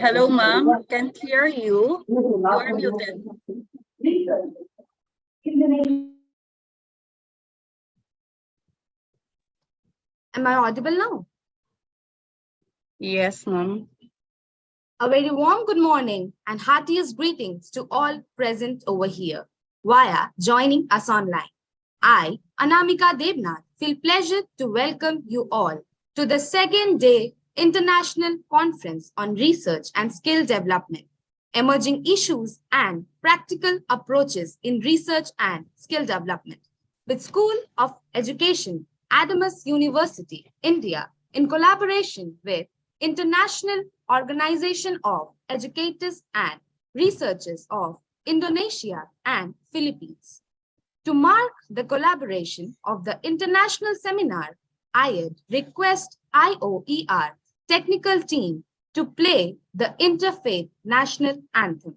Hello, ma'am. Can't hear you. You are muted. Am I audible now? Yes, ma'am. A very warm good morning and heartiest greetings to all present over here via joining us online. I, Anamika Devnath, feel pleasure to welcome you all to the second day International Conference on Research and Skill Development, Emerging Issues and Practical Approaches in Research and Skill Development, with School of Education, Adamas University, India, in collaboration with International Organization of Educators and Researchers of Indonesia and Philippines. To mark the collaboration of the international seminar, I would request IOER technical team to play the Interfaith National Anthem.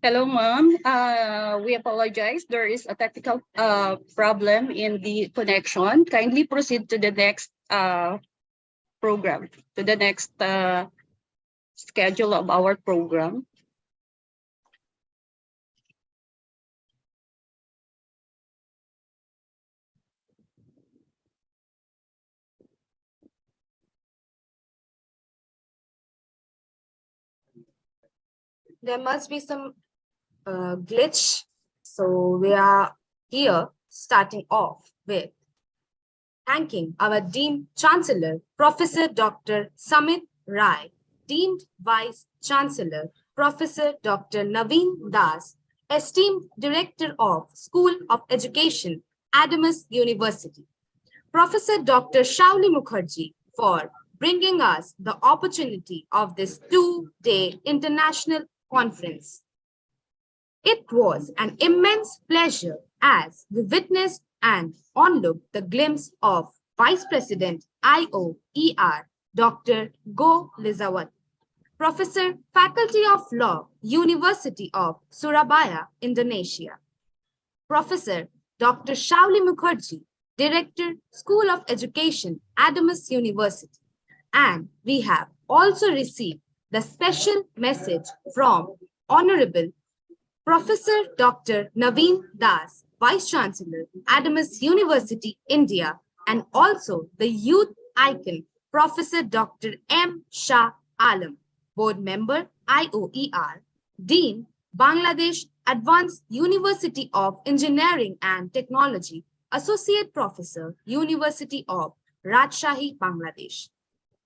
Hello, ma'am. We apologize. There is a technical problem in the connection. Kindly proceed to the next program, to the next schedule of our program. There must be some glitch. So we are here starting off with thanking our Dean Chancellor, Professor Dr. Samit Rai, Dean Vice Chancellor, Professor Dr. Naveen Das, esteemed Director of School of Education, Adamas University, Professor Dr. Shauli Mukherjee, for bringing us the opportunity of this two-day international conference. It was an immense pleasure as we witnessed and onlooked the glimpse of Vice President IOER Dr. Go Lizawat, Professor, Faculty of Law, University of Surabaya, Indonesia, Professor Dr. Shauli Mukherjee, Director, School of Education, Adamas University. And we have also received the special message from Honorable Professor Dr. Naveen Das, Vice Chancellor, Adamas University, India, and also the youth icon, Professor Dr. M. Shah Alam, Board Member, IOER, Dean, Bangladesh Advanced University of Engineering and Technology, Associate Professor, University of Rajshahi, Bangladesh.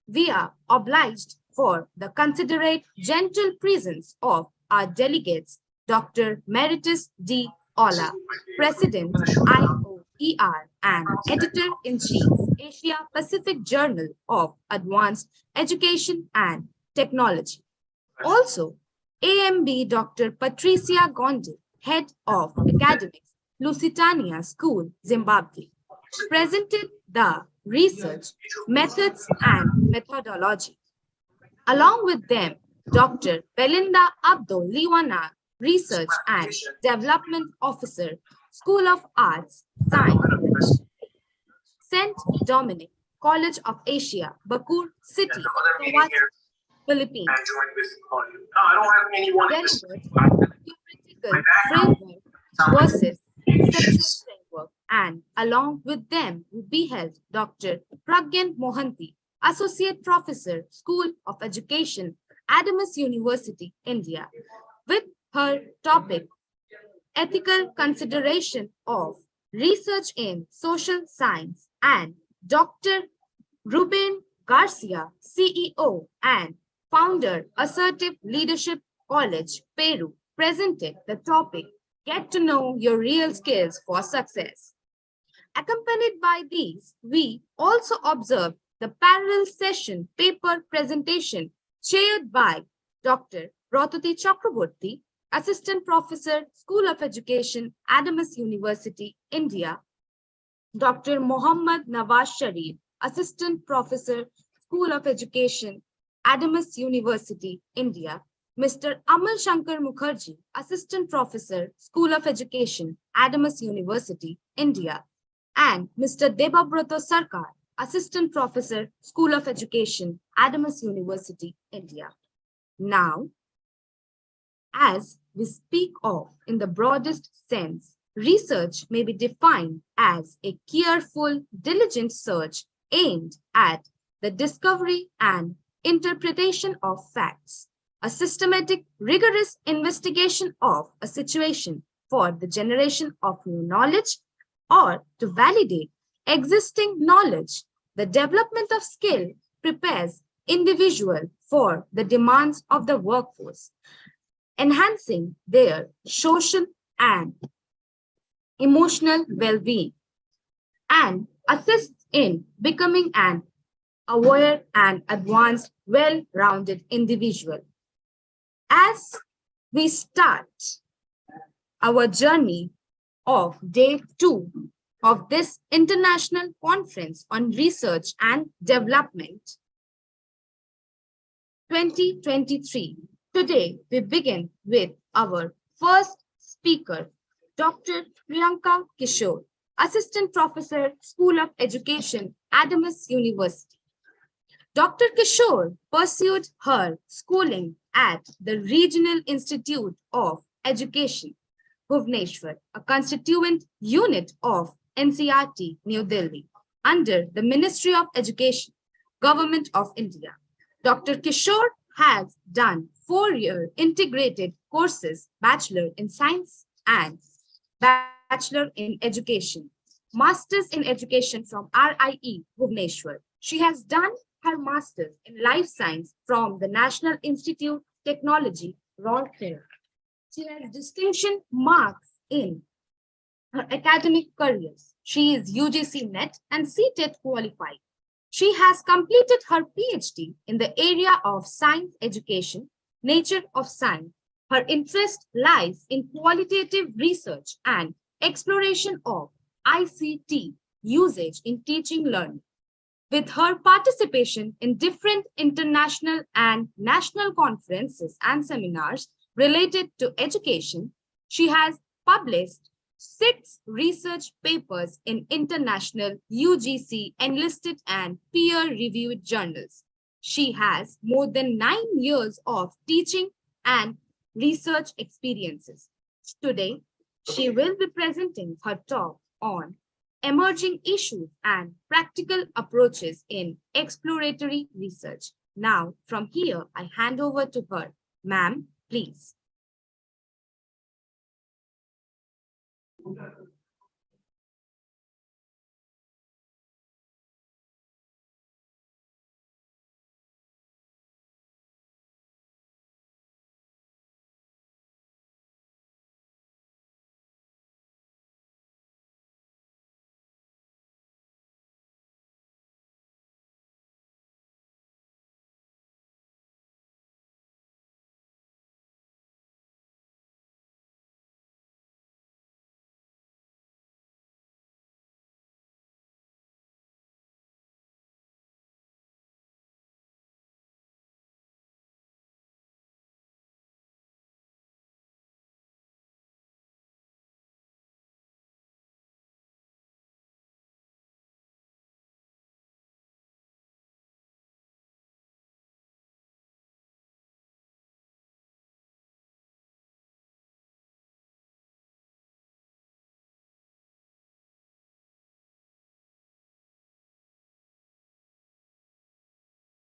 We are obliged for the considerate, gentle presence of our delegates, Dr. Meritus D. Ola, President, IOER, and Editor-in-Chief, Asia Pacific Journal of Advanced Education and Technology. Also, AMB Dr. Patricia Gonde, Head of Academics, Lusitania School, Zimbabwe, presented the research, methods, and methodology. Along with them, Dr. Belinda Abdul Liwana, Research and Development Officer, School of Arts, Science, St. Dominic, College of Asia, Bakur City, Philippines. Delivered theoretical framework versus conceptual framework, and along with them we beheld Dr. Pragyan Mohanty, Associate Professor, School of Education, Adamas University, India, with her topic, Ethical Consideration of Research in Social Science, and Dr. Ruben Garcia, CEO and founder, Assertive Leadership College, Peru, presented the topic, Get to Know Your Real Skills for Success. Accompanied by these, we also observed the parallel session paper presentation chaired by Dr. Rotati Chakraborty, Assistant Professor, School of Education, Adamas University, India, Dr. Mohammad Nawaz Sharif, Assistant Professor, School of Education, Adamas University, India, Mr. Amal Shankar Mukherjee, Assistant Professor, School of Education, Adamas University, India, and Mr. Debabrata Sarkar, Assistant Professor, School of Education, Adamas University, India. Now, as we speak of in the broadest sense, research may be defined as a careful, diligent search aimed at the discovery and interpretation of facts, a systematic, rigorous investigation of a situation for the generation of new knowledge or to validate existing knowledge. The development of skill prepares individual for the demands of the workforce, enhancing their social and emotional well-being, and assists in becoming an aware and advanced, well-rounded individual. As we start our journey of day 2 of this international conference on research and development 2023, today we begin with our First speaker, Dr. Priyanka Kishore, Assistant Professor, School of Education, Adamas University. Dr. Kishore pursued her schooling at the Regional Institute of Education, Bhubaneswar, a constituent unit of NCRT, New Delhi, under the Ministry of Education, Government of India. Dr. Kishore has done 4-year integrated courses, Bachelor in Science and Bachelor in Education, Masters in Education from RIE, Bhubaneswar. She has done her Masters in Life Science from the National Institute of Technology, Rourkela. She has distinction marks in her academic careers. She is UGC NET and CTET qualified. She has completed her PhD in the area of science education, nature of science. Her interest lies in qualitative research and exploration of ICT usage in teaching learning. With her participation in different international and national conferences and seminars related to education, she has published 6 research papers in international UGC enlisted and peer-reviewed journals. She has more than 9 years of teaching and research experiences. Today, she will be presenting her talk on emerging issues and practical approaches in exploratory research. Now, from here, I hand over to her. Ma'am, please.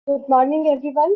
Good morning, everyone.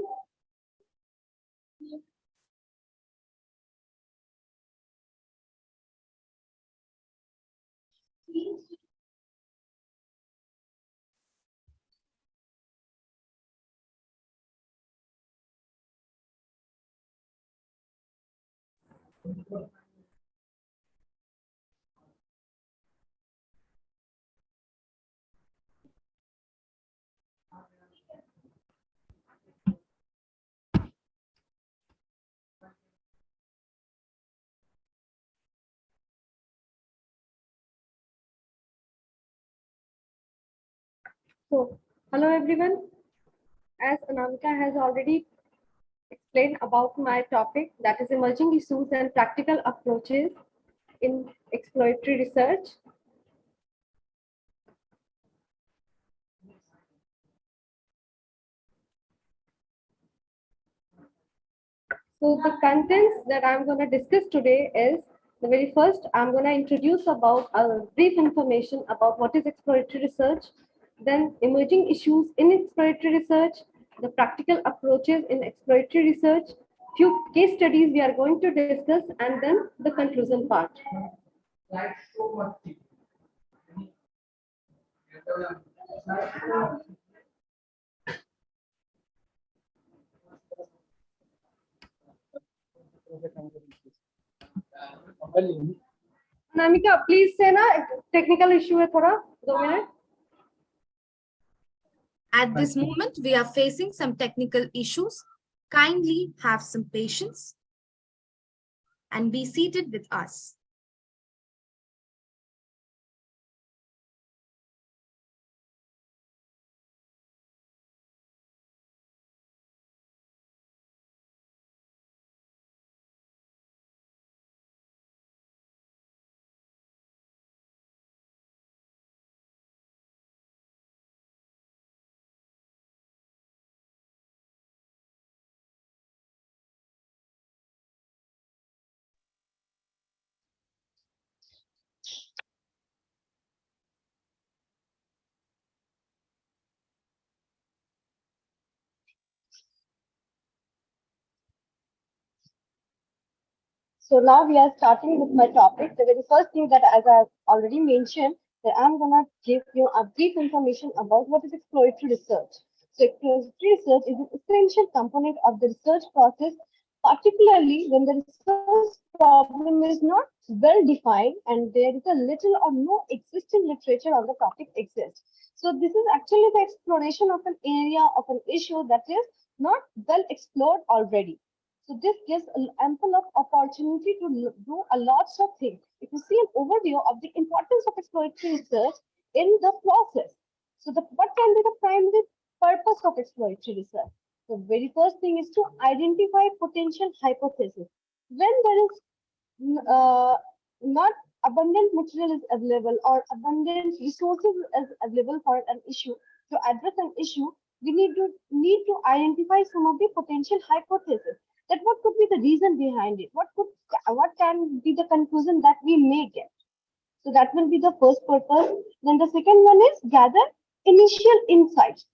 So, hello everyone. As Anamika has already explained about my topic, that is emerging issues and practical approaches in exploratory research. So the contents that I'm going to discuss today is the very first, I'm going to introduce about a brief information about what is exploratory research, then emerging issues in exploratory research, the practical approaches in exploratory research, few case studies we are going to discuss, and then the conclusion part. Namika, please say na technical issue है थोड़ा 2 minute. At this moment, we are facing some technical issues. Kindly have some patience and be seated with us. So now we are starting with my topic. The very first thing that, as I've already mentioned, that I'm gonna give you a brief information about what is exploratory research. So exploratory research is an essential component of the research process, particularly when the research problem is not well defined and there is a little or no existing literature on the topic exists. So this is actually the exploration of an area of an issue that is not well explored already. So this gives ample of opportunity to do a lots of things. If you see an overview of the importance of exploratory research in the process. So what can be the primary purpose of exploratory research? The very first thing is to identify potential hypotheses. When there is not abundant material is available or abundant resources is available for an issue to address an issue, we need to identify some of the potential hypotheses. That what could be the reason behind it? What can be the conclusion that we may get? So that will be the first purpose. Then the second one is gather initial insights.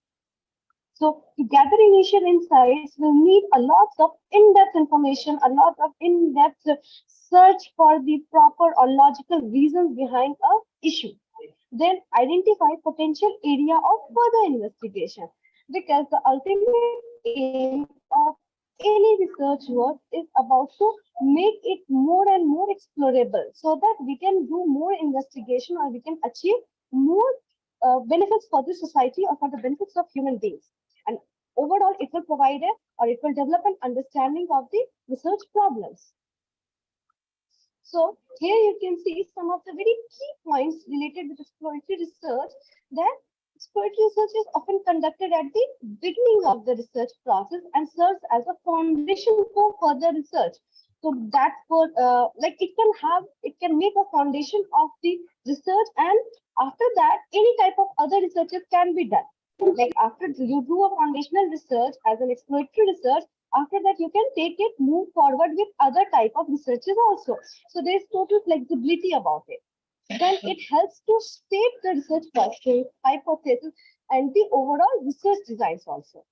So to gather initial insights, we'll need a lot of in-depth information, a lot of in-depth search for the proper or logical reasons behind a issue. Then identify potential area of further investigation, because the ultimate aim of any research work is about to make it more and more explorable so that we can do more investigation or we can achieve more benefits for the society or for the benefits of human beings. And overall, it will provide a or it will develop an understanding of the research problems. So here you can see some of the very key points related with exploratory research. That exploratory research is often conducted at the beginning of the research process and serves as a foundation for further research. So that for like it can make a foundation of the research, and after that any type of other researches can be done. Like after you do a foundational research as an exploratory research, after that you can take it, move forward with other type of researches also. So there is total flexibility about it. Then it helps to state the research question, hypothesis, and the overall research designs also.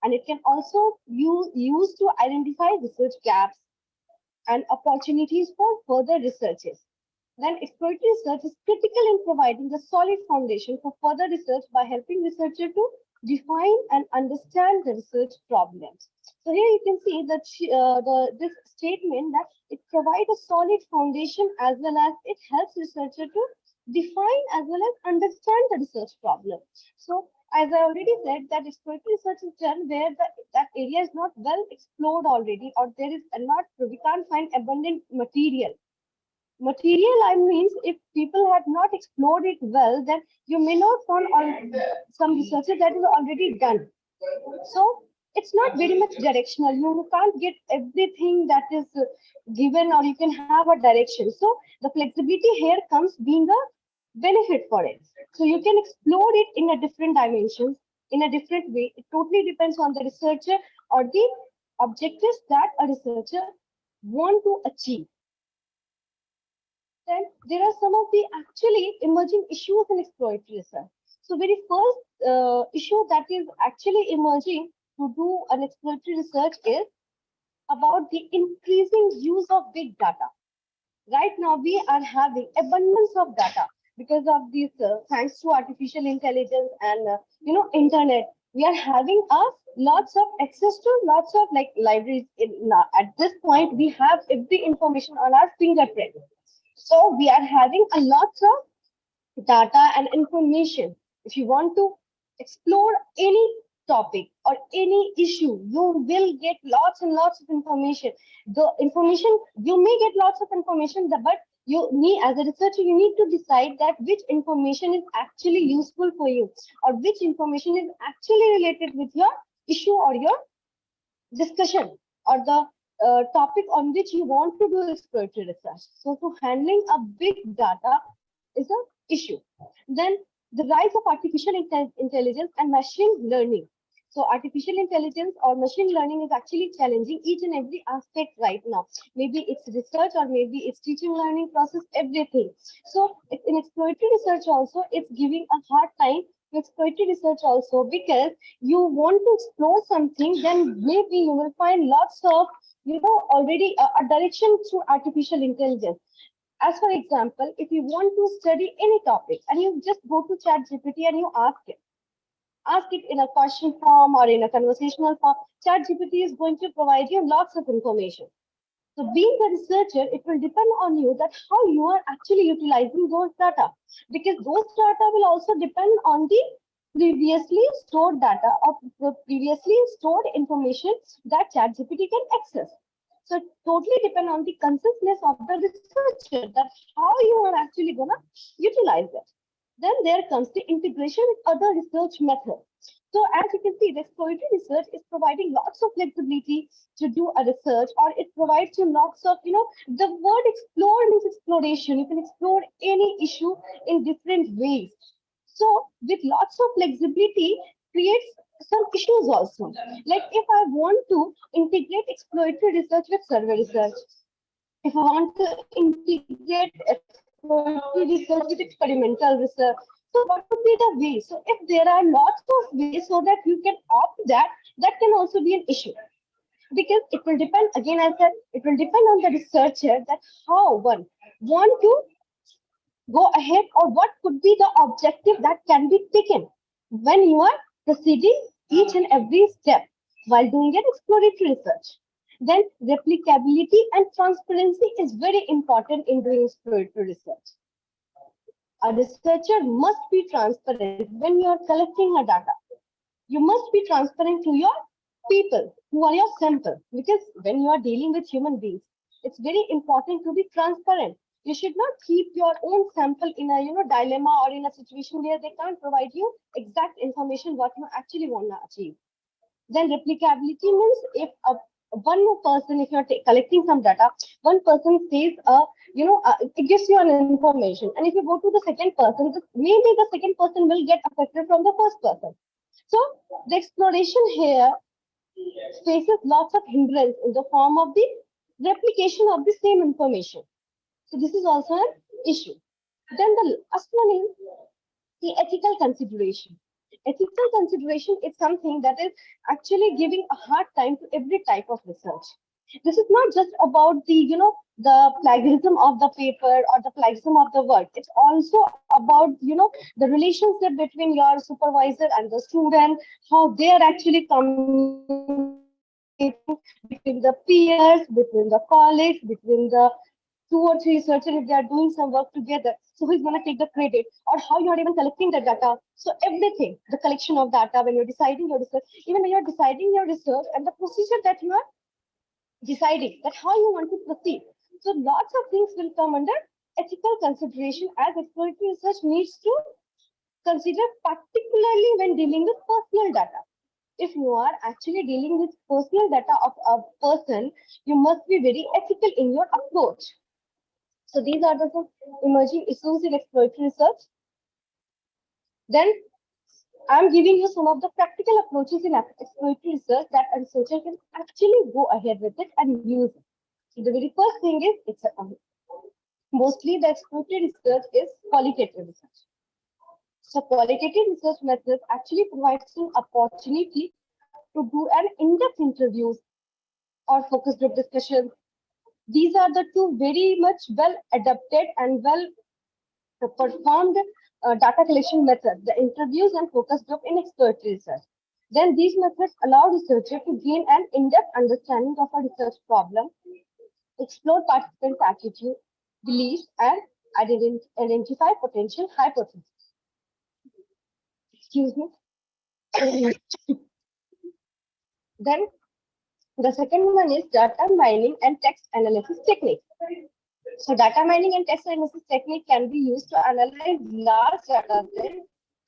And it can also use to identify research gaps and opportunities for further researches. Then exploratory research is critical in providing a solid foundation for further research by helping researchers to define and understand the research problems. So here you can see that this statement that it provides a solid foundation as well as it helps researchers to define as well as understand the research problem. So as I already said, that exploratory research is done where that area is not well explored already, or there is not, we can't find abundant material. Material, I means if people have not explored it well, then you may not find some research that is already done. So it's not very much directional. You can't get everything that is given, or you can have a direction. So the flexibility here comes being a benefit for it. So you can explore it in a different dimensions, in a different way. It totally depends on the researcher or the objectives that a researcher want to achieve. Then there are some of the actually emerging issues in exploratory research. So very first issue that is actually emerging to do an exploratory research is about the increasing use of big data. Right now we are having abundance of data because of this thanks to artificial intelligence and internet. We are having lots of access to lots of like libraries. At this point we have every information on our fingerprint. So we are having a lot of data and information. If you want to explore any topic or any issue, you will get lots and lots of information. The information, you may get lots of information, but you need, as a researcher, you need to decide that which information is actually useful for you, or which information is actually related with your issue or your discussion, or the topic on which you want to do exploratory research. So to handling a big data is an issue. Then the rise of artificial intelligence and machine learning. So artificial intelligence or machine learning is actually challenging each and every aspect right now. Maybe it's research or maybe it's teaching learning process, everything. So in exploratory research also, it's giving a hard time to exploratory research also, because you want to explore something, then maybe you will find lots of already a direction through artificial intelligence. As for example, if you want to study any topic and you just go to chat gpt and you ask it in a question form or in a conversational form, chat gpt is going to provide you lots of information. So being a researcher, it will depend on you that how you are actually utilizing those data, because those data will also depend on the previously stored data of the previously stored information that ChatGPT can access. So it totally depend on the consciousness of the researcher that how you are actually gonna utilize it. Then there comes the integration with other research methods. So as you can see, the exploratory research is providing lots of flexibility to do a research, or it provides you lots of, the word explore means exploration. You can explore any issue in different ways. So with lots of flexibility creates some issues also. Like if I want to integrate exploratory research with survey research, if I want to integrate exploratory research with experimental research, so what would be the way? So if there are lots of ways so that you can opt that, that can also be an issue. Because it will depend, again, I said, it will depend on the researcher that how one want to go ahead, or what could be the objective that can be taken when you are proceeding each and every step while doing an exploratory research. Then replicability and transparency is very important in doing exploratory research. A researcher must be transparent when you are collecting a data. You must be transparent to your people who are your sample, because when you are dealing with human beings, it's very important to be transparent. You should not keep your own sample in a dilemma, or in a situation where they can't provide you exact information what you actually want to achieve. Then replicability means if one more person, if you're collecting some data, one person says it gives you an information, and if you go to the second person, maybe the second person will get affected from the first person. So the exploration here faces lots of hindrance in the form of the replication of the same information. So this is also an issue. Then the last one is the ethical consideration. Ethical consideration is something that is actually giving a hard time to every type of research. This is not just about the plagiarism of the paper or the plagiarism of the work. It's also about the relationship between your supervisor and the student, how they are actually communicating between the peers, between the colleagues, between the two or three researchers, if they are doing some work together. So who's going to take the credit, or how you are even collecting the data. So everything, the collection of data, when you're deciding your research, even when you're deciding your research and the procedure that you are deciding, that how you want to proceed. So lots of things will come under ethical consideration, as exploratory research needs to consider, particularly when dealing with personal data. If you are actually dealing with personal data of a person, you must be very ethical in your approach. So these are the some emerging issues in exploratory research. Then I'm giving you some of the practical approaches in exploratory research that a researcher can actually go ahead with it and use it. So the very first thing is, mostly the exploratory research is qualitative research. So qualitative research methods actually provides an opportunity to do an in-depth interviews or focus group discussions. These are the two very much well adapted and well performed data collection methods, the interviews and focus group in exploratory research. Then these methods allow researchers to gain an in-depth understanding of a research problem, explore participants' attitude, beliefs, and identify potential hypotheses. Excuse me. Then the second one is data mining and text analysis technique. So data mining and text analysis technique can be used to analyze large data sets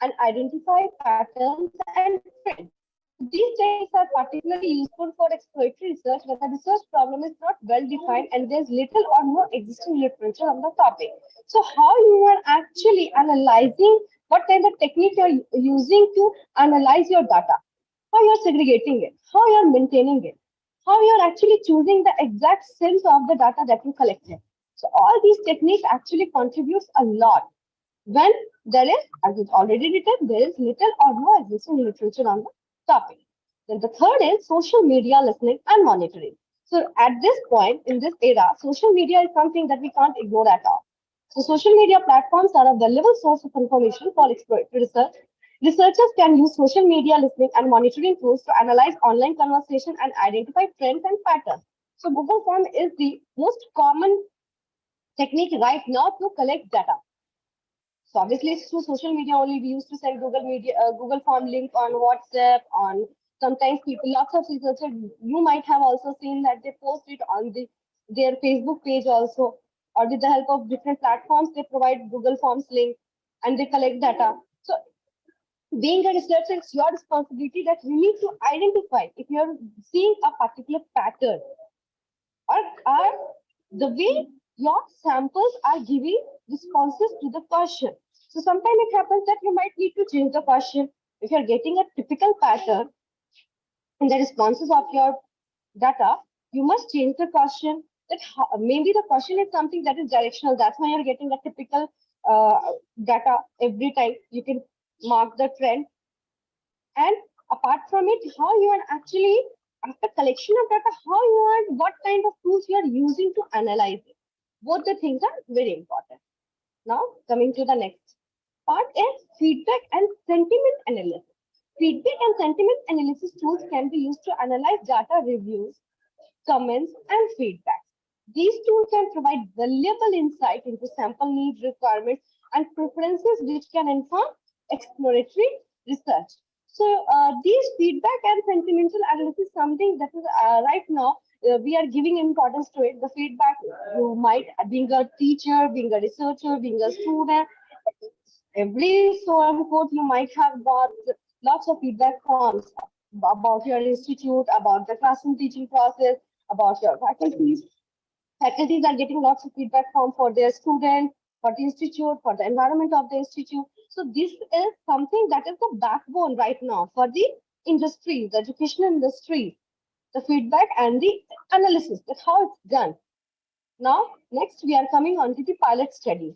and identify patterns and trends. These techniques are particularly useful for exploratory research when the research problem is not well defined and there's little or no existing literature on the topic. So how you are actually analyzing, what kind of technique you are using to analyze your data, how you are segregating it, how you are maintaining it, how you are actually choosing the exact sense of the data that you collected. So all these techniques actually contributes a lot when there is, as it's already written, there is little or no existing literature on the topic. Then the third is social media listening and monitoring. So at this point in this era, social media is something that we can't ignore at all. So social media platforms are a valuable source of information for exploratory research. Researchers can use social media listening and monitoring tools to analyze online conversation and identify trends and patterns. So Google Form is the most common technique right now to collect data. So obviously it's through social media only. We used to send Google Form link on WhatsApp, on sometimes people, lots of researchers, you might have also seen that they post it on their Facebook page also, or with the help of different platforms, they provide Google Forms link and they collect data. So being a researcher, it's your responsibility that you need to identify if you're seeing a particular pattern or the way your samples are giving responses to the question. So sometimes it happens that you might need to change the question. If you're getting a typical pattern in the responses of your data, you must change the question. That maybe the question is something that is directional. That's why you're getting a typical data every time. You can mark the trend. And apart from it, how you are actually, after collection of data, how you are, what kind of tools you are using to analyze it. Both the things are very important. Now, coming to the next part is feedback and sentiment analysis. Feedback and sentiment analysis tools can be used to analyze data reviews, comments, and feedback. These tools can provide valuable insight into sample needs, requirements, and preferences, which can inform exploratory research. So these feedback and sentimental analysis is something that is right now we are giving importance to it. The feedback, you might, being a teacher, being a researcher, being a student, every so and forth, you might have got lots of feedback forms about your institute, about the classroom teaching process, about your faculties. Faculties are getting lots of feedback form for their students, for the institute, for the environment of the institute. So this is something that is the backbone right now for the industry, the educational industry, the feedback and the analysis. That's how it's done. Now, next we are coming on to the pilot studies.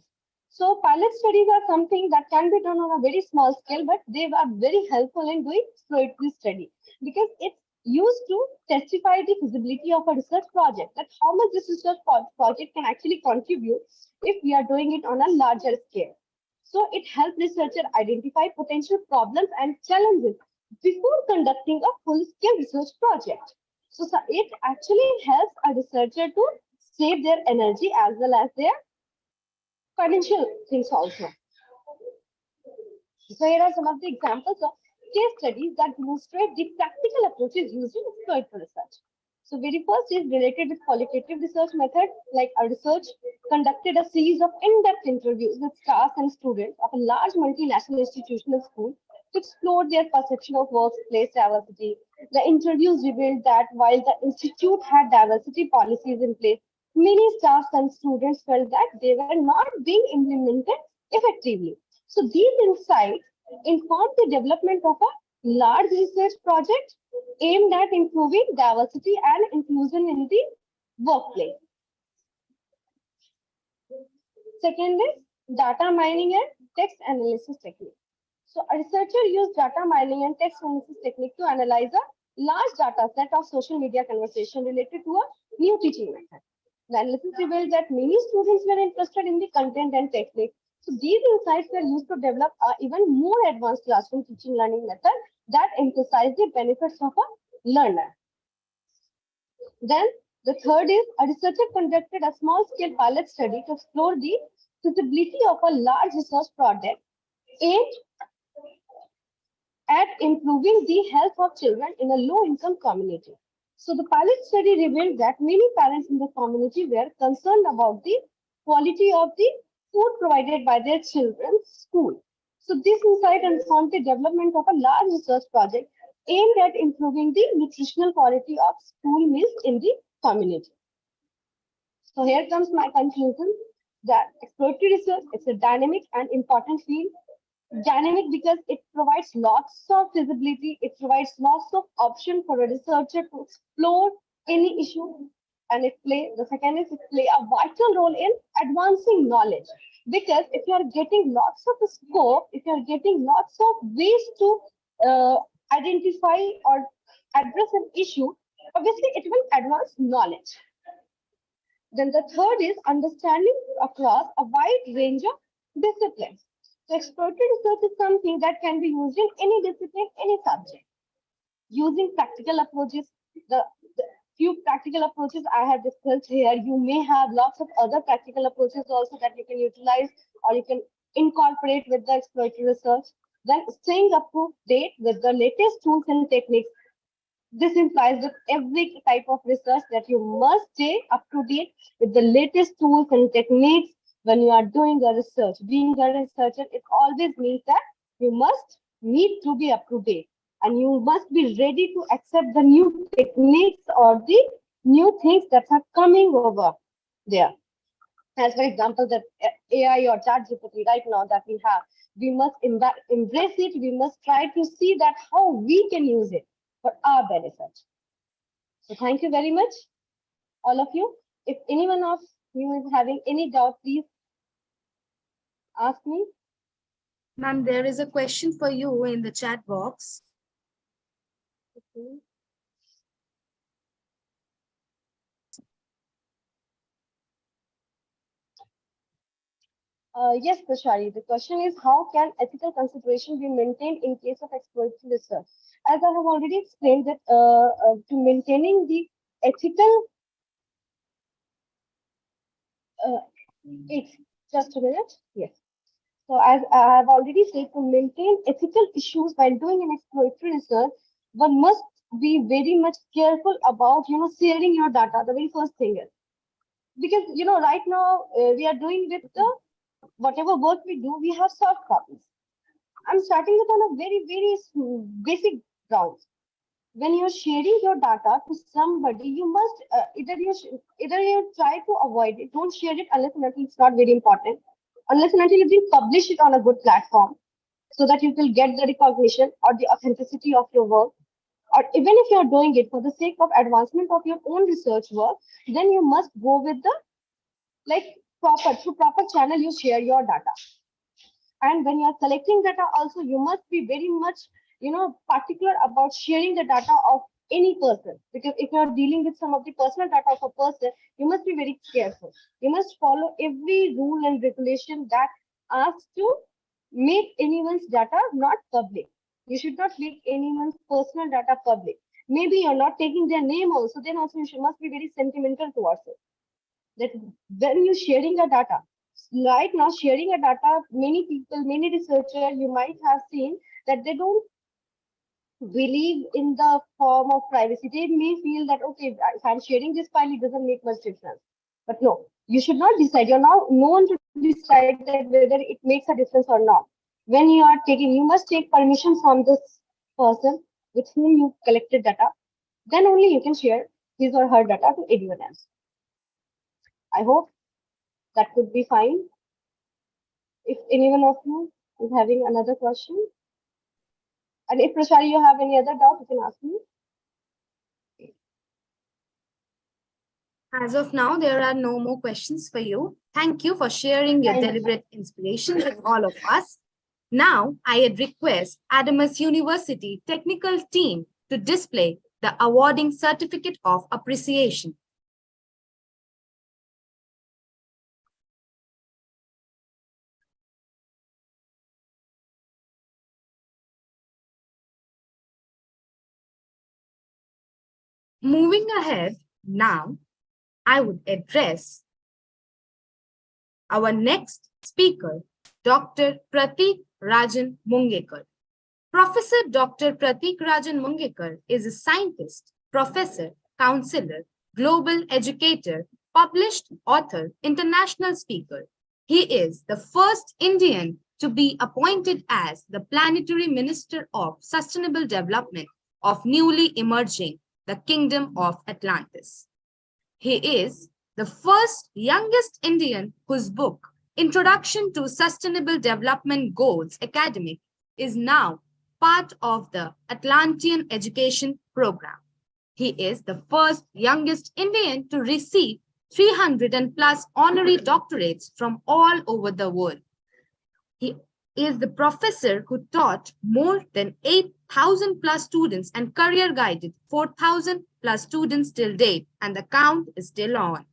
So pilot studies are something that can be done on a very small scale, but they are very helpful in doing exploratory study because it's used to testify the feasibility of a research project, that how much this research project can actually contribute if we are doing it on a larger scale. So it helps researchers identify potential problems and challenges before conducting a full-scale research project. So it actually helps a researcher to save their energy as well as their financial things also. So here are some of the examples of case studies that demonstrate the practical approaches used in exploratory research. So very first is related with qualitative research method, like a research conducted a series of in-depth interviews with staff and students of a large multinational institutional school to explore their perception of workplace diversity. The interviews revealed that while the institute had diversity policies in place, many staff and students felt that they were not being implemented effectively. So these insights informed the development of a large research project aimed at improving diversity and inclusion in the workplace. Second is data mining and text analysis technique. So a researcher used data mining and text analysis technique to analyze a large data set of social media conversation related to a new teaching method. The analysis revealed that many students were interested in the content and technique. So these insights were used to develop an even more advanced classroom teaching learning method that emphasized the benefits of a learner. Then the third is a researcher conducted a small-scale pilot study to explore the feasibility of a large research project aimed at improving the health of children in a low-income community. So the pilot study revealed that many parents in the community were concerned about the quality of the food provided by their children's school. So this insight informed the development of a large research project aimed at improving the nutritional quality of school meals in the community. So here comes my conclusion that exploratory research is a dynamic and important field. Dynamic because it provides lots of visibility, it provides lots of option for a researcher to explore any issue, and the second is it play a vital role in advancing knowledge, because if you are getting lots of scope, if you are getting lots of ways to identify or address an issue, Obviously, it will advance knowledge. Then the third is understanding across a wide range of disciplines. So exploratory research is something that can be used in any discipline, any subject. Using practical approaches, the few practical approaches I have discussed here, you may have lots of other practical approaches also that you can utilize or you can incorporate with the exploratory research. Then staying up to date with the latest tools and techniques. This implies that every type of research that you must stay up to date with the latest tools and techniques when you are doing a research. Being a researcher, it always means that you must need to be up to date and you must be ready to accept the new techniques or the new things that are coming over there. As for example, the AI or ChatGPT right now that we have, we must embrace it. We must try to see that how we can use it for our benefit. So thank you very much, all of you. If anyone of you is having any doubt, please ask me. Ma'am, there is a question for you in the chat box. Okay. Yes, Prashari. The question is, how can ethical consideration be maintained in case of exploratory research? As I have already explained that to maintaining the ethical, it's just a minute. Yes. So as I have already said, to maintain ethical issues while doing an exploratory research, one must be very much careful about, sharing your data. The very first thing is, because, right now we are doing with the whatever work we do, we have soft copies. I'm starting with on a very, very basic ground. When you're sharing your data to somebody, you must either you try to avoid it. Don't share it unless and until it's not very important. Unless and until you didn't publish it on a good platform, so that you will get the recognition or the authenticity of your work. Or even if you're doing it for the sake of advancement of your own research work, then you must go with the through proper channel you share your data. And when you are collecting data also, you must be very much particular about sharing the data of any person, because if you are dealing with some of the personal data of a person, you must be very careful. You must follow every rule and regulation that asks to make anyone's data not public. You should not make anyone's personal data public. Maybe you're not taking their name also, then also must be very sentimental towards it. That when you're sharing a data, right now sharing a data, many people, many researchers, you might have seen that they don't believe in the form of privacy. They may feel that, okay, if I'm sharing this file, it doesn't make much difference. But no, you should not decide. You're now no one to decide that whether it makes a difference or not. When you are taking, you must take permission from this person with whom you collected data. Then only you can share his or her data to anyone else. I hope that could be fine. If anyone of you is having another question, and if Prashari, you have any other doubt, you can ask me. As of now, there are no more questions for you. Thank you for sharing your deliberate inspiration with all of us. Now, I'd request Adamas University technical team to display the awarding certificate of appreciation. Moving ahead, now, I would address our next speaker, Dr. Pratik Rajan Mungekar. Professor Dr. Pratik Rajan Mungekar is a scientist, professor, counselor, global educator, published author, international speaker. He is the first Indian to be appointed as the Planetary Minister of Sustainable Development of newly emerging the Kingdom of Atlantis. He is the first youngest Indian whose book, Introduction to Sustainable Development Goals Academic, is now part of the Atlantean Education Program. He is the first youngest Indian to receive 300 and plus honorary doctorates from all over the world. He is the professor who taught more than 8,000 plus students and career guided 4,000 plus students till date, and the count is still on.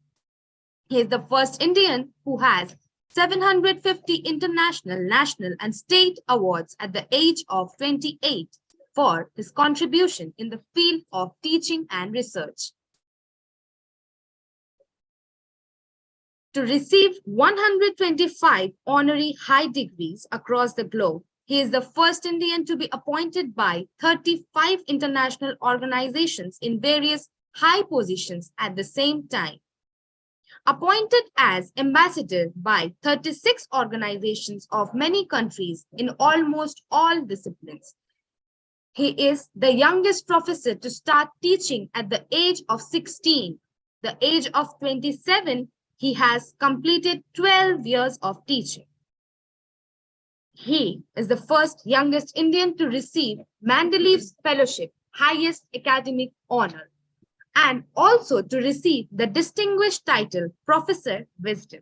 He is the first Indian who has 750 international, national, and state awards at the age of 28 for his contribution in the field of teaching and research. To receive 125 honorary high degrees across the globe, he is the first Indian to be appointed by 35 international organizations in various high positions at the same time. Appointed as ambassador by 36 organizations of many countries in almost all disciplines. He is the youngest professor to start teaching at the age of 16. The age of 27, he has completed 12 years of teaching. He is the first youngest Indian to receive Mendeleev's Fellowship, highest academic honor, and also to receive the distinguished title Professor Wisdom.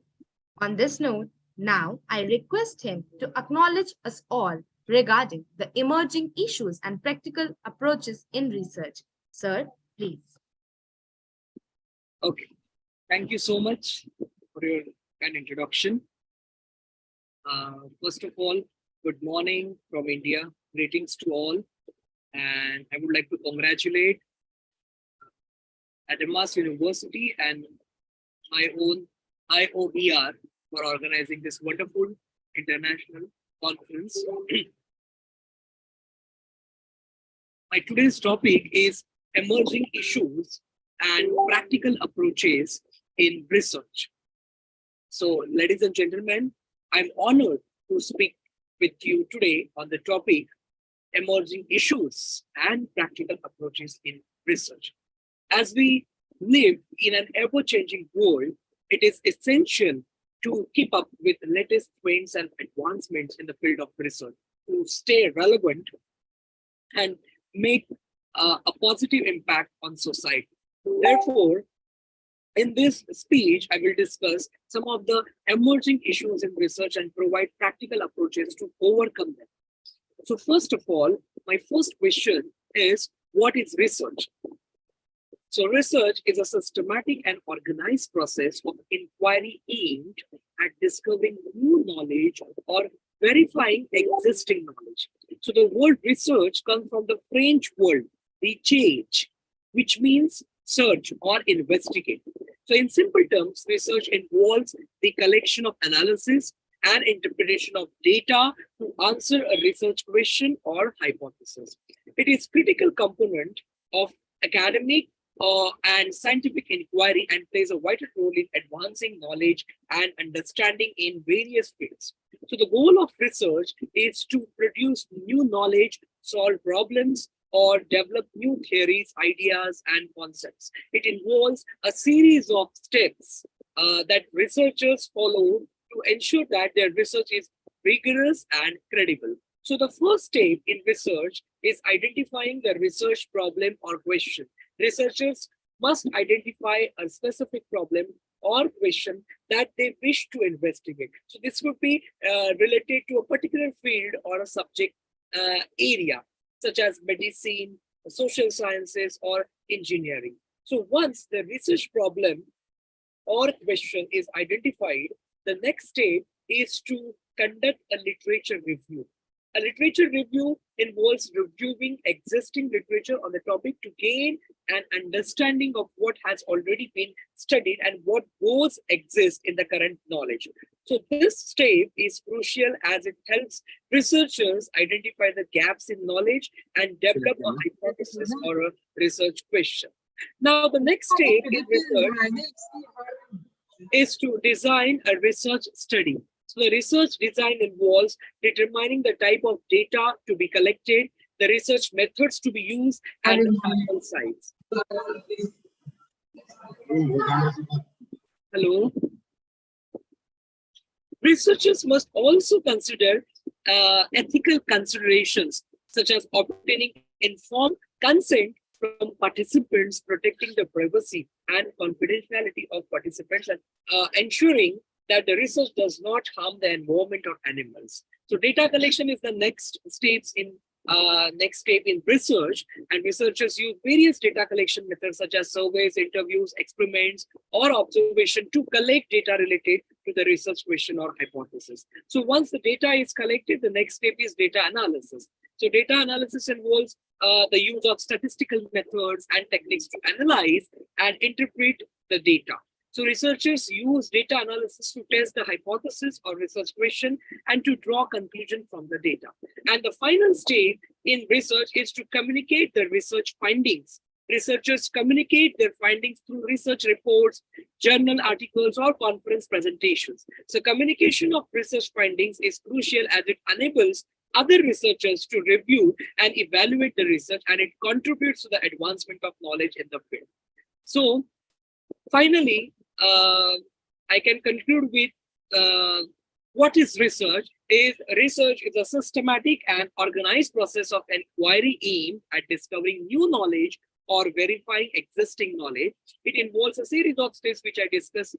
On this note, now I request him to acknowledge us all regarding the emerging issues and practical approaches in research. Sir, please. Okay, thank you so much for your kind introduction. First of all, good morning from India. Greetings to all. And I would like to congratulate Adamas University and my own IOER for organizing this wonderful international conference. My today's topic is emerging issues and practical approaches in research. So, ladies and gentlemen, I'm honored to speak with you today on the topic emerging issues and practical approaches in research. As we live in an ever-changing world, it is essential to keep up with the latest trends and advancements in the field of research to stay relevant and make a positive impact on society. Therefore, in this speech, I will discuss some of the emerging issues in research and provide practical approaches to overcome them. So first of all, my first question is, what is research? So research is a systematic and organized process of inquiry aimed at discovering new knowledge or verifying existing knowledge. So the word research comes from the French word recherche, which means search or investigate. So in simple terms, research involves the collection of analysis and interpretation of data to answer a research question or hypothesis. It is a critical component of academic and scientific inquiry and plays a vital role in advancing knowledge and understanding in various fields. So the goal of research is to produce new knowledge, solve problems, or develop new theories, ideas, and concepts. It involves a series of steps that researchers follow to ensure that their research is rigorous and credible. So the first step in research is identifying the research problem or question. Researchers must identify a specific problem or question that they wish to investigate. So this could be related to a particular field or a subject area, such as medicine, social sciences, or engineering. So once the research problem or question is identified, the next step is to conduct a literature review. A literature review involves reviewing existing literature on the topic to gain an understanding of what has already been studied and what goals exist in the current knowledge. So this step is crucial as it helps researchers identify the gaps in knowledge and develop a hypothesis or a research question. Now, the next step in research is to design a research study. So the research design involves determining the type of data to be collected, the research methods to be used, and the sample size. Hello. Researchers must also consider ethical considerations, such as obtaining informed consent from participants, protecting the privacy and confidentiality of participants, and ensuring that the research does not harm the environment or animals. So data collection is the next step in research, and researchers use various data collection methods such as surveys, interviews, experiments, or observation to collect data related to the research question or hypothesis. So once the data is collected, the next step is data analysis. So data analysis involves the use of statistical methods and techniques to analyze and interpret the data. So researchers use data analysis to test the hypothesis or research question and to draw conclusion from the data. And the final stage in research is to communicate the research findings. Researchers communicate their findings through research reports, journal articles, or conference presentations. So communication of research findings is crucial as it enables other researchers to review and evaluate the research, and it contributes to the advancement of knowledge in the field. So finally, I can conclude with what is research? Research is a systematic and organized process of inquiry aimed at discovering new knowledge or verifying existing knowledge. It involves a series of steps which I discussed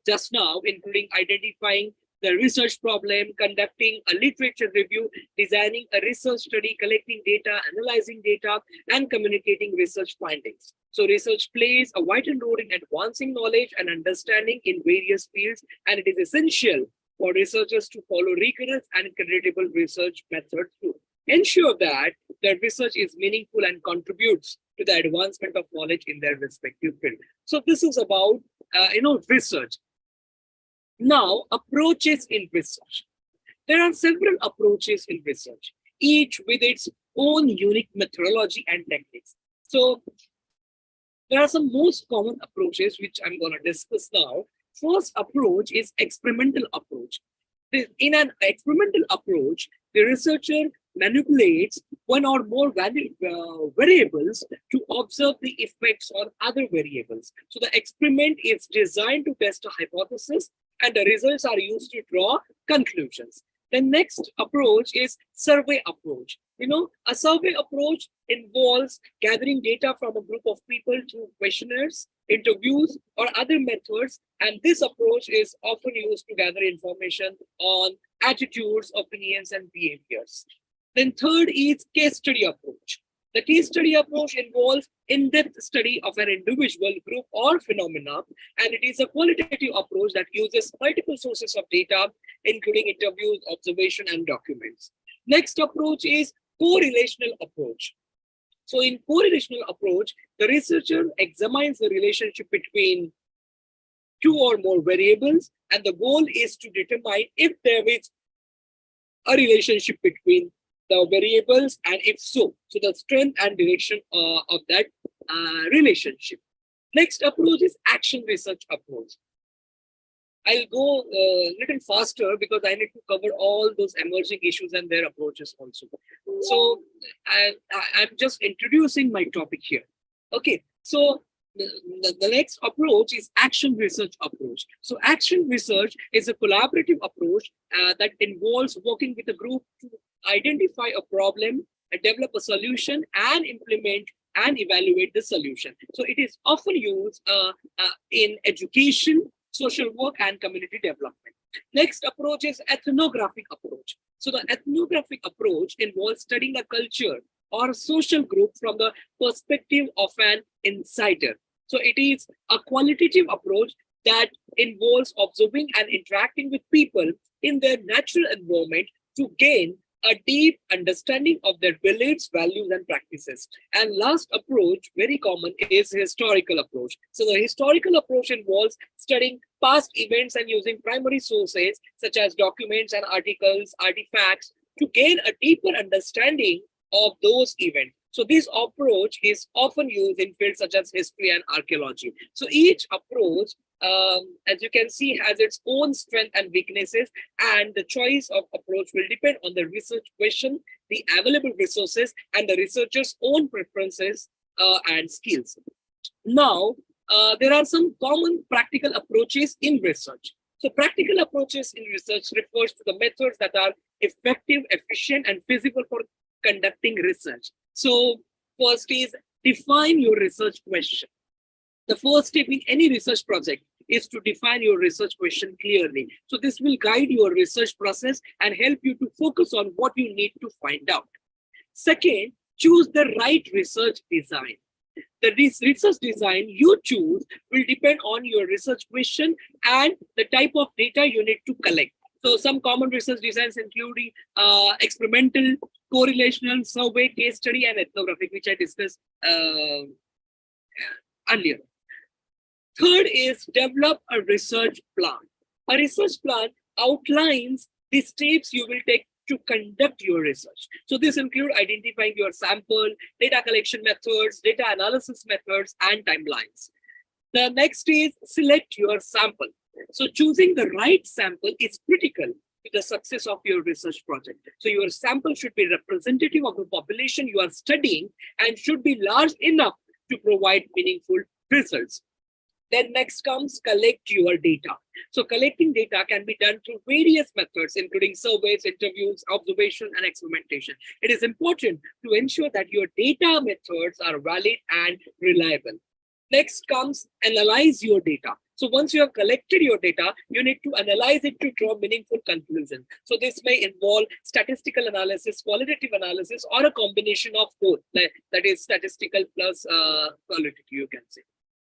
just now, including identifying the research problem, conducting a literature review, designing a research study, collecting data, analyzing data, and communicating research findings. So research plays a vital role in advancing knowledge and understanding in various fields, and it is essential for researchers to follow rigorous and credible research methods to ensure that their research is meaningful and contributes to the advancement of knowledge in their respective field. So this is about research. Now, approaches in research. There are several approaches in research, each with its own unique methodology and techniques. So there are some most common approaches which I'm going to discuss now. First approach is experimental approach. In an experimental approach, the researcher manipulates one or more variables to observe the effects on other variables. So the experiment is designed to test a hypothesis, and the results are used to draw conclusions. The next approach is survey approach. A survey approach involves gathering data from a group of people through questionnaires, interviews, or other methods. And this approach is often used to gather information on attitudes, opinions, and behaviors. Then third is case study approach. The case study approach involves in-depth study of an individual, group, or phenomena, and it is a qualitative approach that uses multiple sources of data, including interviews, observation, and documents. Next approach is correlational approach. So in correlational approach, the researcher examines the relationship between two or more variables, and the goal is to determine if there is a relationship between the variables, and if so, the strength and direction of that relationship. Next approach is action research approach. I'll go a little faster because I need to cover all those emerging issues and their approaches also. So I'm just introducing my topic here. Okay, so the next approach is action research approach. So action research is a collaborative approach that involves working with a group to identify a problem, develop a solution, and implement and evaluate the solution. So it is often used in education, social work, and community development. Next approach is ethnographic approach. So the ethnographic approach involves studying a culture or a social group from the perspective of an insider. So it is a qualitative approach that involves observing and interacting with people in their natural environment to gain a deep understanding of their beliefs, values, and practices. And last approach, very common, is historical approach. So the historical approach involves studying past events and using primary sources such as documents and articles, artifacts, to gain a deeper understanding of those events. So this approach is often used in fields such as history and archaeology. So each approach, as you can see, has its own strengths and weaknesses, and the choice of approach will depend on the research question, the available resources, and the researcher's own preferences and skills. Now, there are some common practical approaches in research. So practical approaches in research refers to the methods that are effective, efficient, and feasible for conducting research. So first is define your research question. The first step in any research project is to define your research question clearly. So this will guide your research process and help you to focus on what you need to find out. Second, choose the right research design. The research design you choose will depend on your research question and the type of data you need to collect. So some common research designs include experimental, correlational, survey, case study, and ethnographic, which I discussed earlier. Third is develop a research plan. A research plan outlines the steps you will take to conduct your research. So this includes identifying your sample, data collection methods, data analysis methods, and timelines. The next is select your sample. So choosing the right sample is critical to the success of your research project. So your sample should be representative of the population you are studying and should be large enough to provide meaningful results. Then next comes collect your data. So collecting data can be done through various methods, including surveys, interviews, observation, and experimentation. It is important to ensure that your data methods are valid and reliable. Next comes analyze your data. So once you have collected your data, you need to analyze it to draw meaningful conclusions. So this may involve statistical analysis, qualitative analysis, or a combination of both. That is statistical plus qualitative, you can say.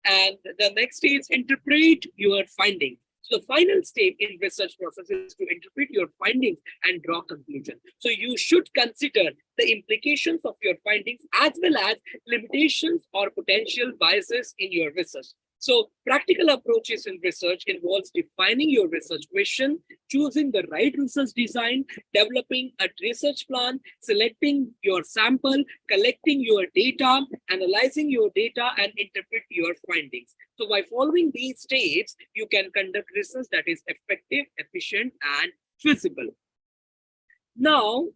And the next is interpret your findings. So the final step in research process is to interpret your findings and draw conclusions. So you should consider the implications of your findings as well as limitations or potential biases in your research. So practical approaches in research involves defining your research question, choosing the right research design, developing a research plan, selecting your sample, collecting your data, analyzing your data, and interpret your findings. So by following these steps, you can conduct research that is effective, efficient, and feasible. Now,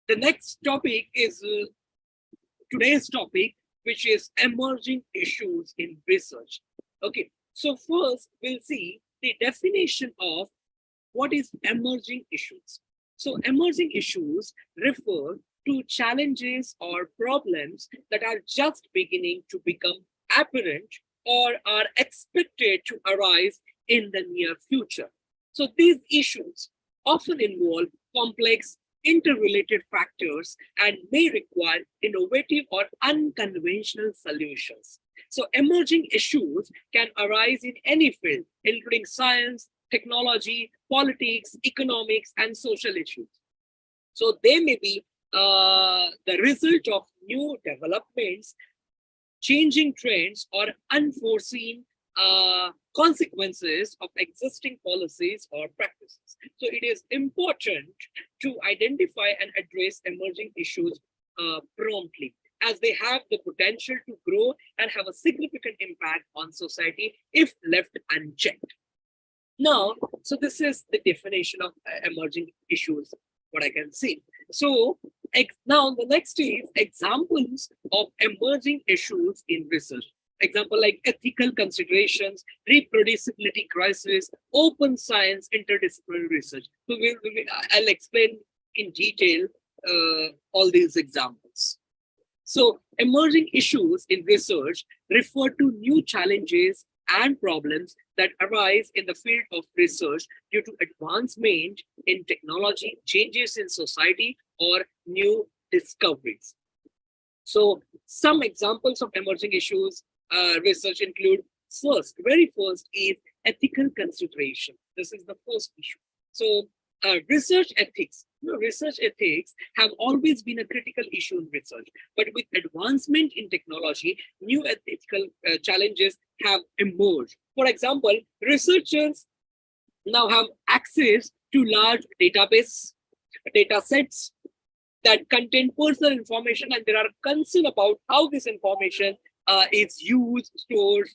the next topic is today's topic, which is emerging issues in research. Okay, so first we'll see the definition of what is emerging issues. So emerging issues refer to challenges or problems that are just beginning to become apparent or are expected to arise in the near future. So these issues often involve complex interrelated factors and may require innovative or unconventional solutions. So emerging issues can arise in any field, including science, technology, politics, economics, and social issues. So they may be the result of new developments, changing trends, or unforeseen consequences of existing policies or practices. So it is important to identify and address emerging issues promptly, as they have the potential to grow and have a significant impact on society if left unchecked. Now, so this is the definition of emerging issues, what I can see. So now the next is examples of emerging issues in research. Example like ethical considerations, reproducibility crisis, open science, interdisciplinary research. So I'll explain in detail all these examples. So emerging issues in research refer to new challenges and problems that arise in the field of research due to advancement in technology, changes in society, or new discoveries. So some examples of emerging issues research include very first is ethical consideration. This is the first issue. So research ethics have always been a critical issue in research, but with advancement in technology, new ethical challenges have emerged. For example, researchers now have access to large data sets that contain personal information, and there are concerns about how this information is used, stored,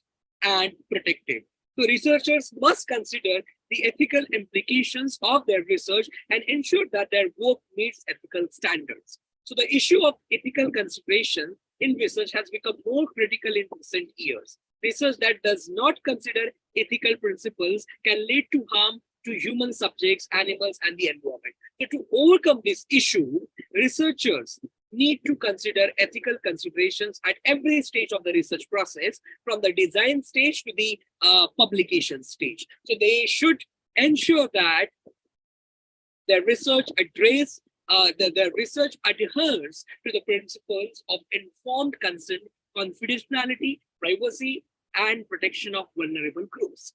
and protected. So researchers must consider the ethical implications of their research and ensure that their work meets ethical standards. So the issue of ethical consideration in research has become more critical in recent years. Research that does not consider ethical principles can lead to harm to human subjects, animals, and the environment. So to overcome this issue, researchers need to consider ethical considerations at every stage of the research process, from the design stage to the publication stage. So they should ensure that their research their research adheres to the principles of informed consent, confidentiality, privacy, and protection of vulnerable groups.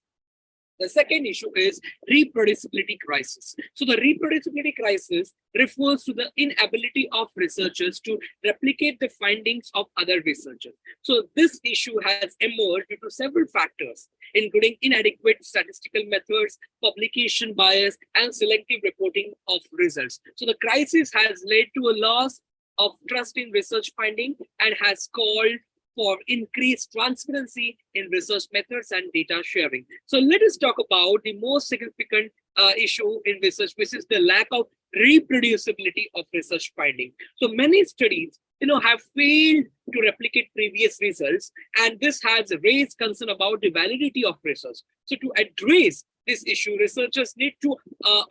The second issue is reproducibility crisis. So the reproducibility crisis refers to the inability of researchers to replicate the findings of other researchers. So this issue has emerged due to several factors, including inadequate statistical methods, publication bias, and selective reporting of results. So the crisis has led to a loss of trust in research finding and has called for increased transparency in research methods and data sharing. So let us talk about the most significant issue in research, which is the lack of reproducibility of research finding. So many studies, have failed to replicate previous results, and this has raised concern about the validity of research. So to address this issue, researchers need to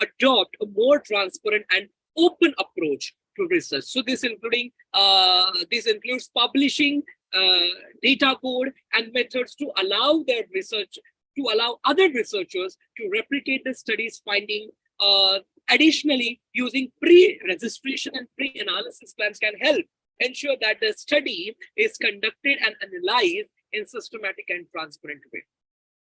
adopt a more transparent and open approach to research. So this includes publishing data code and methods to allow other researchers to replicate the study's finding. Additionally, using pre-registration and pre-analysis plans can help ensure that the study is conducted and analyzed in systematic and transparent way.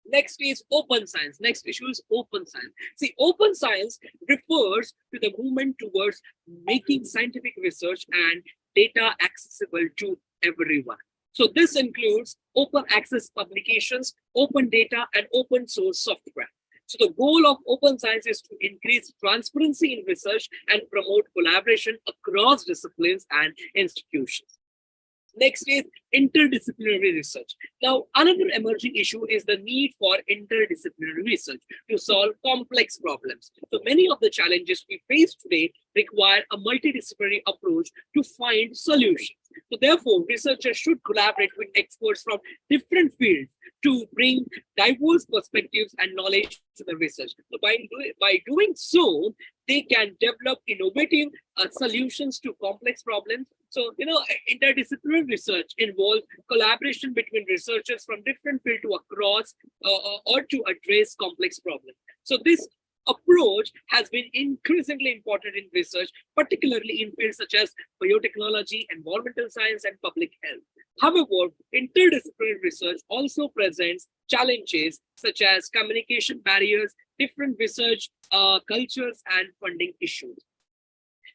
Next is open science. Next issue is open science. See, open science refers to the movement towards making scientific research and data accessible to everyone. So this includes open access publications, open data, and open source software. So the goal of open science is to increase transparency in research and promote collaboration across disciplines and institutions. Next is interdisciplinary research. Now, another emerging issue is the need for interdisciplinary research to solve complex problems. So many of the challenges we face today require a multidisciplinary approach to find solutions. So therefore, researchers should collaborate with experts from different fields to bring diverse perspectives and knowledge to the research. So by doing so, they can develop innovative solutions to complex problems. So, interdisciplinary research involves collaboration between researchers from different fields to or to address complex problems. So this approach has been increasingly important in research, particularly in fields such as biotechnology, environmental science, and public health. However, interdisciplinary research also presents challenges such as communication barriers, different research cultures, and funding issues.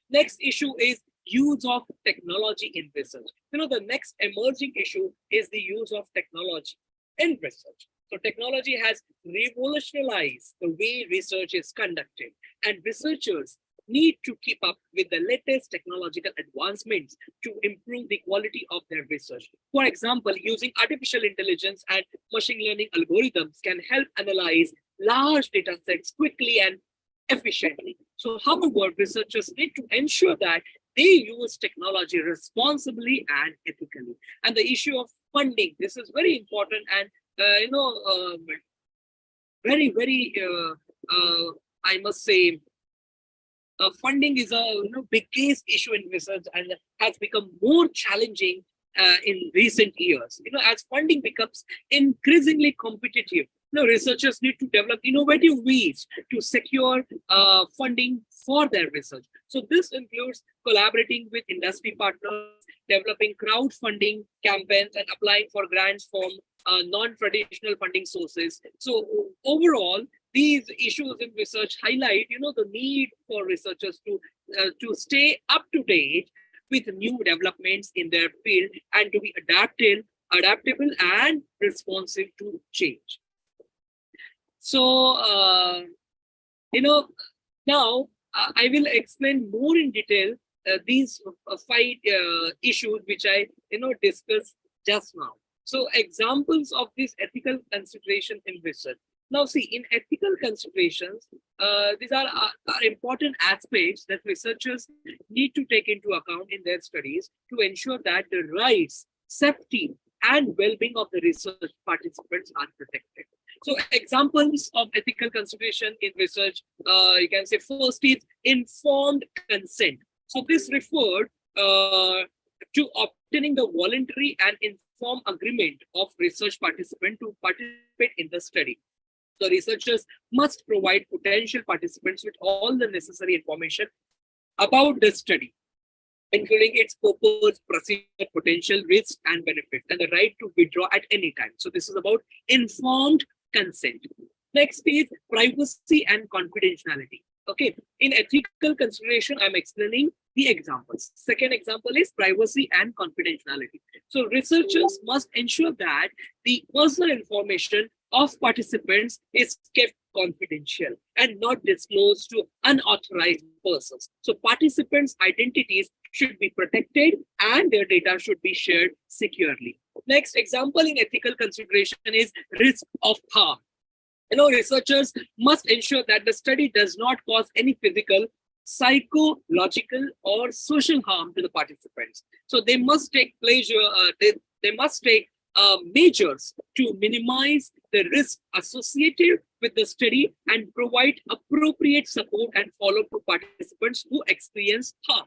Next issue is use of technology in research. The next emerging issue is the use of technology in research. So technology has revolutionized the way research is conducted, and researchers need to keep up with the latest technological advancements to improve the quality of their research. For example, using artificial intelligence and machine learning algorithms can help analyze large data sets quickly and efficiently. So, however, researchers need to ensure that they use technology responsibly and ethically. And the issue of funding, this is very important and I must say, funding is a biggest issue in research and has become more challenging in recent years. As funding becomes increasingly competitive, researchers need to develop innovative ways to secure funding for their research. So this includes collaborating with industry partners, developing crowdfunding campaigns, and applying for grants from non-traditional funding sources. So overall, these issues in research highlight, the need for researchers to stay up to date with new developments in their field and to be adaptable and responsive to change. So, now I will explain more in detail these 5 issues which I, discussed just now. So examples of this ethical consideration in research. Now see, in ethical considerations, these are important aspects that researchers need to take into account in their studies to ensure that the rights, safety, and well-being of the research participants are protected. So examples of ethical consideration in research, you can say first is informed consent. So this referred to obtaining the voluntary and informed agreement of research participant to participate in the study. The researchers must provide potential participants with all the necessary information about the study, including its purpose, procedure, potential risks and benefits, and the right to withdraw at any time. So this is about informed consent. Next is privacy and confidentiality. Okay, in ethical consideration, I'm explaining the examples. Second example is privacy and confidentiality. So researchers must ensure that the personal information of participants is kept confidential and not disclosed to unauthorized persons. So participants' identities should be protected and their data should be shared securely. Next example in ethical consideration is risk of harm. Researchers must ensure that the study does not cause any physical, psychological, or social harm to the participants. So they must take measures to minimize the risk associated with the study and provide appropriate support and follow-up to participants who experience harm.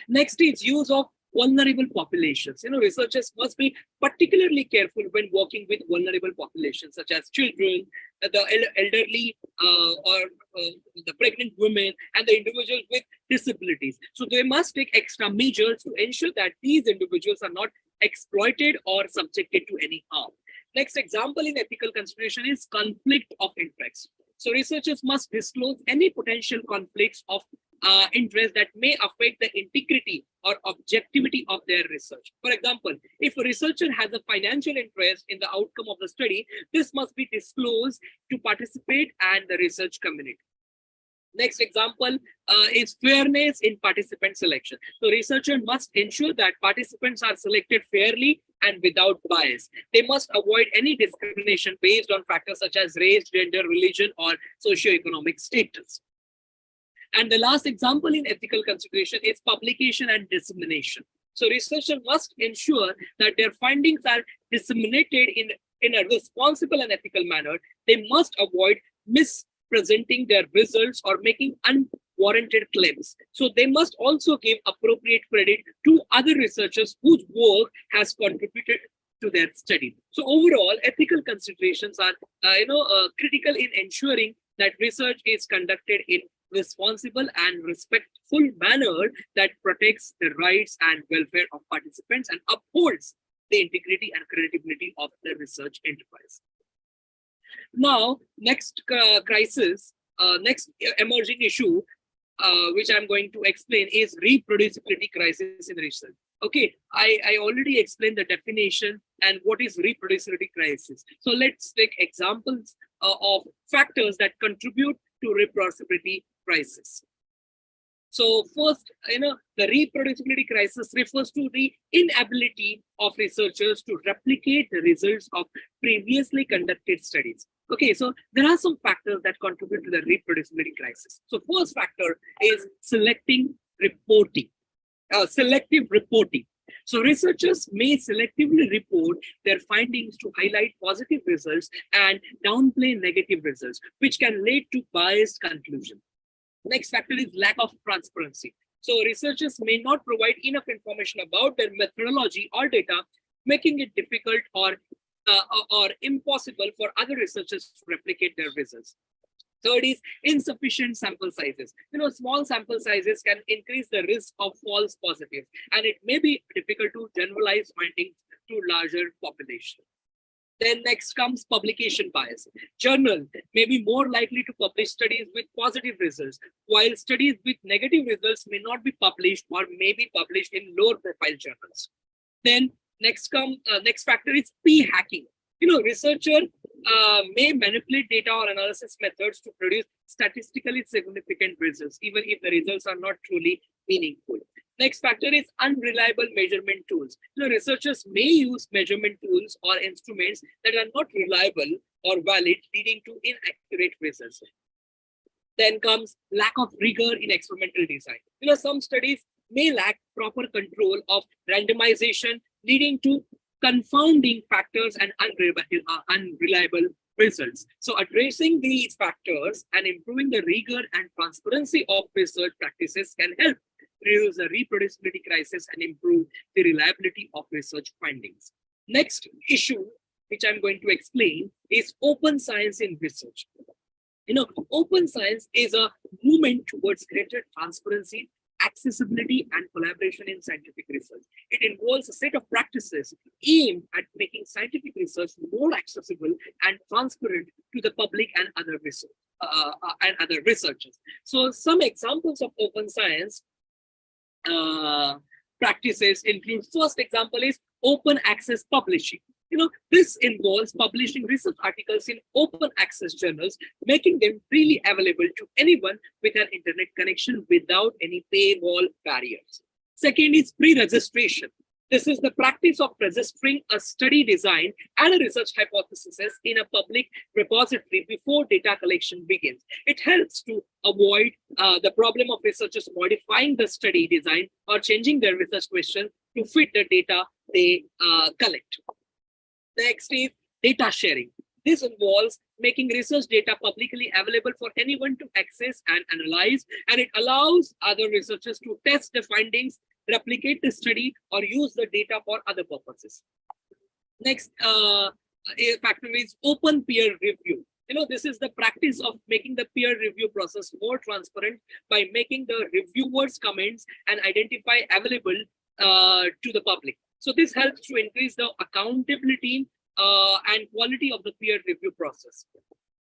Next is use of vulnerable populations. Researchers must be particularly careful when working with vulnerable populations such as children, the elderly, or the pregnant women, and the individuals with disabilities. So they must take extra measures to ensure that these individuals are not exploited or subjected to any harm. Next example in ethical consideration is conflict of interest. So researchers must disclose any potential conflicts of interest that may affect the integrity or objectivity of their research. For example, if a researcher has a financial interest in the outcome of the study, this must be disclosed to participate and the research community. Next example is fairness in participant selection. So researchers must ensure that participants are selected fairly and without bias. They must avoid any discrimination based on factors such as race, gender, religion, or socioeconomic status. And the last example in ethical consideration is publication and dissemination. So researchers must ensure that their findings are disseminated in a responsible and ethical manner. They must avoid mispresenting their results or making unwarranted claims. So they must also give appropriate credit to other researchers whose work has contributed to their study. So overall, ethical considerations are critical in ensuring that research is conducted in responsible and respectful manner that protects the rights and welfare of participants and upholds the integrity and credibility of the research enterprise. Now, next next emerging issue, which I'm going to explain, is reproducibility crisis in research. Okay, I already explained the definition and what is reproducibility crisis. So let's take examples of factors that contribute to reproducibility crisis. So first, the reproducibility crisis refers to the inability of researchers to replicate the results of previously conducted studies. Okay, so there are some factors that contribute to the reproducibility crisis. So first factor is selective reporting. So researchers may selectively report their findings to highlight positive results and downplay negative results, which can lead to biased conclusions. Next factor is lack of transparency. So researchers may not provide enough information about their methodology or data, making it difficult or impossible for other researchers to replicate their results. Third is insufficient sample sizes. Small sample sizes can increase the risk of false positives, and it may be difficult to generalize findings to larger populations. Then next comes publication bias. Journals may be more likely to publish studies with positive results, while studies with negative results may not be published or may be published in lower profile journals. Then next factor is p-hacking. Researchers may manipulate data or analysis methods to produce statistically significant results, even if the results are not truly meaningful. Next factor is unreliable measurement tools. Researchers may use measurement tools or instruments that are not reliable or valid, leading to inaccurate results. Then comes lack of rigor in experimental design. Some studies may lack proper control of randomization, leading to confounding factors and unreliable results. So addressing these factors and improving the rigor and transparency of research practices can help reduce the reproducibility crisis, and improve the reliability of research findings. Next issue, which I'm going to explain, is open science in research. Open science is a movement towards greater transparency, accessibility, and collaboration in scientific research. It involves a set of practices aimed at making scientific research more accessible and transparent to the public and other researchers. So some examples of open science practices include, first example is open access publishing. This involves publishing research articles in open access journals, making them freely available to anyone with an internet connection without any paywall barriers. Second is pre-registration. This is the practice of registering a study design and a research hypothesis in a public repository before data collection begins. It helps to avoid the problem of researchers modifying the study design or changing their research questions to fit the data they collect. Next is data sharing. This involves making research data publicly available for anyone to access and analyze, and it allows other researchers to test the findings, replicate the study, or use the data for other purposes. Next factor is open peer review. This is the practice of making the peer review process more transparent by making the reviewers' comments and identify available to the public. So this helps to increase the accountability and quality of the peer review process.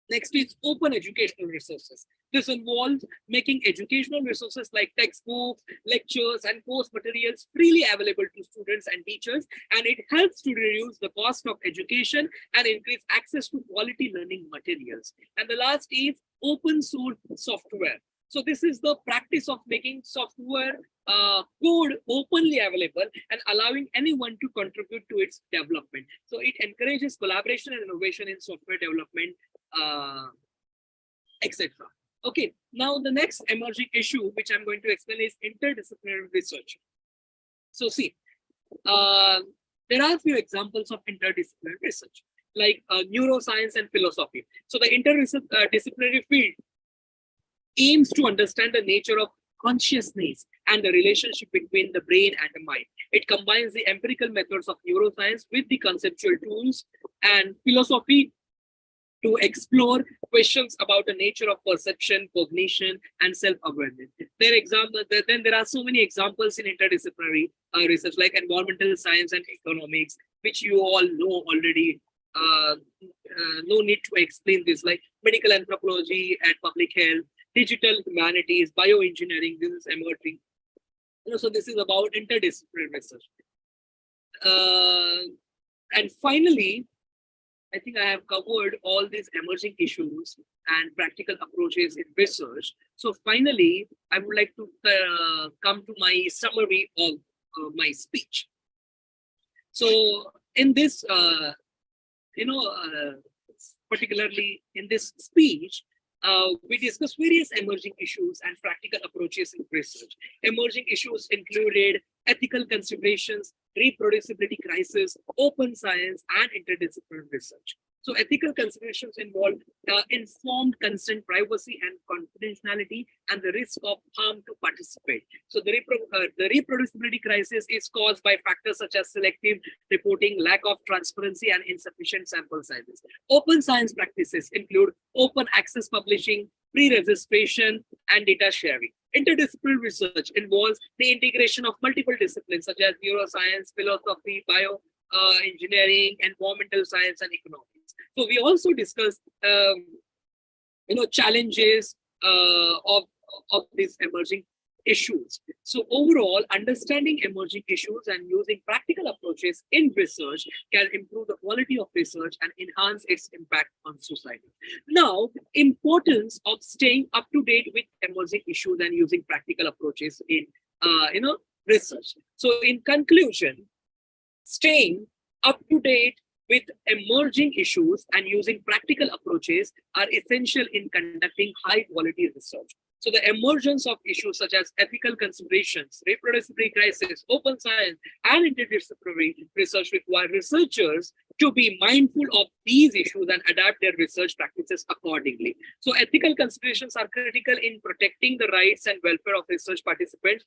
Next is open educational resources. This involves making educational resources like textbooks, lectures, and course materials freely available to students and teachers, and it helps to reduce the cost of education and increase access to quality learning materials. And the last is open source software. So this is the practice of making software code openly available and allowing anyone to contribute to its development. So it encourages collaboration and innovation in software development, etc. Okay, now the next emerging issue which I'm going to explain is interdisciplinary research. So see, there are a few examples of interdisciplinary research, like neuroscience and philosophy. So the interdisciplinary field aims to understand the nature of consciousness and the relationship between the brain and the mind. It combines the empirical methods of neuroscience with the conceptual tools and philosophy to explore questions about the nature of perception, cognition, and self-awareness. Then there are so many examples in interdisciplinary research, like environmental science and economics, which you all know already. No need to explain this, like medical anthropology and public health, digital humanities, bioengineering. This is emerging. So this is about interdisciplinary research. And finally, I think I have covered all these emerging issues and practical approaches in research. So finally, I would like to come to my summary of my speech. So in this, particularly in this speech, we discussed various emerging issues and practical approaches in research. Emerging issues included ethical considerations, reproducibility crisis, open science, and interdisciplinary research. So ethical considerations involve informed consent, privacy, and confidentiality, and the risk of harm to participate. So the reproducibility crisis is caused by factors such as selective reporting, lack of transparency, and insufficient sample sizes. Open science practices include open access publishing, pre-registration, and data sharing. Interdisciplinary research involves the integration of multiple disciplines such as neuroscience, philosophy, bioengineering, environmental science, and economics. So we also discussed, challenges of these emerging issues. So overall, understanding emerging issues and using practical approaches in research can improve the quality of research and enhance its impact on society. Now, importance of staying up to date with emerging issues and using practical approaches in, research. So in conclusion, staying up to date with emerging issues and using practical approaches are essential in conducting high quality research. So the emergence of issues such as ethical considerations, reproducibility crisis, open science, and interdisciplinary research require researchers to be mindful of these issues and adapt their research practices accordingly. So ethical considerations are critical in protecting the rights and welfare of research participants.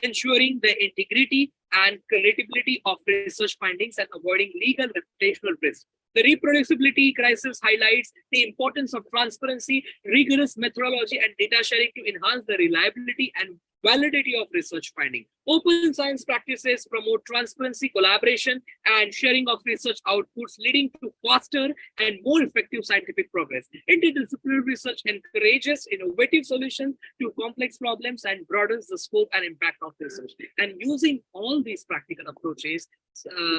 ensuring the integrity and credibility of research findings and avoiding legal reputational risk. The reproducibility crisis highlights the importance of transparency, rigorous methodology, and data sharing to enhance the reliability and validity of research finding. Open science practices promote transparency, collaboration, and sharing of research outputs, leading to faster and more effective scientific progress. Interdisciplinary research encourages innovative solutions to complex problems and broadens the scope and impact of research. And using all these practical approaches,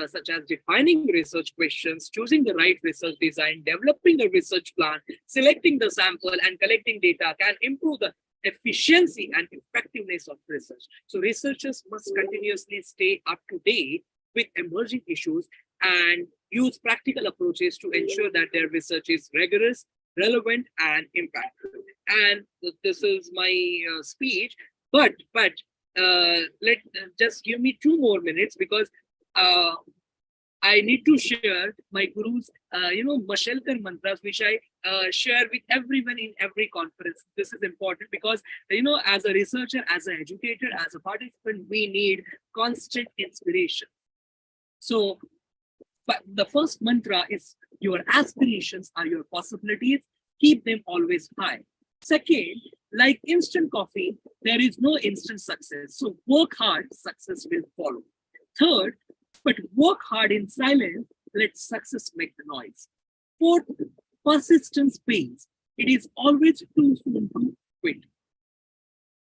such as defining research questions, choosing the right research design, developing a research plan, selecting the sample, and collecting data can improve the efficiency and effectiveness of research. So researchers must continuously stay up to date with emerging issues and use practical approaches to ensure that their research is rigorous, relevant, and impactful. And this is my speech, but let just give me 2 more minutes because I need to share my guru's, Mashelkar mantras, which I share with everyone in every conference. This is important because, as a researcher, as an educator, as a participant, we need constant inspiration. So, but the first mantra is your aspirations are your possibilities. Keep them always high. Second, like instant coffee, there is no instant success. So work hard, success will follow. Third, but work hard in silence, let success make the noise. Fourth, persistence pays. It is always too soon to quit.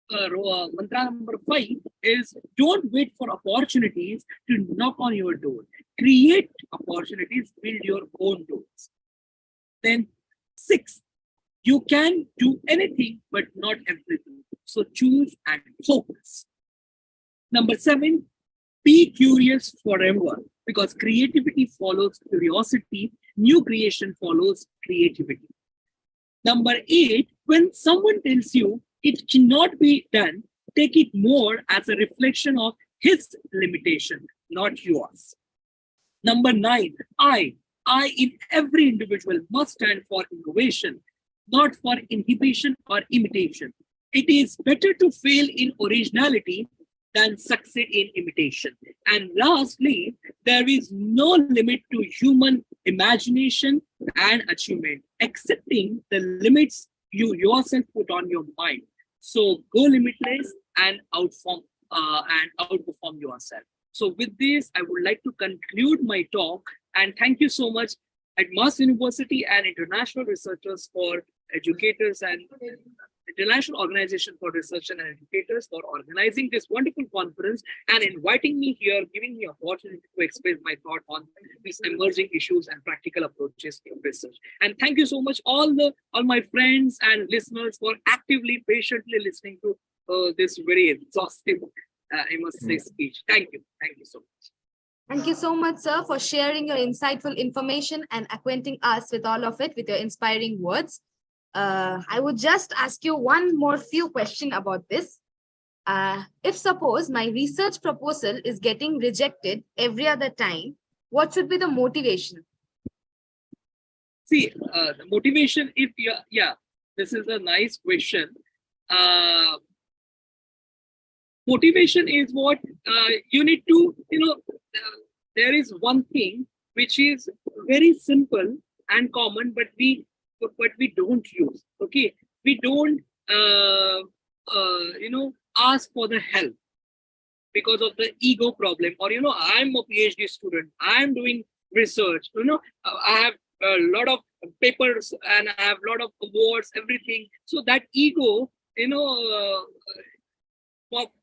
Mantra number 5 is don't wait for opportunities to knock on your door. Create opportunities, build your own doors. Then 6, you can do anything, but not everything. So choose and focus. Number 7, be curious forever because creativity follows curiosity. New creation follows creativity. Number 8, when someone tells you it cannot be done, take it more as a reflection of his limitation, not yours. Number 9, I in every individual must stand for innovation, not for inhibition or imitation. It is better to fail in originality than succeed in imitation. And lastly, there is no limit to human imagination and achievement, accepting the limits you yourself put on your mind. So go limitless and outperform yourself. So with this, I would like to conclude my talk and thank you so much Adamas University and international researchers for educators and International Organization for Research and Educators for organizing this wonderful conference and inviting me here, giving me opportunity to express my thought on these emerging issues and practical approaches to research. And thank you so much, all my friends and listeners for actively, patiently listening to this very exhaustive, I must say, speech. Thank you. Thank you so much. Thank you so much, sir, for sharing your insightful information and acquainting us with all of it with your inspiring words. I would just ask you one more few question about this. If suppose my research proposal is getting rejected every other time, what should be the motivation? See, the motivation, if this is a nice question. Motivation is what you need to, there is one thing which is very simple and common, but we don't use. Okay, we don't ask for the help because of the ego problem, or I'm a PhD student, I'm doing research, I have a lot of papers and I have a lot of awards, everything. So that ego,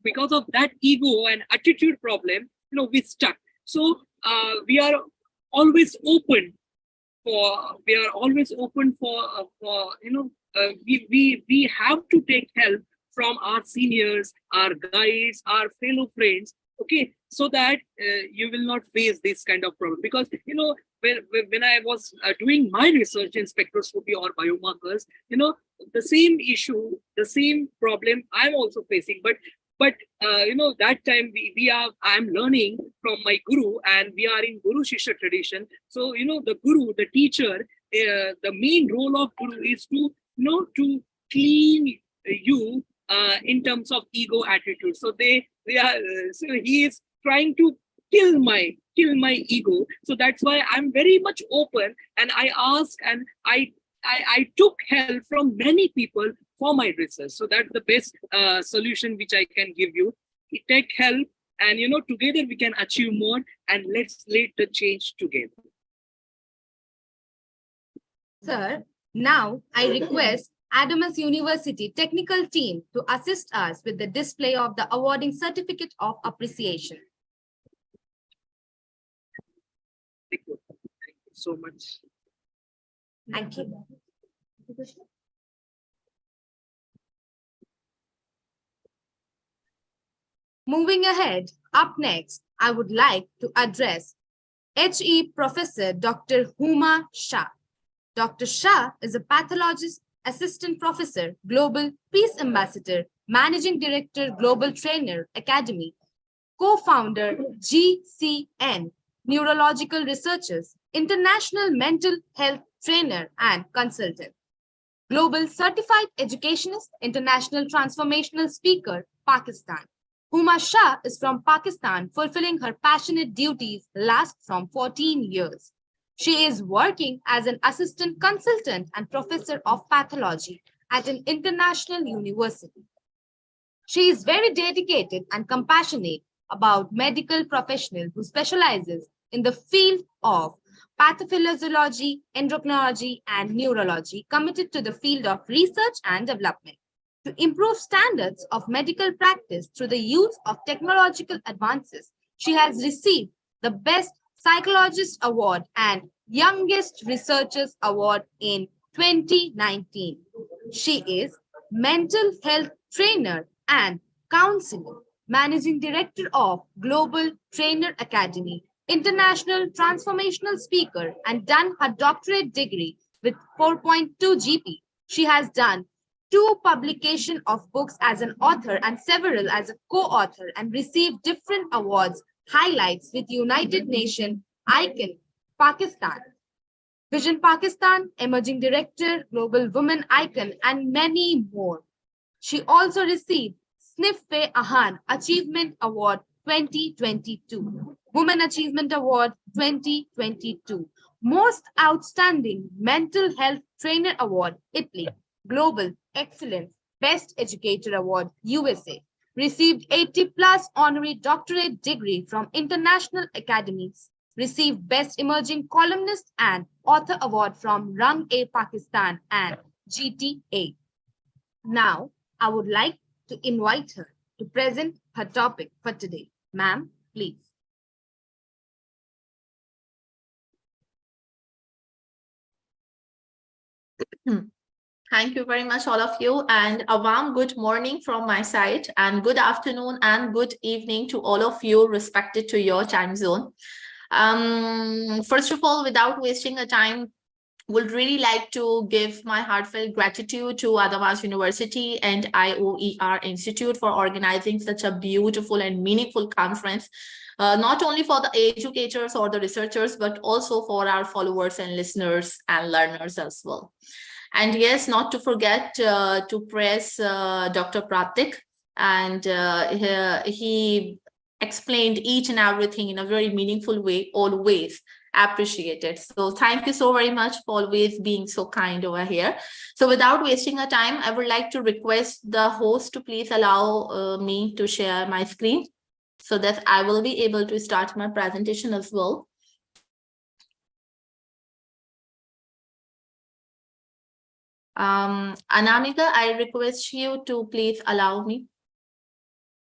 because of that ego and attitude problem, we stuck. So we are always open for we have to take help from our seniors, our guides, our fellow friends, okay, so that you will not face this kind of problem. Because when I was doing my research in spectroscopy or biomarkers, the same issue, the same problem I'm also facing, but that time I'm learning from my guru, and we are in Guru Shishya tradition. So the guru, the teacher, the main role of guru is to to clean you in terms of ego attitude. So they Yeah, so he is trying to kill my ego. So that's why I'm very much open, and I ask, and I took help from many people for my research. So that's the best solution which I can give you. Take help, and together we can achieve more, and let's lead the change together. Sir, now I request Adamas University technical team to assist us with the display of the awarding certificate of appreciation. Thank you so much. Thank you. Moving ahead, up next, I would like to address HE Professor Dr. Huma Shah. Dr. Shah is a pathologist, assistant professor, global peace ambassador, managing director, global trainer academy, co-founder GCN, neurological researchers, international mental health trainer and consultant, global certified educationist, international transformational speaker, Pakistan. Huma Shah is from Pakistan, fulfilling her passionate duties last from 14 years. She is working as an assistant consultant and professor of pathology at an international university. She is very dedicated and compassionate about medical professional who specializes in the field of pathophysiology, endocrinology, and neurology, committed to the field of research and development to improve standards of medical practice through the use of technological advances. She has received the Best Psychologist Award and Youngest Researchers Award in 2019. She is mental health trainer and counselor, managing director of Global Trainer Academy, international transformational speaker, and done her doctorate degree with 4.2 GP. She has done 2 publication of books as an author and several as a co-author, and received different awards, highlights with United Nations Icon, Pakistan, Vision Pakistan, Emerging Director, Global Women Icon, and many more. She also received Sniffe Ahan Achievement Award 2022, Women Achievement Award 2022, Most Outstanding Mental Health Trainer Award, Italy, Global Excellence Best Educator Award, USA, received 80 plus honorary doctorate degree from international academies, received Best Emerging Columnist and Author Award from Rang-A Pakistan and GTA. Now, I would like to invite her to present her topic for today. Ma'am, please. Thank you very much, all of you, and a warm good morning from my side, and good afternoon and good evening to all of you, respected to your time zone. First of all, without wasting a time, would really like to give my heartfelt gratitude to Adamas University and IOER Institute for organizing such a beautiful and meaningful conference, not only for the educators or the researchers, but also for our followers and listeners and learners as well. And yes, not to forget to praise Dr. Pratik, and he explained each and everything in a very meaningful way, always appreciated. So thank you so very much for always being so kind over here. So without wasting our time, I would like to request the host to please allow me to share my screen so that I will be able to start my presentation as well. Anamika, I request you to please allow me.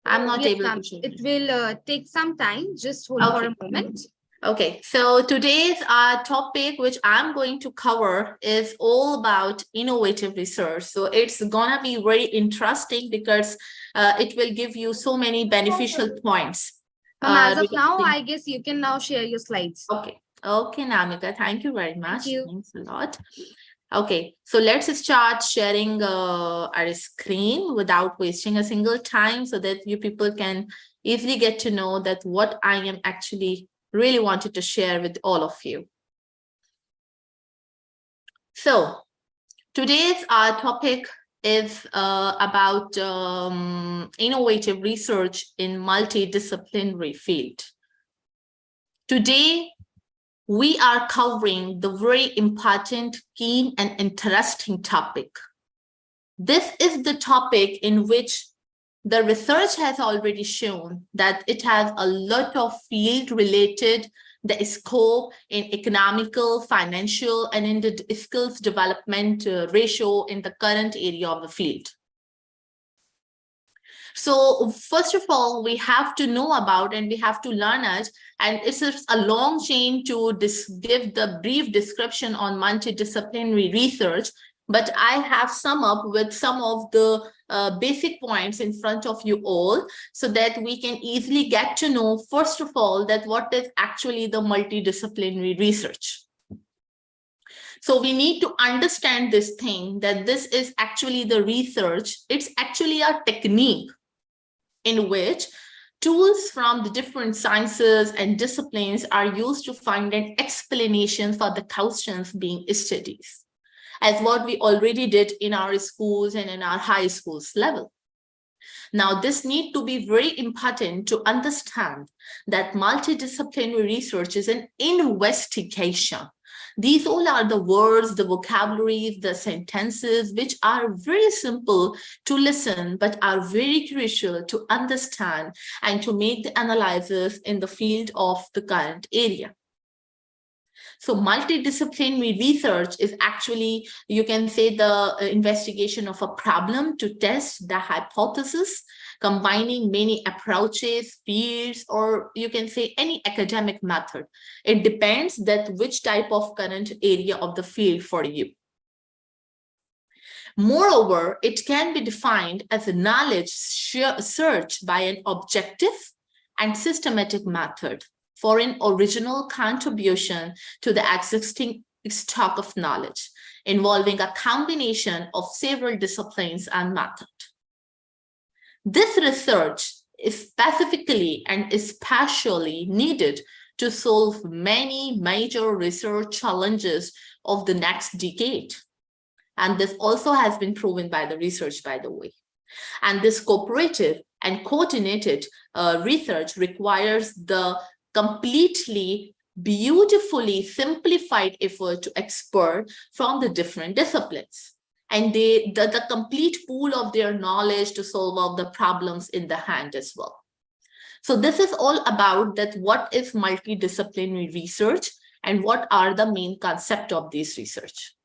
I'm not able to share. It will take some time. Just hold for a moment. Okay, so today's topic, which I'm going to cover, is all about innovative research. So it's gonna be very interesting because it will give you so many beneficial points. As of now, I guess you can now share your slides. Okay, Namika, thank you very much. Thank you. Thanks a lot. Okay, so let's start sharing our screen without wasting a single time so that you people can easily get to know that what I am actually really wanted to share with all of you. So today's topic is about innovative research in multidisciplinary field. Today, we are covering the very important, keen, and interesting topic. This is the topic in which the research has already shown that it has a lot of field related, the scope in economical, financial, and in the skills development ratio in the current area of the field. So first of all, we have to know about and we have to learn it. And it's a long chain to give the brief description on multidisciplinary research. But I have sum up with some of the basic points in front of you all so that we can easily get to know, first of all, that what is actually the multidisciplinary research. So we need to understand this thing, that this is actually the research. It's actually a technique in which tools from the different sciences and disciplines are used to find an explanation for the questions being studied, as what we already did in our schools and in our high schools level. Now, this need to be very important to understand that multidisciplinary research is an investigation. These all are the words, the vocabularies, the sentences, which are very simple to listen, but are very crucial to understand and to make the analysis in the field of the current area. So multidisciplinary research is actually, you can say, the investigation of a problem to test the hypothesis, combining many approaches, fields, or you can say any academic method. It depends that which type of current area of the field for you. Moreover, it can be defined as a knowledge search by an objective and systematic method for an original contribution to the existing stock of knowledge, involving a combination of several disciplines and methods. This research is specifically and especially needed to solve many major research challenges of the next decade. And this also has been proven by the research, by the way. And this cooperative and coordinated research requires the completely beautifully simplified effort to expert from the different disciplines, and the complete pool of their knowledge to solve all the problems in the hand as well. So this is all about that what is multidisciplinary research and what are the main concept of this research.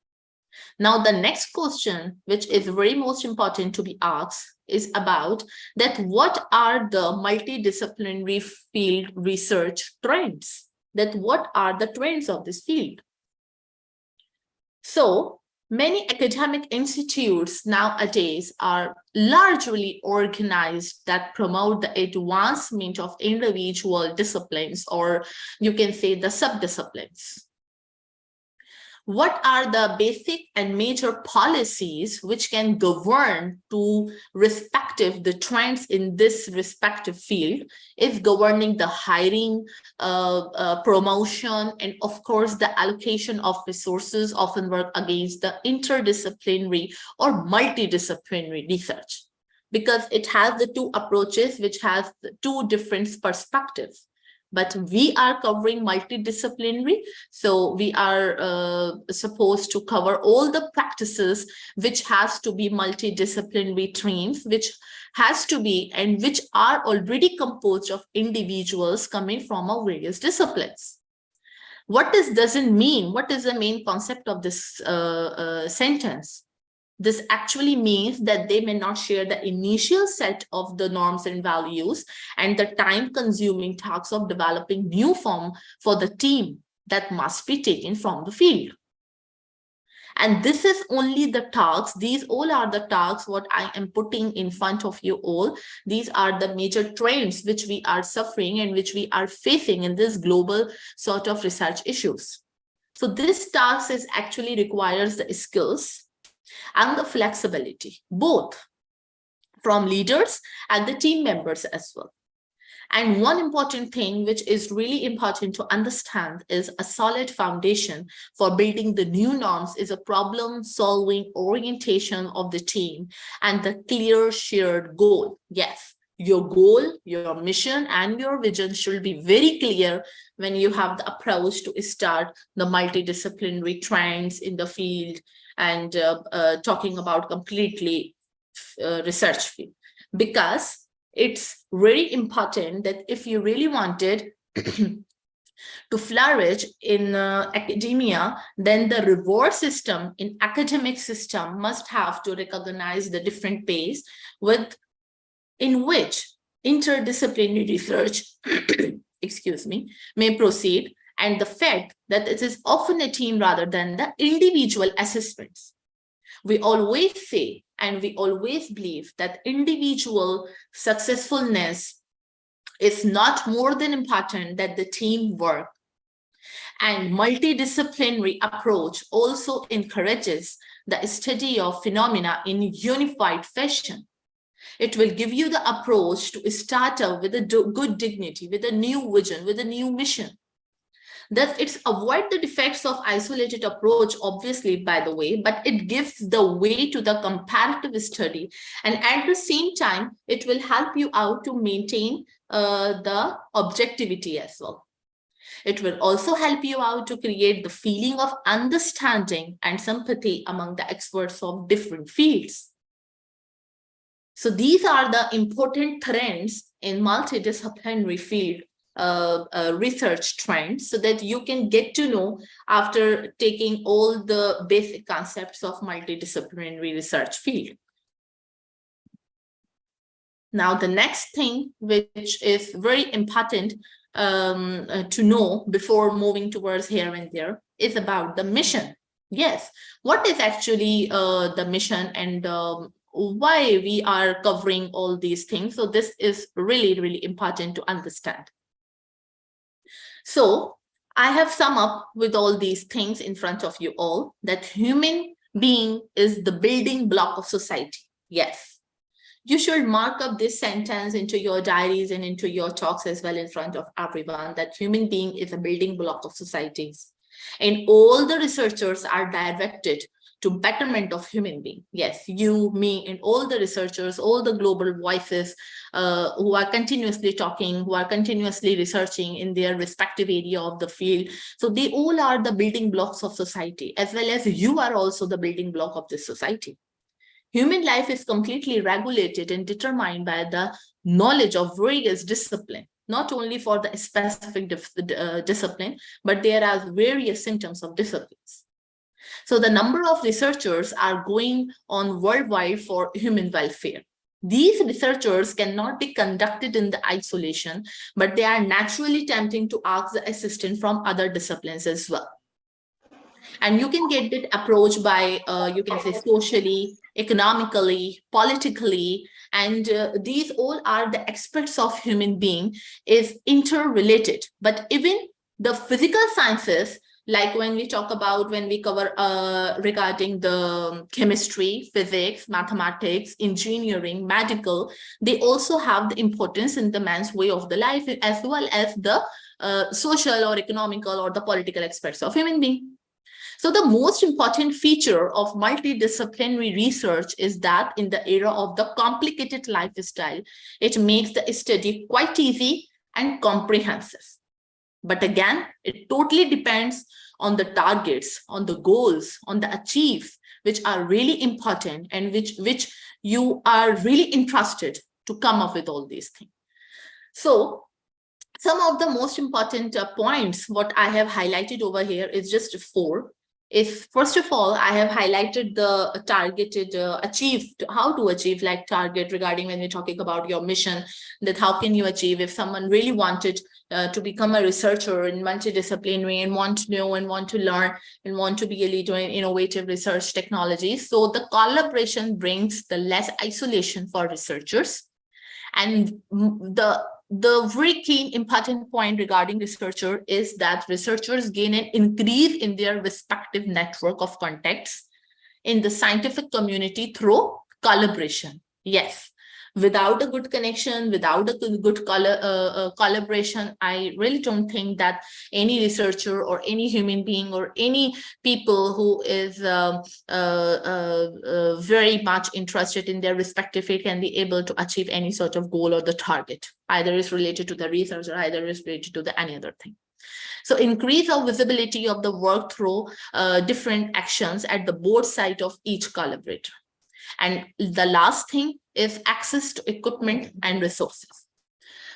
Now the next question, which is very most important to be asked, is about that what are the multidisciplinary field research trends? That what are the trends of this field? So many academic institutes nowadays are largely organized that promote the advancement of individual disciplines, or you can say the subdisciplines. What are the basic and major policies which can govern to the trends in this respective field is governing the hiring, promotion, and of course the allocation of resources often work against the interdisciplinary or multidisciplinary research, because it has the two approaches which has the two different perspectives. But we are covering multidisciplinary, so we are supposed to cover all the practices which has to be multidisciplinary trends, which has to be and which are already composed of individuals coming from our various disciplines. What doesn't mean? What is the main concept of this sentence? This actually means that they may not share the initial set of the norms and values and the time-consuming tasks of developing new form for the team that must be taken from the field. And this is only the tasks. These all are the tasks what I am putting in front of you all. These are the major trends which we are suffering and which we are facing in this global sort of research issues. So this task is actually requires the skills and the flexibility, both from leaders and the team members as well. And one important thing which is really important to understand is a solid foundation for building the new norms is a problem-solving orientation of the team and the clear shared goal. Yes, your goal, your mission, and your vision should be very clear when you have the approach to start the multidisciplinary trends in the field and talking about completely research field. Because it's very important that if you really wanted to flourish in academia, then the reward system in academic system must have to recognize the different pace in which interdisciplinary research excuse me, may proceed, and the fact that it is often a team rather than the individual assessments. We always say and we always believe that individual successfulness is not more than important than the teamwork. And multidisciplinary approach also encourages the study of phenomena in unified fashion. It will give you the approach to start out with a good dignity, with a new vision, with a new mission. Thus, it's avoid the defects of isolated approach, obviously, by the way, but it gives the way to the comparative study. And at the same time, it will help you out to maintain the objectivity as well. It will also help you out to create the feeling of understanding and sympathy among the experts of different fields. So these are the important trends in multidisciplinary field research trends, so that you can get to know after taking all the basic concepts of multidisciplinary research field. Now, the next thing which is very important to know before moving towards here and there is about the mission. Yes, what is actually the mission and why we are covering all these things? So this is really, really important to understand. So I have summed up with all these things in front of you all that human being is the building block of society. Yes. You should mark up this sentence into your diaries and into your talks as well in front of everyone, that human being is a building block of societies. And all the researchers are directed to betterment of human being. Yes, you, me, and all the researchers, all the global voices who are continuously talking, who are continuously researching in their respective area of the field. So they all are the building blocks of society, as well as you are also the building block of this society. Human life is completely regulated and determined by the knowledge of various disciplines, not only for the specific discipline, but there are various symptoms of disciplines. So the number of researchers are going on worldwide for human welfare. These researchers cannot be conducted in the isolation, but they are naturally tempting to ask the assistance from other disciplines as well. And you can get that approach by, you can say, socially, economically, politically, and these all are the aspects of human being is interrelated. But even the physical sciences, like when we talk about, when we cover regarding the chemistry, physics, mathematics, engineering, medical, they also have the importance in the man's way of the life, as well as the social or economical or the political aspects of human being. So the most important feature of multidisciplinary research is that in the era of the complicated lifestyle, it makes the study quite easy and comprehensive. But again, it totally depends on the targets, on the goals, on the achieves, which are really important and which you are really interested to come up with all these things. So some of the most important points, what I have highlighted over here is just 4. If first of all, I have highlighted the targeted achieved, how to achieve like target regarding when we're talking about your mission, that how can you achieve if someone really wanted to become a researcher in multidisciplinary and want to know and want to learn and want to be a leader in innovative research technologies. So the collaboration brings the less isolation for researchers. And the very key important point regarding researcher is that researchers gain an increase in their respective network of contacts in the scientific community through collaboration. Yes, Without a good connection, without a good collaboration, I really don't think that any researcher or any human being or any people who is very much interested in their respective field can be able to achieve any sort of goal or the target, either is related to the research or either is related to the any other thing. So increase of visibility of the work through different actions at the both side of each collaborator. And the last thing is access to equipment and resources.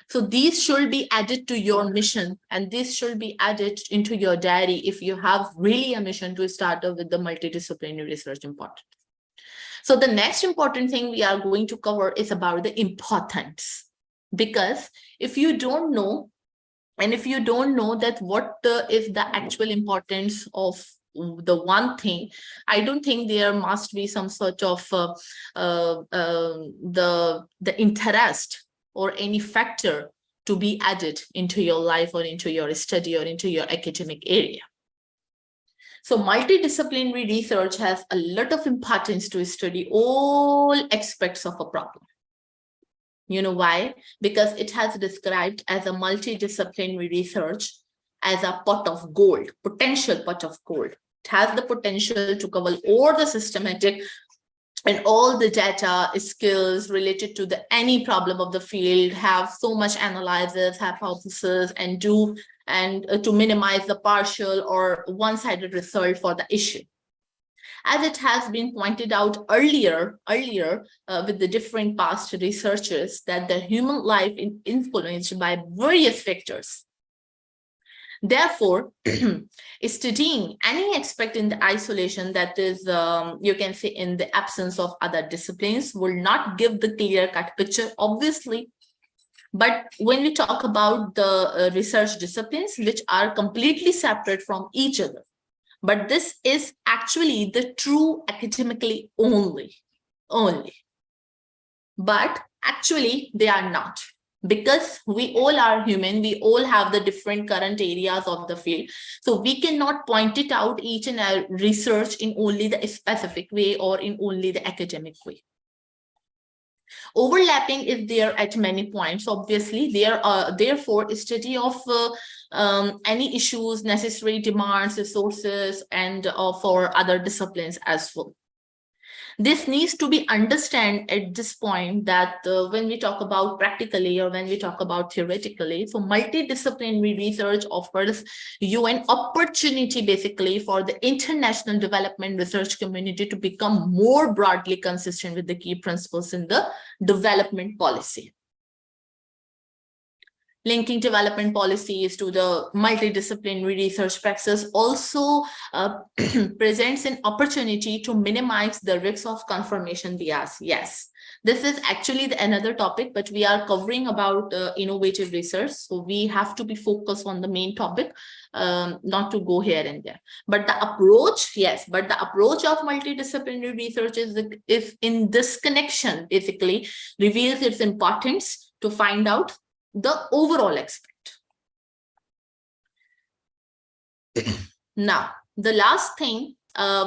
So these should be added to your mission, and this should be added into your diary if you have really a mission to start off with the multidisciplinary research important. So the next important thing we are going to cover is about the importance. Because if you don't know, and if you don't know that what is the actual importance of the one thing, I don't think there must be some sort of the interest or any factor to be added into your life or into your study or into your academic area. So multidisciplinary research has a lot of importance to study all aspects of a problem. You know why? Because it has described as a multidisciplinary research as a pot of gold, potential pot of gold. It has the potential to cover all the systematic and all the data skills related to any problem of the field, have so much analysis, hypothesis, and to minimize the partial or one-sided result for the issue. As it has been pointed out earlier with the different past researchers, that the human life is influenced by various factors. Therefore, studying any aspect in the isolation, that is, you can say in the absence of other disciplines, will not give the clear-cut picture, obviously. But when we talk about the research disciplines, which are completely separate from each other, but this is actually the true academically only. But actually, they are not. Because we all are human, we all have the different current areas of the field. So we cannot point it out each and every research in only the specific way or in only the academic way. Overlapping is there at many points. Obviously, therefore, study of any issues, necessary demands, resources, and for other disciplines as well. This needs to be understood at this point that when we talk about practically or when we talk about theoretically, so multidisciplinary research offers you an opportunity basically for the international development research community to become more broadly consistent with the key principles in the development policy. Linking development policies to the multidisciplinary research practice also presents an opportunity to minimize the risks of confirmation bias. Yes, this is actually another topic, but we are covering about innovative research. So we have to be focused on the main topic, not to go here and there. But the approach, yes, but the approach of multidisciplinary research is in this connection, basically reveals its importance to find out the overall aspect. Now, the last thing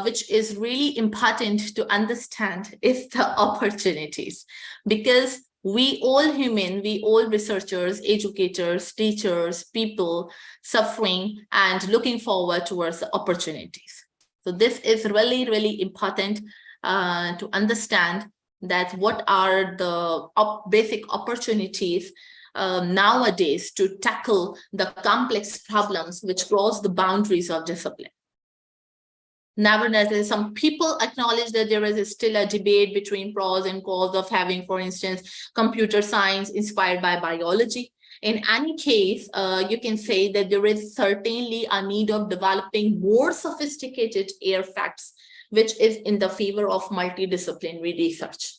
which is really important to understand is the opportunities, because we all human, we all researchers, educators, teachers, people suffering and looking forward towards the opportunities. So this is really, really important to understand that what are the basic opportunities nowadays to tackle the complex problems which cross the boundaries of discipline. Nevertheless, some people acknowledge that there is still a debate between pros and cons of having, for instance, computer science inspired by biology. In any case, you can say that there is certainly a need of developing more sophisticated artifacts, which is in the favor of multidisciplinary research.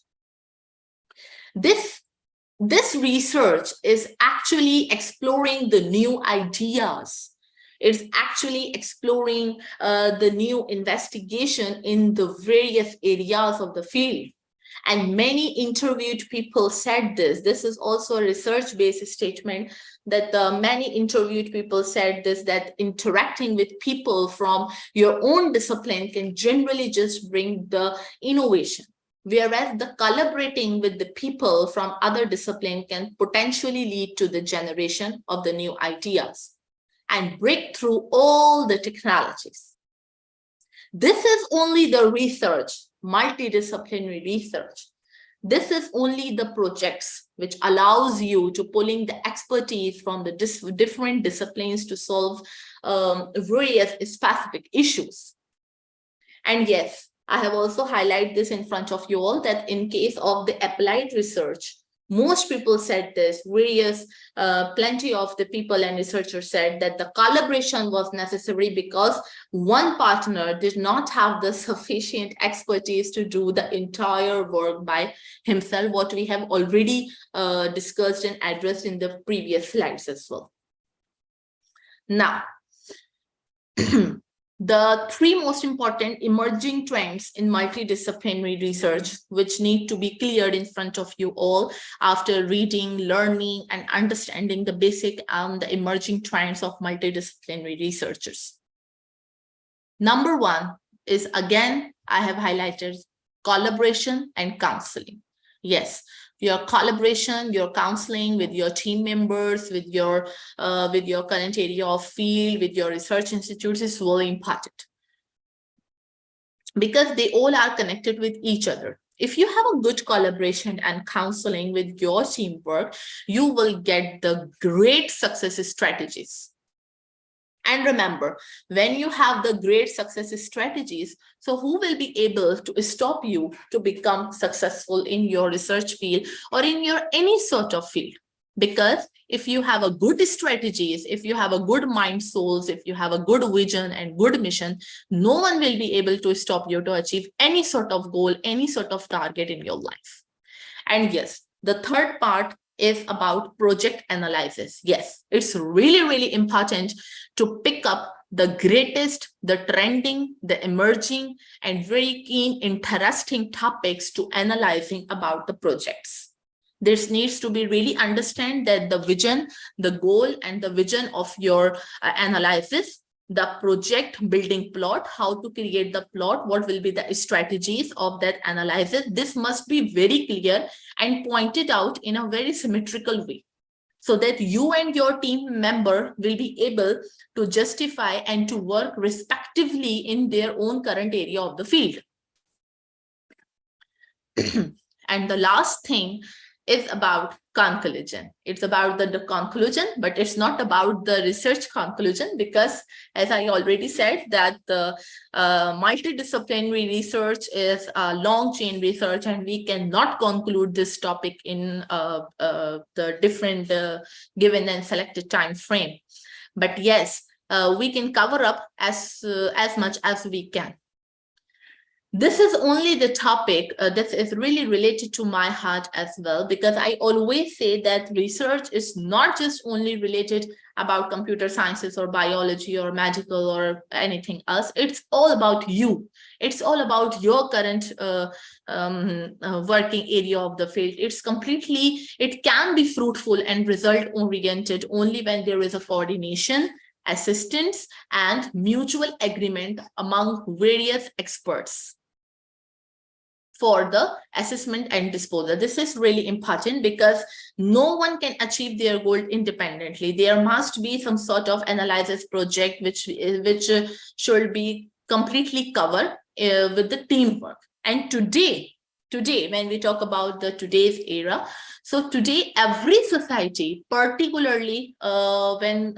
This research is actually exploring the new ideas. It's actually exploring the new investigation in the various areas of the field. And many interviewed people said this. This is also a research-based statement that many interviewed people said this, that interacting with people from your own discipline can generally just bring the innovation. whereas the collaborating with the people from other disciplines can potentially lead to the generation of the new ideas and break through all the technologies. This is only the research, multidisciplinary research. This is only the projects which allows you to pulling the expertise from the different disciplines to solve various specific issues. And yes, I have also highlighted this in front of you all that in case of the applied research, most people said this, plenty of the people and researchers said that the collaboration was necessary because one partner did not have the sufficient expertise to do the entire work by himself, what we have already discussed and addressed in the previous slides as well. Now, the three most important emerging trends in multidisciplinary research, which need to be cleared in front of you all after reading, learning, and understanding the basic and the emerging trends of multidisciplinary researchers. Number one is, again, I have highlighted collaboration and counseling. Yes, your collaboration, your counseling with your team members, with your current area of field, with your research institutes is really important because they all are connected with each other. If you have a good collaboration and counseling with your teamwork, you will get the great success strategies. And remember, when you have the great success strategies, so who will be able to stop you to become successful in your research field or in your any sort of field? Because if you have a good strategies, if you have a good mind souls, if you have a good vision and good mission, no one will be able to stop you to achieve any sort of goal, any sort of target in your life. And yes, the third part is about project analysis. Yes, it's really, really important to pick up the greatest, the trending, the emerging, and very keen, interesting topics to analyzing about the projects. This needs to be really understand that the vision, the goal, and the vision of your analysis, the project building plot, how to create the plot, what will be the strategies of that analysis. This must be very clear and pointed out in a very symmetrical way so that you and your team member will be able to justify and to work respectively in their own current area of the field. And the last thing is about conclusion. It's about the conclusion, but it's not about the research conclusion, because as I already said that the multidisciplinary research is a long chain research and we cannot conclude this topic in the different given and selected time frame. But yes, we can cover up as much as we can. This is only the topic that is really related to my heart as well, because I always say that research is not just only related about computer sciences or biology or medical or anything else. It's all about you. It's all about your current working area of the field. It can be fruitful and result oriented only when there is a coordination, assistance, and mutual agreement among various experts for the assessment and disposal. This is really important because no one can achieve their goal independently. There must be some sort of analysis project which should be completely covered with the teamwork. And today, when we talk about the today's era, so today every society, particularly when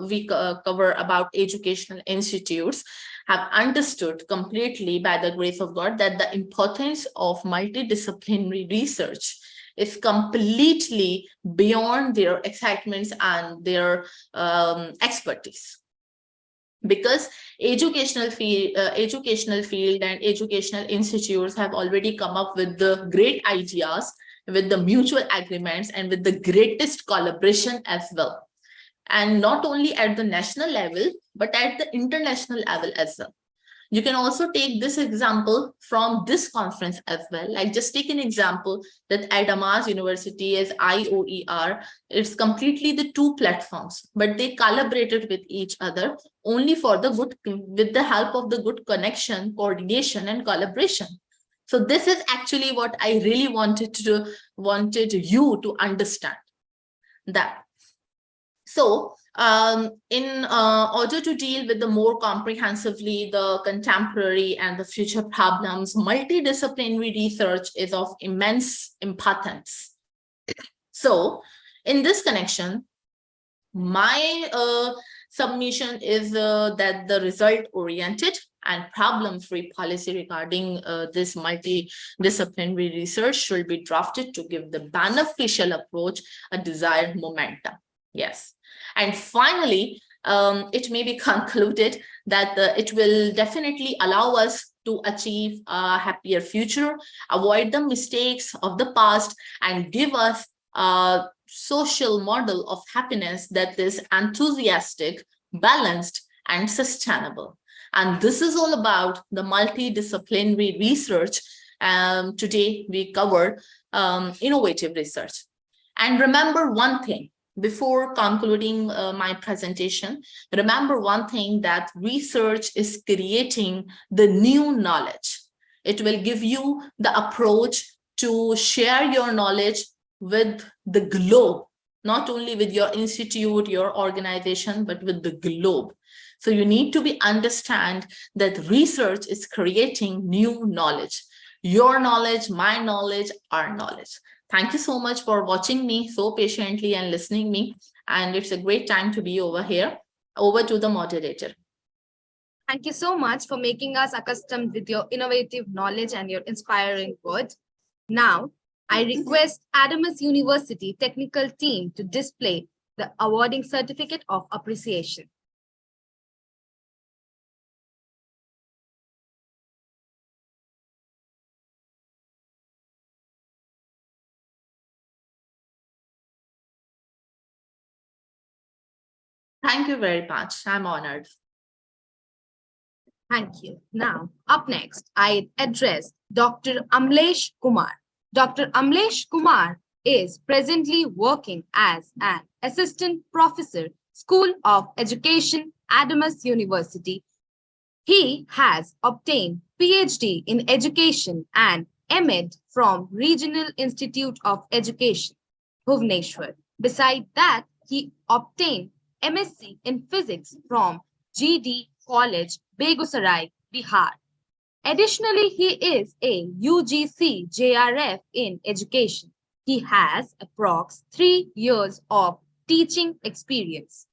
we cover about educational institutes, have understood completely by the grace of God that the importance of multidisciplinary research is completely beyond their excitements and their expertise. Because educational field and educational institutes have already come up with the great ideas, with the mutual agreements, and with the greatest collaboration as well. And not only at the national level, but at the international level as well. You can also take this example from this conference as well. Like just take an example that Adamas University is IOER. It's completely the two platforms, but they collaborated with each other only for the good, with the help of the good connection, coordination, and collaboration. So this is actually what I really wanted you to understand that. So in order to deal with the more comprehensively the contemporary and the future problems, multidisciplinary research is of immense importance. So in this connection, my submission is that the result-oriented and problem-free policy regarding this multidisciplinary research should be drafted to give the beneficial approach a desired momentum. Yes. And finally, it may be concluded that it will definitely allow us to achieve a happier future, avoid the mistakes of the past, and give us a social model of happiness that is enthusiastic, balanced, and sustainable. And this is all about the multidisciplinary research. Today, we covered innovative research. And remember one thing, before concluding my presentation, remember one thing, that research is creating the new knowledge. It will give you the approach to share your knowledge with the globe, not only with your institute, your organization, but with the globe. So you need to understand that research is creating new knowledge. Your knowledge, my knowledge, our knowledge. Thank you so much for watching me so patiently and listening me. And it's a great time to be over here. Over to the moderator. Thank you so much for making us accustomed with your innovative knowledge and your inspiring words. Now, I request Adamas University technical team to display the awarding certificate of appreciation. Thank you very much. I'm honored. Thank you. Now, up next, I address Dr. Amlesh Kumar. Dr. Amlesh Kumar is presently working as an assistant professor, School of Education, Adamas University. He has obtained PhD in Education and MEd from Regional Institute of Education, Bhubaneswar. Beside that, he obtained MSc in Physics from GD College, Begusarai, Bihar. Additionally, he is a UGC JRF in education. He has approx 3 years of teaching experience.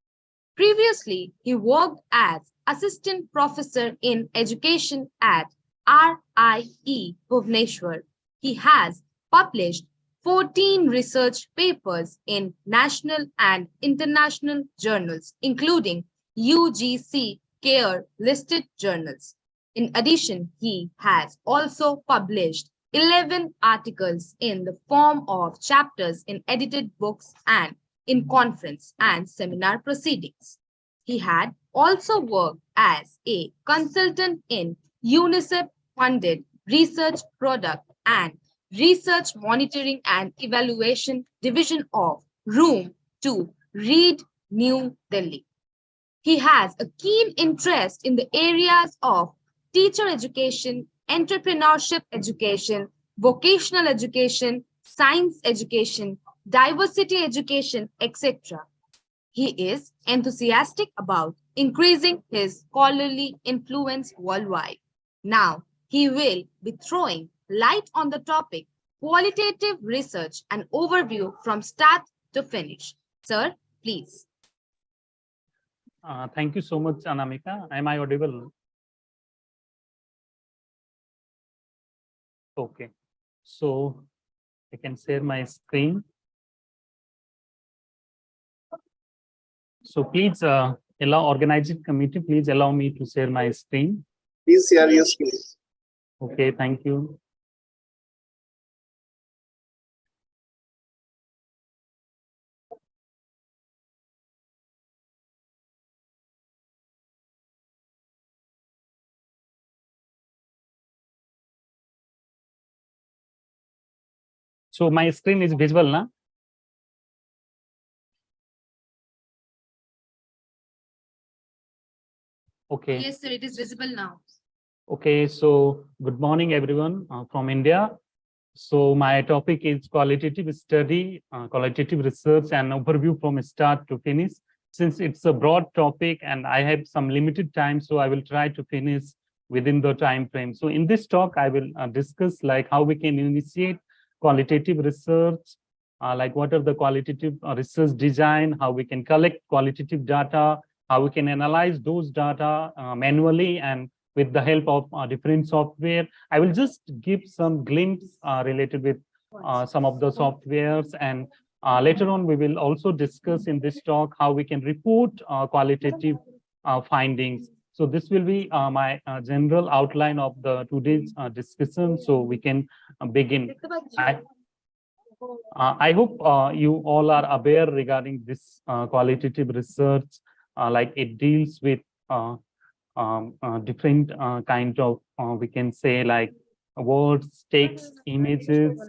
Previously, he worked as assistant professor in education at RIE Bhubaneswar. He has published 14 research papers in national and international journals, including UGC CARE listed journals. In addition, he has also published 11 articles in the form of chapters in edited books and in conference and seminar proceedings. He had also worked as a consultant in UNICEF-funded research product and research monitoring and evaluation division of Room 2, Reed, New Delhi. He has a keen interest in the areas of teacher education, entrepreneurship education, vocational education, science education, diversity education, etc. He is enthusiastic about increasing his scholarly influence worldwide. Now, he will be throwing light on the topic qualitative research and overview from start to finish. Sir, please. Thank you so much, Anamika. Am I audible? Okay, so I can share my screen. So please allow organizing committee, please allow me to share my screen. Please share your screen. Okay, thank you. So my screen is visible now. Okay. Yes, sir, it is visible now. Okay, so good morning, everyone from India. So my topic is qualitative study, qualitative research, and overview from start to finish. Since it's a broad topic and I have some limited time, so I will try to finish within the time frame. So in this talk, I will discuss like how we can initiate qualitative research, like what are the qualitative research design, how we can collect qualitative data, how we can analyze those data manually and with the help of different software. I will just give some glimpse related with some of the softwares, and later on we will also discuss in this talk how we can report qualitative findings. So this will be my general outline of the today's discussion. So we can begin. I hope you all are aware regarding this qualitative research, like it deals with different kind of, we can say like words, text, images.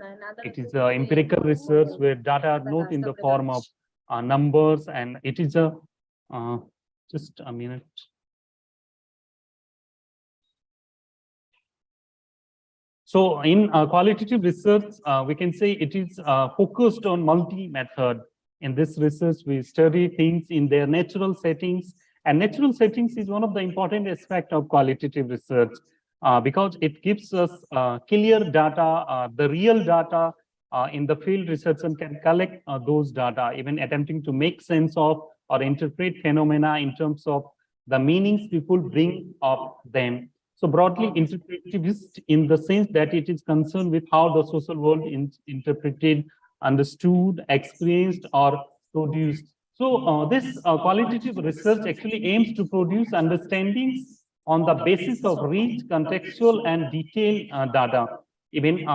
It is empirical research where data are not in the form of numbers, and it is a, just a minute. So in qualitative research, we can say it is focused on multi-method. In this research, we study things in their natural settings, and natural settings is one of the important aspects of qualitative research because it gives us clear data, the real data in the field. Researchers can collect those data, even attempting to make sense of or interpret phenomena in terms of the meanings people bring of them. So broadly interpretivist in the sense that it is concerned with how the social world is interpreted, understood, experienced, or produced. So this qualitative research actually aims to produce understandings on the basis of rich, contextual, and detailed data. Even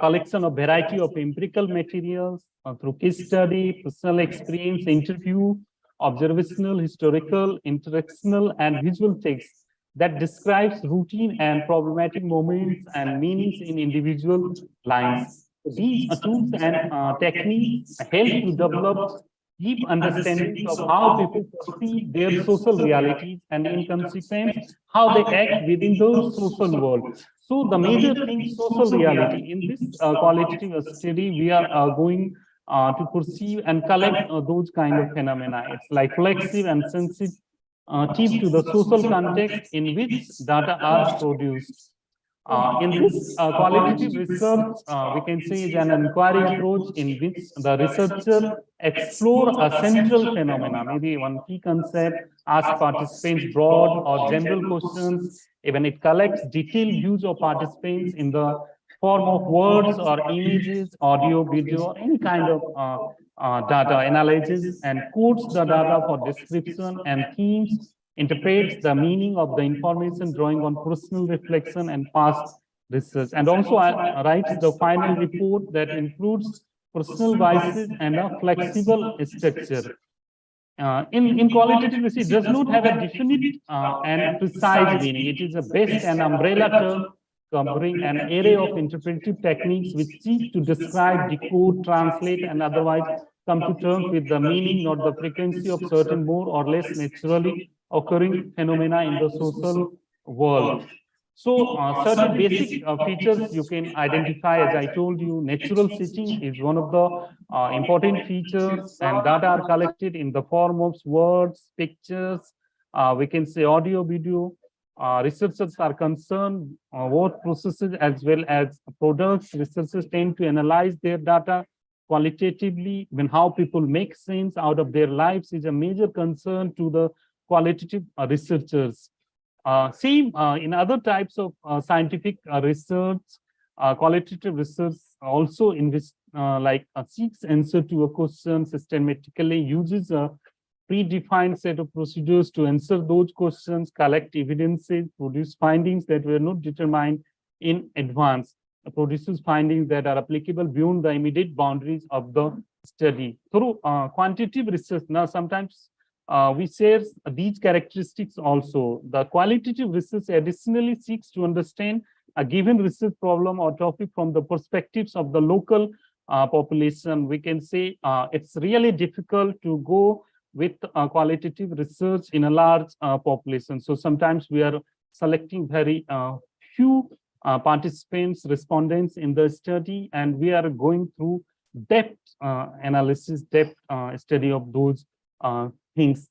collection of variety of empirical materials through case study, personal experience, interview, observational, historical, interactional, and visual text that describes routine and problematic moments and meanings in individual lines. These tools and techniques help to develop deep understandings of how people perceive their social realities and, in consequence, how they act within the social world. So the major thing, social reality. In this qualitative study, we are going to perceive and collect those kind of phenomena. It's like reflexive and sensitive to the social context in which data are produced. In this qualitative research, we can say is an inquiry approach in which the researcher explore a central phenomena, maybe one key concept, ask participants broad or general questions, even it collects detailed views of participants in the form of words or images, audio, video, or any kind of data analysis, and quotes the data for description and themes, interprets the meaning of the information, drawing on personal reflection and past research, and also writes the final report that includes personal biases and a flexible structure. In qualitative research, it does not have a definite and precise meaning. It is a best an umbrella term covering an array of interpretive techniques which seek to describe, decode, translate, and otherwise come to terms with the meaning, not the frequency of certain more or less naturally occurring phenomena in the social world. So certain basic features you can identify, as I told you, natural setting is one of the important features, and data are collected in the form of words, pictures, we can say audio, video. Researchers are concerned what processes as well as products. Researchers tend to analyze their data qualitatively. When how people make sense out of their lives is a major concern to the qualitative researchers. Same in other types of scientific research, qualitative research also in which seeks answer to a question systematically, uses a predefined set of procedures to answer those questions, collect evidences, produce findings that were not determined in advance, produces findings that are applicable beyond the immediate boundaries of the study. Through quantitative research, now sometimes we share these characteristics also. The qualitative research additionally seeks to understand a given research problem or topic from the perspectives of the local population. We can say it's really difficult to go with qualitative research in a large population. So sometimes we are selecting very few participants, respondents in the study, and we are going through depth analysis, depth study of those things.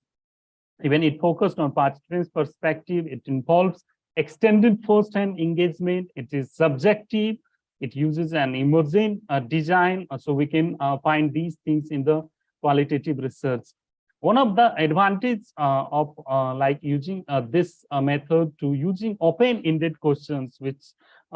Even it focused on participants' perspective, it involves extended first-hand engagement, it is subjective, it uses an emergent design, so we can find these things in the qualitative research. One of the advantages of like using this method to using open-ended questions, which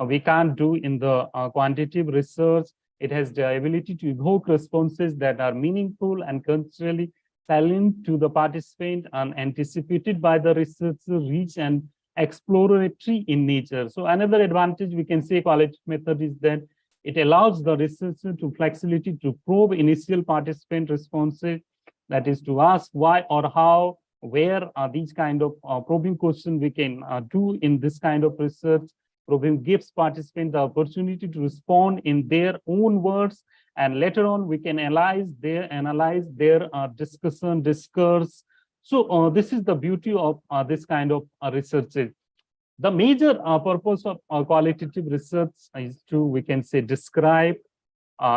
we can't do in the quantitative research, it has the ability to evoke responses that are meaningful and culturally salient to the participant and anticipated by the researcher, rich and exploratory in nature. So another advantage we can say qualitative method is that it allows the researcher to flexibility to probe initial participant responses, that is to ask why or how, where are these kind of probing questions we can do in this kind of research. Probing gives participants the opportunity to respond in their own words, and later on we can analyze their discussion, discourse. So this is the beauty of this kind of research. The major purpose of qualitative research is to, we can say, describe,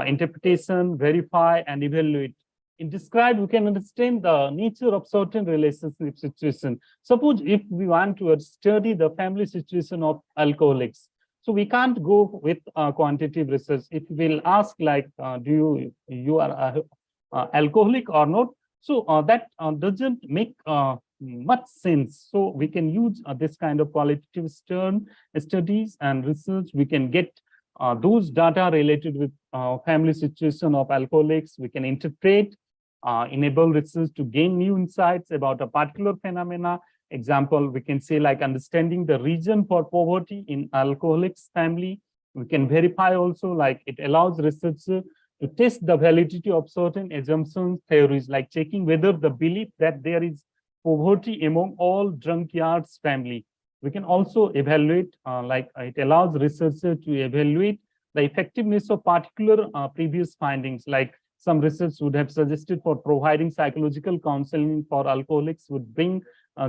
interpretation, verify, and evaluate. In describe, we can understand the nature of certain relationship situation. Suppose if we want to study the family situation of alcoholics, so we can't go with quantitative research. If we'll ask like, do you are alcoholic or not? So that doesn't make much sense. So we can use this kind of qualitative studies and research. We can get those data related with family situation of alcoholics. We can interpret, enable research to gain new insights about a particular phenomena. Example, we can say like understanding the reason for poverty in alcoholics family. We can verify also, like it allows researchers to test the validity of certain assumptions, theories, like checking whether the belief that there is poverty among all drunkards family. We can also evaluate, like it allows researchers to evaluate the effectiveness of particular previous findings, like some research would have suggested for providing psychological counseling for alcoholics would bring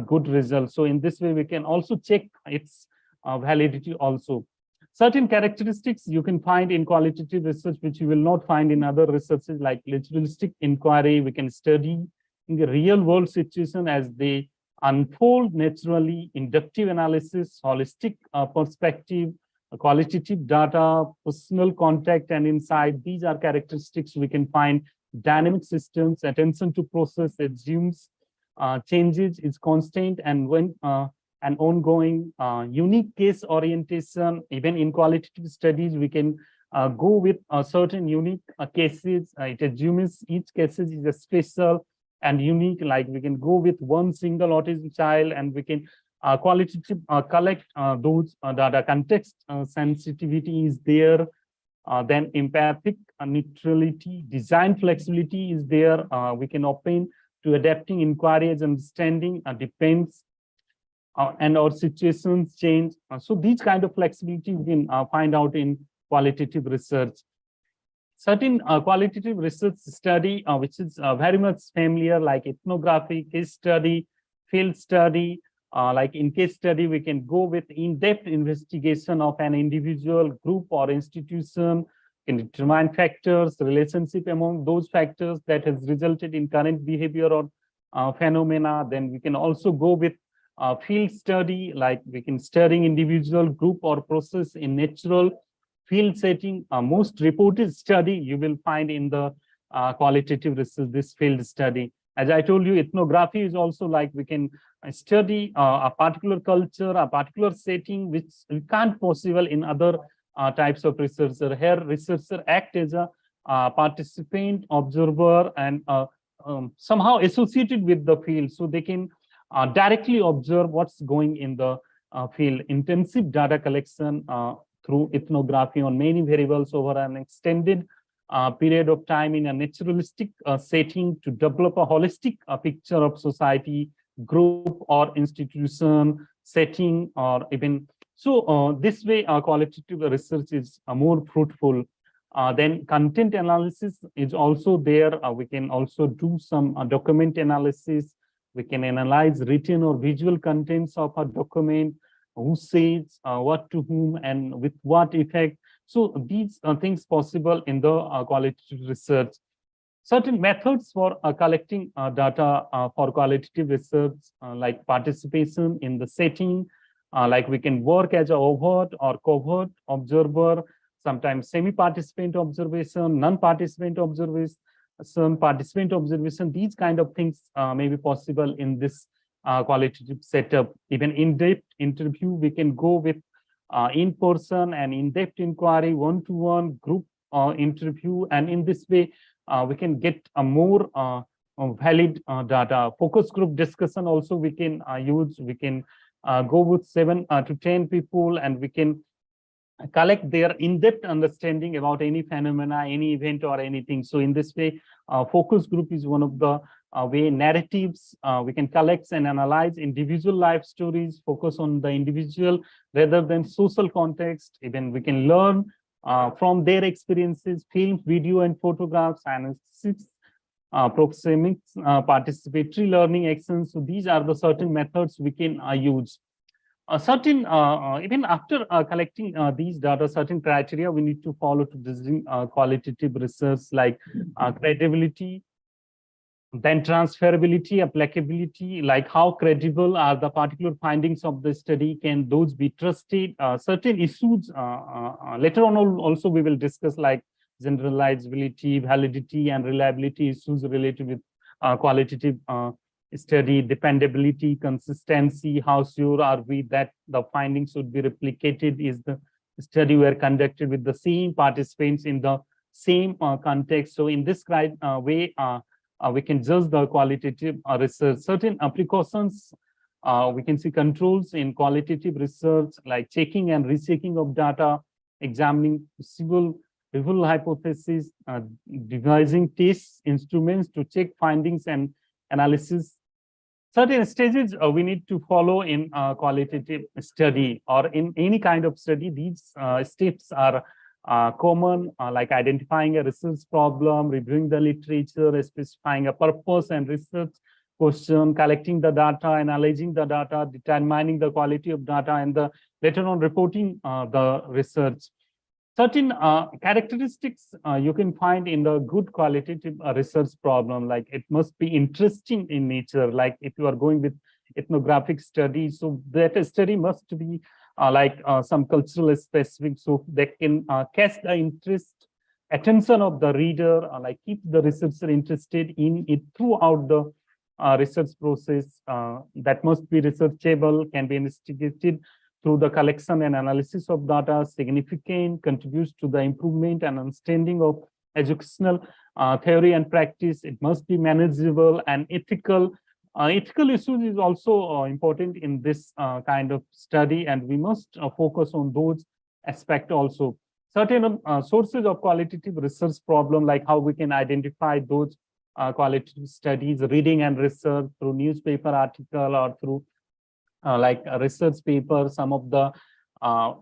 good results. So in this way, we can also check its validity also. Certain characteristics you can find in qualitative research, which you will not find in other researches, like naturalistic inquiry. We can study in the real world situation as they unfold naturally, inductive analysis, holistic perspective, qualitative data, personal contact and insight. These are characteristics we can find. Dynamic systems, attention to process, assumes changes is constant and when an ongoing, unique case orientation. Even in qualitative studies, we can go with certain unique cases. It assumes each case is a special and unique, like we can go with one single autism child and we can qualitative collect those data. Context sensitivity is there, then empathic neutrality, design flexibility is there. We can open to adapting inquiries, understanding depends and our situations change. So these kind of flexibility we can find out in qualitative research. Certain qualitative research study, which is very much familiar, like ethnography, case study, field study. Like in case study, we can go with in-depth investigation of an individual, group, or institution, can determine factors, relationship among those factors that has resulted in current behavior or phenomena. Then we can also go with field study, like we can studying individual, group, or process in natural field setting. Most reported study you will find in the qualitative research, this field study. As I told you, ethnography is also like we can study a particular culture, a particular setting, which we can't possible in other types of researcher. Here, researcher act as a participant, observer, and somehow associated with the field, so they can directly observe what's going in the field. Intensive data collection through ethnography on many variables over an extended period of time in a naturalistic setting to develop a holistic picture of society, group, or institution, setting, or even. So this way, qualitative research is more fruitful. Then content analysis is also there. We can also do some document analysis. We can analyze written or visual contents of a document. who says what to whom and with what effect. So these things possible in the qualitative research. Certain methods for collecting data for qualitative research, like participation in the setting, like we can work as a overt or covert observer, sometimes semi-participant observation, non-participant observation, some participant observation. These kind of things may be possible in this qualitative setup. Even in-depth interview, we can go with in-person and in-depth inquiry, one-to-one group interview, and in this way we can get a more valid data. Focus group discussion also we can use. We can go with 7 to 10 people, and we can collect their in-depth understanding about any phenomena, any event or anything. So in this way, focus group is one of the way. Narratives, we can collect and analyze individual life stories, focus on the individual rather than social context. Even we can learn from their experiences, film, video, and photographs, analysis, proxemics, participatory learning actions. So these are the certain methods we can use. Certain, even after collecting these data, certain criteria we need to follow to design qualitative research, like credibility, then transferability, applicability, like how credible are the particular findings of the study, can those be trusted. Certain issues later on also we will discuss, like generalizability, validity, and reliability issues related with qualitative study, dependability, consistency, how sure are we that the findings should be replicated, is the study were conducted with the same participants in the same context. So in this way, we can judge the qualitative research. Certain precautions, we can see controls in qualitative research, like checking and rechecking of data, examining possible real hypotheses, devising tests, instruments to check findings and analysis. Certain stages we need to follow in qualitative study or in any kind of study. These steps are common, like identifying a research problem, reviewing the literature, specifying a purpose and research question, collecting the data, analyzing the data, determining the quality of data, and later on reporting the research. Certain characteristics you can find in the good qualitative research problem, like it must be interesting in nature. Like if you are going with ethnographic study, so that study must be like some cultural specific, so that can catch the interest, attention of the reader, like keep the researcher interested in it throughout the research process. That must be researchable, can be investigated through the collection and analysis of data, significant, contributes to the improvement and understanding of educational theory and practice. It must be manageable and ethical. Ethical issues is also important in this kind of study, and we must focus on those aspects also. Certain sources of qualitative research problem, like how we can identify those qualitative studies, reading and research through newspaper article or through like a research paper. Some of the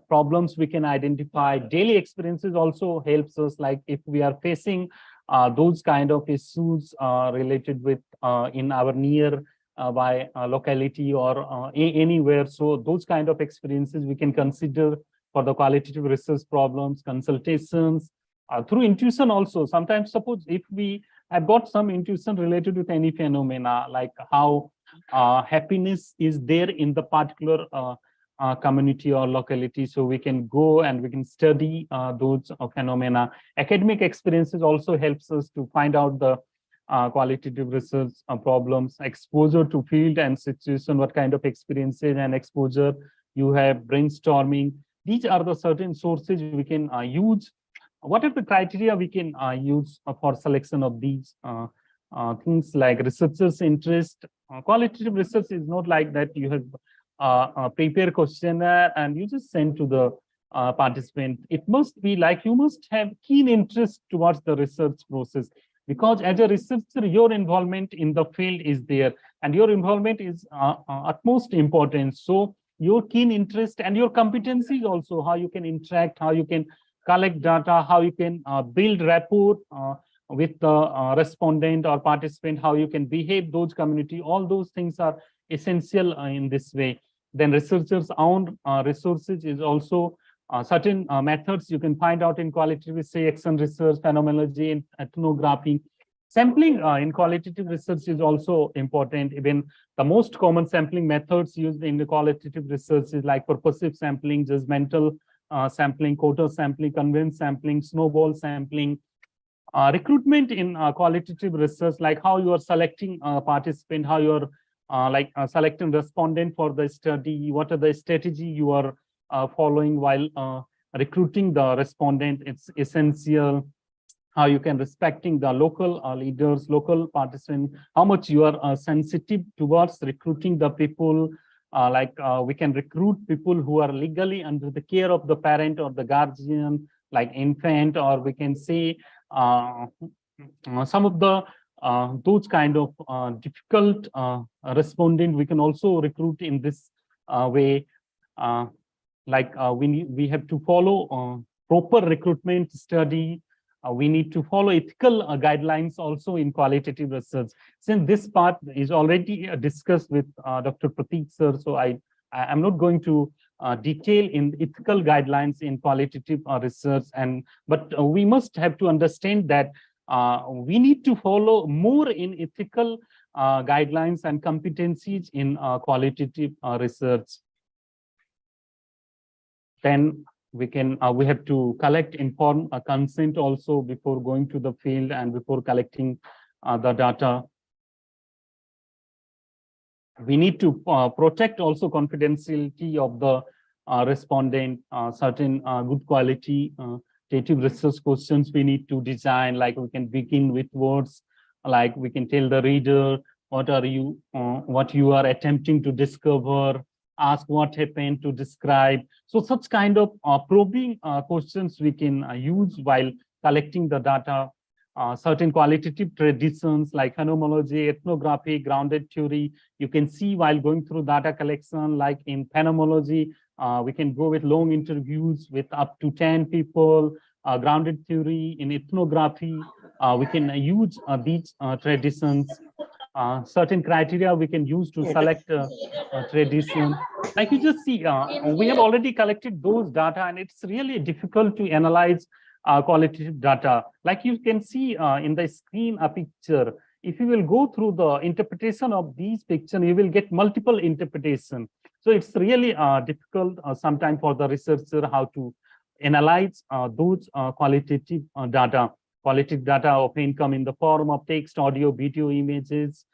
problems we can identify. Daily experiences also helps us, like if we are facing those kind of issues related with in our near by locality or anywhere. So those kind of experiences we can consider for the qualitative research problems. Consultations through intuition also. Sometimes suppose if we have got some intuition related with any phenomena, like how happiness is there in the particular community or locality, so we can go and we can study those phenomena. Academic experiences also helps us to find out the qualitative research problems. Exposure to field and situation, what kind of experiences and exposure you have, brainstorming. These are the certain sources we can use. What are the criteria we can use for selection of these things, like researchers' interest? Qualitative research is not like that you have prepare questionnaire and you just send to the participant. It must be like you must have keen interest towards the research process, because as a researcher, your involvement in the field is there, and your involvement is utmost important. So your keen interest and your competencies also, how you can interact, how you can collect data, how you can build rapport with the respondent or participant, how you can behave those community, all those things are essential in this way. Then researchers' own resources is also certain methods you can find out in qualitative research, action research, phenomenology, and ethnography. Sampling in qualitative research is also important. Even the most common sampling methods used in the qualitative research is like purposive sampling, judgmental sampling, quota sampling, conveyance sampling, snowball sampling. Recruitment in qualitative research, like how you are selecting a participant, how you are selecting respondent for the study, what are the strategy you are following while recruiting the respondent. It's essential how you can respecting the local leaders, local participants, how much you are sensitive towards recruiting the people. We can recruit people who are legally under the care of the parent or the guardian, like infant, or we can say some of the those kind of difficult respondent we can also recruit in this way. We have to follow proper recruitment study. We need to follow ethical guidelines also in qualitative research. Since this part is already discussed with Dr. Prateek sir, so I'm not going to detail in ethical guidelines in qualitative research. But we must have to understand that we need to follow more in ethical guidelines and competencies in qualitative research. Then we have to collect informed consent also before going to the field and before collecting the data. We need to protect also confidentiality of the respondent. Certain good quality qualitative research questions we need to design, like we can begin with words, like we can tell the reader what you are attempting to discover, ask what happened to describe. So such kind of probing questions we can use while collecting the data. Certain qualitative traditions like phenomenology, ethnography, grounded theory, you can see while going through data collection. Like in phenomenology, we can go with long interviews with up to 10 people. Grounded theory in ethnography, we can use these traditions. Certain criteria we can use to select a tradition. Like you just see, we have already collected those data, and it's really difficult to analyze qualitative data. Like you can see in the screen a picture. If you will go through the interpretation of these pictures, you will get multiple interpretation. So it's really difficult sometimes for the researcher how to analyze those qualitative data. Qualitative data often come in the form of text, audio, video, images,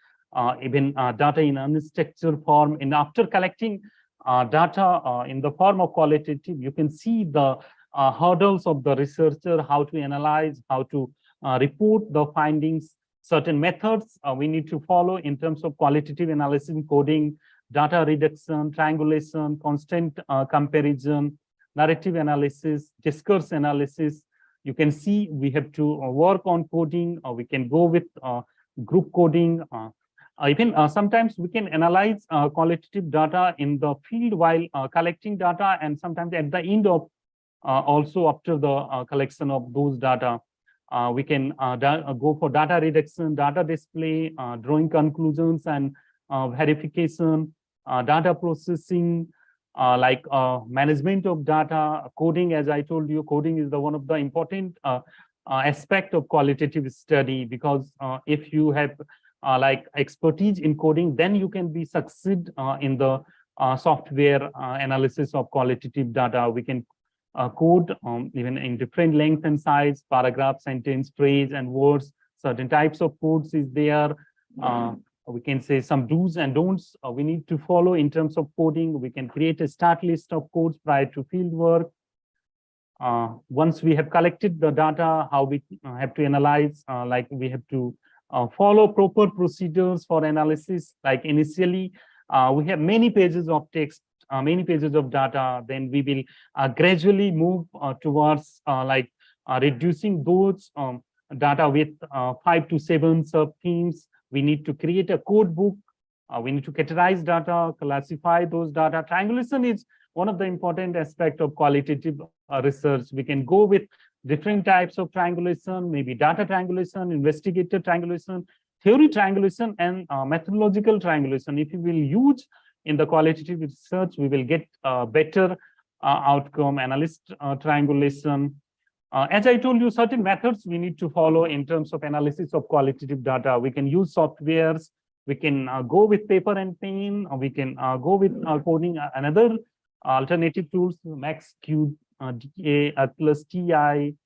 even data in unstructured form. And after collecting data in the form of qualitative, you can see the hurdles of the researcher, how to analyze, how to report the findings. Certain methods we need to follow in terms of qualitative analysis, coding, data reduction, triangulation, constant comparison, narrative analysis, discourse analysis. You can see we have to work on coding, or we can go with group coding. Even sometimes we can analyze qualitative data in the field while collecting data, and sometimes at the end of also after the collection of those data. We can go for data reduction, data display, drawing conclusions and verification, data processing, management of data, coding. As I told you, coding is one of the important aspect of qualitative study, because if you have expertise in coding, then you can be succeed in the software analysis of qualitative data. We can code even in different length and size, paragraph, sentence, phrase, and words. Certain types of codes is there. We can say some do's and don'ts we need to follow in terms of coding. We can create a start list of codes prior to field work. Once we have collected the data, how we have to analyze, we have to follow proper procedures for analysis. Like initially, we have many pages of text, many pages of data. Then we will gradually move towards reducing those data with 5 to 7 sub-themes. We need to create a code book. We need to categorize data, classify those data. Triangulation is one of the important aspects of qualitative research. We can go with different types of triangulation, maybe data triangulation, investigator triangulation, theory triangulation, and methodological triangulation. If you will use in the qualitative research, we will get better outcome, analyst triangulation. As I told you, certain methods we need to follow in terms of analysis of qualitative data. We can use softwares, we can go with paper and pen, or we can go with coding. Another alternative tools, MaxQ, DA, Atlas, TI,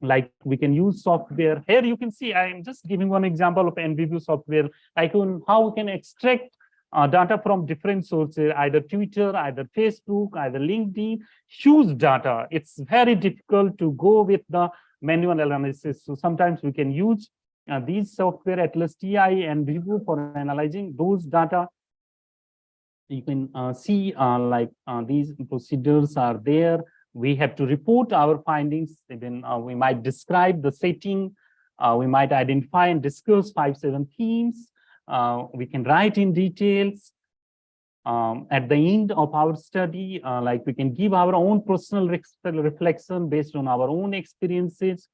like we can use software. Here you can see, I'm just giving one example of NView software, like how we can extract data from different sources, either Twitter, either Facebook, either LinkedIn, huge data. It's very difficult to go with the manual analysis. So sometimes we can use these software, Atlas, TI, and NView for analyzing those data. You can see these procedures are there. We have to report our findings. Even we might describe the setting. We might identify and discuss 5-7 themes. We can write in details. At the end of our study, like we can give our own personal reflection based on our own experiences.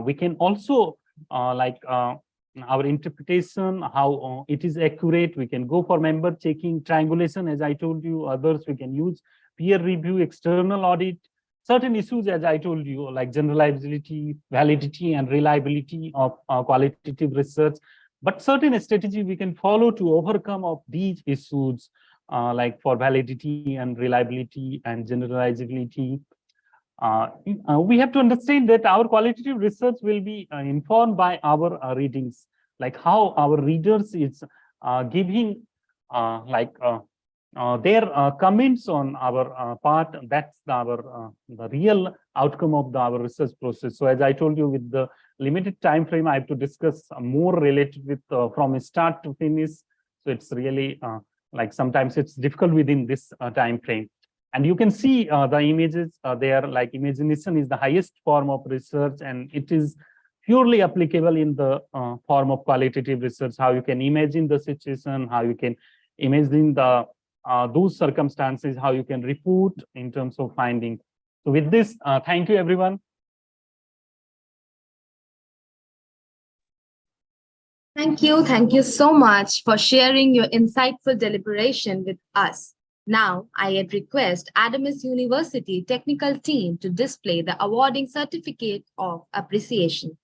We can also our interpretation, how it is accurate. We can go for member checking, triangulation, as I told you. Others we can use peer review, external audit. Certain issues, as I told you, like generalizability, validity, and reliability of qualitative research. But certain strategy we can follow to overcome of these issues, like for validity and reliability and generalizability. We have to understand that our qualitative research will be informed by our readings, like how our readers is giving their comments on our part. That's the real outcome of our research process. So as I told you, with the limited time frame, I have to discuss more related with from start to finish. So it's really like sometimes it's difficult within this time frame. And you can see the images there, like imagination is the highest form of research, and it is purely applicable in the form of qualitative research, how you can imagine the situation, how you can imagine the those circumstances, how you can report in terms of finding. So with this, thank you, everyone. Thank you. Thank you so much for sharing your insightful deliberation with us. Now, I request Adamas University technical team to display the awarding certificate of appreciation.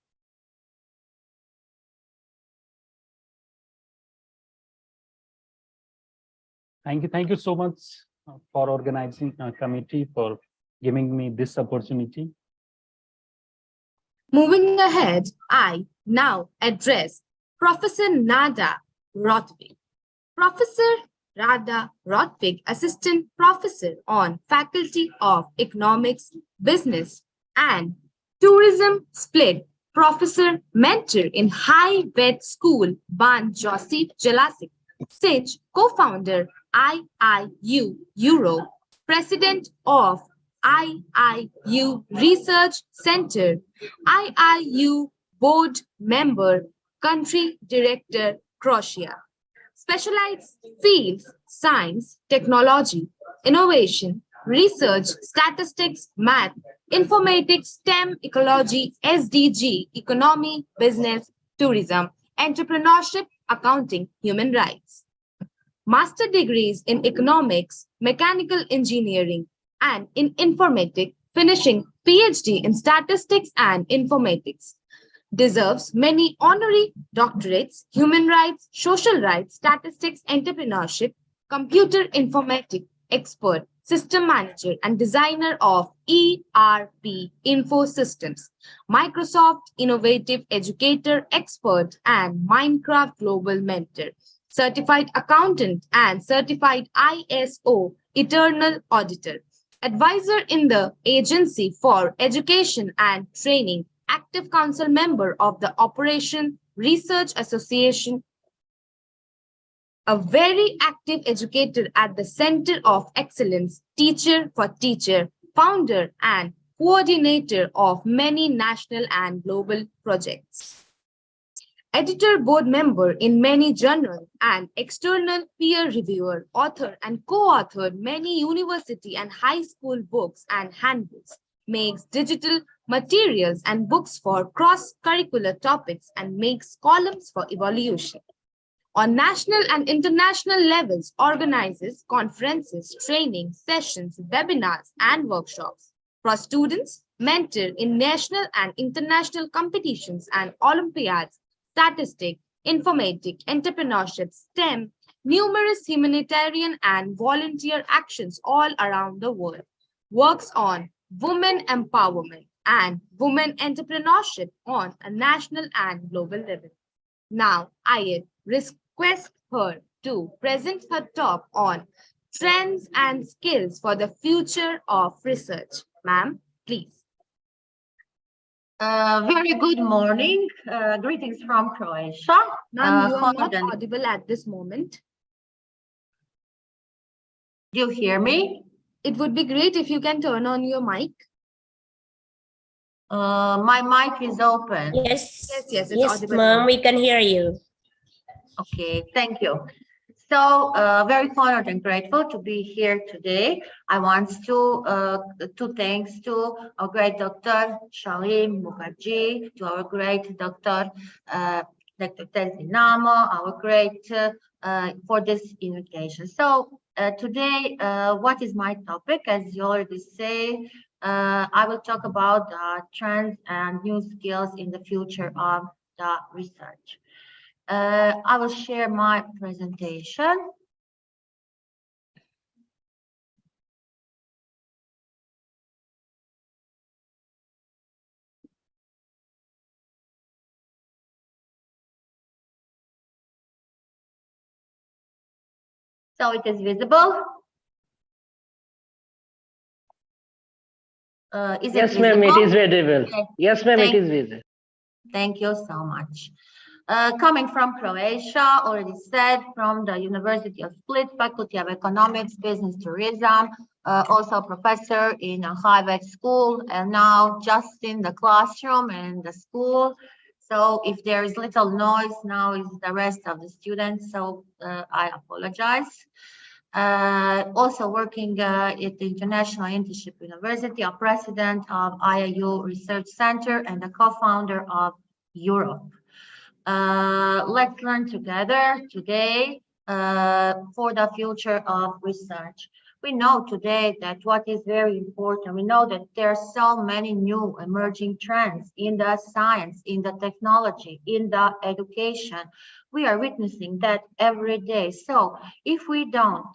Thank you so much for organizing a committee, for giving me this opportunity. Moving ahead, I now address Professor Nada Rothwig. Professor Rada Rothwig, Assistant Professor on Faculty of Economics, Business and Tourism Split, Professor Mentor in High Vet School, Ban Joseph Jelasik, Sage, Co-founder, IIU Europe, President of IIU Research Center, IIU Board Member, Country Director, Croatia. Specialized fields: science, technology, innovation, research, statistics, math, informatics, STEM, ecology, SDG, economy, business, tourism, entrepreneurship, accounting, human rights. Master degrees in economics, mechanical engineering, and in informatics, finishing PhD in statistics and informatics. Deserves many honorary doctorates, human rights, social rights, statistics, entrepreneurship, computer informatics expert, system manager, and designer of ERP Info Systems, Microsoft Innovative Educator expert, and Minecraft Global Mentor, certified accountant, and certified ISO Eternal Auditor, advisor in the Agency for Education and Training, active council member of the Operation Research Association, a very active educator at the Center of Excellence, teacher for teacher, founder and coordinator of many national and global projects. Editor board member in many journals and external peer reviewer, author and co-authored many university and high school books and handbooks, makes digital materials and books for cross-curricular topics, and makes columns for evaluation. On national and international levels, organizes conferences, training, sessions, webinars, and workshops for students, mentor in national and international competitions and Olympiads, statistics, informatics, entrepreneurship, STEM, numerous humanitarian and volunteer actions all around the world. Works on women empowerment and women entrepreneurship on a national and global level. Now, I request her to present her talk on trends and skills for the future of research. Ma'am, please. Very good morning. Greetings from Croatia. Ma'am, you are Hold not on. audible at this moment. Do you hear me? It would be great if you can turn on your mic. My mic is open. Yes, Yes, it's yes, audible ma'am, now. we can hear you. Okay, thank you. So very honored and grateful to be here today. I want to thanks to our great Dr. Shalim Mukherjee, to our great Dr. Dr. Tezi Namo, our great for this invitation. So today, what is my topic? As you already say, I will talk about the trends and new skills in the future of the research. I will share my presentation. So it is visible. Is Yes, it ma'am, it visible? is visible. Okay. Yes, ma'am, it Thank- is visible. Thank you so much. Coming from Croatia, already said, from the University of Split, Faculty of Economics, Business Tourism, also professor in a Harvard school, and now just in the classroom and the school. So if there is little noise, now is the rest of the students, so I apologize. Also working at the International Internship University, a president of IAU Research Center and a co-founder of Europe. Let's learn together today for the future of research. We know today that what is very important, we know that there are so many new emerging trends in the science, in the technology, in the education. We are witnessing that every day. So if we don't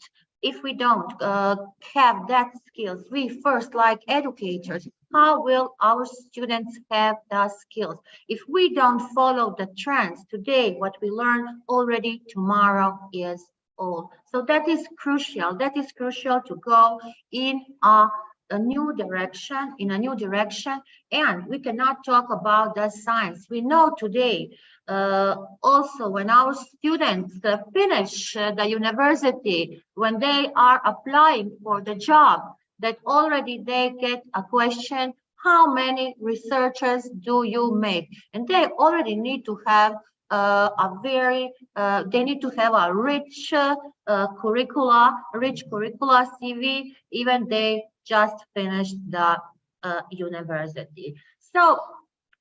have that skills, we first, like educators, how will our students have the skills? If we don't follow the trends today, what we learn already, tomorrow is old. So that is crucial. That is crucial to go in a new direction, and we cannot talk about the science. We know today, also when our students finish the university, when they are applying for the job, that already they get a question, how many researchers do you make? And they already need to have they need to have a rich curricula CV, even they just finished the university. So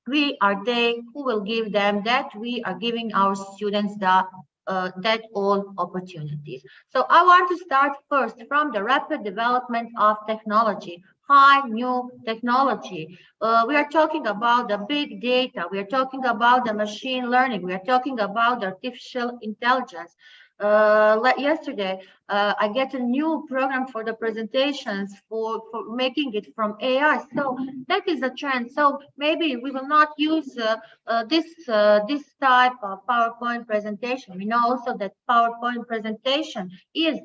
we are they who will give them that. We are giving our students that all opportunities. So I want to start first from the rapid development of technology, high new technology. We are talking about the big data. We are talking about the machine learning. We are talking about artificial intelligence. Like yesterday, I get a new program for the presentations for making it from AI. So that is a trend. So maybe we will not use this type of PowerPoint presentation. We know also that PowerPoint presentation is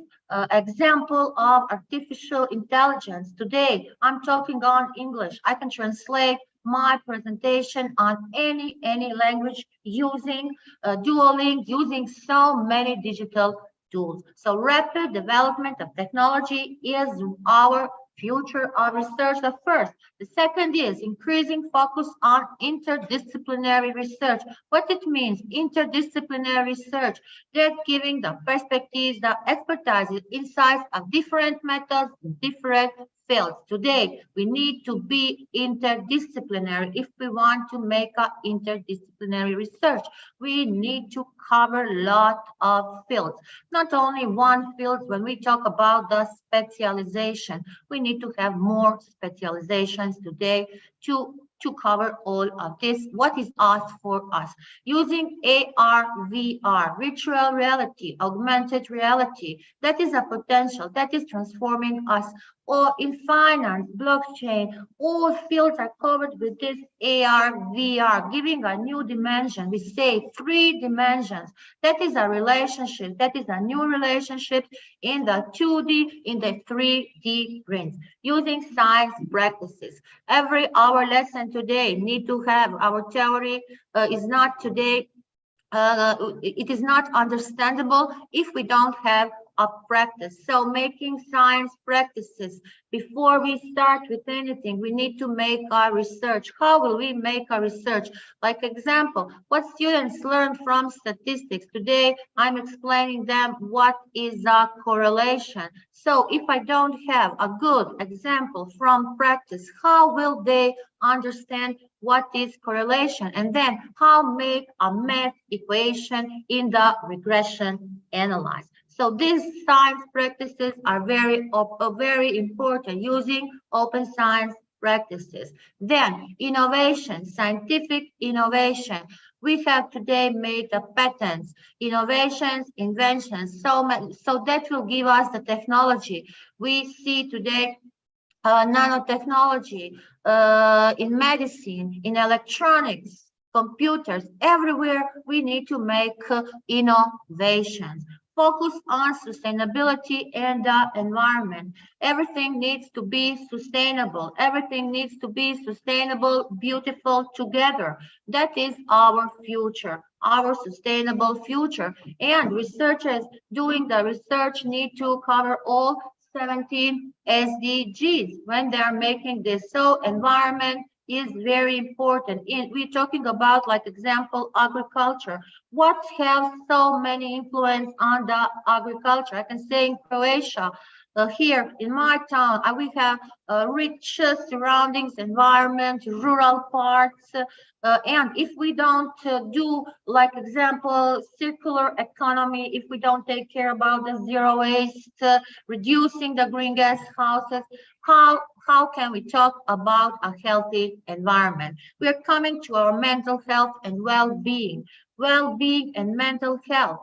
example of artificial intelligence. Today, I'm talking on English. I can translate my presentation on any language using Duolingo, using so many digital tools. So rapid development of technology is our future of research, the first. The second is increasing focus on interdisciplinary research. What it means, interdisciplinary research, that giving the perspectives, the expertise, insights of different methods, different fields. Today, we need to be interdisciplinary. If we want to make a interdisciplinary research, we need to cover a lot of fields, not only one field. When we talk about the specialization, we need to have more specializations today to cover all of this, what is asked for us. Using AR, VR, virtual reality, augmented reality, that is a potential, that is transforming us. Or in finance, blockchain, all fields are covered with this AR, VR, giving a new dimension. We say 3 dimensions. That is a relationship, that is a new relationship in the 2D, in the 3D brains, using science practices. Every hour lesson today need to have our theory is not today, it is not understandable if we don't have a practice. So making science practices before we start with anything, we need to make our research. How will we make our research? Like example, what students learn from statistics. Today, I'm explaining them what is a correlation. So if I don't have a good example from practice, how will they understand what is correlation? And then how make a math equation in the regression analysis. So these science practices are very important, using open science practices. Then innovation, scientific innovation. We have today made the patents, innovations, inventions, so that will give us the technology. We see today nanotechnology in medicine, in electronics, computers, everywhere we need to make innovations. Focus on sustainability and the environment. Everything needs to be sustainable. Everything needs to be sustainable, beautiful together. That is our future, our sustainable future. And researchers doing the research need to cover all 17 SDGs when they are making this. So environment is very important. We're talking about, like example, agriculture. What have so many influence on the agriculture? I can say in Croatia, here in my town, we have rich surroundings, environment, rural parts, and if we don't do, like example, circular economy, if we don't take care about the zero waste, reducing the green gas houses, how can we talk about a healthy environment? We are coming to our mental health and well-being and mental health.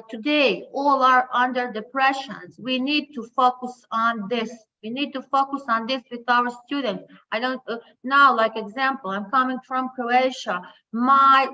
Today, all are under depressions. We need to focus on this. We need to focus on this with our students. I don't now, like example, I'm coming from Croatia. My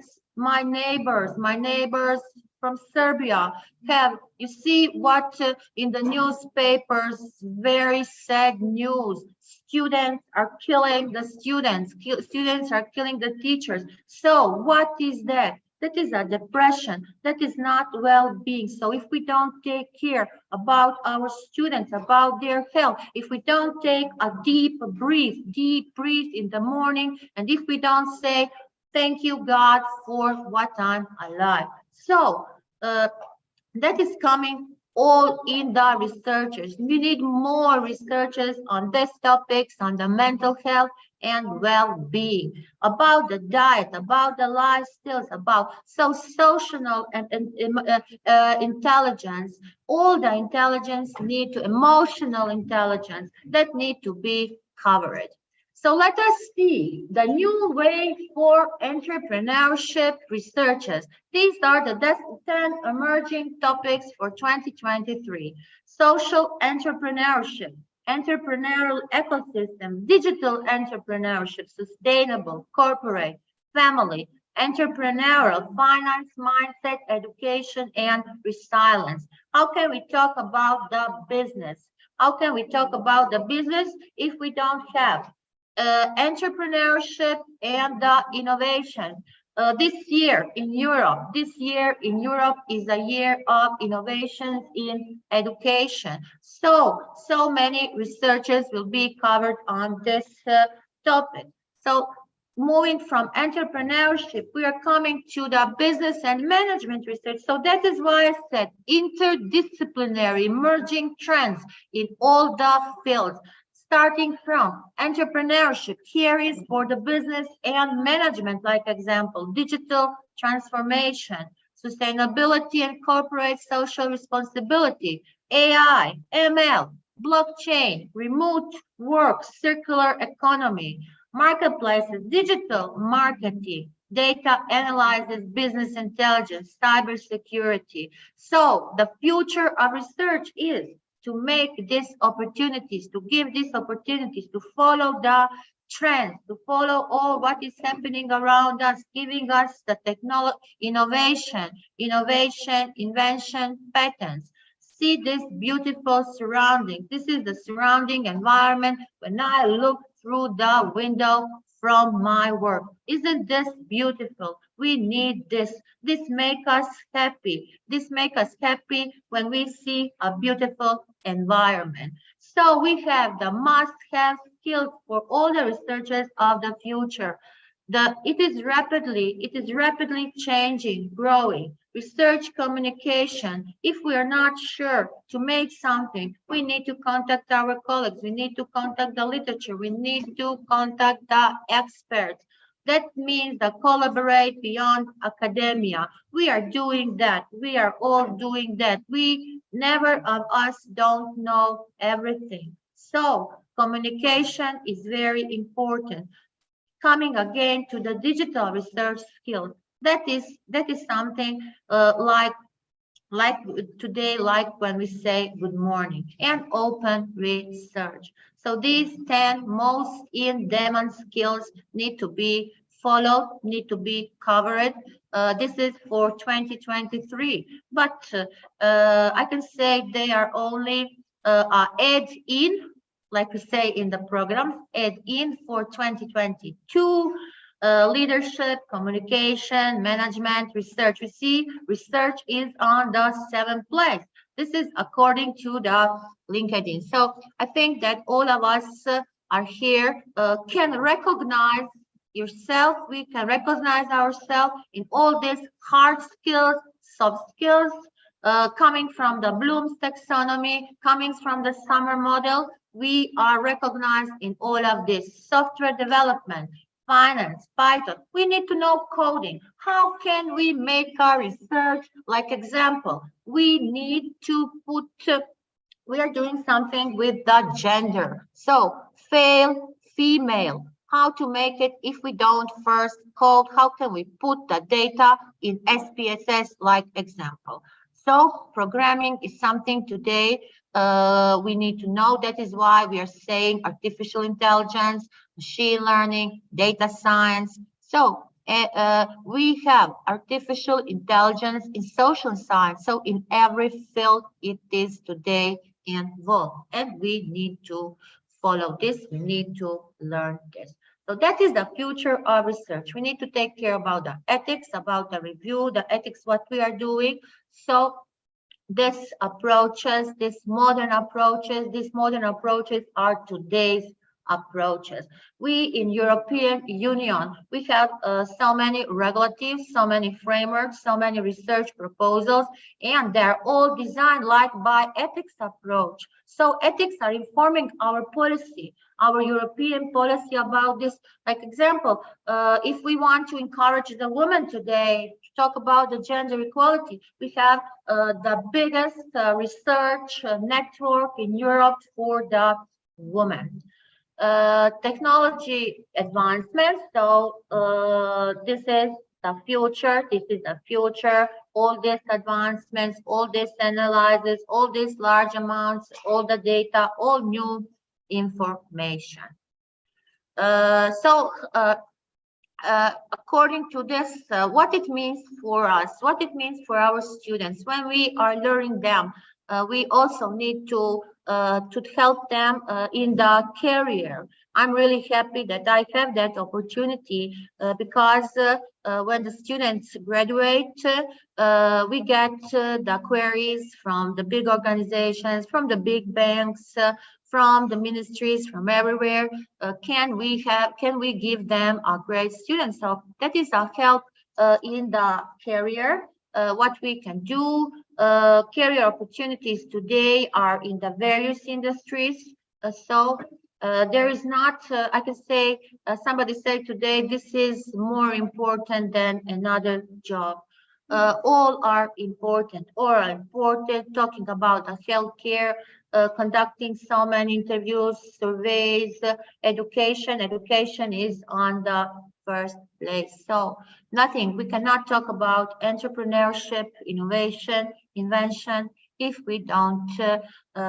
neighbors from Serbia have, you see what in the newspapers, very sad news. Students are killing the students. Students are killing the teachers. So what is that? That is a depression. That is not well-being. So if we don't take care about our students, about their health, if we don't take a deep breath in the morning, and if we don't say, thank you, God, for what I'm alive. So that is coming all in the researchers. We need more researchers on these topics, on the mental health and well-being, about the diet, about the lifestyles, about social and intelligence. All the intelligence need to, emotional intelligence, that need to be covered. So let us see the new way for entrepreneurship researchers. These are the 10 emerging topics for 2023. Social entrepreneurship, entrepreneurial ecosystem, digital entrepreneurship, sustainable, corporate, family, entrepreneurial, finance, mindset, education, and resilience. How can we talk about the business? How can we talk about the business if we don't have entrepreneurship and innovation? This year in Europe is a year of innovations in education. So many researchers will be covered on this topic. So moving from entrepreneurship, we are coming to the business and management research. So that is why I said interdisciplinary emerging trends in all the fields. starting from entrepreneurship. Here is for the business and management, like example, digital transformation, sustainability and corporate social responsibility, AI, ML, blockchain, remote work, circular economy, marketplaces, digital marketing, data analysis, business intelligence, cybersecurity. So the future of research is to make these opportunities, to give these opportunities, to follow the trends, to follow all what is happening around us, giving us the technology, innovation, invention, patents. See this beautiful surrounding. This is the surrounding environment when I look through the window from my work. Isn't this beautiful? We need this. This makes us happy. This makes us happy when we see a beautiful environment. So we have the must-have skills for all the researchers of the future. It is rapidly changing, growing. Research communication. If we are not sure to make something, we need to contact our colleagues. We need to contact the literature. We need to contact the experts. That means that collaborate beyond academia. We are doing that. We are all doing that. We never of us don't know everything. So communication is very important. Coming again to the digital research skills, that is something like today, like when we say good morning, and open research. So these 10 most in-demand skills need to be followed, need to be covered. This is for 2023, but I can say they are only add in, like we say in the program, add in for 2022. Leadership, communication, management, research. We see research is on the 7th place. This is according to the LinkedIn. So I think that all of us are here, can recognize yourself. We can recognize ourselves in all these hard skills, soft skills, coming from the Bloom's taxonomy, coming from the summer model. We are recognized in all of this. Software development, finance, Python. We need to know coding. How can we make our research? Like example, we need to put, we are doing something with the gender. So female, how to make it if we don't first code, how can we put the data in SPSS like example? So programming is something today we need to know. That is why we are saying artificial intelligence, machine learning, data science. So we have artificial intelligence in social science. So in every field it is today involved, and we need to follow this. We need to learn this. So that is the future of research. We need to take care about the ethics, about the review, the ethics, what we are doing. So these approaches, these modern approaches are today's approaches. We in European Union, we have so many regulatives, so many frameworks, so many research proposals, and they're all designed like by ethics approach. So ethics are informing our policy, our European policy about this. Like example, if we want to encourage the women today to talk about the gender equality, we have the biggest research network in Europe for the women. Technology advancement. So this is the future. This is the future. All these advancements, all this analysis, all these large amounts, all the data, all new information. According to this, what it means for us, what it means for our students when we are learning them, we also need to help them in the career. I'm really happy that I have that opportunity because when the students graduate, we get the queries from the big organizations, from the big banks, from the ministries, from everywhere. Can we give them a great student? So that is a help in the career. What we can do, career opportunities today are in the various industries. So There is not, I can say, somebody said today, this is more important than another job. All are important, talking about the healthcare, conducting so many interviews, surveys, education. Education is on the first place. So nothing, we cannot talk about entrepreneurship, innovation, invention, if we don't,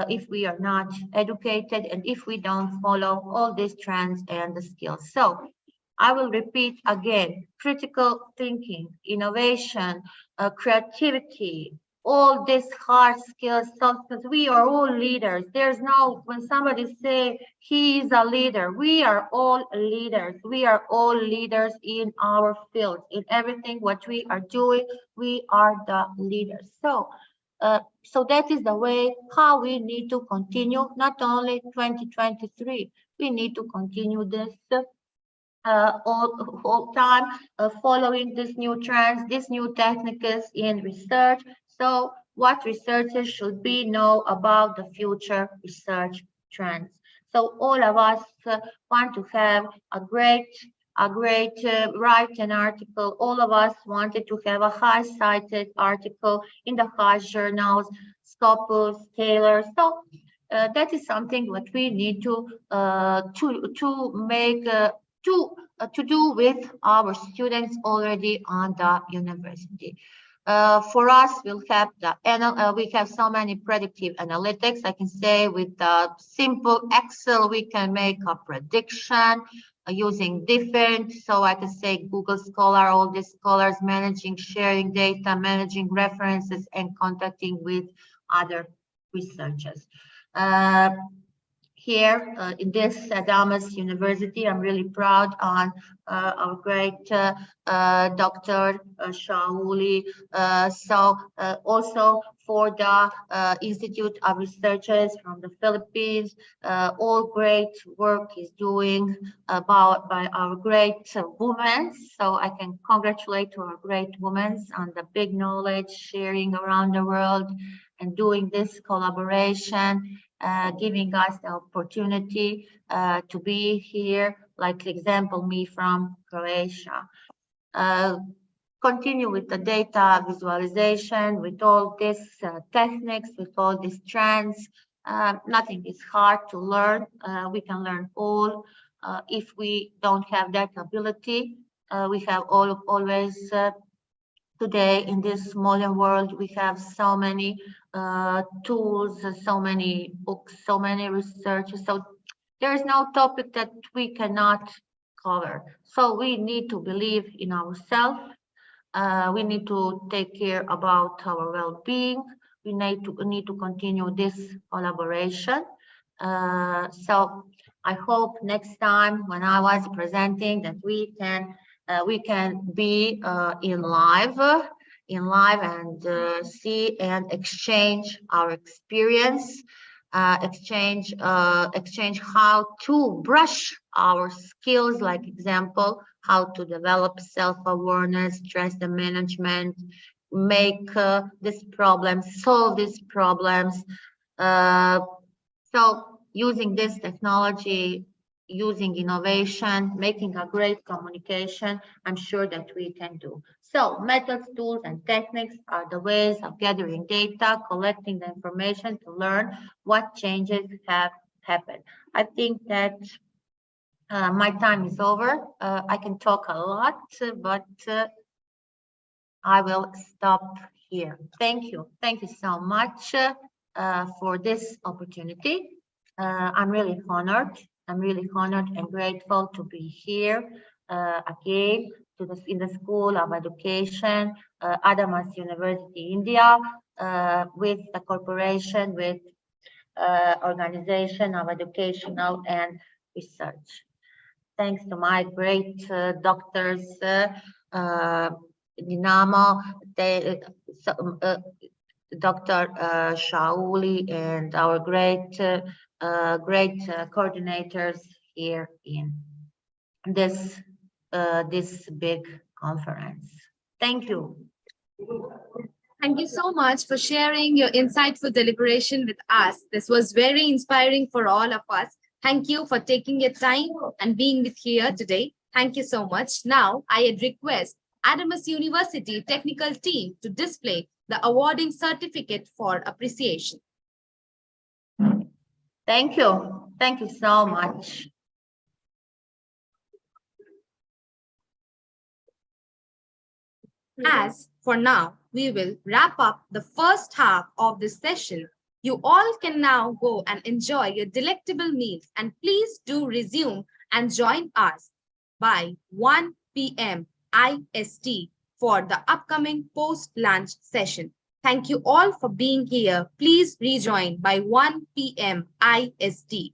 if we are not educated and if we don't follow all these trends and the skills. So I will repeat again, critical thinking, innovation, creativity, all these hard skills, soft skills, we are all leaders. There's no, when somebody say he is a leader, we are all leaders. We are all leaders in our field, in everything what we are doing, we are the leaders. So that is the way how we need to continue, not only 2023, we need to continue this all time, following these new trends, these new techniques in research. So what researchers should be know about the future research trends. So all of us want to have a great write an article. All of us wanted to have a high cited article in the high journals, Scopus, Taylor. So that is something what we need to make to do with our students already on the university. For us, we have so many predictive analytics. I can say with the simple Excel, we can make a prediction using different. So I can say Google Scholar, all these scholars managing, sharing data, managing references, and contacting with other researchers. Here in this Adamas University, I'm really proud on our great Dr. Shauli. Also for the Institute of Researchers from the Philippines, all great work is doing by our great women. So I can congratulate our great women on the big knowledge sharing around the world and doing this collaboration. Giving us the opportunity to be here, like example, me from Croatia. Continue with the data visualization, with all these techniques, with all these trends. Nothing is hard to learn. We can learn all. If we don't have that ability, we have always today in this modern world, we have so many tools, so many books, so many research. So there is no topic that we cannot cover. So we need to believe in ourselves. We need to take care about our well-being. We need to continue this collaboration. So I hope next time when I was presenting that we can be in live and see and exchange our experience, exchange how to brush our skills, like example, how to develop self-awareness, stress management, make these problems, solve these problems. So using this technology, using innovation, making a great communication, I'm sure that we can do. So methods, tools, and techniques are the ways of gathering data, collecting the information to learn what changes have happened. I think that my time is over. I can talk a lot, but I will stop here. Thank you. Thank you so much for this opportunity. I'm really honored. I'm really honored and grateful to be here again in the School of Education, Adamas University, India, with the corporation, with Organization of Educational and Research. Thanks to my great doctors, Dinamo, Dr. Shauli, and our great coordinators here in this big conference. Thank you. Thank you so much for sharing your insightful deliberation with us. This was very inspiring for all of us. Thank you for taking your time and being with here today. Thank you so much. Now, I would request Adamas University technical team to display the awarding certificate for appreciation. Thank you. Thank you so much. As for now, we will wrap up the first half of this session. You all can now go and enjoy your delectable meals, and please do resume and join us by 1 p.m. IST for the upcoming post-lunch session. Thank you all for being here. Please rejoin by 1 p.m. IST.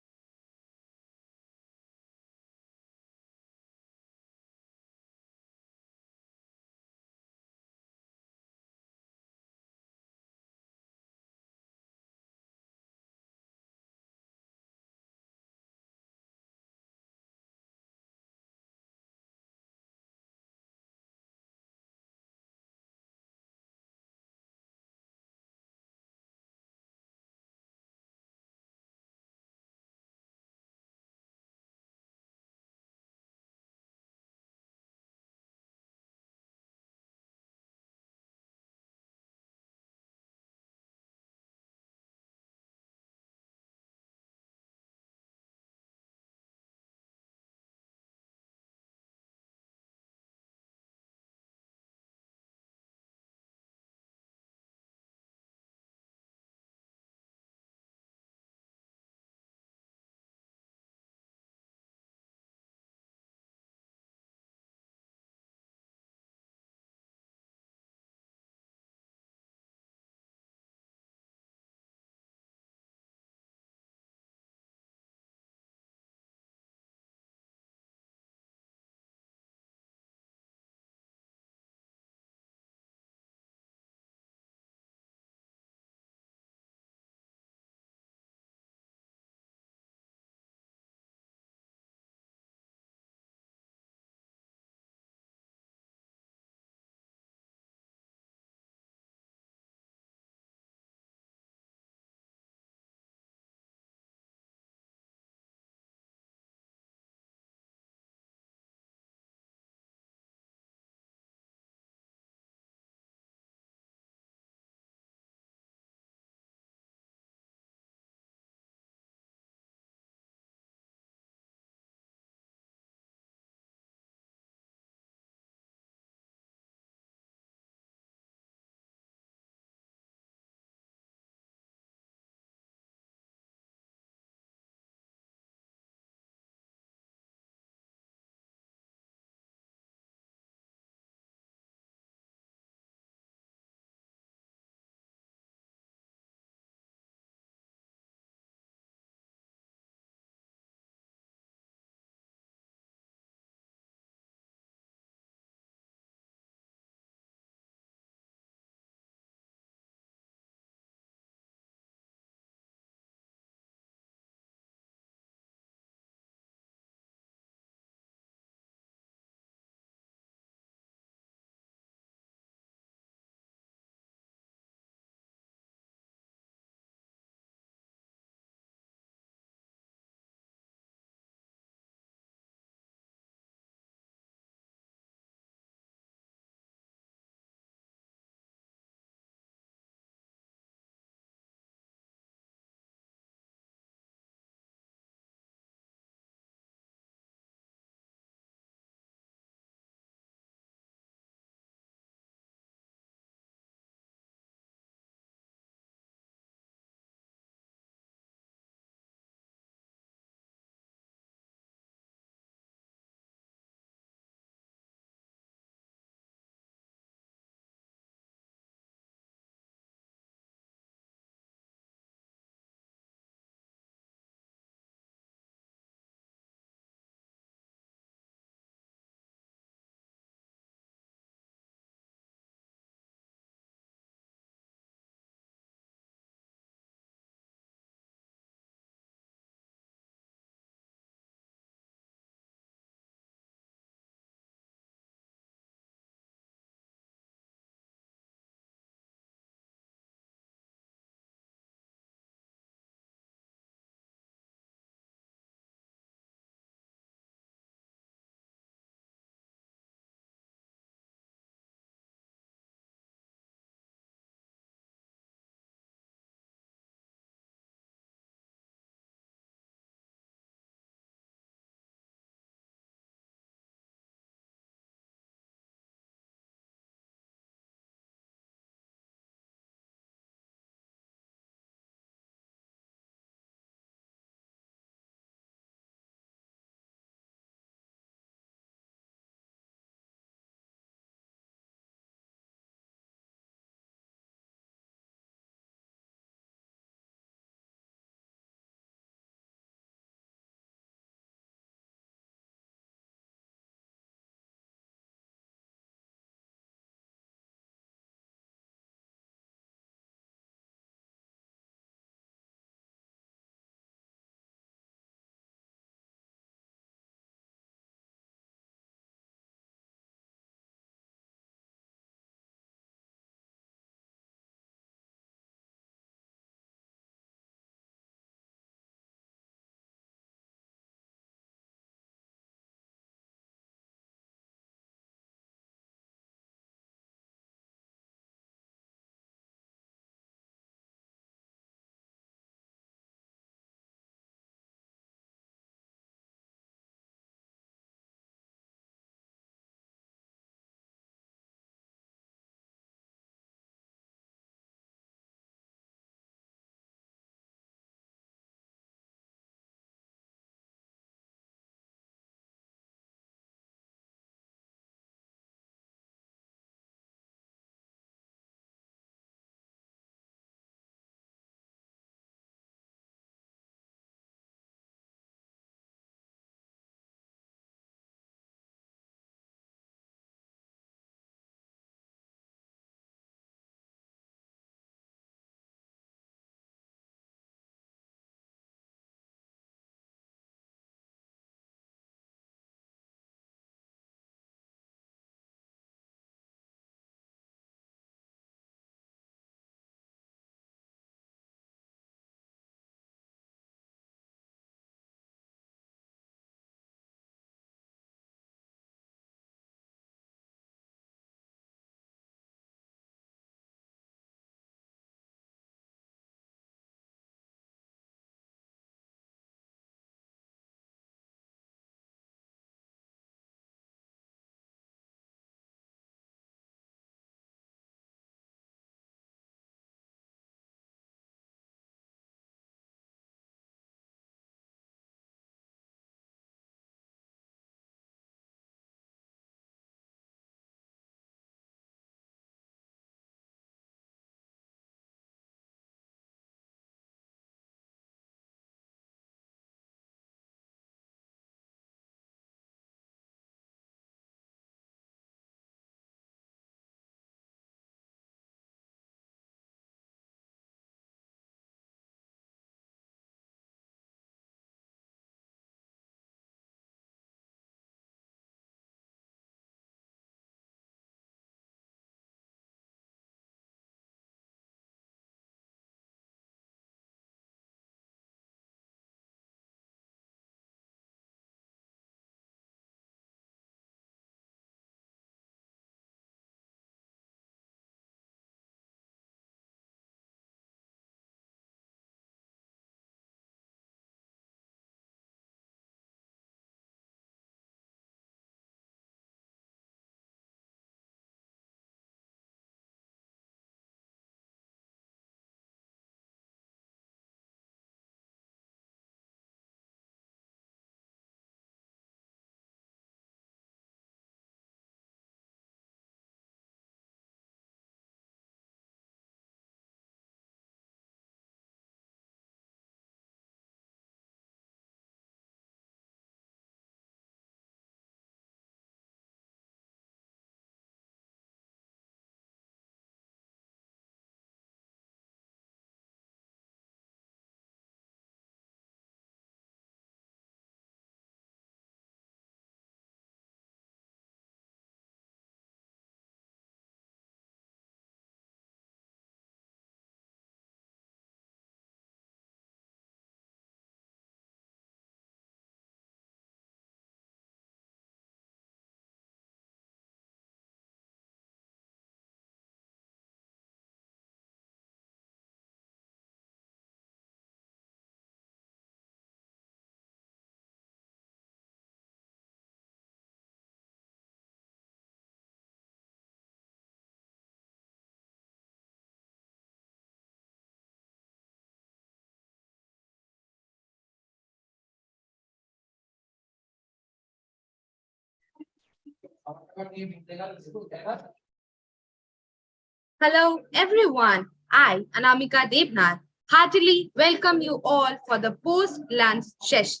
Hello, everyone. I, Anamika Devnath, heartily welcome you all for the post-lunch session.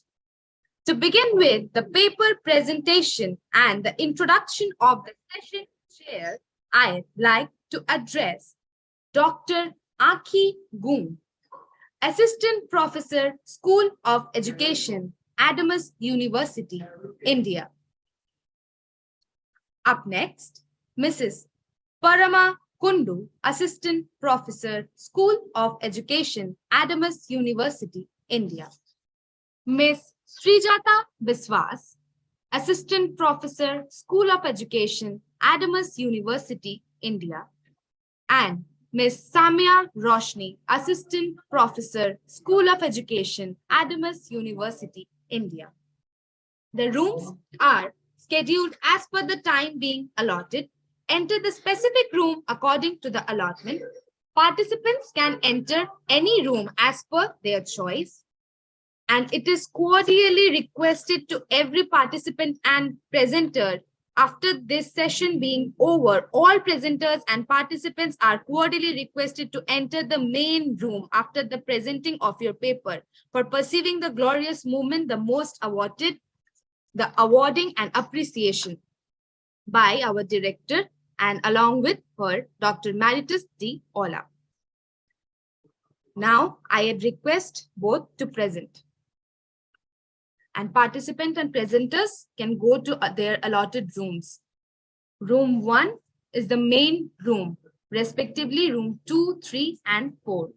To begin with the paper presentation and the introduction of the session chair, I'd like to address Dr. Aki Goon, Assistant Professor, School of Education, Adamas University, India. Up next, Mrs. Parama Kundu, Assistant Professor, School of Education, Adamas University, India. Ms. Srijata Biswas, Assistant Professor, School of Education, Adamas University, India. And Ms. Samia Roshni, Assistant Professor, School of Education, Adamas University, India. The rooms are scheduled as per the time being allotted. Enter the specific room according to the allotment. Participants can enter any room as per their choice. And it is cordially requested to every participant and presenter, after this session being over, all presenters and participants are cordially requested to enter the main room after the presenting of your paper for perceiving the glorious moment, the most awarded, the awarding and appreciation by our director and along with her, Dr. Maritus D. Ola. Now, I would request both to present. And participants and presenters can go to their allotted rooms. Room 1 is the main room, respectively room 2, 3, and 4.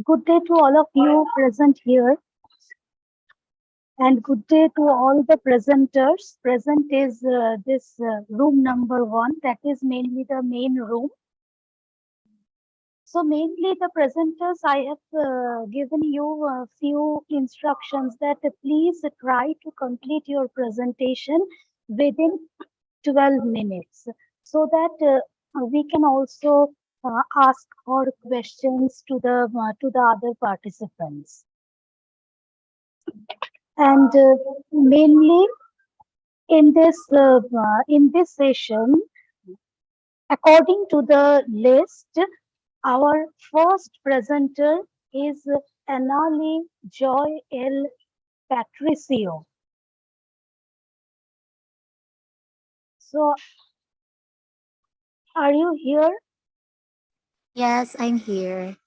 Good day to all of you present here, and good day to all the presenters. Present is this room number 1, that is mainly the main room. So mainly the presenters, I have given you a few instructions that please try to complete your presentation within 12 minutes so that we can also ask our questions to the other participants. And mainly in this session, according to the list, our first presenter is Anali Joy L. Patricio. So, are you here? Yes, I'm here.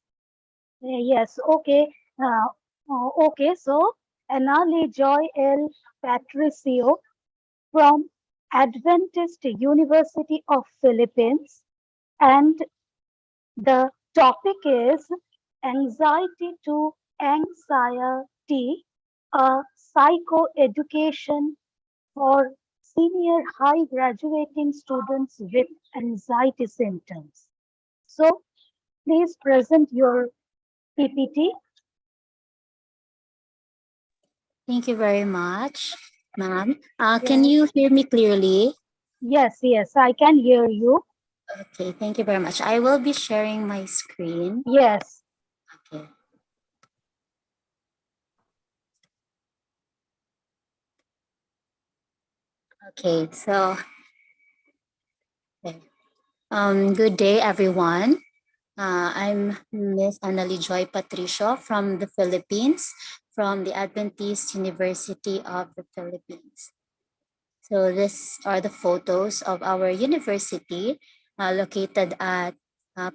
Yes, okay. Okay, so Anali Joy L. Patricio from Adventist University of Philippines, and the topic is anxiety to anxiety, a psychoeducation for senior high graduating students with anxiety symptoms. So please present your PPT. Thank you very much, ma'am. Can you hear me clearly? Yes, I can hear you. Okay, thank you very much. I will be sharing my screen. Yes. Okay. Okay, so good day, everyone. I'm Miss Annalie Joy Patricio from the Philippines, from the Adventist University of the Philippines. So these are the photos of our university located at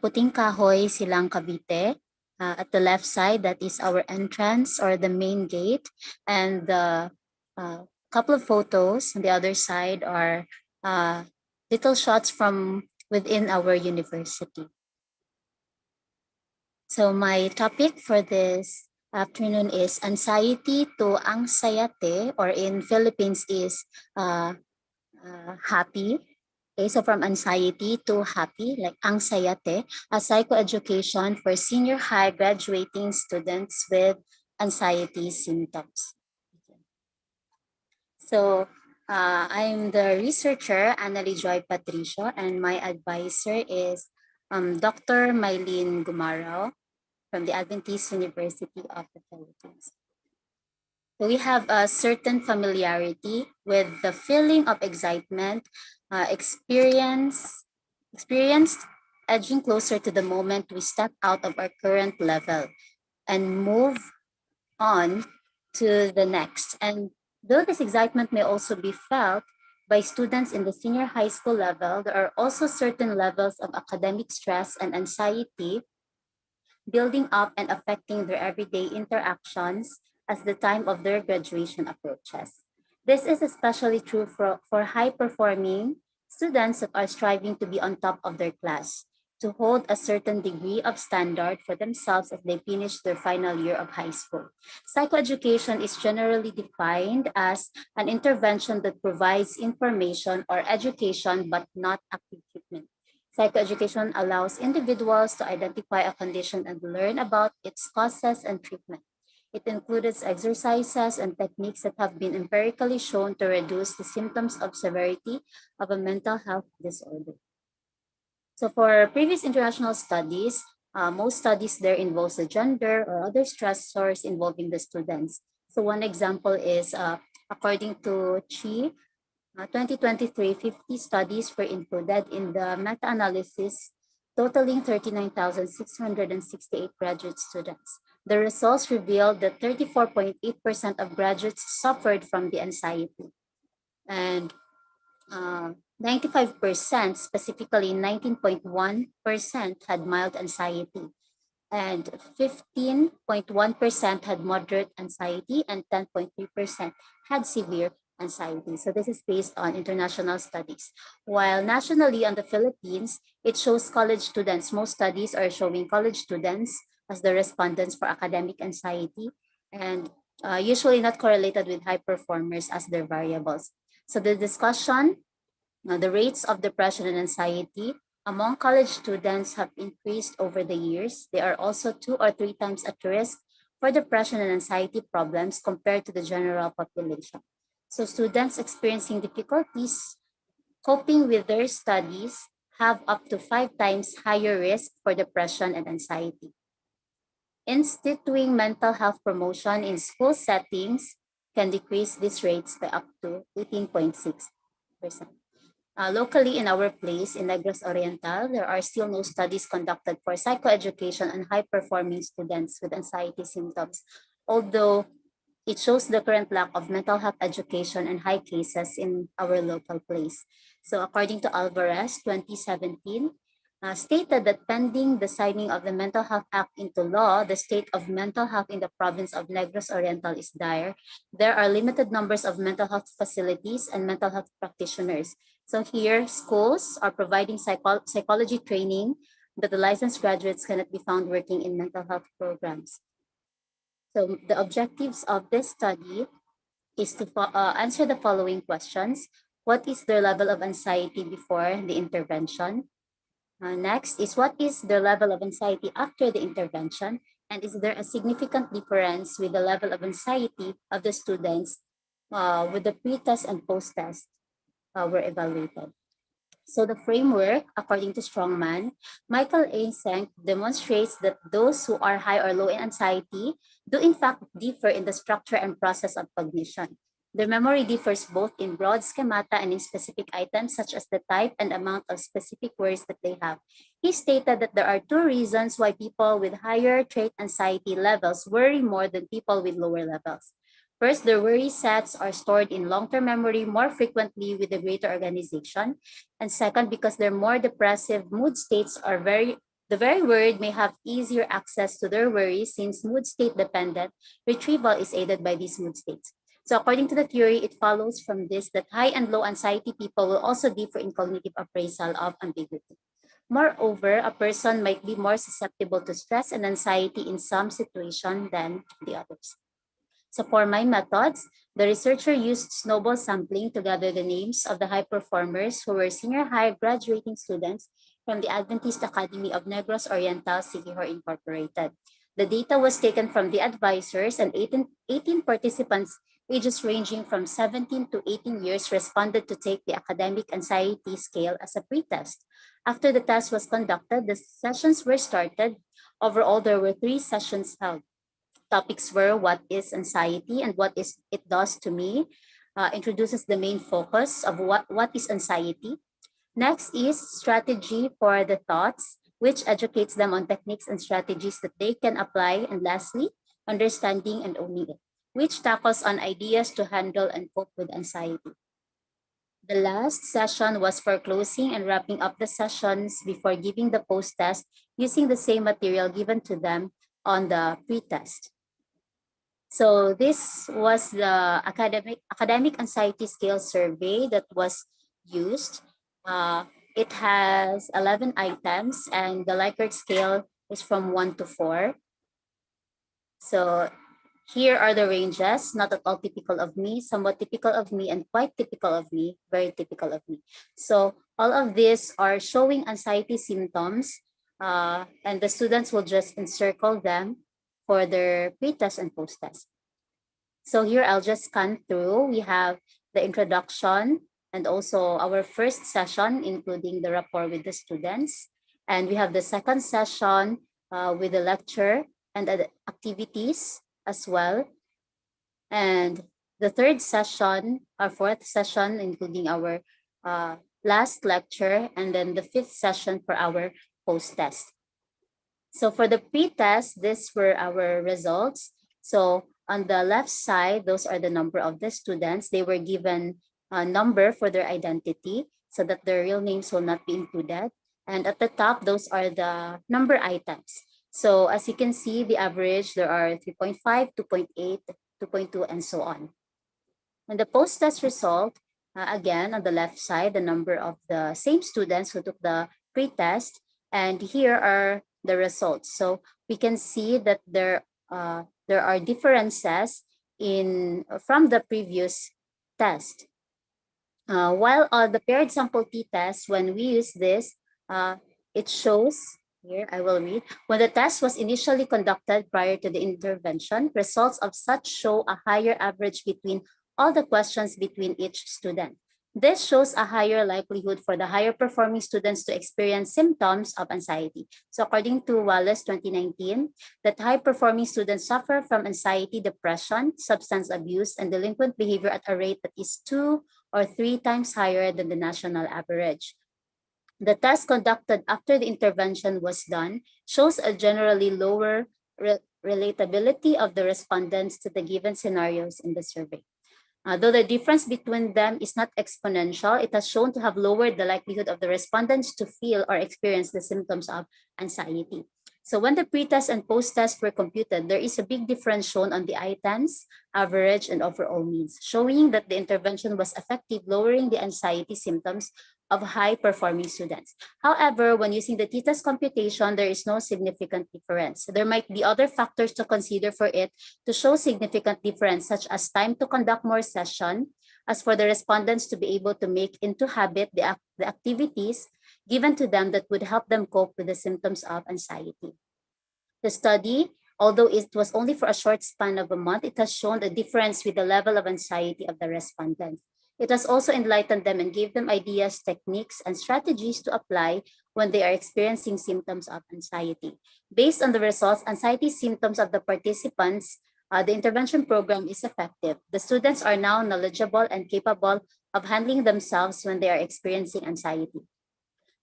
Puting Kahoy, Silang, Cavite. At the left side, that is our entrance or the main gate. And the couple of photos on the other side are little shots from within our university. So my topic for this afternoon is anxiety to anxiety, or in Philippines is happy. Okay, so from anxiety to happy, like anxiety, a psychoeducation for senior high graduating students with anxiety symptoms. So I'm the researcher, Annalie Joy Patricio, and my advisor is Dr. Mylene Gumaraw from the Adventist University of the Philippines. We have a certain familiarity with the feeling of excitement, experienced edging closer to the moment we step out of our current level and move on to the next. And though this excitement may also be felt by students in the senior high school level, there are also certain levels of academic stress and anxiety building up and affecting their everyday interactions as the time of their graduation approaches. This is especially true for high-performing students that are striving to be on top of their class, to hold a certain degree of standard for themselves as they finish their final year of high school. Psychoeducation is generally defined as an intervention that provides information or education but not active treatment. Psychoeducation allows individuals to identify a condition and learn about its causes and treatment. It includes exercises and techniques that have been empirically shown to reduce the symptoms of severity of a mental health disorder. So for previous international studies, most studies there involves the gender or other stressors involving the students. So one example is according to Chi, 2023, 50 studies were included in the meta-analysis totaling 39,668 graduate students. The results revealed that 34.8% of graduates suffered from the anxiety, and 95%, specifically 19.1%, had mild anxiety, and 15.1% had moderate anxiety, and 10.3% had severe anxiety. So this is based on international studies. While nationally on the Philippines, it shows college students. Most studies are showing college students as the respondents for academic anxiety, and usually not correlated with high performers as their variables. So the discussion, the rates of depression and anxiety among college students have increased over the years. They are also 2 or 3 times at risk for depression and anxiety problems compared to the general population. So students experiencing difficulties coping with their studies have up to 5 times higher risk for depression and anxiety. Instituting mental health promotion in school settings can decrease these rates by up to 18.6%. Locally in our place in Negros Oriental, there are still no studies conducted for psychoeducation on high-performing students with anxiety symptoms, although it shows the current lack of mental health education and high cases in our local place. So according to Alvarez, 2017, stated that pending the signing of the Mental Health Act into law, the state of mental health in the province of Negros Oriental is dire. There are limited numbers of mental health facilities and mental health practitioners. So here, schools are providing psychology training, but the licensed graduates cannot be found working in mental health programs. So the objectives of this study is to answer the following questions. What is their level of anxiety before the intervention? Next is, what is the level of anxiety after the intervention? And is there a significant difference with the level of anxiety of the students with the pre-test and post-test were evaluated? So the framework, according to Strongman, Michael A. Senk demonstrates that those who are high or low in anxiety do in fact differ in the structure and process of cognition. Their memory differs both in broad schemata and in specific items, such as the type and amount of specific words that they have. He stated that there are 2 reasons why people with higher trait anxiety levels worry more than people with lower levels. First, their worry sets are stored in long-term memory more frequently with a greater organization. And second, because their more depressive mood states are the very worried may have easier access to their worries, since mood state dependent retrieval is aided by these mood states. So according to the theory, it follows from this that high and low anxiety people will also differ in cognitive appraisal of ambiguity. Moreover, a person might be more susceptible to stress and anxiety in some situation than the others. So for my methods, the researcher used snowball sampling to gather the names of the high performers who were senior high graduating students from the Adventist Academy of Negros Oriental, Siquijor Incorporated. The data was taken from the advisors, and 18 participants ages ranging from 17 to 18 years responded to take the academic anxiety scale as a pretest. After the test was conducted, the sessions were started. Overall, there were 3 sessions held. Topics were what is anxiety and what it does to me, introduces the main focus of what is anxiety. Next is strategy for the thoughts, which educates them on techniques and strategies that they can apply. And lastly, understanding and owning it, which tackles on ideas to handle and cope with anxiety. The last session was for closing and wrapping up the sessions before giving the post-test using the same material given to them on the pre-test. So this was the academic anxiety scale survey that was used. It has 11 items, and the Likert scale is from 1 to 4. So here are the ranges, not at all typical of me, somewhat typical of me, and quite typical of me, very typical of me. So all of these are showing anxiety symptoms, and the students will just encircle them for their pre-test and post-test. So here I'll just scan through. We have the introduction and also our first session, including the rapport with the students. And we have the second session with the lecture and the activities as well. And the third session, our fourth session, including our last lecture, and then the fifth session for our post-test. So for the pre-test, these were our results. So on the left side, those are the number of the students. They were given a number for their identity so that their real names will not be included. And at the top, those are the number items. So as you can see, the average, there are 3.5, 2.8, 2.2, and so on. And the post-test result, again, on the left side, the number of the same students who took the pre-test. And here are the results. So we can see that there are differences from the previous test. While the paired sample t-test, when we use this, it shows, here I will read, when the test was initially conducted prior to the intervention, results of such show a higher average between all the questions between each student. This shows a higher likelihood for the higher performing students to experience symptoms of anxiety. So according to Wallace 2019, that high performing students suffer from anxiety, depression, substance abuse, and delinquent behavior at a rate that is 2 or 3 times higher than the national average. The test conducted after the intervention was done shows a generally lower relatability of the respondents to the given scenarios in the survey. Though the difference between them is not exponential, it has shown to have lowered the likelihood of the respondents to feel or experience the symptoms of anxiety. So when the pre-test and post-test were computed, there is a big difference shown on the ITANS, average, and overall means, showing that the intervention was effective, lowering the anxiety symptoms of high-performing students. However, when using the t-test computation, there is no significant difference. There might be other factors to consider for it to show significant difference, such as time to conduct more session, as for the respondents to be able to make into habit the activities given to them that would help them cope with the symptoms of anxiety. The study, although it was only for a short span of a month, it has shown a difference with the level of anxiety of the respondents. It has also enlightened them and gave them ideas, techniques, and strategies to apply when they are experiencing symptoms of anxiety. Based on the results, anxiety symptoms of the participants, the intervention program is effective. The students are now knowledgeable and capable of handling themselves when they are experiencing anxiety.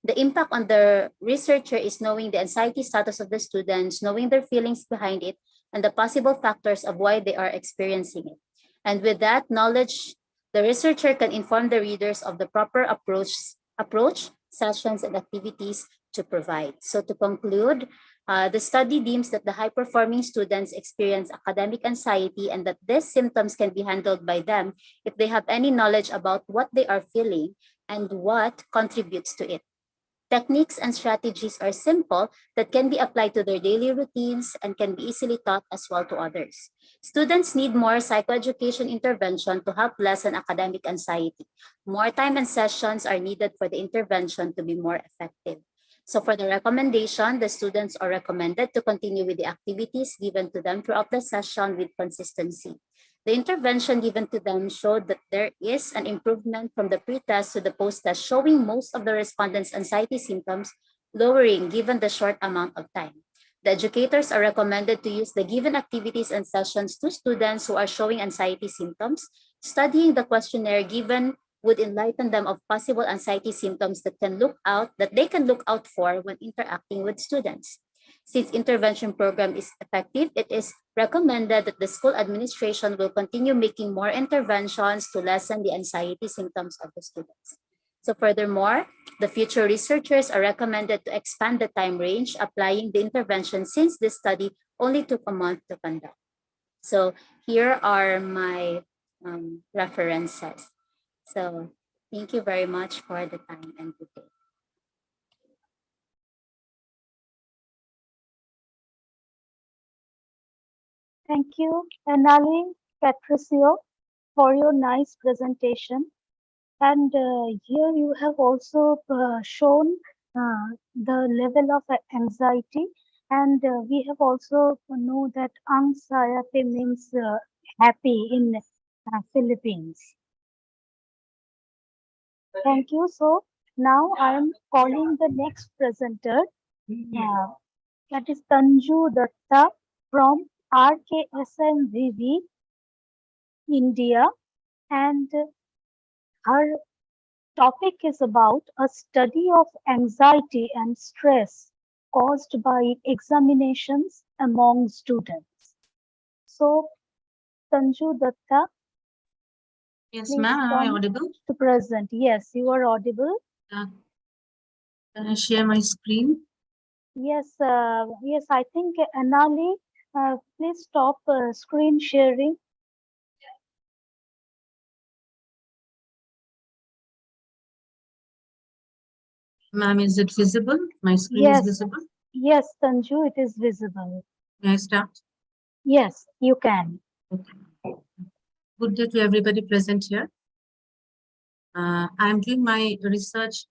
The impact on the researcher is knowing the anxiety status of the students, knowing their feelings behind it, and the possible factors of why they are experiencing it. And with that knowledge, the researcher can inform the readers of the proper approach, sessions, and activities to provide. So to conclude, the study deems that the high-performing students experience academic anxiety and that these symptoms can be handled by them if they have any knowledge about what they are feeling and what contributes to it. Techniques and strategies are simple that can be applied to their daily routines and can be easily taught as well to others. Students need more psychoeducation intervention to help lessen academic anxiety. More time and sessions are needed for the intervention to be more effective. So for the recommendation, the students are recommended to continue with the activities given to them throughout the session with consistency. The intervention given to them showed that there is an improvement from the pre-test to the post-test, showing most of the respondents' anxiety symptoms lowering given the short amount of time. The educators are recommended to use the given activities and sessions to students who are showing anxiety symptoms. Studying the questionnaire given would enlighten them of possible anxiety symptoms that they can look out for when interacting with students. Since intervention program is effective, it is recommended that the school administration will continue making more interventions to lessen the anxiety symptoms of the students. So furthermore, the future researchers are recommended to expand the time range applying the intervention since this study only took a month to conduct. So here are my references. So thank you very much for the time and good day. Thank you, Anali Patricio, for your nice presentation. And here you have also shown the level of anxiety, and we have also know that anxiety means happy in Philippines. Thank you. So now I am calling the next presenter, that is Tanju Datta from RKSMVV, India, and her topic is about a study of anxiety and stress caused by examinations among students. So, Tanju Datta, Yes, please ma'am. Am I come audible? to present. Yes, you are audible. Can I share my screen? Yes, yes, I think Anali, please stop screen sharing. Ma'am, is it visible? My screen Yes, is visible? Yes, Sanju, it is visible. May I start? Yes, you can. Good day to everybody present here. I'm doing my research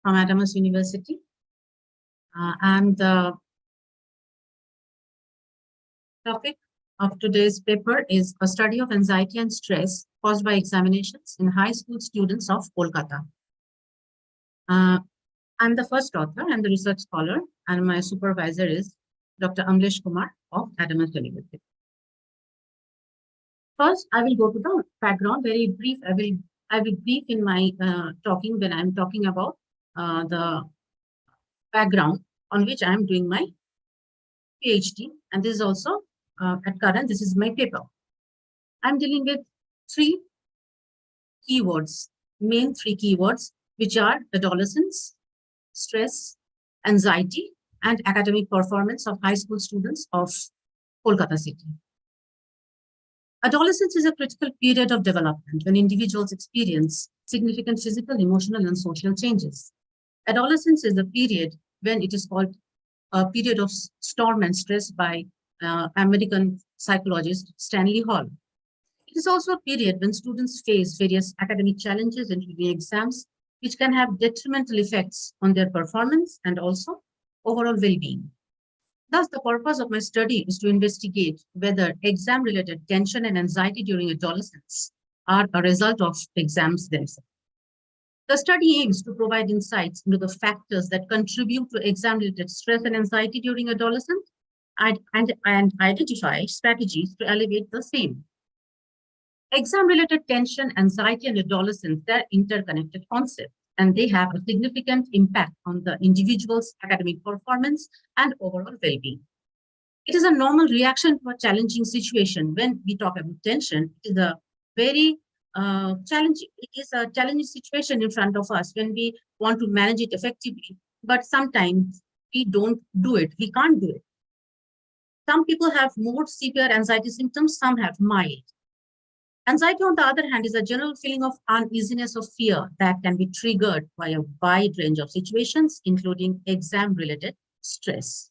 from Adamas University. And the topic of today's paper is a study of anxiety and stress caused by examinations in high school students of Kolkata. I'm the first author and the research scholar, and my supervisor is Dr. Amlesh Kumar of Adamas University. First, I will go to the background, very brief. I will brief in my talking when I'm talking about the background on which I'm doing my PhD. And this is also at current, this is my paper. I'm dealing with three keywords, main three keywords, which are adolescence, stress, anxiety, and academic performance of high school students of Kolkata city. Adolescence is a critical period of development when individuals experience significant physical, emotional, and social changes. Adolescence is a period when it is called a period of storm and stress by American psychologist Stanley Hall. It is also a period when students face various academic challenges, including exams, which can have detrimental effects on their performance and also overall well-being. Thus, the purpose of my study is to investigate whether exam-related tension and anxiety during adolescence are a result of exams themselves. The study aims to provide insights into the factors that contribute to exam-related stress and anxiety during adolescence and identify strategies to alleviate the same. Exam-related tension, anxiety, and adolescence, they're interconnected concepts, and they have a significant impact on the individual's academic performance and overall well-being. It is a normal reaction to a challenging situation. When we talk about tension, it is a very challenging situation in front of us when we want to manage it effectively, but sometimes we don't do it, we can't do it. Some people have more severe anxiety symptoms, some have mild. Anxiety, on the other hand, is a general feeling of uneasiness or fear that can be triggered by a wide range of situations, including exam-related stress.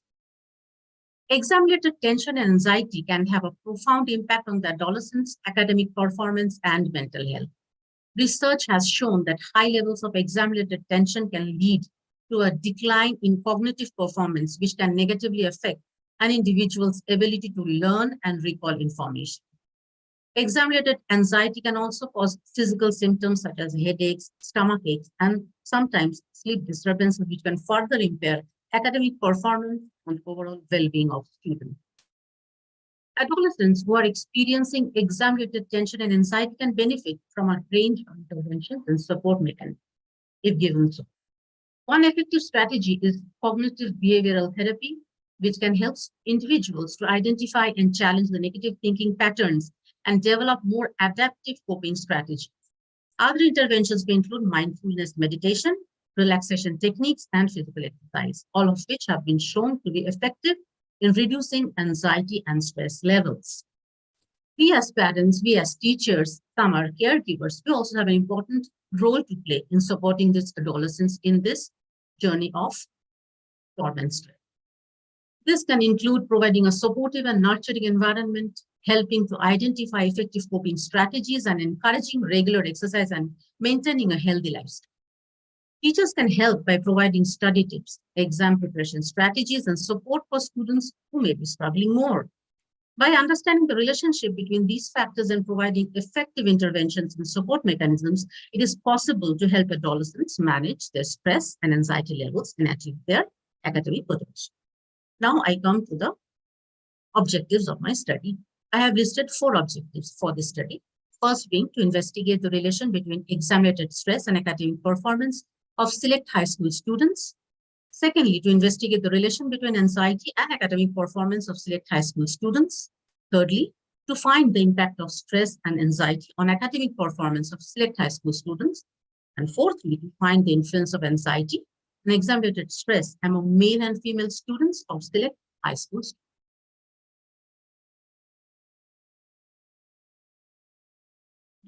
Exam-related tension and anxiety can have a profound impact on the adolescent's academic performance and mental health. Research has shown that high levels of exam-related tension can lead to a decline in cognitive performance, which can negatively affect an individual's ability to learn and recall information. Exam-related anxiety can also cause physical symptoms such as headaches, stomach aches, and sometimes sleep disturbances, which can further impair academic performance and overall well-being of students. Adolescents who are experiencing exam-related tension and anxiety can benefit from a range of interventions and support mechanisms, if given so. One effective strategy is cognitive behavioral therapy, which can help individuals to identify and challenge the negative thinking patterns and develop more adaptive coping strategies. Other interventions may include mindfulness meditation, relaxation techniques, and physical exercise, all of which have been shown to be effective in reducing anxiety and stress levels. We as parents, we as teachers, some are caregivers, we also have an important role to play in supporting these adolescents in this journey of storm and stress. This can include providing a supportive and nurturing environment, helping to identify effective coping strategies, and encouraging regular exercise and maintaining a healthy lifestyle. Teachers can help by providing study tips, exam preparation strategies, and support for students who may be struggling more. By understanding the relationship between these factors and providing effective interventions and support mechanisms, it is possible to help adolescents manage their stress and anxiety levels and achieve their academic potential. Now I come to the objectives of my study. I have listed 4 objectives for this study. First being to investigate the relation between exam-related stress and academic performance of select high school students. Secondly, to investigate the relation between anxiety and academic performance of select high school students. Thirdly, to find the impact of stress and anxiety on academic performance of select high school students. And fourthly, to find the influence of anxiety and exam-related stress among male and female students of select high schools.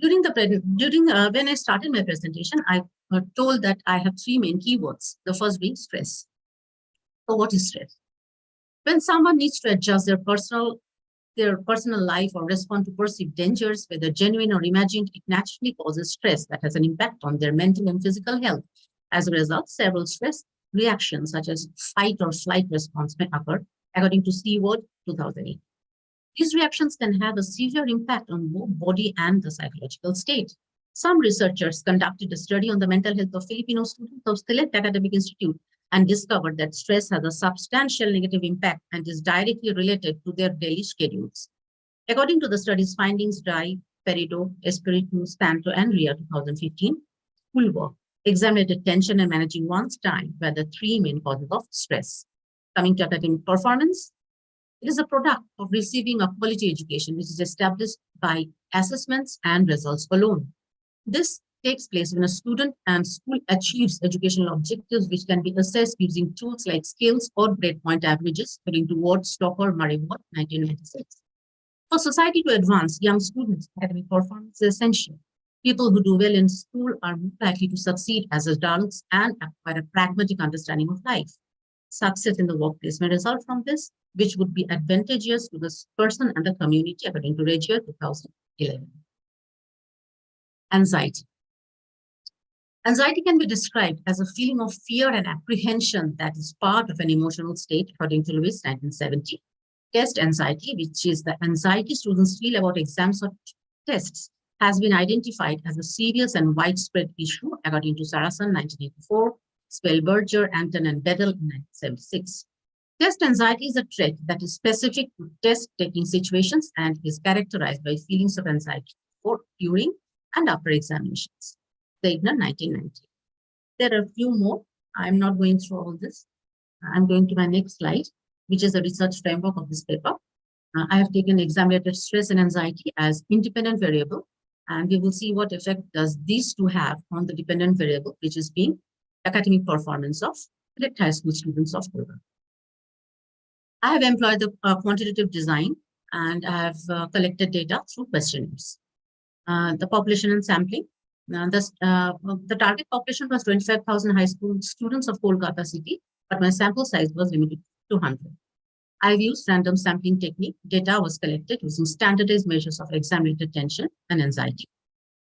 When I started my presentation, I told that I have 3 main keywords. The first being stress. So what is stress? When someone needs to adjust their personal life or respond to perceived dangers, whether genuine or imagined, it naturally causes stress that has an impact on their mental and physical health. As a result, several stress reactions such as fight or flight response may occur, according to CWORD 2008. These reactions can have a severe impact on both body and the psychological state. Some researchers conducted a study on the mental health of Filipino students of Select Academic Institute and discovered that stress has a substantial negative impact and is directly related to their daily schedules. According to the study's findings by Peredo, Espiritu, Stanto, and Ria 2015, schoolwork, exam-related tension, and managing one's time were the three main causes of stress. Coming to academic performance, it is a product of receiving a quality education, which is established by assessments and results alone. This takes place when a student and school achieves educational objectives, which can be assessed using tools like scales or grade point averages, according to Ward, Stocker, Murray Ward, 1996. For society to advance, young students' academic performance is essential. People who do well in school are more likely to succeed as adults and acquire a pragmatic understanding of life. Success in the workplace may result from this, which would be advantageous to the person and the community, according to Regia 2011. Anxiety. Anxiety can be described as a feeling of fear and apprehension that is part of an emotional state, according to Lewis, 1970. Test anxiety, which is the anxiety students feel about exams or tests, has been identified as a serious and widespread issue, according to Sarasan, 1984, Spellberger, Anton, and Bedell in 1976. Test anxiety is a trait that is specific to test-taking situations and is characterized by feelings of anxiety before, during, and after examinations. Zegner, 1990. There are a few more. I'm not going through all this. I'm going to my next slide, which is the research framework of this paper. I have taken exam-related stress and anxiety as independent variable, and we will see what effect does these two have on the dependent variable, which is being academic performance of select high school students of Kolkata. I have employed the quantitative design, and I have collected data through questionnaires. The population and sampling. The target population was 25,000 high school students of Kolkata city, but my sample size was limited to 200. I've used random sampling technique. Data was collected using standardized measures of exam-related tension and anxiety.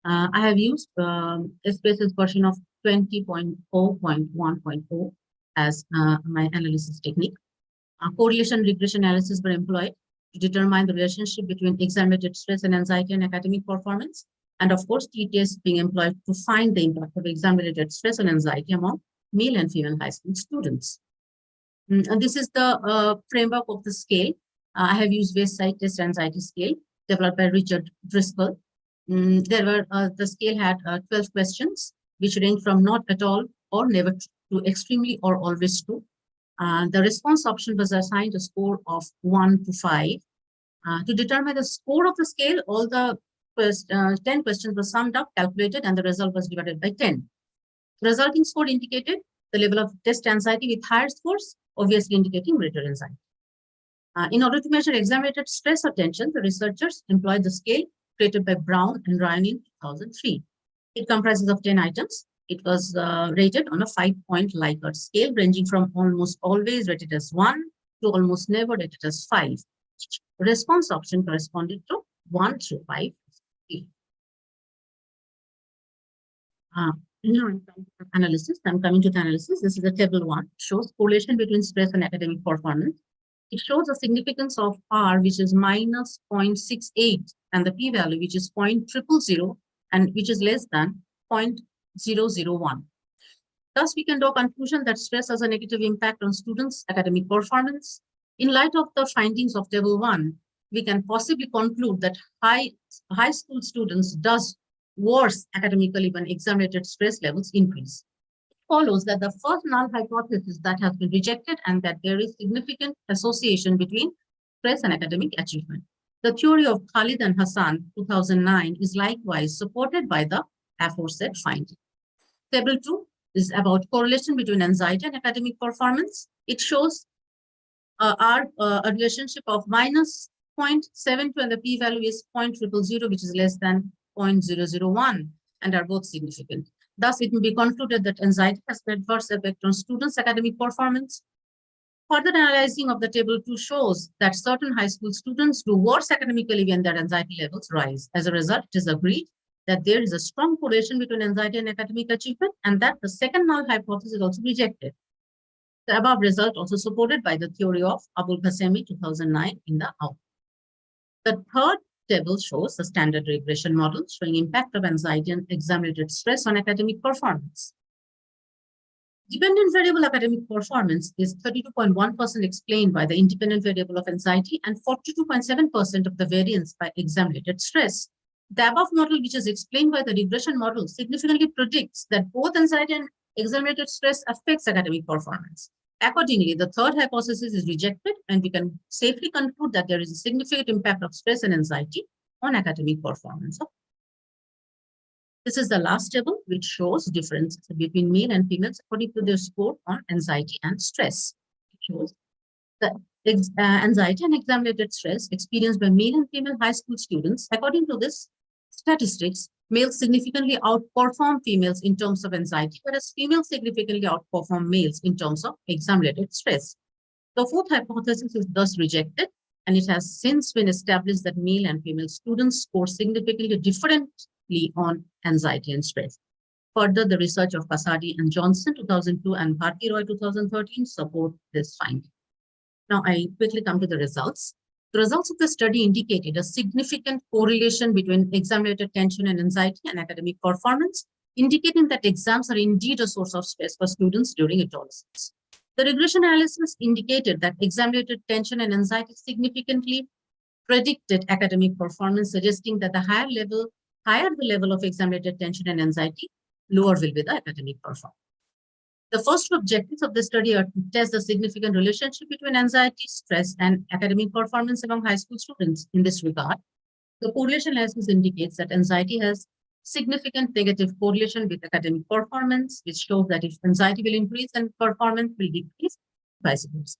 I have used SPSS version of 20.0.1.0 as my analysis technique. Correlation regression analysis were employed to determine the relationship between exam-related stress and anxiety and academic performance. And of course, t-tests being employed to find the impact of exam-related stress and anxiety among male and female high school students. And this is the framework of the scale. I have used Westside Test Anxiety Scale developed by Richard Driscoll. The scale had 12 questions, which range from not at all or never to extremely or always true. The response option was assigned a score of 1 to 5. To determine the score of the scale, all the first 10 questions were summed up, calculated, and the result was divided by 10. The resulting score indicated the level of test anxiety with higher scores, obviously indicating greater anxiety. In order to measure exam-related stress or tension, the researchers employed the scale created by Brown and Ryan in 2003. It comprises of 10 items. It was rated on a 5-point Likert scale, ranging from almost always rated as 1 to almost never rated as 5. Each response option corresponded to 1 through 5. Analysis. I'm coming to the analysis. This is the table 1. It shows correlation between stress and academic performance. It shows the significance of R, which is minus 0.68, and the p-value, which is 0.000, and which is less than 0.001. Thus, we can draw a conclusion that stress has a negative impact on students' academic performance. In light of the findings of table 1, we can possibly conclude that high school students does worse academically when exam-related stress levels increase. It follows that the first null hypothesis that has been rejected and that there is significant association between stress and academic achievement. The theory of Khalid and Hassan, 2009, is likewise supported by the aforesaid finding. Table 2 is about correlation between anxiety and academic performance. It shows a relationship of minus 0.72 and the p-value is 0.000, which is less than 0.001, and are both significant. Thus, it may be concluded that anxiety has an adverse effect on students' academic performance. Further analyzing of the table 2 shows that certain high school students do worse academically when their anxiety levels rise. As a result, it is agreed that there is a strong correlation between anxiety and academic achievement, and that the second null hypothesis is also rejected. The above result also supported by the theory of Abul Qasemi 2009 in the out. The third table shows the standard regression model showing impact of anxiety and exam-related stress on academic performance. Dependent variable academic performance is 32.1% explained by the independent variable of anxiety and 42.7% of the variance by exam-related stress. The above model, which is explained by the regression model, significantly predicts that both anxiety and exam-related stress affects academic performance. Accordingly, the third hypothesis is rejected, and we can safely conclude that there is a significant impact of stress and anxiety on academic performance. This is the last table, which shows differences between male and females according to their score on anxiety and stress. It shows the anxiety and exam-related stress experienced by male and female high school students. According to this statistics, males significantly outperform females in terms of anxiety, whereas females significantly outperform males in terms of exam-related stress. The fourth hypothesis is thus rejected, and it has since been established that male and female students score significantly differently on anxiety and stress. Further, the research of Kasadi and Johnson 2002 and Bharti Roy 2013 support this finding. Now, I quickly come to the results. The results of the study indicated a significant correlation between exam-related tension and anxiety and academic performance, indicating that exams are indeed a source of stress for students during adolescence. The regression analysis indicated that exam-related tension and anxiety significantly predicted academic performance, suggesting that the higher the level of exam-related tension and anxiety, lower will be the academic performance. The first two objectives of the study are to test the significant relationship between anxiety, stress, and academic performance among high school students. In this regard, the correlation analysis indicates that anxiety has significant negative correlation with academic performance, which shows that if anxiety will increase and performance will decrease, vice versa.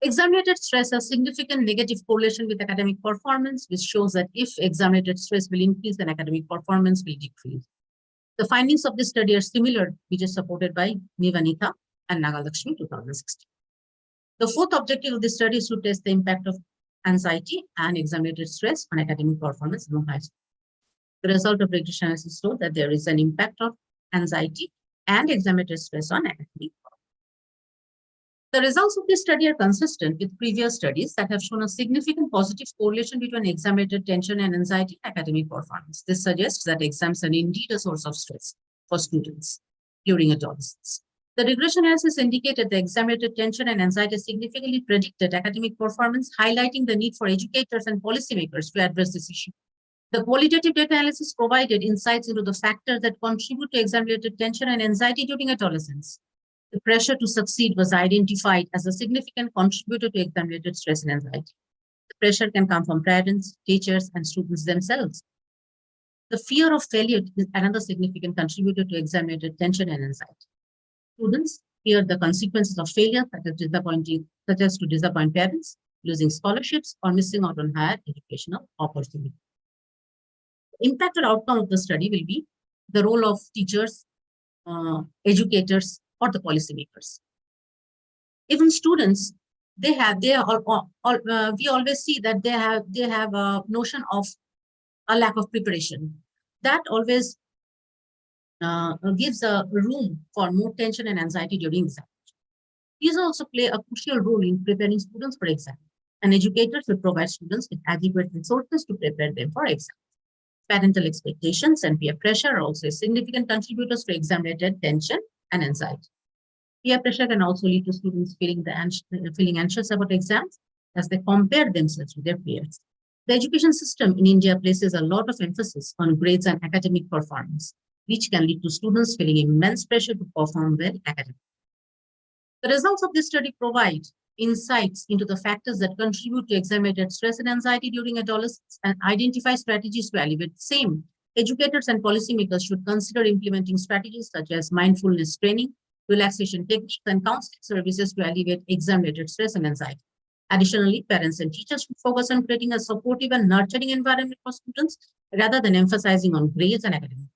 Exam-related stress has significant negative correlation with academic performance, which shows that if exam-related stress will increase, then academic performance will decrease. The findings of this study are similar, which is supported by Nivanitha and Nagalakshmi 2016. The fourth objective of this study is to test the impact of anxiety and exam-related stress on academic performance among high school. The result of regression analysis showed that there is an impact of anxiety and exam-related stress on academic performance. The results of this study are consistent with previous studies that have shown a significant positive correlation between exam-related tension and anxiety and academic performance. This suggests that exams are indeed a source of stress for students during adolescence. The regression analysis indicated the exam-related tension and anxiety significantly predicted academic performance, highlighting the need for educators and policymakers to address this issue. The qualitative data analysis provided insights into the factors that contribute to exam-related tension and anxiety during adolescence. The pressure to succeed was identified as a significant contributor to exam-related stress and anxiety. The pressure can come from parents, teachers, and students themselves. The fear of failure is another significant contributor to exam-related tension and anxiety. Students fear the consequences of failure, such as to disappoint parents, losing scholarships, or missing out on higher educational opportunities. The impact or outcome of the study will be the role of teachers, educators, or the policymakers. Even students, we always see that they have a notion of a lack of preparation. That always gives a room for more tension and anxiety during exam. These also play a crucial role in preparing students for exam. And educators will provide students with adequate resources to prepare them for exam. Parental expectations and peer pressure are also significant contributors to exam-related tension and anxiety. Peer pressure can also lead to students feeling anxious about exams as they compare themselves with their peers. The education system in India places a lot of emphasis on grades and academic performance, which can lead to students feeling immense pressure to perform well academically. The results of this study provide insights into the factors that contribute to exam-related stress and anxiety during adolescence and identify strategies to alleviate the same. Educators and policymakers should consider implementing strategies such as mindfulness training, relaxation techniques, and counseling services to alleviate exam-related stress and anxiety. Additionally, parents and teachers should focus on creating a supportive and nurturing environment for students rather than emphasizing on grades and academics.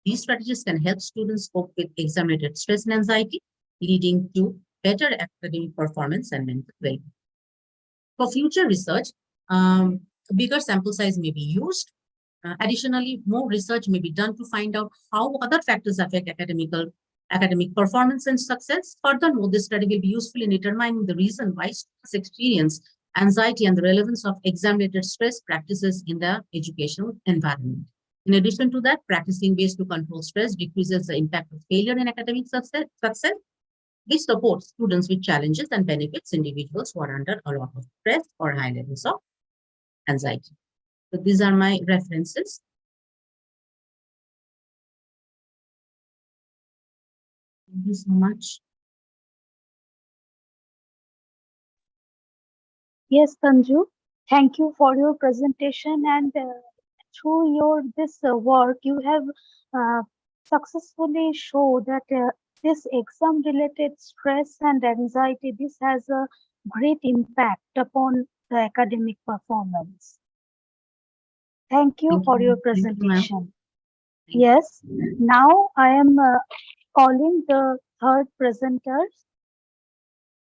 These strategies can help students cope with exam-related stress and anxiety, leading to better academic performance and mental well-being. For future research, bigger sample size may be used. Additionally, more research may be done to find out how other factors affect academic performance and success. Furthermore, this study will be useful in determining the reason why students experience anxiety and the relevance of exam-related stress practices in the educational environment. In addition to that, practicing ways to control stress decreases the impact of failure in academic success. This supports students with challenges and benefits individuals who are under a lot of stress or high levels of anxiety. So these are my references. Thank you so much. Yes, Tanju, thank you for your presentation, and through your this work, you have successfully shown that this exam-related stress and anxiety, this has a great impact upon the academic performance. Thank you for your presentation. Yes, now I am calling the third presenter,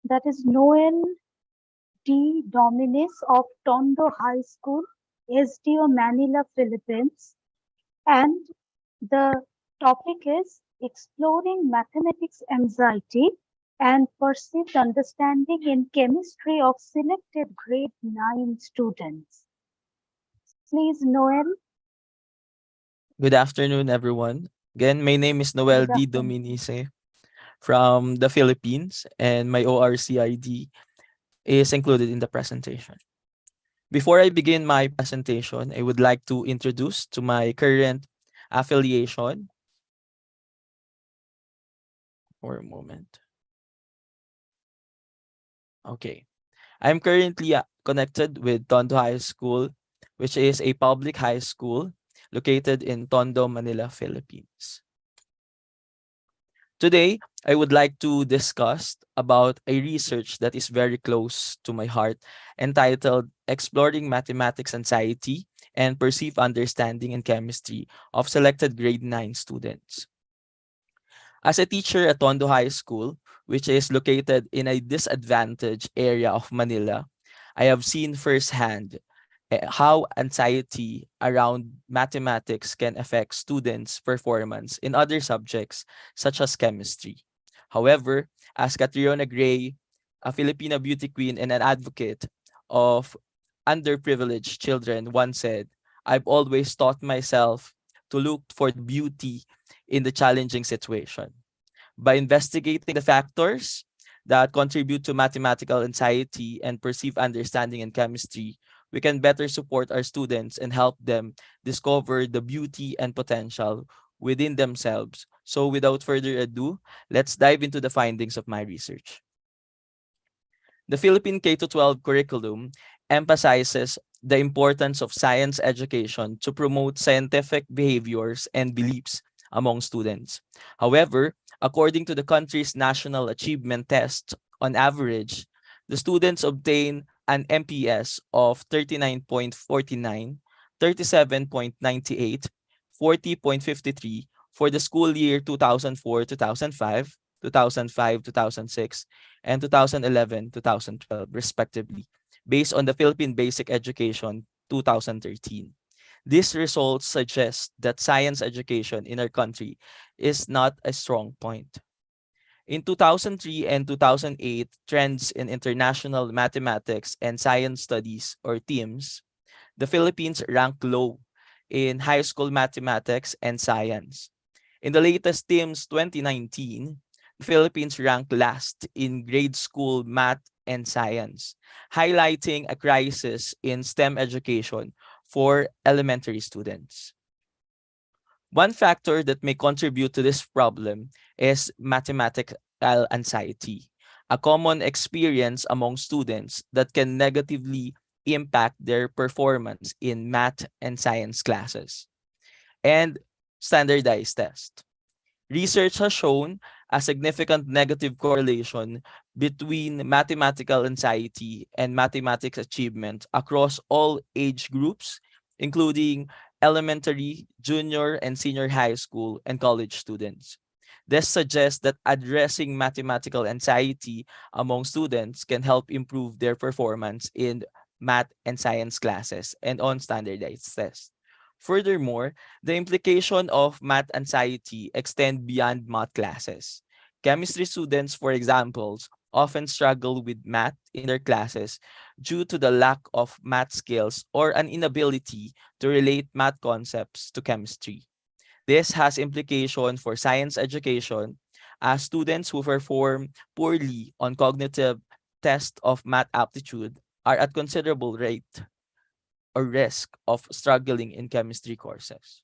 that is Noel D. Dominis of Tondo High School, SDO Manila, Philippines. And the topic is exploring mathematics anxiety and perceived understanding in chemistry of selected grade 9 students. Please, Noel. Good afternoon, everyone. Again, my name is Noel D. Dominice from the Philippines, and my ORCID is included in the presentation. Before I begin my presentation, I would like to introduce to my current affiliation. For a moment. Okay. I'm currently connected with Tondo High School, which is a public high school located in Tondo, Manila, Philippines. Today, I would like to discuss about a research that is very close to my heart, entitled Exploring Mathematics Anxiety and Perceived Understanding in Chemistry of Selected Grade 9 Students. As a teacher at Tondo High School, which is located in a disadvantaged area of Manila, I have seen firsthand how anxiety around mathematics can affect students' performance in other subjects such as chemistry. However, as Catriona Gray, a Filipina beauty queen and an advocate of underprivileged children, once said, I've always taught myself to look for the beauty in the challenging situation. By investigating the factors that contribute to mathematical anxiety and perceived understanding in chemistry, we can better support our students and help them discover the beauty and potential within themselves. So without further ado, let's dive into the findings of my research. The Philippine K-12 curriculum emphasizes the importance of science education to promote scientific behaviors and beliefs among students. However, according to the country's national achievement test, on average, the students obtain an MPS of 39.49, 37.98, 40.53 for the school year 2004-2005, 2005-2006, and 2011-2012, respectively, based on the Philippine Basic Education 2013. These results suggest that science education in our country is not a strong point. In 2003 and 2008, trends in international mathematics and science studies, or TIMSS, the Philippines ranked low in high school mathematics and science. In the latest TIMSS 2019, the Philippines ranked last in grade school math and science, highlighting a crisis in STEM education for elementary students. One factor that may contribute to this problem is mathematical anxiety, a common experience among students that can negatively impact their performance in math and science classes. And standardized test. Research has shown a significant negative correlation between mathematical anxiety and mathematics achievement across all age groups, including elementary, junior, and senior high school and college students. This suggests that addressing mathematical anxiety among students can help improve their performance in math and science classes and on standardized tests. Furthermore, the implication of math anxiety extend beyond math classes. Chemistry students, for example, often struggle with math in their classes due to the lack of math skills or an inability to relate math concepts to chemistry. This has implication for science education as students who perform poorly on cognitive tests of math aptitude are at considerable rate or risk of struggling in chemistry courses.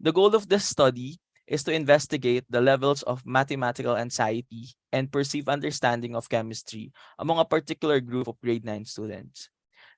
The goal of this study is to investigate the levels of mathematical anxiety and perceived understanding of chemistry among a particular group of grade 9 students.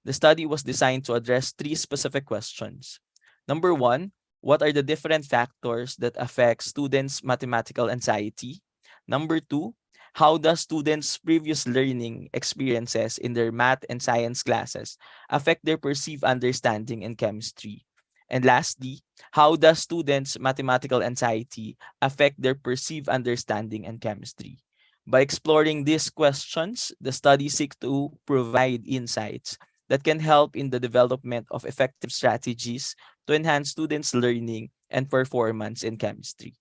The study was designed to address three specific questions. Number one, what are the different factors that affect students' mathematical anxiety? Number two, how does students' previous learning experiences in their math and science classes affect their perceived understanding in chemistry? And lastly, how does students' mathematical anxiety affect their perceived understanding in chemistry? By exploring these questions, the study seeks to provide insights that can help in the development of effective strategies to enhance students' learning and performance in chemistry.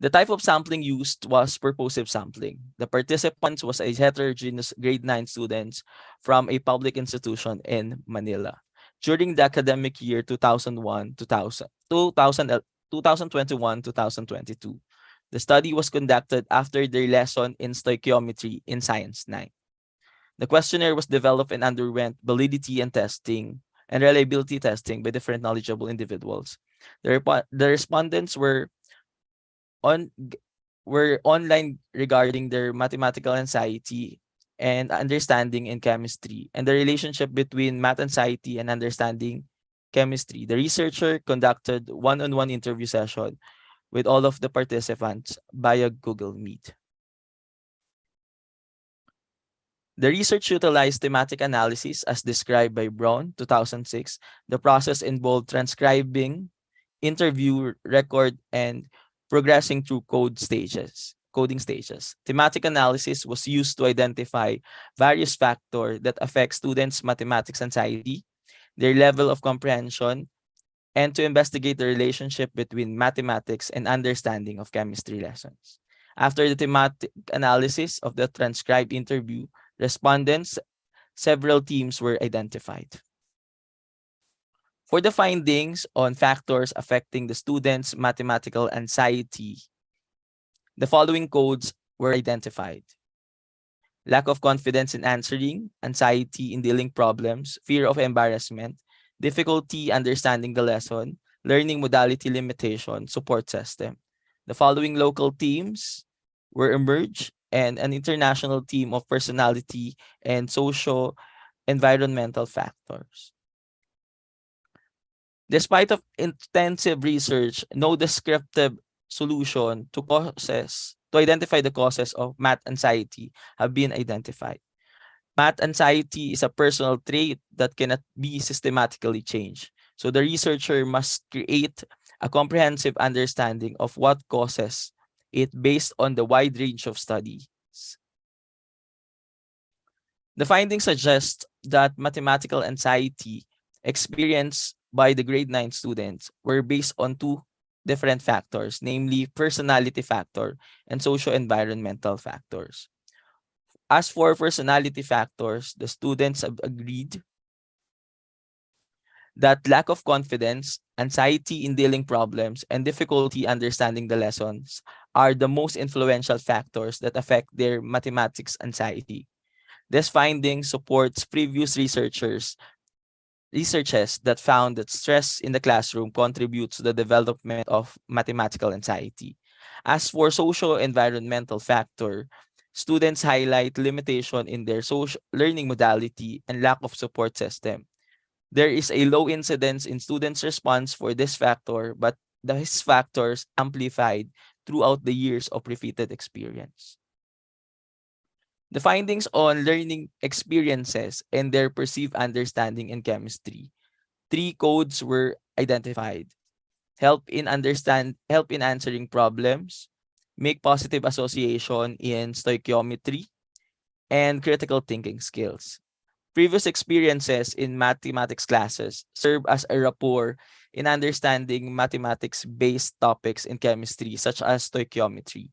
The type of sampling used was purposive sampling. The participants was a heterogeneous grade 9 students from a public institution in Manila. During the academic year 2021-2022, the study was conducted after their lesson in stoichiometry in Science 9. The questionnaire was developed and underwent validity and testing and reliability testing by different knowledgeable individuals. The respondents on were online regarding their mathematical anxiety and understanding in chemistry and the relationship between math anxiety and understanding chemistry. The researcher conducted one-on-one interview session with all of the participants via Google Meet. The research utilized thematic analysis as described by Brown, 2006. The process involved transcribing interview record and progressing through coding stages. Thematic analysis was used to identify various factors that affect students' mathematics anxiety, their level of comprehension, and to investigate the relationship between mathematics and understanding of chemistry lessons. After the thematic analysis of the transcribed interview, respondents, several teams were identified. For the findings on factors affecting the students' mathematical anxiety, the following codes were identified: lack of confidence in answering, anxiety in dealing problems, fear of embarrassment, difficulty understanding the lesson, learning modality limitation, support system. The following local teams were emerged and an international team of personality and social environmental factors. Despite of intensive research, no descriptive solution to identify the causes of math anxiety have been identified. Math anxiety is a personal trait that cannot be systematically changed. So the researcher must create a comprehensive understanding of what causes it based on the wide range of studies. The findings suggest that mathematical anxiety experienced by the grade 9 students were based on two different factors, namely personality factor and socio-environmental factors. As for personality factors, the students have agreed that lack of confidence, anxiety in dealing problems, and difficulty understanding the lessons are the most influential factors that affect their mathematics anxiety. This finding supports previous researches that found that stress in the classroom contributes to the development of mathematical anxiety. As for social environmental factor, students highlight limitation in their social learning modality and lack of support system. There is a low incidence in students' response for this factor, but these factors amplified throughout the years of repeated experience. The findings on learning experiences and their perceived understanding in chemistry. Three codes were identified. help in answering problems, make positive association in stoichiometry, and critical thinking skills. Previous experiences in mathematics classes serve as a rapport in understanding mathematics-based topics in chemistry, such as stoichiometry.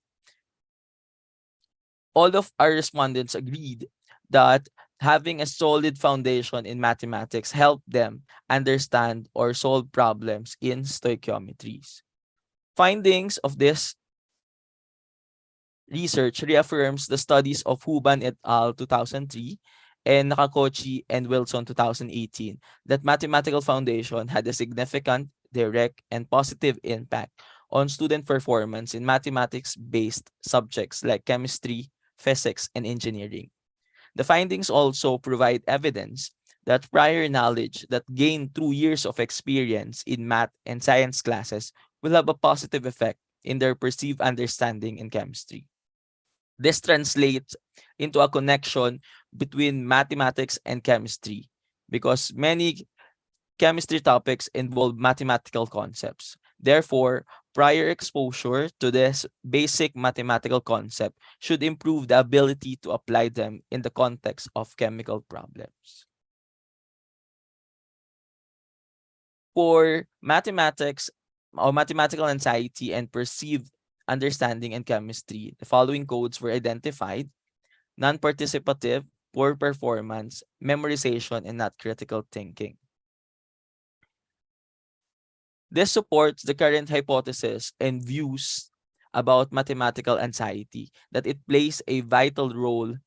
All of our respondents agreed that having a solid foundation in mathematics helped them understand or solve problems in stoichiometries. Findings of this research reaffirms the studies of Huban et al. 2003 and Nakakochi and Wilson 2018 that mathematical foundation had a significant, direct, and positive impact on student performance in mathematics-based subjects like chemistry, physics, and engineering. The findings also provide evidence that prior knowledge that gained through years of experience in math and science classes will have a positive effect in their perceived understanding in chemistry. This translates into a connection between mathematics and chemistry because many chemistry topics involve mathematical concepts. Therefore, prior exposure to this basic mathematical concept should improve the ability to apply them in the context of chemical problems. For mathematics or mathematical anxiety and perceived understanding in chemistry, the following codes were identified: non-participative, poor performance, memorization, and not critical thinking. This supports the current hypothesis and views about mathematical anxiety that it plays a vital role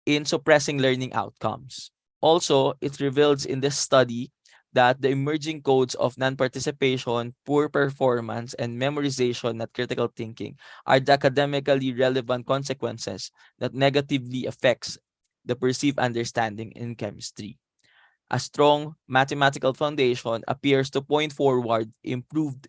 in suppressing learning outcomes. Also, it reveals in this study that the emerging codes of non-participation, poor performance, and memorization, not critical thinking, are the academically relevant consequences that negatively affects the perceived understanding in chemistry. A strong mathematical foundation appears to point forward improved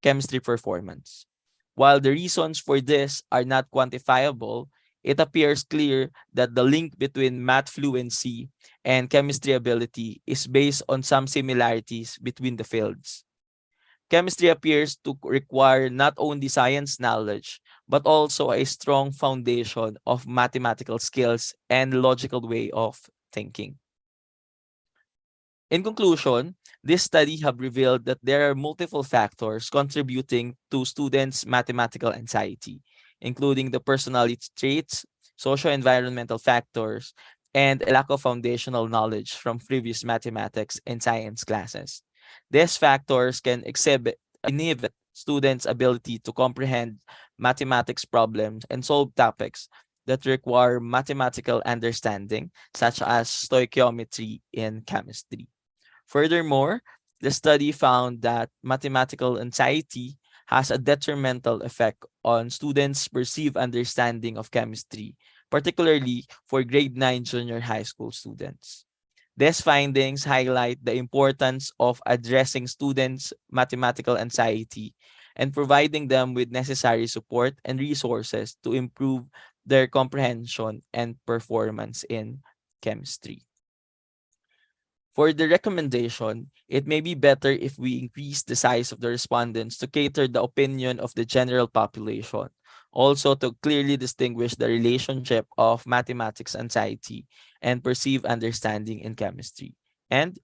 chemistry performance. While the reasons for this are not quantifiable, it appears clear that the link between math fluency and chemistry ability is based on some similarities between the fields. Chemistry appears to require not only science knowledge, but also a strong foundation of mathematical skills and logical way of thinking. In conclusion, this study have revealed that there are multiple factors contributing to students' mathematical anxiety, including the personality traits, socio-environmental factors, and a lack of foundational knowledge from previous mathematics and science classes. These factors can inhibit students' ability to comprehend mathematics problems and solve topics that require mathematical understanding, such as stoichiometry in chemistry. Furthermore, the study found that mathematical anxiety has a detrimental effect on students' perceived understanding of chemistry, particularly for grade 9 junior high school students. These findings highlight the importance of addressing students' mathematical anxiety and providing them with necessary support and resources to improve their comprehension and performance in chemistry. For the recommendation, it may be better if we increase the size of the respondents to cater the opinion of the general population. Also, to clearly distinguish the relationship of mathematics anxiety and perceived understanding in chemistry. And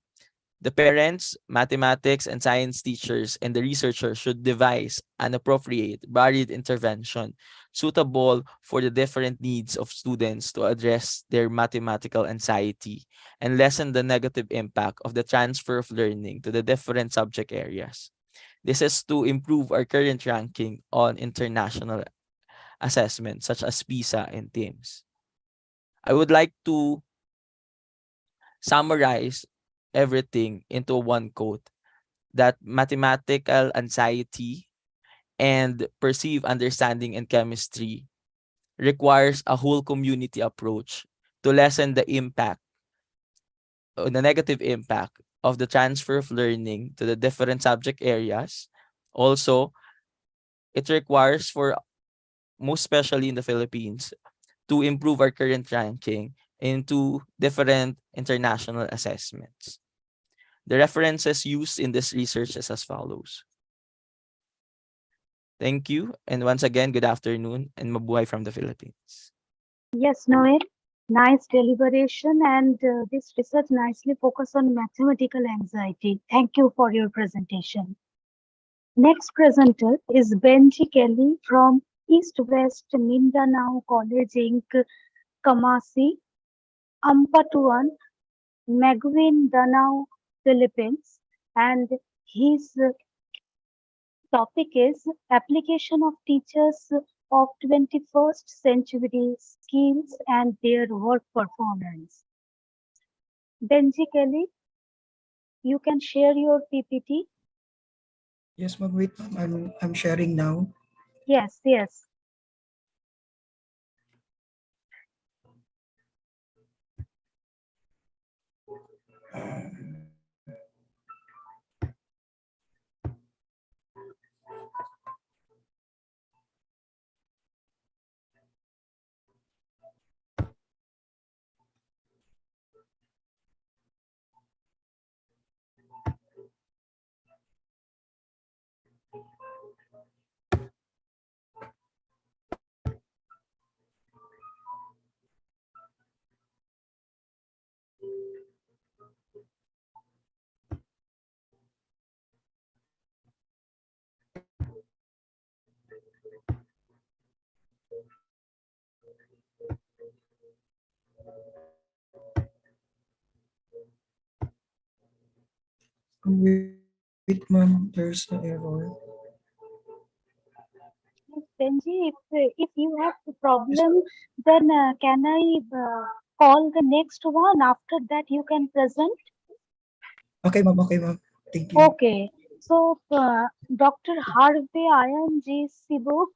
the parents, mathematics, and science teachers, and the researchers should devise an appropriate, varied intervention suitable for the different needs of students to address their mathematical anxiety and lessen the negative impact of the transfer of learning to the different subject areas. This is to improve our current ranking on international assessments such as PISA and TIMSS. I would like to summarize everything into one quote that mathematical anxiety and perceived understanding in chemistry requires a whole community approach to lessen the impact or the negative impact of the transfer of learning to the different subject areas. Also, it requires for most especially in the Philippines to improve our current ranking into different international assessments. The references used in this research is as follows. Thank you. And once again, good afternoon and mabuhay from the Philippines. Yes, Noel, nice deliberation, and this research nicely focus on mathematical anxiety. Thank you for your presentation. Next presenter is Benji Kelly from East West Mindanao College Inc., Kamasi, Ampatuan, Maguindanao, Philippines, and his topic is application of teachers of 21st century skills and their work performance. Benji Kelly, you can share your PPT. Yes, ma'am. Wait, ma'am. I'm sharing now. Yes, yes. Wait, ma'am. There's an error. Benji, if you have the problem, then can I call the next one? After that, you can present. Okay, ma'am. Okay, ma'am. Thank you. Okay. So, Dr. Harvey ING Sibuk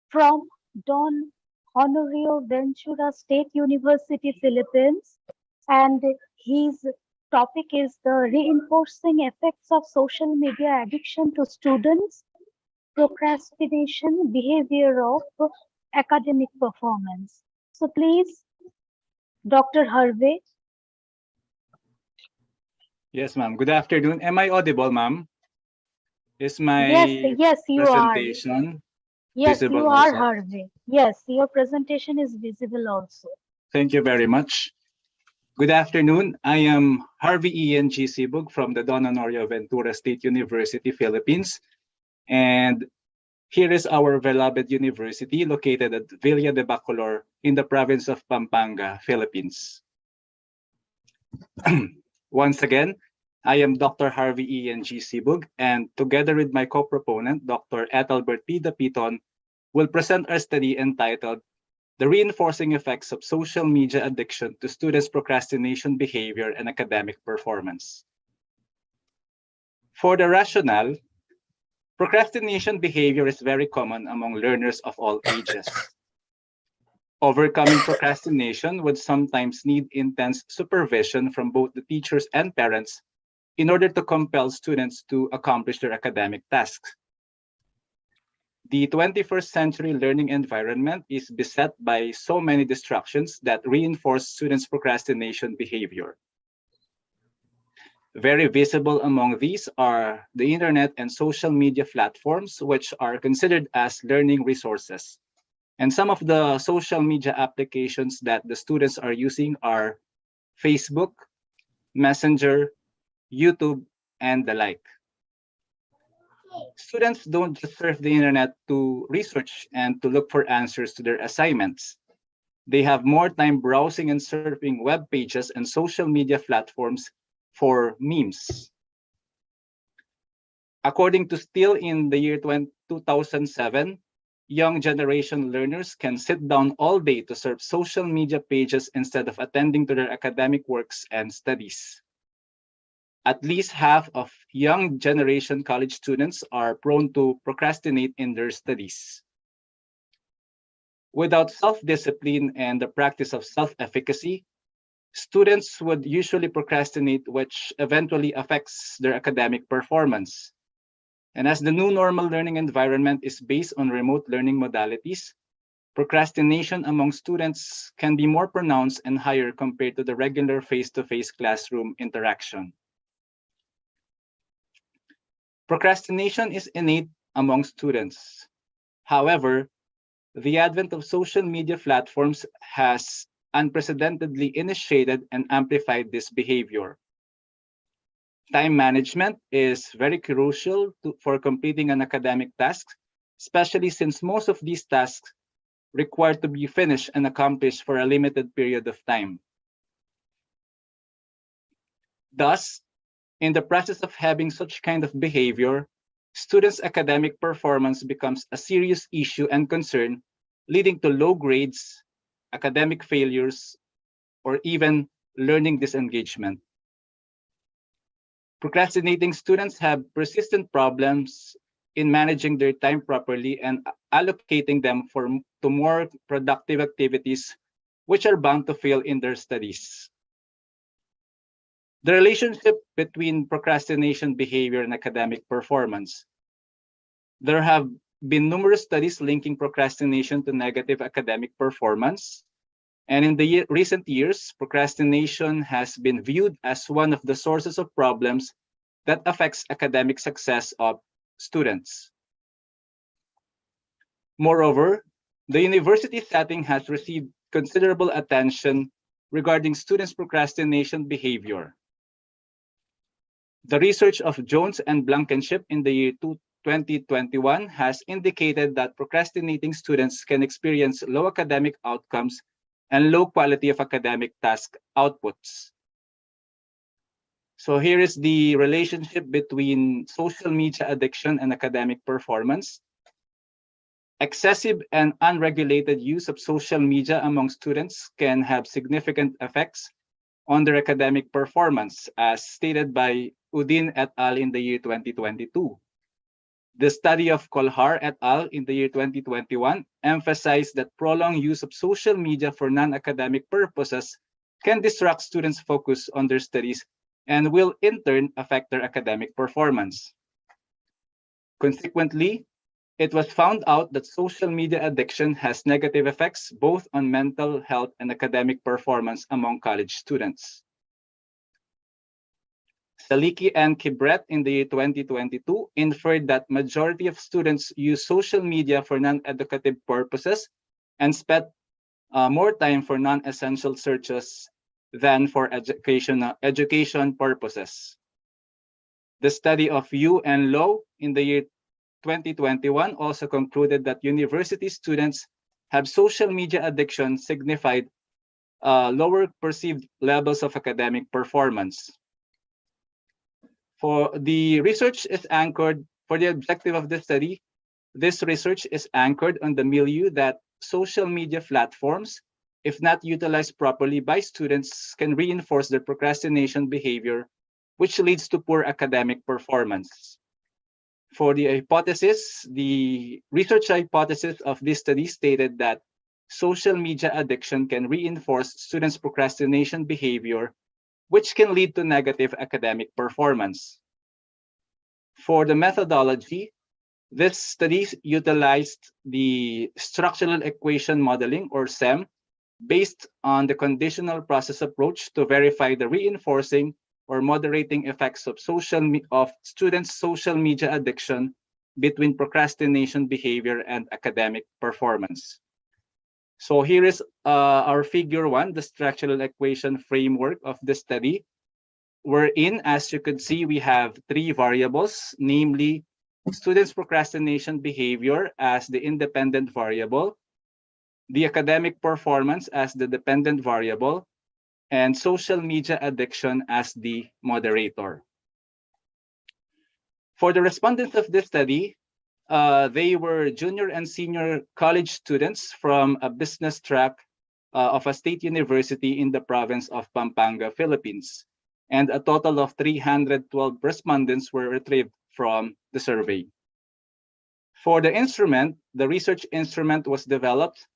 from Don Honorio Ventura State University, Philippines, and his topic is the reinforcing effects of social media addiction to students, procrastination, behavior of academic performance. So please, Dr. Harvey. Yes, ma'am. Good afternoon. Am I audible, ma'am? Is my Yes, you are. presentation Yes, visible you are, also? Harvey. Yes, your presentation is visible also. Thank you very much. Good afternoon. I am Harvey Ian G. Sibug from the Don Honorio Ventura State University, Philippines. And here is our beloved university located at Villa de Bacolor in the province of Pampanga, Philippines. Once again, I am Dr. Harvey Ian G. Sibug, and together with my co-proponent, Dr. Ethelbert P. Dapiton, will present our study entitled The Reinforcing Effects of Social Media Addiction to Students' Procrastination Behavior and Academic Performance. For the rationale, procrastination behavior is very common among learners of all ages. Overcoming procrastination would sometimes need intense supervision from both the teachers and parents in order to compel students to accomplish their academic tasks. The 21st century learning environment is beset by so many distractions that reinforce students' procrastination behavior. Very visible among these are the internet and social media platforms, which are considered as learning resources. And some of the social media applications that the students are using are Facebook, Messenger, YouTube, and the like. Students don't just surf the internet to research and to look for answers to their assignments. They have more time browsing and surfing web pages and social media platforms for memes. According to Steele in the year 2007, young generation learners can sit down all day to surf social media pages instead of attending to their academic works and studies. At least half of young generation college students are prone to procrastinate in their studies. Without self-discipline and the practice of self-efficacy, students would usually procrastinate, which eventually affects their academic performance. And as the new normal learning environment is based on remote learning modalities, procrastination among students can be more pronounced and higher compared to the regular face-to-face classroom interaction. Procrastination is innate among students. However, the advent of social media platforms has unprecedentedly initiated and amplified this behavior. Time management is very crucial for completing an academic task, especially since most of these tasks require to be finished and accomplished for a limited period of time. Thus, in the process of having such kind of behavior, students' academic performance becomes a serious issue and concern, leading to low grades, academic failures, or even learning disengagement. Procrastinating students have persistent problems in managing their time properly and allocating them to more productive activities, which are bound to fail in their studies. The relationship between procrastination behavior and academic performance. There have been numerous studies linking procrastination to negative academic performance. And in the recent years, procrastination has been viewed as one of the sources of problems that affects academic success of students. Moreover, the university setting has received considerable attention regarding students' procrastination behavior. The research of Jones and Blankenship in the year 2021 has indicated that procrastinating students can experience low academic outcomes and low quality of academic task outputs. So here is the relationship between social media addiction and academic performance. Excessive and unregulated use of social media among students can have significant effects on their academic performance, as stated by Udin et al. In the year 2022. The study of Kolhar et al. In the year 2021 emphasized that prolonged use of social media for non-academic purposes can distract students' focus on their studies and will in turn affect their academic performance. Consequently, it was found out that social media addiction has negative effects both on mental health and academic performance among college students. Saliki and Kibret in the year 2022 inferred that majority of students use social media for non-educative purposes and spent more time for non-essential searches than for education purposes. The study of Yu and Low in the year 2021 also concluded that university students have social media addiction signified lower perceived levels of academic performance. For the research is anchored, for the objective of the study, this research is anchored on the milieu that social media platforms, if not utilized properly by students, can reinforce their procrastination behavior, which leads to poor academic performance. For the hypothesis, the research hypothesis of this study stated that social media addiction can reinforce students' procrastination behavior, which can lead to negative academic performance. For the methodology, this study utilized the structural equation modeling, or SEM, based on the conditional process approach to verify the reinforcing or moderating effects of students' social media addiction between procrastination behavior and academic performance. So here is our figure 1, the structural equation framework of the study, wherein, as you could see, we have 3 variables, namely students' procrastination behavior as the independent variable, the academic performance as the dependent variable, and social media addiction as the moderator. For the respondents of this study, they were junior and senior college students from a business track of a state university in the province of Pampanga, Philippines. And a total of 312 respondents were retrieved from the survey. For the instrument, the research instrument was developed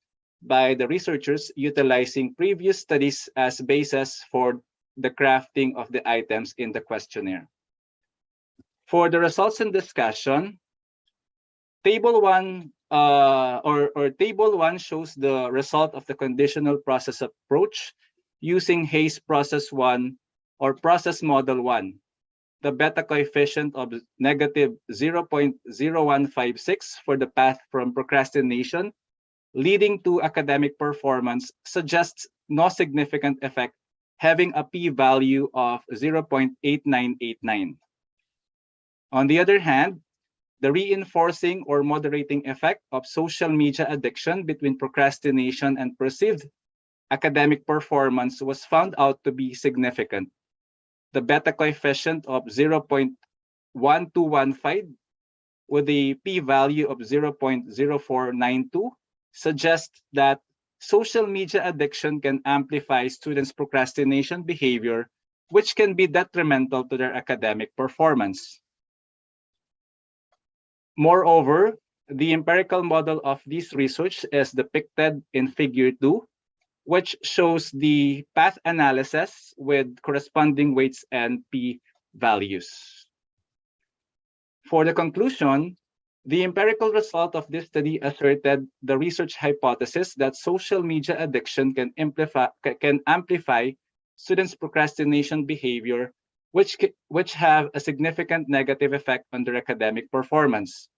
by the researchers utilizing previous studies as basis for the crafting of the items in the questionnaire. For the results and discussion, Table 1 or table 1 shows the result of the conditional process approach using Hayes process 1 or process model 1. The beta coefficient of negative 0.0156 for the path from procrastination leading to academic performance suggests no significant effect, having a p-value of 0.8989. On the other hand, the reinforcing or moderating effect of social media addiction between procrastination and perceived academic performance was found out to be significant. The beta coefficient of 0.1215 with a p-value of 0.0492 suggests that social media addiction can amplify students' procrastination behavior, which can be detrimental to their academic performance. Moreover, the empirical model of this research is depicted in Figure 2, which shows the path analysis with corresponding weights and p-values. For the conclusion, the empirical result of this study asserted the research hypothesis that social media addiction can amplify students' procrastination behavior, which have a significant negative effect on their academic performance.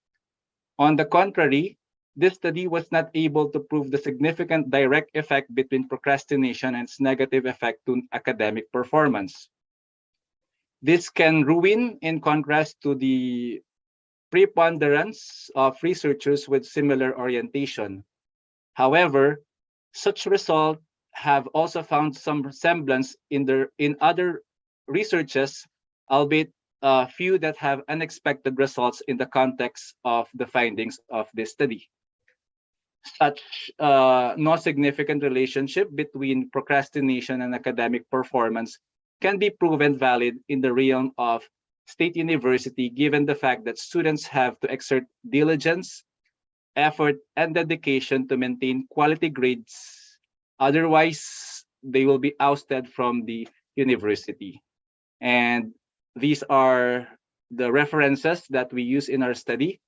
On the contrary, this study was not able to prove the significant direct effect between procrastination and its negative effect to academic performance. This can ruin, in contrast to the preponderance of researchers with similar orientation. However, such results have also found some semblance in other researches, albeit few that have unexpected results in the context of the findings of this study. Such no significant relationship between procrastination and academic performance can be proven valid in the realm of state university, given the fact that students have to exert diligence, effort, and dedication to maintain quality grades. Otherwise, they will be ousted from the university. And these are the references that we use in our study.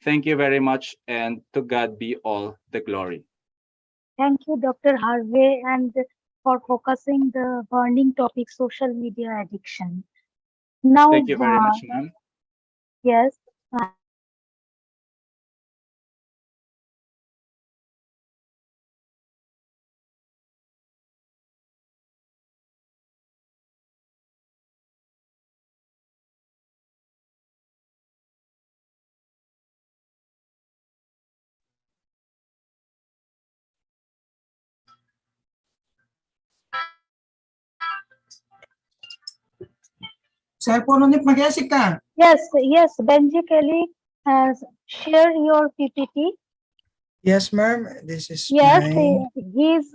Thank you very much, and to God be all the glory. Thank you, Dr. Harvey, and for focusing the burning topic, social media addiction. Now, Thank you very much, ma'am. yes, Cellphone ulit mag-esik ka. yes, Benji Kelly, share your PPT. Yes, ma'am. This is Yes, my... his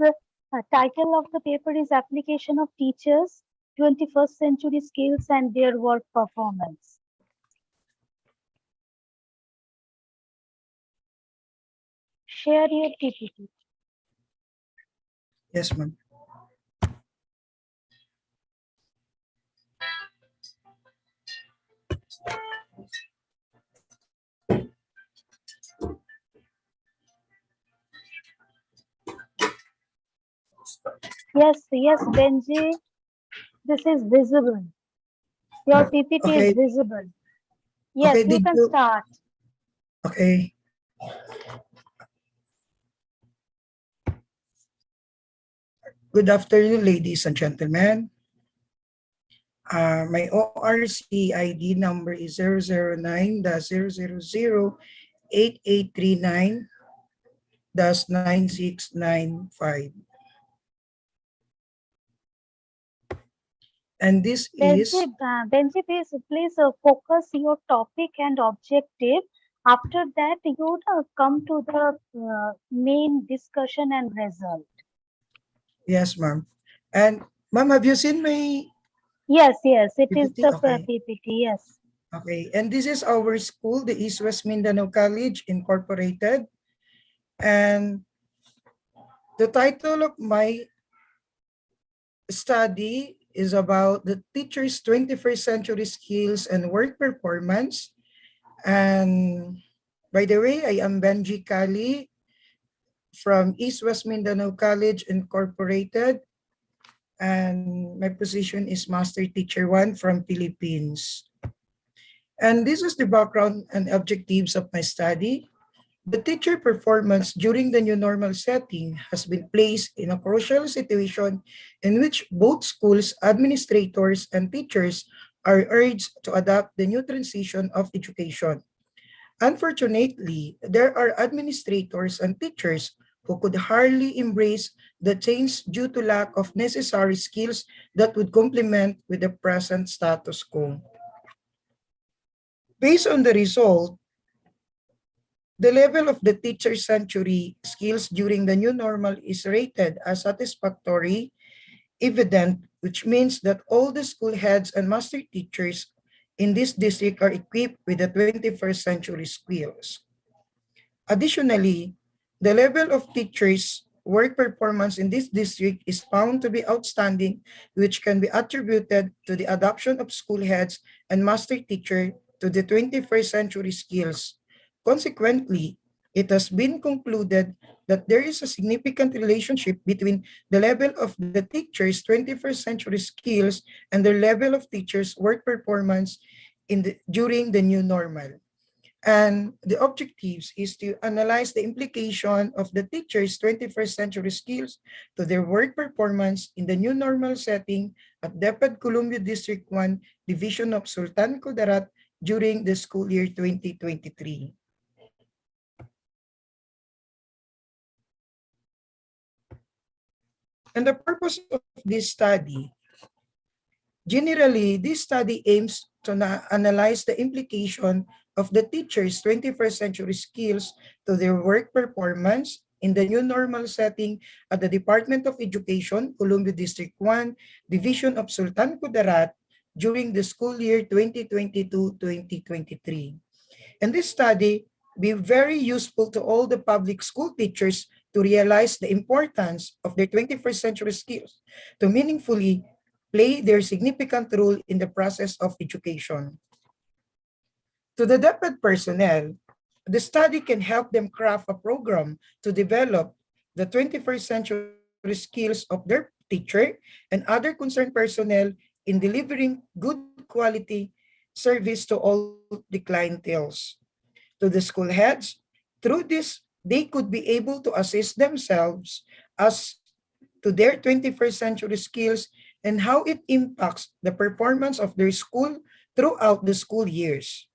title of the paper is Application of Teachers, 21st Century Skills and Their Work Performance. Share your PPT. Yes, ma'am. Yes, Benji, this is visible. Your PPT is visible. Yes, Okay, you can start. Okay. Good afternoon, ladies and gentlemen. My ORC ID number is 009-000-8839-9695. And this is... Benji, please focus your topic and objective. After that, you come to the main discussion and result. Yes, ma'am. And ma'am, have you seen my... Yes, it is PPT? the Okay. PPT, yes. Okay, and this is our school, the East West Mindanao College Incorporated. And the title of my study is about the teacher's 21st century skills and work performance. And By the way, I am Benji Kali from East West Mindanao College Incorporated, and my position is Master Teacher 1 from Philippines. And this is the background and objectives of my study. The teacher performance during the new normal setting has been placed in a crucial situation in which both schools, administrators, and teachers are urged to adapt the new transition of education. Unfortunately, there are administrators and teachers who could hardly embrace the change due to lack of necessary skills that would complement with the present status quo. Based on the result, the level of the teacher century skills during the new normal is rated as satisfactory, evident, which means that all the school heads and master teachers in this district are equipped with the 21st century skills. Additionally, the level of teachers' work performance in this district is found to be outstanding, which can be attributed to the adoption of school heads and master teacher to the 21st century skills. Consequently, it has been concluded that there is a significant relationship between the level of the teachers' 21st century skills and their level of teachers' work performance during the new normal. And the objectives is to analyze the implication of the teacher's 21st century skills to their work performance in the new normal setting at DepEd Columbia District 1 Division of Sultan Kudarat during the school year 2023. And the purpose of this study, generally, this study aims to analyze the implication of the teacher's 21st century skills to their work performance in the new normal setting at the Department of Education, Columbia District 1, Division of Sultan Kudarat during the school year 2022-2023. And this study be very useful to all the public school teachers to realize the importance of their 21st century skills to meaningfully play their significant role in the process of education. To the DepEd personnel, the study can help them craft a program to develop the 21st century skills of their teacher and other concerned personnel in delivering good quality service to all the clienteles. To the school heads, through this, they could be able to assist themselves as to their 21st century skills and how it impacts the performance of their school throughout the school years.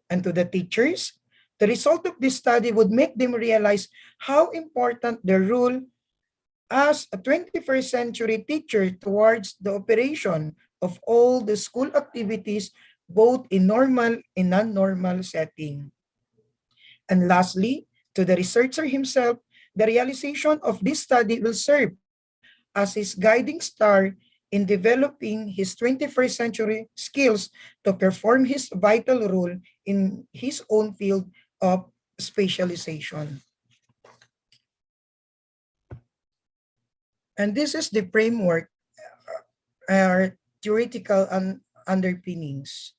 And to the teachers, the result of this study would make them realize how important their role as a 21st century teacher towards the operation of all the school activities, both in normal and non-normal setting. And lastly, to the researcher himself, the realization of this study will serve as his guiding star in developing his 21st century skills to perform his vital role in his own field of specialization. And this is the framework, theoretical underpinnings.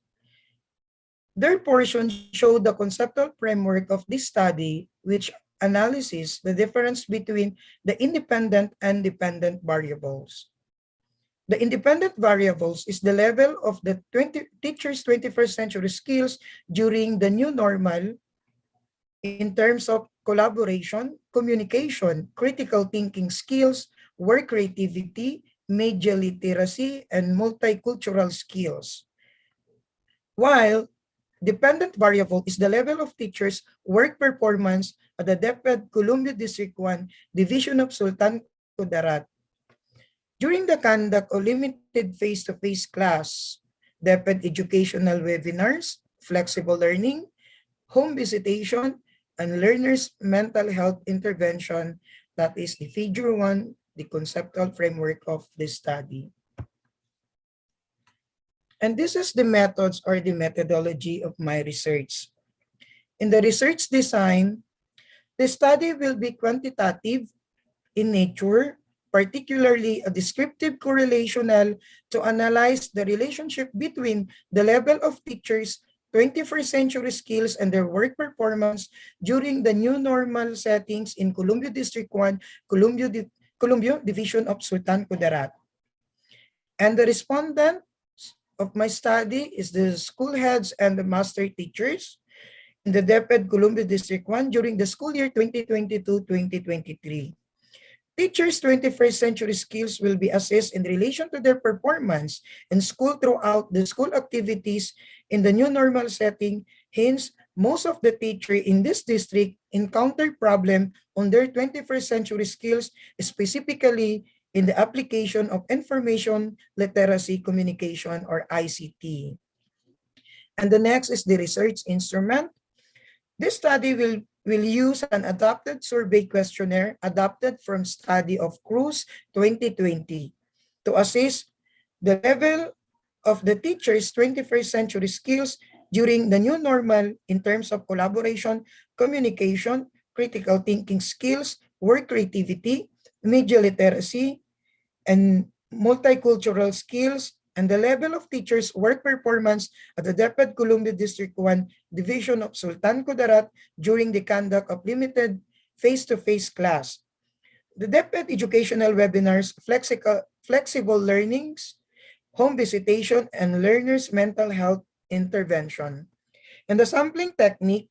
Their portion showed the conceptual framework of this study, which analyzes the difference between the independent and dependent variables. The independent variables is the level of the teacher's 21st century skills during the new normal in terms of collaboration, communication, critical thinking skills, work creativity, media literacy, and multicultural skills. While dependent variable is the level of teachers' work performance at the DepEd Columbia District 1 Division of Sultan Kudarat. During the conduct of limited face-to-face class, DepEd educational webinars, flexible learning, home visitation, and learners' mental health intervention, that is the figure 1, the conceptual framework of this study. And this is the methods or the methodology of my research. In the research design, the study will be quantitative in nature, particularly a descriptive correlational to analyze the relationship between the level of teachers' 21st century skills and their work performance during the new normal settings in Columbia District 1, Columbia Division of Sultan Kudarat. And the respondents of my study is the school heads and the master teachers in the DepEd Columbia District 1 during the school year 2022-2023. Teachers' 21st century skills will be assessed in relation to their performance in school throughout the school activities in the new normal setting. Hence, most of the teachers in this district encounter problems on their 21st century skills, specifically in the application of information literacy communication or ICT. And the next is the research instrument. This study will use an adapted survey questionnaire adapted from study of Cruz 2020 to assess the level of the teacher's 21st century skills during the new normal in terms of collaboration, communication, critical thinking skills, work creativity, media literacy, and multicultural skills, and the level of teachers' work performance at the DepEd Columbia District 1 Division of Sultan Kudarat during the conduct of limited face-to-face class. The DepEd educational webinars, flexible learnings, home visitation, and learners' mental health intervention. And the sampling technique,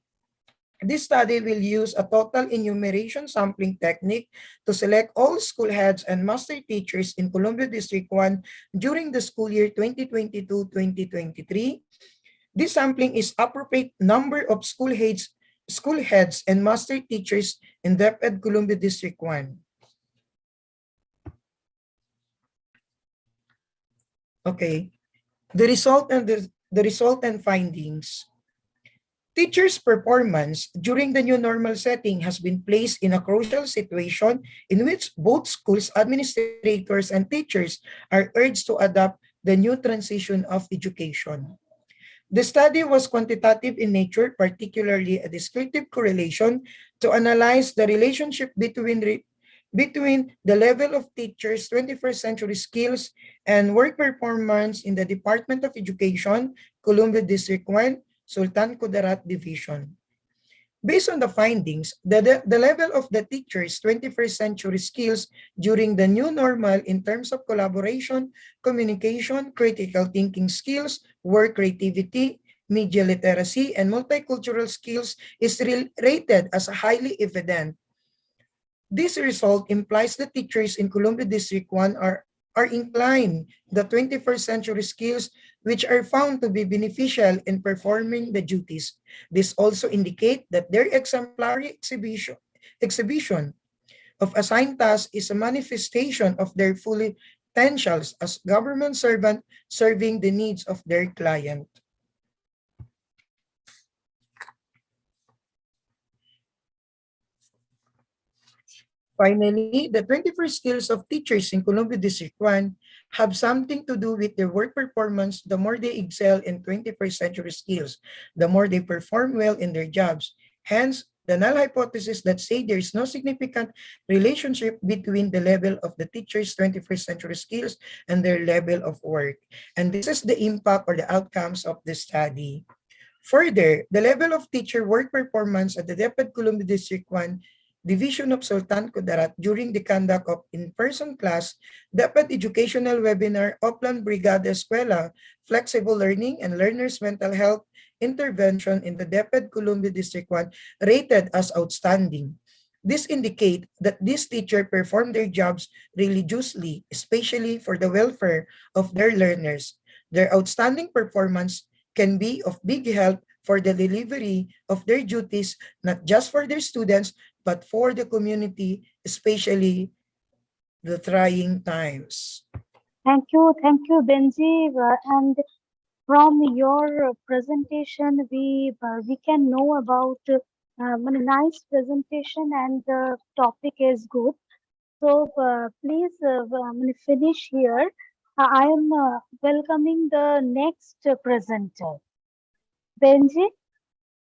this study will use a total enumeration sampling technique to select all school heads and master teachers in Columbia District 1 during the school year 2022-2023. This sampling is appropriate number of school heads and master teachers in DepEd Columbia District 1. Okay, the result and findings. Teachers' performance during the new normal setting has been placed in a crucial situation in which both schools, administrators, and teachers are urged to adopt the new transition of education. The study was quantitative in nature, particularly a descriptive correlation to analyze the relationship between the level of teachers' 21st century skills and work performance in the Department of Education, Columbia District 1, Sultan Kudarat Division. Based on the findings, the level of the teachers' 21st century skills during the new normal in terms of collaboration, communication, critical thinking skills, work creativity, media literacy, and multicultural skills is rated as highly evident. This result implies that teachers in Columbia District 1 are inclined the 21st century skills which are found to be beneficial in performing the duties. This also indicates that their exemplary exhibition of assigned tasks is a manifestation of their full potentials as government servant serving the needs of their client. Finally, the 21st skills of teachers in Columbia District 1 have something to do with their work performance. The more they excel in 21st century skills, the more they perform well in their jobs. Hence, the null hypothesis that say there is no significant relationship between the level of the teacher's 21st century skills and their level of work. And this is the impact or the outcomes of the study. Further, the level of teacher work performance at the DepEd Columbia District 1 Division of Sultan Kudarat during the conduct of in-person class, DepEd educational webinar, Oplan Brigada Eskwela, flexible learning, and learners' mental health intervention in the DepEd Columbia District 1 rated as outstanding. This indicates that these teachers perform their jobs religiously, especially for the welfare of their learners. Their outstanding performance can be of big help for the delivery of their duties, not just for their students, but for the community, especially the trying times. Thank you, Benji. And from your presentation, we can know about a nice presentation, and the topic is good. So please finish here. I am welcoming the next presenter. Benji,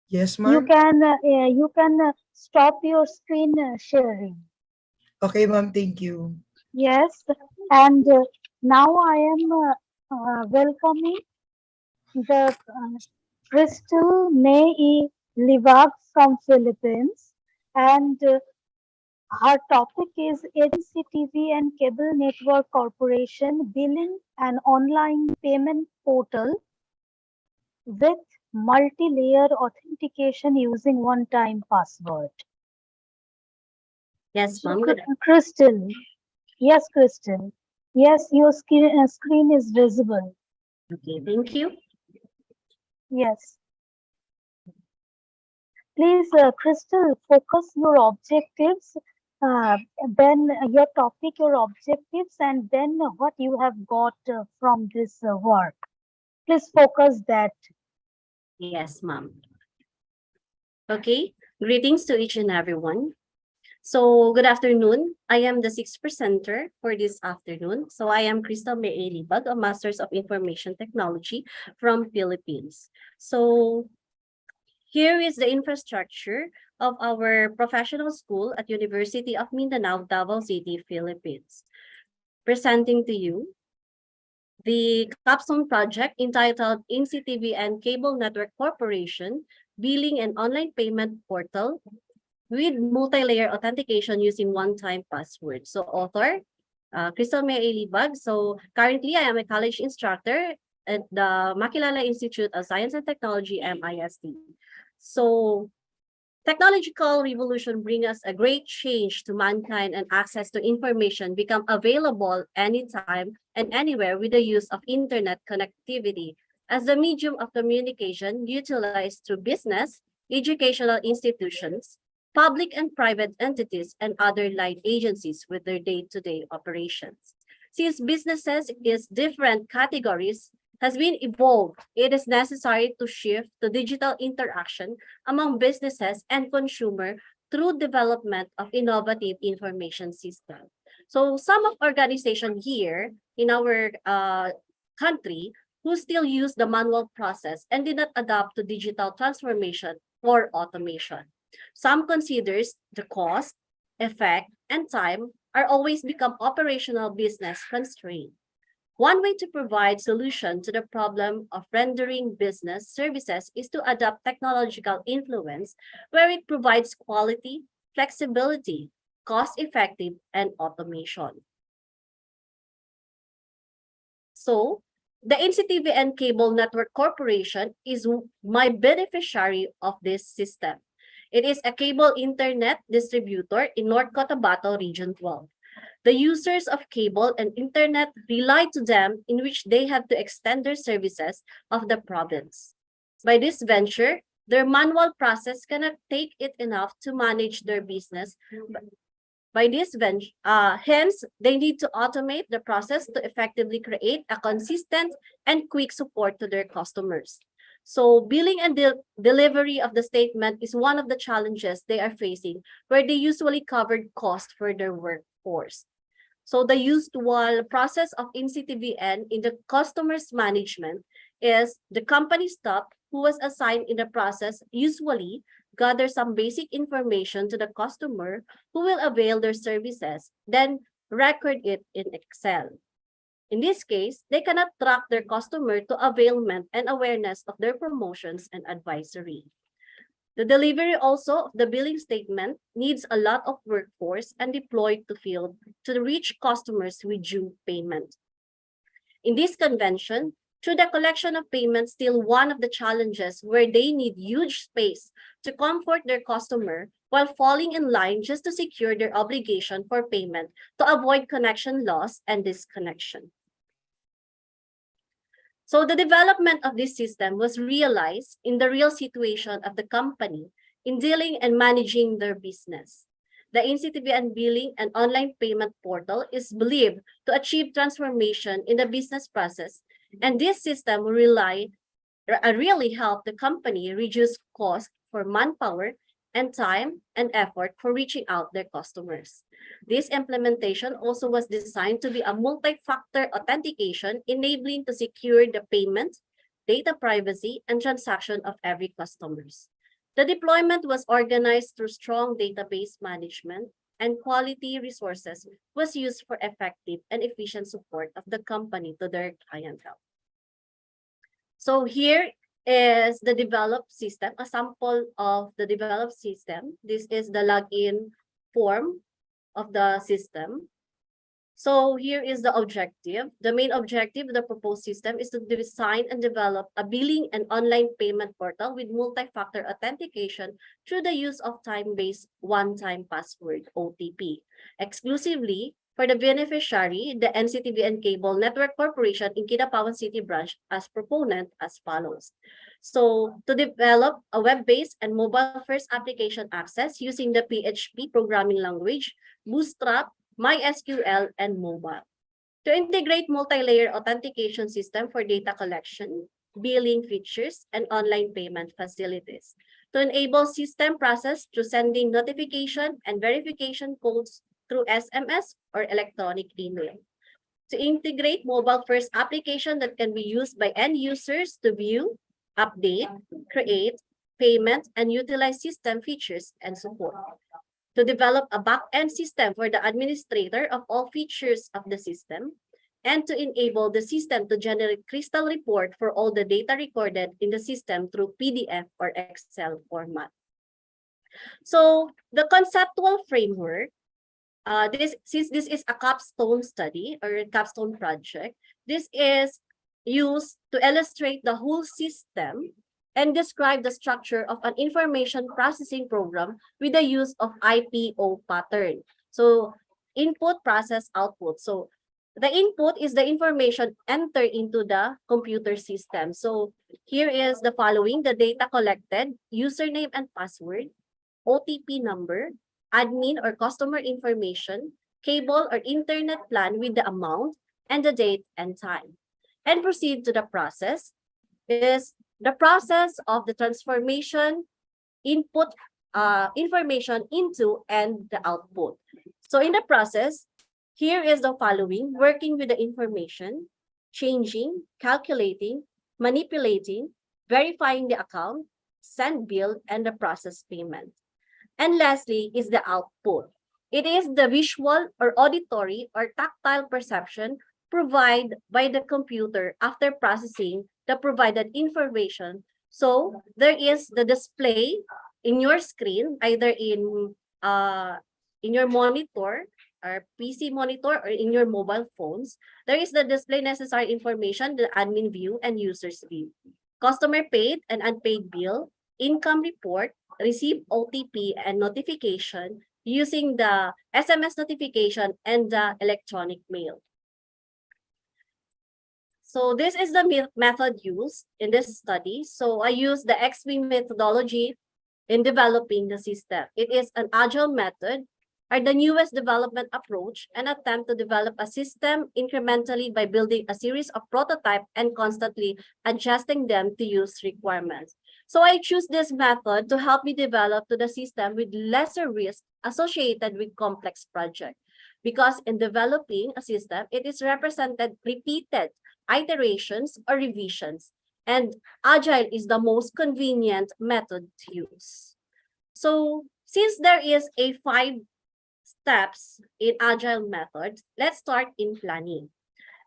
Yes, you ma'am. can stop your screen sharing. Okay, ma'am. Thank you. Yes, and now I am welcoming the Crystal May Livak from Philippines, and our topic is Agency TV and Cable Network Corporation billing and online payment portal with multi-layer authentication using one-time password. Yes, So, ma'am. Crystal, yes, Crystal, yes, your screen is visible. Okay, thank you. Yes. Please, Crystal, focus your objectives, then your topic, your objectives, and then what you have got from this work. Please focus that. Yes, ma'am. Okay, greetings to each and everyone. So, good afternoon. I am the sixth presenter for this afternoon. So, I am Crystal May Libag, a Master's of Information Technology from Philippines. So, here is the infrastructure of our professional school at University of Mindanao, Davao City, Philippines. Presenting to you the capstone project entitled NCTV and Cable Network Corporation Billing and Online Payment Portal with multi-layer authentication using one-time password. So author, Crystal May Libag. So currently I am a college instructor at the Makilala Institute of Science and Technology, MIST. So technological revolution bring us a great change to mankind, and access to information become available anytime and anywhere with the use of internet connectivity as the medium of communication utilized through business, educational institutions, public and private entities, and other light agencies with their day-to-day operations. Since businesses is different categories has been evolved, it is necessary to shift to digital interaction among businesses and consumer through development of innovative information system. So some of organization here in our country who still use the manual process and did not adapt to digital transformation or automation. Some considers the cost, effect, and time are always become operational business constraint. One way to provide solution to the problem of rendering business services is to adopt technological influence where it provides quality, flexibility, cost-effective, and automation. So, the NCTV and Cable Network Corporation is my beneficiary of this system. It is a cable internet distributor in North Cotabato Region 12. The users of cable and internet rely to them in which they have to extend their services of the province. By this venture, their manual process cannot take it enough to manage their business. By this venture, hence, they need to automate the process to effectively create a consistent and quick support to their customers. So billing and delivery of the statement is one of the challenges they are facing, where they usually covered cost for their workforce. So the usual process of NCTVN in the customer's management is the company staff who was assigned in the process usually gather some basic information to the customer who will avail their services, then record it in Excel. In this case, they cannot track their customer to availment and awareness of their promotions and advisory. The delivery also of the billing statement needs a lot of workforce and deployed to field to reach customers with due payment. In this convention, through the collection of payments, still one of the challenges where they need huge space to comfort their customer while falling in line just to secure their obligation for payment to avoid connection loss and disconnection. So the development of this system was realized in the real situation of the company in dealing and managing their business. The NCTVN billing and online payment portal is believed to achieve transformation in the business process, and this system will really help the company reduce cost for manpower and time and effort for reaching out their customers. This implementation also was designed to be a multi-factor authentication, enabling to secure the payment, data privacy, and transaction of every customers. The deployment was organized through strong database management, and quality resources was used for effective and efficient support of the company to their clientele. So here is the developed system, a sample of the developed system. This is the login form of the system. So here is the objective. The main objective of the proposed system is to design and develop a billing and online payment portal with multi-factor authentication through the use of time-based one-time password, OTP, exclusively for the beneficiary, the NCTV and Cable Network Corporation in Kidapawan City branch as proponent as follows. So to develop a web-based and mobile-first application access using the PHP programming language, Bootstrap, MySQL, and mobile. To integrate multi-layer authentication system for data collection, billing features, and online payment facilities. To enable system process through sending notification and verification codes through SMS or electronic email. To integrate mobile-first application that can be used by end users to view, update, create, payment, and utilize system features and support. To develop a back-end system for the administrator of all features of the system, and to enable the system to generate crystal report for all the data recorded in the system through PDF or Excel format. So the conceptual framework, since this is a capstone study or a capstone project, this is used to illustrate the whole system and describe the structure of an information processing program with the use of IPO pattern. So input, process, output. So the input is the information entered into the computer system. So here is the following: the data collected, username and password, OTP number, admin or customer information, cable or internet plan with the amount, and the date and time. And proceed to the process is the process of the transformation, input information into and the output. So in the process, here is the following: working with the information, changing, calculating, manipulating, verifying the account, send bill, and the process payment. And lastly is the output. It is the visual or auditory or tactile perception provided by the computer after processing the provided information. So there is the display in your screen, either in your monitor or PC monitor or in your mobile phones. There is the display necessary information, the admin view and users view, customer paid and unpaid bill, income report, receive OTP and notification using the SMS notification and the electronic mail. So this is the method used in this study. So I use the XP methodology in developing the system. It is an agile method or the newest development approach, and attempt to develop a system incrementally by building a series of prototypes and constantly adjusting them to use requirements. So I choose this method to help me develop to the system with lesser risk associated with complex projects. Because in developing a system, it is represented repeated iterations or revisions, and agile is the most convenient method to use. So since there is a 5 steps in agile methods, let's start in planning.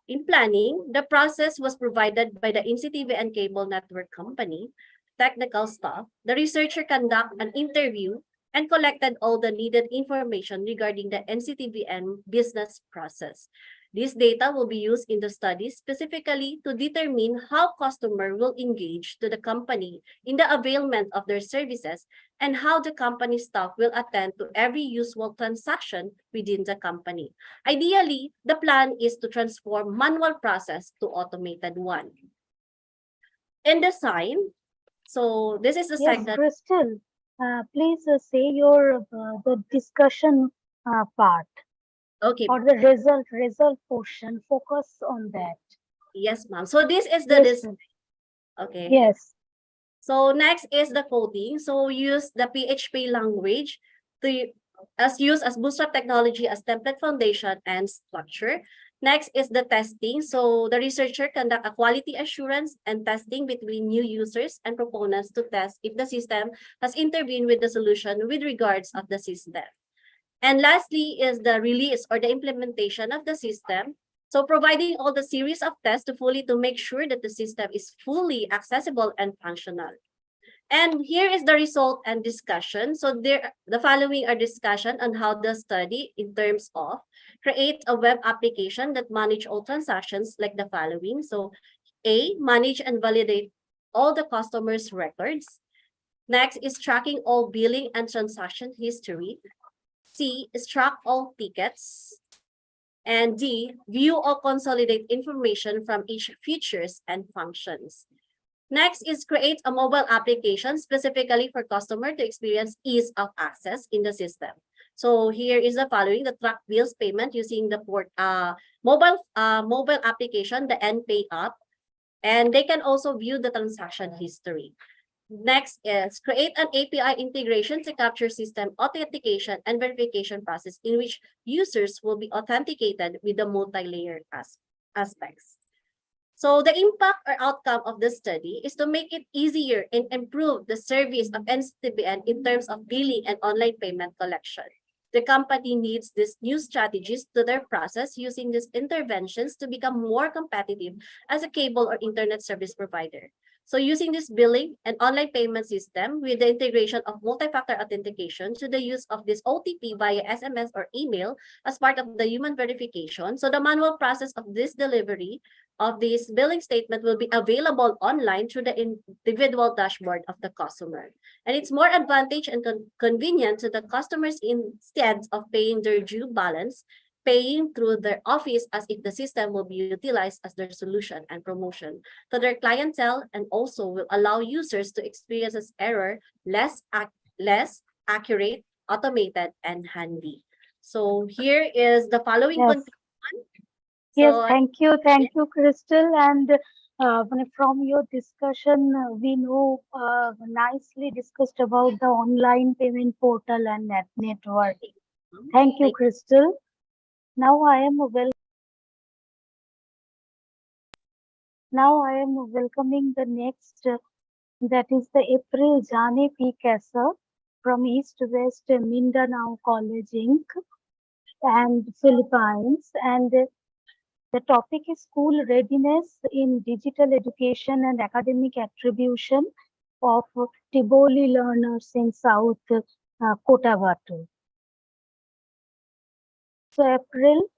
In planning, the process was provided by the NCTV and Cable Network Company, technical staff. The researcher conducted an interview and collected all the needed information regarding the NCTVN business process. This data will be used in the study specifically to determine how customer will engage to the company in the availment of their services and how the company staff will attend to every usual transaction within the company. Ideally, the plan is to transform manual process to automated one. In design, so this is the Yes, second. Crystal, please say your the discussion part. Okay. Or the result portion, focus on that. Yes, ma'am. So this is the okay. Yes. So next is the coding. So use the PHP language to use as Bootstrap technology as template foundation and structure. Next is the testing. So the researcher conduct a quality assurance and testing between new users and proponents to test if the system has intervened with the solution with regards of the system. And lastly is the release or the implementation of the system. So providing all the series of tests to make sure that the system is fully accessible and functional. And here is the result and discussion. So the following are discussion on how the study in terms of create a web application that manage all transactions like the following. So A, manage and validate all the customers' records. Next is tracking all billing and transaction history. C is track all tickets. And D, view or consolidate information from each features and functions. Next is create a mobile application specifically for customer to experience ease of access in the system. So here is the following: the track bills payment using the mobile application, the NPay app, and they can also view the transaction history. Next is create an API integration to capture system authentication and verification process in which users will be authenticated with the multi-layer aspects. So the impact or outcome of the study is to make it easier and improve the service of NCTBN in terms of billing and online payment collection. The company needs these new strategies to their process using these interventions to become more competitive as a cable or internet service provider. So using this billing and online payment system with the integration of multi-factor authentication to the use of this OTP via SMS or email as part of the human verification. So the manual process of this delivery of this billing statement will be available online through the individual dashboard of the customer. And it's more advantage and convenient to the customers instead of paying their due balance, paying through their office as if the system will be utilized as their solution and promotion to their clientele, and also will allow users to experience this error less accurate, automated, and handy. So here is the following Yes. conclusion. Yes, So thank you, Crystal. And from your discussion, we know nicely discussed about the online payment portal and network. Thank you, Crystal. Now I am welcoming the next, that is the April Jane P. Kessa from East West Mindanao College Inc. and Philippines. And the topic is school readiness in digital education and academic attribution of Tiboli learners in South Cotabato. So April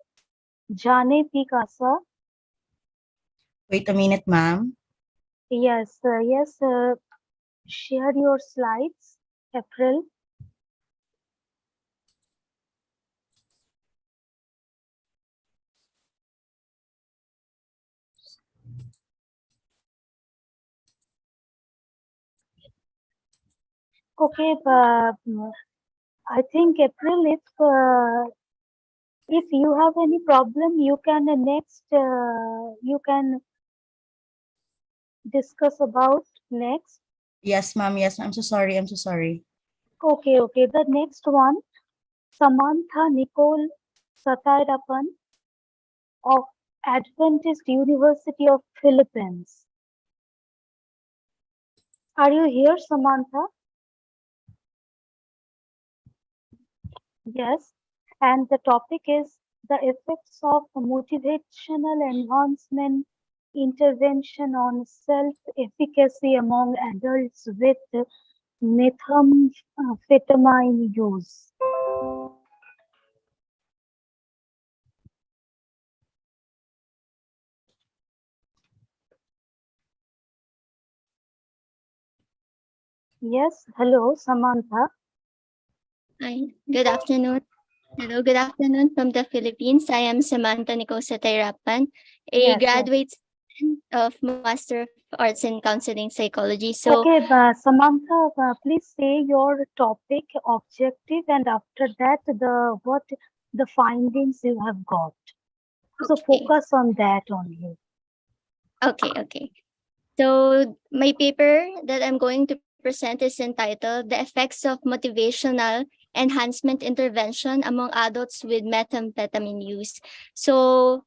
Jane P. Kessa. Wait a minute, ma'am. Yes, share your slides, April. Okay, I think April, if you have any problem, you can you can discuss about next. Yes, ma'am. Yes, I'm so sorry. I'm so sorry. Okay. The next one, Samantha Nicole Satayrapan of Adventist University of Philippines. Are you here, Samantha? Yes. And the topic is the effects of motivational enhancement intervention on self-efficacy among adults with methamphetamine use. Yes, hello, Samantha. Hi, good afternoon. Hello, good afternoon from the Philippines. I am Samantha Nicole Satayrapan, a graduate student of Master of Arts in Counseling Psychology. So, okay, Samantha, please say your topic, objective, and after that, the findings you have got. So focus on that only. Okay. So my paper that I'm going to present is entitled The Effects of Motivational Enhancement Intervention Among Adults with Methamphetamine Use. So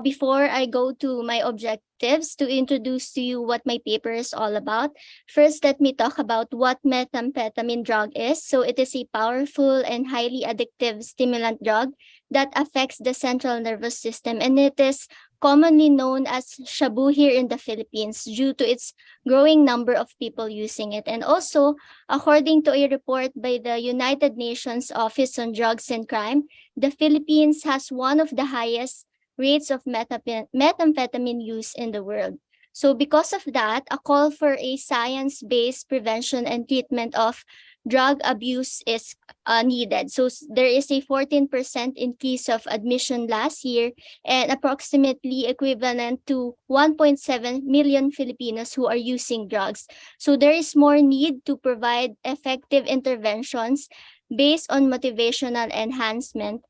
before I go to my objectives to introduce to you what my paper is all about, first let me talk about what methamphetamine drug is. So it is a powerful and highly addictive stimulant drug that affects the central nervous system, and it is commonly known as shabu here in the Philippines due to its growing number of people using it. And also, according to a report by the United Nations Office on Drugs and Crime, the Philippines has one of the highest rates of methamphetamine use in the world. So because of that, a call for a science-based prevention and treatment of drug abuse is needed. So there is a 14% increase of admission last year and approximately equivalent to 1.7 million Filipinos who are using drugs. So there is more need to provide effective interventions based on motivational enhancement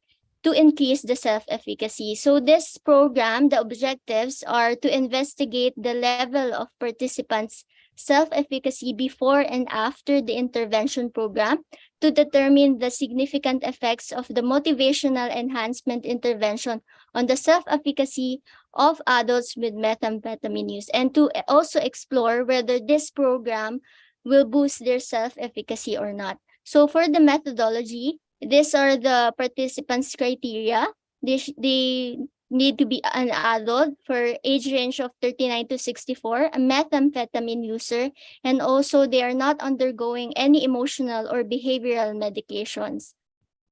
to increase the self-efficacy. So this program, the objectives are to investigate the level of participants' self-efficacy before and after the intervention program to determine the significant effects of the motivational enhancement intervention on the self-efficacy of adults with methamphetamine use, and to also explore whether this program will boost their self-efficacy or not. So for the methodology, these are the participants' criteria. They need to be an adult for age range of 39 to 64, a methamphetamine user, and also they are not undergoing any emotional or behavioral medications.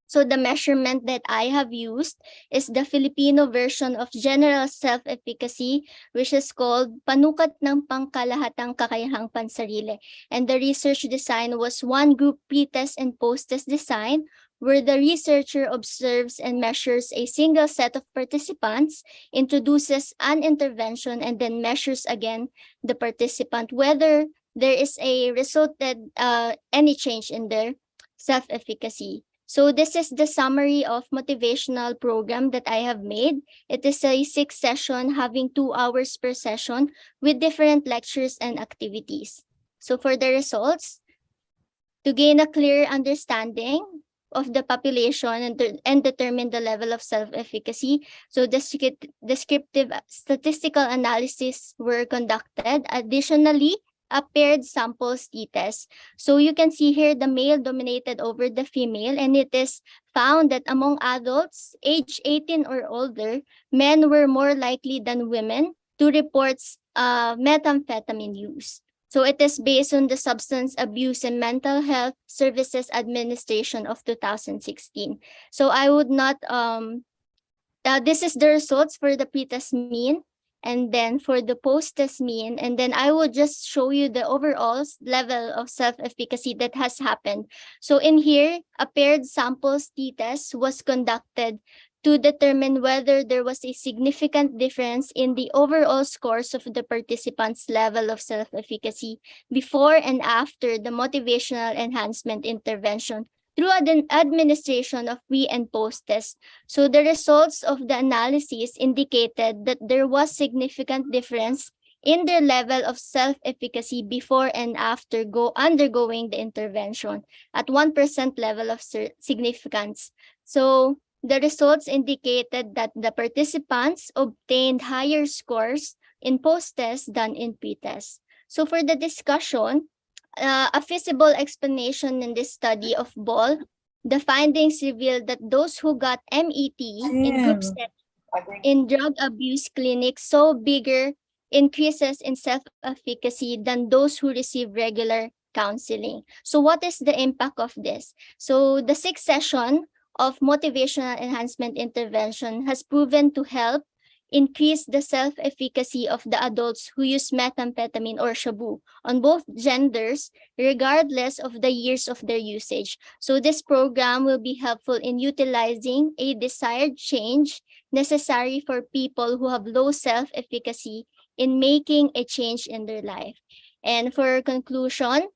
So the measurement that I have used is the Filipino version of general self-efficacy, which is called Panukat ng Pangkalahatang Kakayahang Pansarili. And the research design was one group pre-test and post-test design, where the researcher observes and measures a single set of participants, introduces an intervention, and then measures again the participant, whether there is a resulted any change in their self-efficacy. So this is the summary of motivational program that I have made. It is a 6 session having 2 hours per session with different lectures and activities. So for the results, to gain a clear understanding of the population and determine the level of self-efficacy. So descriptive statistical analysis were conducted. Additionally, a paired samples t-test. So you can see here the male dominated over the female, and it is found that among adults age 18 or older, men were more likely than women to report methamphetamine use. So it is based on the Substance Abuse and Mental Health Services Administration of 2016. So I would not, this is the results for the pre-test mean, and then for the post-test mean, and then I will just show you the overall level of self-efficacy that has happened. So in here, a paired samples t-test was conducted to determine whether there was a significant difference in the overall scores of the participants' level of self-efficacy before and after the motivational enhancement intervention through an administration of pre and post test. So the results of the analysis indicated that there was significant difference in their level of self-efficacy before and after undergoing the intervention at 1% level of significance. So the results indicated that the participants obtained higher scores in post-test than in pre-test. So for the discussion, a feasible explanation in this study of BALL, the findings revealed that those who got MET in group setting in drug abuse clinics saw bigger increases in self-efficacy than those who receive regular counseling. So what is the impact of this? So the 6 session of motivational enhancement intervention has proven to help increase the self-efficacy of the adults who use methamphetamine or shabu on both genders, regardless of the years of their usage. So this program will be helpful in utilizing a desired change necessary for people who have low self-efficacy in making a change in their life. And for conclusion,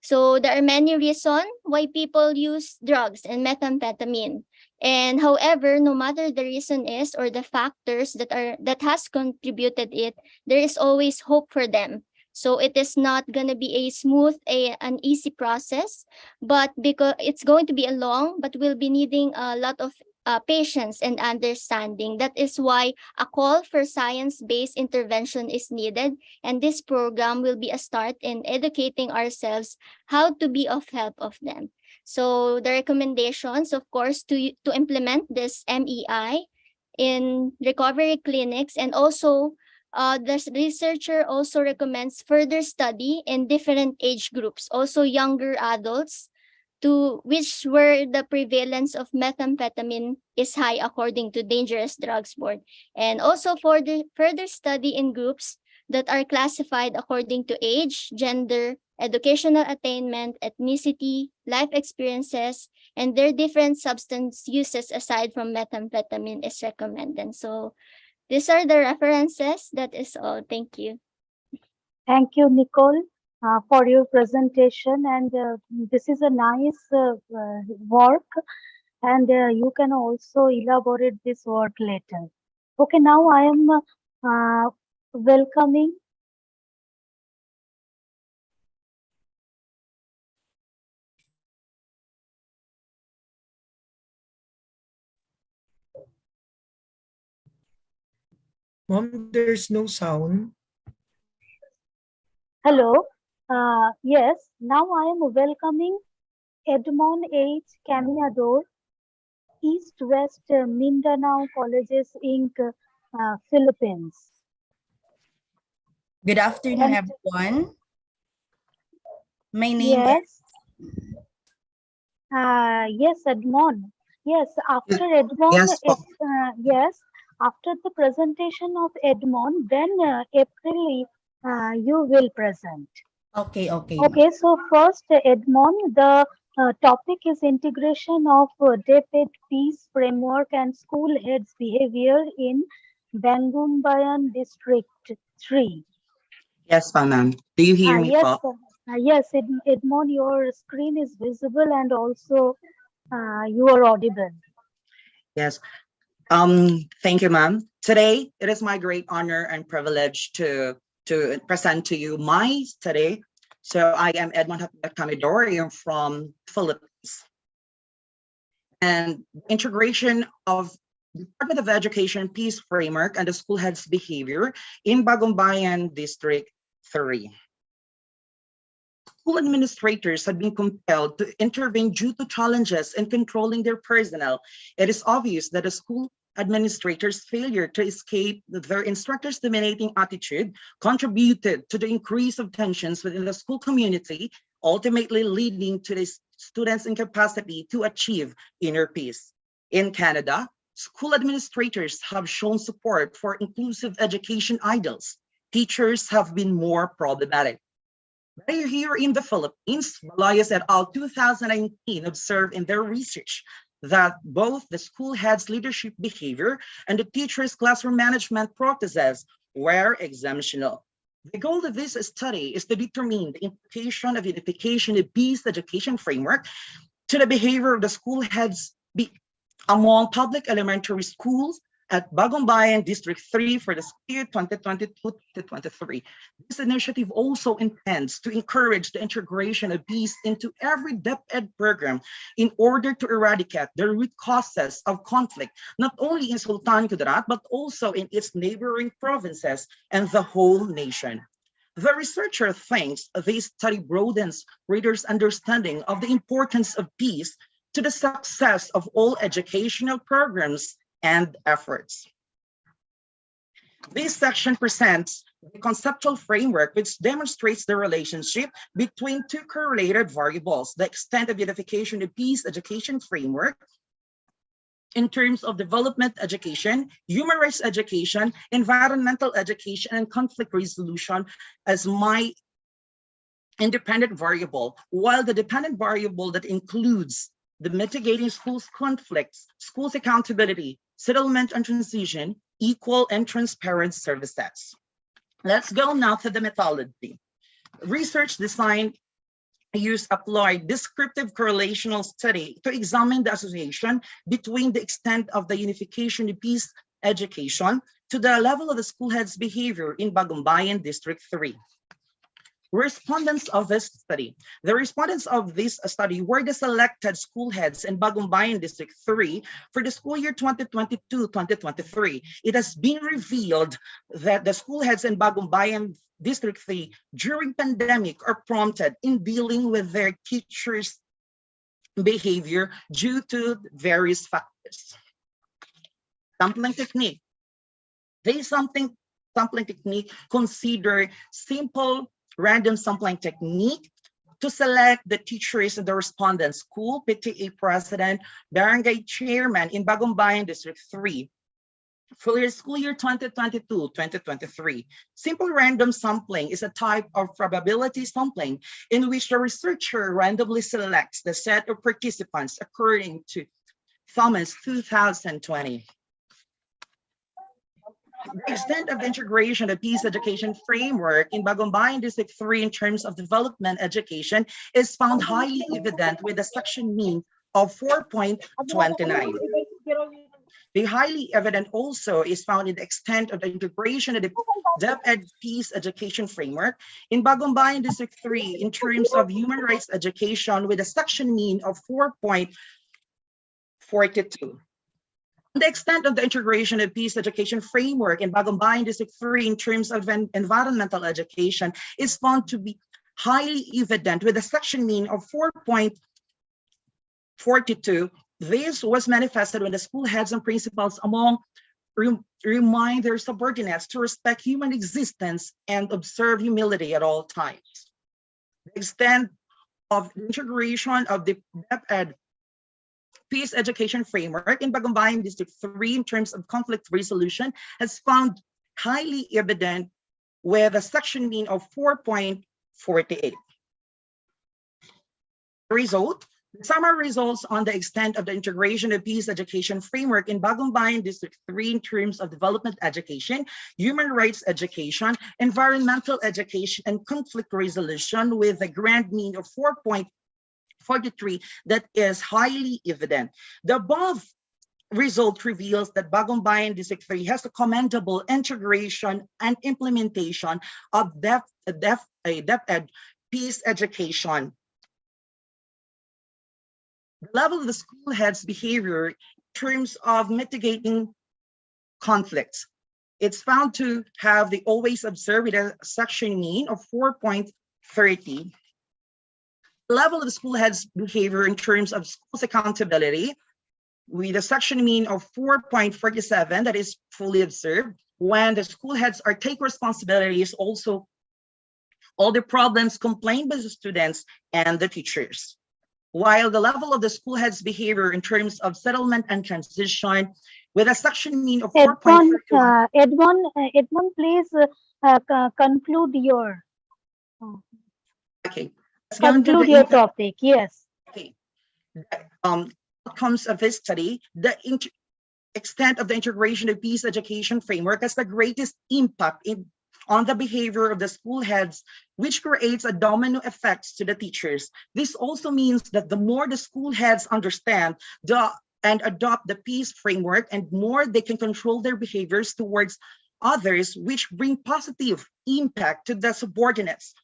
so there are many reasons why people use drugs and methamphetamine. And however, no matter the reason is or the factors that has contributed it, there is always hope for them. So it is not going to be a smooth, an easy process, but because it's going to be a long, but we'll be needing a lot of patience and understanding. That is why a call for science-based intervention is needed, and this program will be a start in educating ourselves how to be of help of them. So the recommendations, of course, to implement this MEI in recovery clinics, and also the researcher also recommends further study in different age groups, also younger adults, to which where the prevalence of methamphetamine is high according to Dangerous Drugs Board, and also for the further study in groups that are classified according to age, gender, educational attainment, ethnicity, life experiences, and their different substance uses aside from methamphetamine is recommended. So these are the references. That is all. Thank you. Thank you, Nicole, for your presentation. And this is a nice work, and you can also elaborate this work later. Okay, now I am welcoming Mom, there's no sound. Hello. Yes, now I am welcoming Edmond H. Caminador, East West Mindanao Colleges Inc., Philippines. Good afternoon, everyone. My name Yes. Yes, Edmond. Yes, after Edmond, yes, after the presentation of Edmond, then April, you will present. Okay, okay. Okay, so first, Edmond, the topic is integration of DEPED peace framework and school heads behavior in Bangumbayan District 3. Yes, ma'am. Do you hear me Yes, po? yes, Edmond, your screen is visible and also you are audible. Yes. Thank you, ma'am. Today, it is my great honor and privilege to present to you my study. So I am Edmond Camidor. I am from Philippines. And integration of Department of Education Peace Framework and the school heads behavior in Bagumbayan District 3. School administrators have been compelled to intervene due to challenges in controlling their personnel. It is obvious that the school administrators' failure to escape their instructors' dominating attitude contributed to the increase of tensions within the school community, ultimately leading to the students' incapacity to achieve inner peace. In Canada, school administrators have shown support for inclusive education ideals. Teachers have been more problematic. Right here in the Philippines, Balayas et al. 2019 observed in their research that both the school head's leadership behavior and the teacher's classroom management practices were exemptional. The goal of this study is to determine the implication of unification of peace education framework to the behavior of the school heads among public elementary schools at Bagumbayan District 3 for the school year 2022-2023. This initiative also intends to encourage the integration of peace into every DepEd program in order to eradicate the root causes of conflict, not only in Sultan Kudarat, but also in its neighboring provinces and the whole nation. The researcher thinks this study broadens readers' understanding of the importance of peace to the success of all educational programs and efforts. This section presents the conceptual framework which demonstrates the relationship between two correlated variables, the extent of unification of peace education framework in terms of development education, human rights education, environmental education, and conflict resolution as my independent variable, while the dependent variable that includes the mitigating schools conflicts, schools accountability, settlement and transition, equal and transparent services. Let's go now to the methodology. Research design use applied descriptive correlational study to examine the association between the extent of the unification of peace education to the level of the school head's behavior in Bagumbayan District 3. Respondents of this study. The respondents of this study were the selected school heads in Bagumbayan District 3 for the school year 2022-2023. It has been revealed that the school heads in Bagumbayan District 3 during pandemic are prompted in dealing with their teachers' behavior due to various factors. Sampling technique. This sampling technique consider simple random sampling technique to select the teachers in the respondent school, PTA president, barangay chairman in Bagumbayan District 3 for your school year 2022-2023. Simple random sampling is a type of probability sampling in which the researcher randomly selects the set of participants according to Thomas 2020. The extent of the integration of peace education framework in Bagumbayan District 3 in terms of development education is found highly evident with a section mean of 4.29. The highly evident also is found in the extent of the integration of the DepEd Peace Education Framework in Bagumbayan District 3 in terms of human rights education with a section mean of 4.42. The extent of the integration of peace education framework in Bagumbayan District 3 in terms of environmental education is found to be highly evident with a section mean of 4.42. This was manifested when the school heads and principals among remind their subordinates to respect human existence and observe humility at all times. The extent of the integration of the DepEd Peace Education Framework in Bagumbayan District 3 in terms of conflict resolution has found highly evident with a section mean of 4.48. Result, the summary results on the extent of the integration of peace education framework in Bagumbayan District 3 in terms of development education, human rights education, environmental education, and conflict resolution with a grand mean of 4.43 that is highly evident. The above result reveals that Bagumbayan District 3 has a commendable integration and implementation of DepEd peace education. The level of the school head's behavior in terms of mitigating conflicts. It's found to have the always observed with a section mean of 4.30. The level of the school head's behavior in terms of school's accountability with a section mean of 4.47 that is fully observed when the school heads are take responsibilities, also all the problems complained by the students and the teachers. While the level of the school head's behavior in terms of settlement and transition with a section mean of 4.31. Edmond, please conclude your Okay. conclude your topic. Yes. Okay. Outcomes of this study, the extent of the integration of peace education framework has the greatest impact on the behavior of the school heads, which creates a domino effect to the teachers. This also means that the more the school heads understand and adopt the peace framework, and more they can control their behaviors towards others, which bring positive impact to the subordinates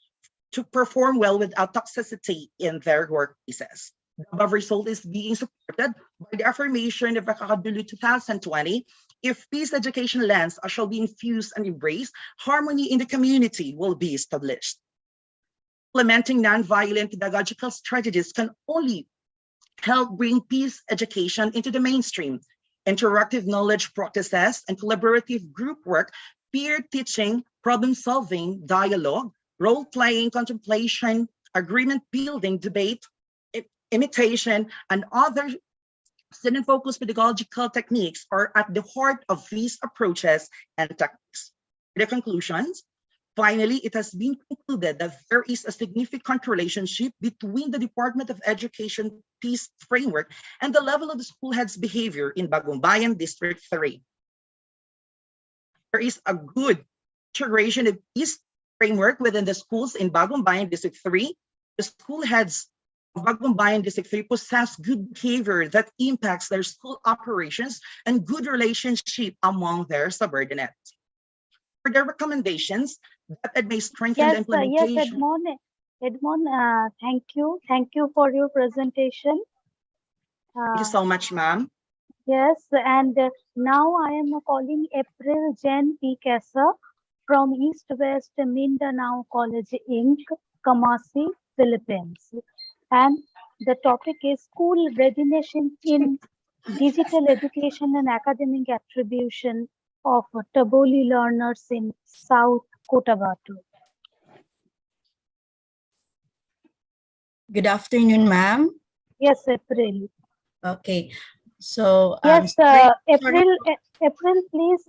to perform well without toxicity in their workplaces. The above result is being supported by the affirmation of Akakadulu 2020. If peace education lens shall be infused and embraced, harmony in the community will be established. Implementing nonviolent pedagogical strategies can only help bring peace education into the mainstream. Interactive knowledge practices and collaborative group work, peer teaching, problem solving, dialogue, role-playing, contemplation, agreement building, debate, imitation, and other student-focused pedagogical techniques are at the heart of these approaches and techniques. The conclusions, finally, it has been concluded that there is a significant relationship between the Department of Education Peace Framework and the level of the school head's behavior in Bagumbayan District 3. There is a good integration of peace framework within the schools in Bagumbayan District 3. The school heads of Bagumbayan District 3 possess good behavior that impacts their school operations and good relationship among their subordinates. For their recommendations, that may strengthen the implementation. Yes, Edmond, thank you. Thank you for your presentation. Thank you so much, ma'am. Yes, and now I am calling April Jen P. Kessa from East West Mindanao College Inc., Kamasi, Philippines. And The topic is school readiness in digital education and academic attribution of Taboli learners in South Cotabato. Good afternoon, ma'am. Yes, April. Okay. So, Yes, sorry. April, please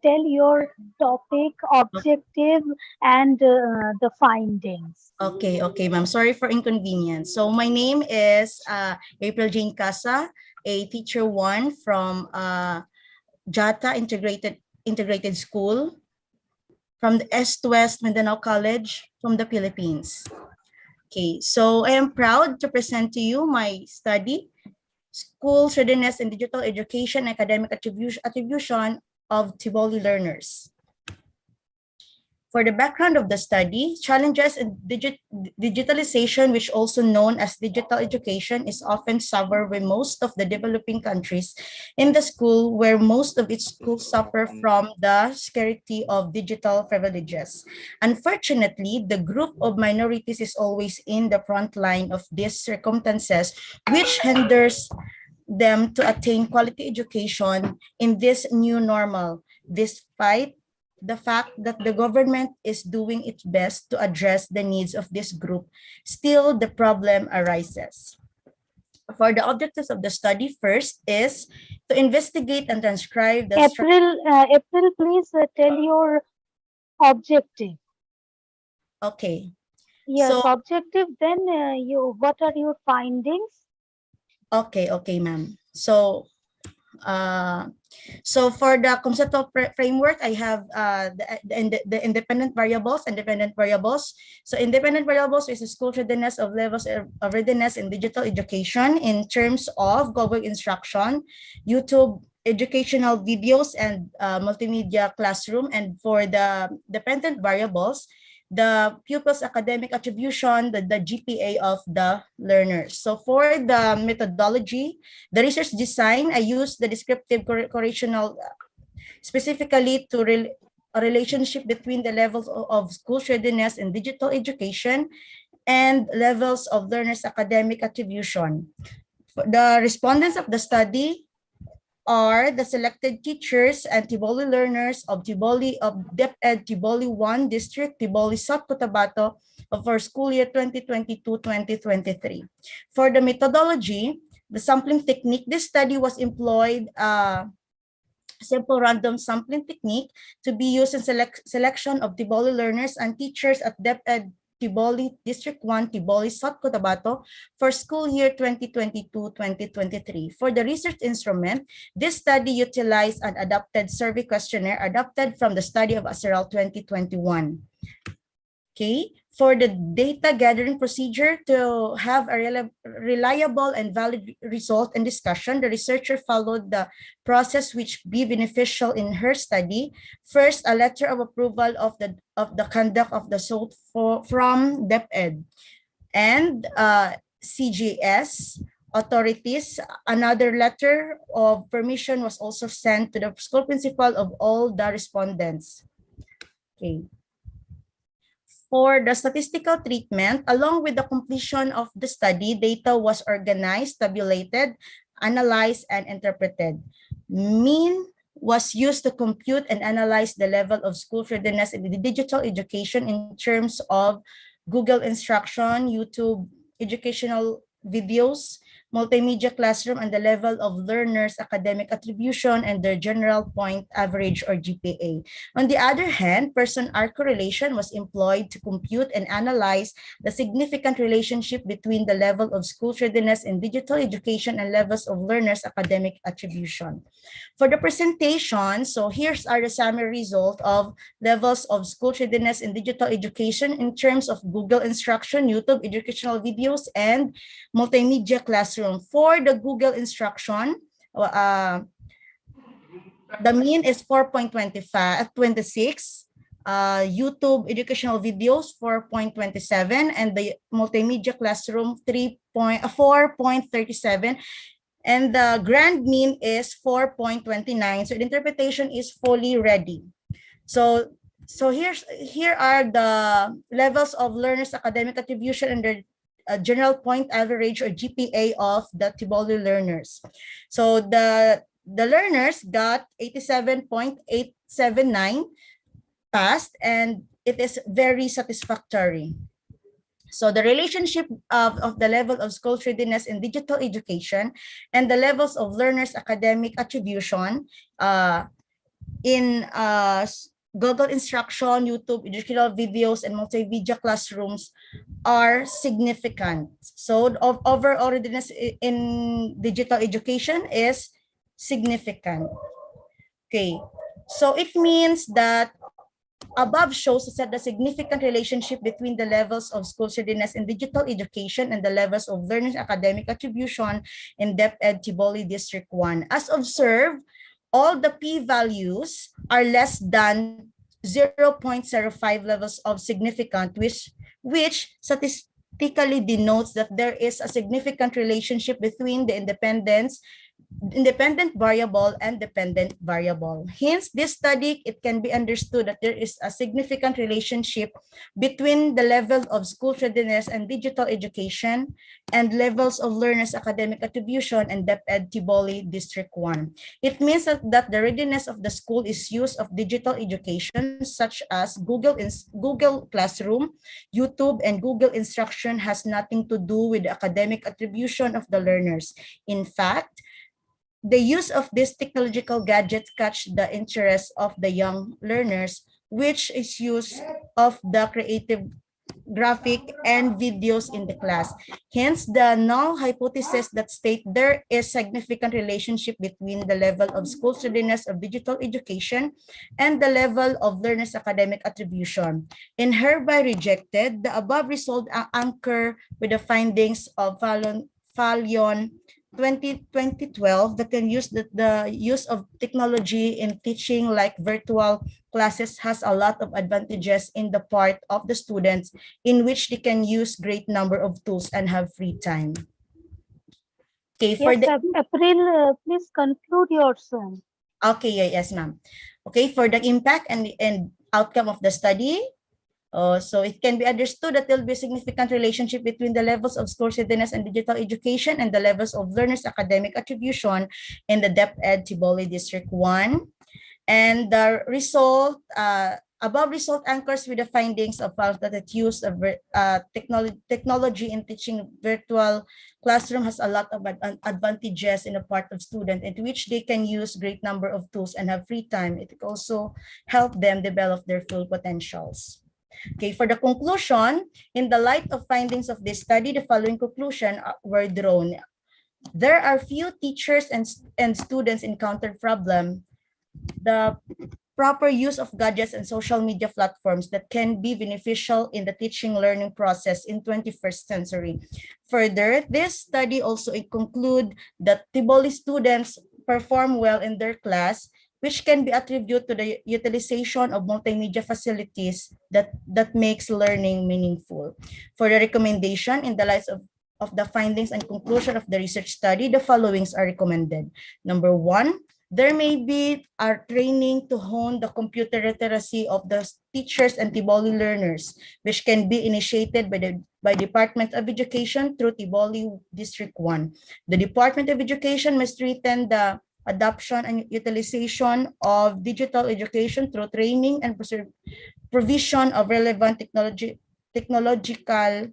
tell your topic, objective, and the findings. Okay, okay, ma'am. Sorry for inconvenience. So my name is April Jane Casa, a teacher one from Jata Integrated School from the East West Mindanao College from the Philippines. Okay, so I am proud to present to you my study, School Readiness in Digital Education Academic Attribution of Tivoli Learners. For the background of the study, challenges in digitalization, which also known as digital education, is often suffered by most of the developing countries in the school, where most of its schools suffer from the scarcity of digital privileges. Unfortunately, the group of minorities is always in the front line of these circumstances, which hinders them to attain quality education in this new normal, despite the fact that the government is doing its best to address the needs of this group. Still, the problem arises. For the objectives of the study, first is to investigate and transcribe the April, please tell your objective. Okay. Yes, So, objective. Then what are your findings? okay, okay, ma'am. So for the conceptual framework, I have the independent variables. So independent variables is the school readiness of levels of readiness in digital education in terms of Google instruction, YouTube educational videos, and multimedia classroom. And for the dependent variables, the pupil's academic attribution, the GPA of the learners. So for the methodology, the research design, I use the descriptive correlational specifically to a relationship between the levels of school readiness in digital education and levels of learners' academic attribution. The respondents of the study are the selected teachers and Tiboli learners of DepEd Tiboli 1 District, Tiboli South Cotabato for school year 2022-2023. For the methodology, the sampling technique, this study was employed simple random sampling technique to be used in selection of Tiboli learners and teachers at DepEd Tiboli District 1, Tiboli South Cotabato for school year 2022-2023. For the research instrument, this study utilized an adapted survey questionnaire adapted from the study of ASERAL 2021. Okay, for the data gathering procedure to have a reliable and valid result and discussion, the researcher followed the process which be beneficial in her study. First, a letter of approval of the conduct of the SOT from DepEd and CGS authorities. Another letter of permission was also sent to the school principal of all the respondents. Okay. For the statistical treatment, along with the completion of the study, data was organized, tabulated, analyzed, and interpreted. Mean was used to compute and analyze the level of school readiness in the digital education in terms of Google instruction, YouTube educational videos, multimedia classroom, and the level of learners' academic attribution and their general point average or GPA. On the other hand, person-hour correlation was employed to compute and analyze the significant relationship between the level of school readiness in digital education and levels of learners' academic attribution. For the presentation, so here's the summary result of levels of school readiness in digital education in terms of Google instruction, YouTube educational videos, and multimedia classroom. For the Google instruction, the mean is 4.26. YouTube educational videos 4.27, and the multimedia classroom 4.37. And the grand mean is 4.29. So the interpretation is fully ready. So here are the levels of learners' academic attribution and their general point average or GPA of the Tiboli learners. So the learners got 87.879 passed, and it is very satisfactory. So the relationship of the level of school readiness in digital education and the levels of learners' academic attribution in Google instruction, YouTube educational videos, and multimedia classrooms are significant. So overall readiness in digital education is significant. Okay, so it means that above shows that the significant relationship between the levels of school readiness in digital education and the levels of learners' academic attribution in DepEd Tiboli District 1. As observed, all the p-values are less than 0.05 levels of significant, which statistically denotes that there is a significant relationship between the independent variable and dependent variable. Hence, this study, it can be understood that there is a significant relationship between the level of school readiness and digital education and levels of learners' academic attribution and DepEd Tiboli District 1. It means that the readiness of the school is use of digital education such as Google Classroom, YouTube, and Google Instruction has nothing to do with the academic attribution of the learners. In fact, the use of these technological gadgets catch the interest of the young learners, which is use of the creative graphic and videos in the class. Hence, the null hypothesis that state there is significant relationship between the level of school readiness of digital education and the level of learners' academic attribution. In hereby rejected, the above result anchor with the findings of Fallion 2012 that can use the use of technology in teaching like virtual classes has a lot of advantages in the part of the students in which they can use great number of tools and have free time. Okay, for Yes, April, please conclude your son. Okay, yes, ma'am. Okay, for the impact and outcome of the study, so it can be understood that there will be a significant relationship between the levels of school readiness and digital education and the levels of learners' academic attribution in the DepEd Tiboli District 1. And the result, above result anchors with the findings of that use of technology in teaching virtual classroom has a lot of advantages in the part of student in which they can use great number of tools and have free time. It can also help them develop their full potentials. Okay, for the conclusion, in the light of findings of this study, the following conclusion were drawn. There are few teachers and students encountered problem. The proper use of gadgets and social media platforms that can be beneficial in the teaching learning process in 21st century. Further, this study also conclude that Tiboli students perform well in their class, which can be attributed to the utilization of multimedia facilities that makes learning meaningful. For the recommendation in the light of the findings and conclusion of the research study, the followings are recommended. Number one, there may be a training to hone the computer literacy of the teachers and Tiboli learners, which can be initiated by Department of Education through Tiboli District 1. The Department of Education must strengthen the adoption and utilization of digital education through training and provision of relevant technological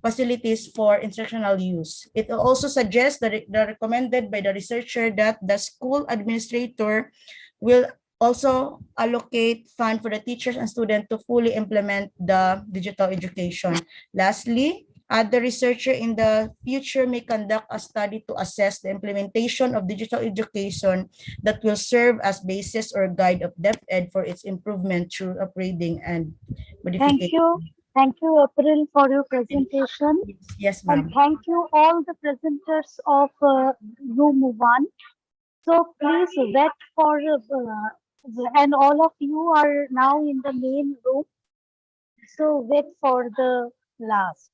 facilities for instructional use. It also suggests that the recommended by the researcher that the school administrator will also allocate funds for the teachers and students to fully implement the digital education. Lastly, the researcher in the future may conduct a study to assess the implementation of digital education that will serve as basis or guide of DepEd for its improvement through upgrading and modification. Thank you. Thank you, April, for your presentation. Yes, ma'am. And thank you all the presenters of room 1. So please wait for, and all of you are now in the main room. So wait for the last.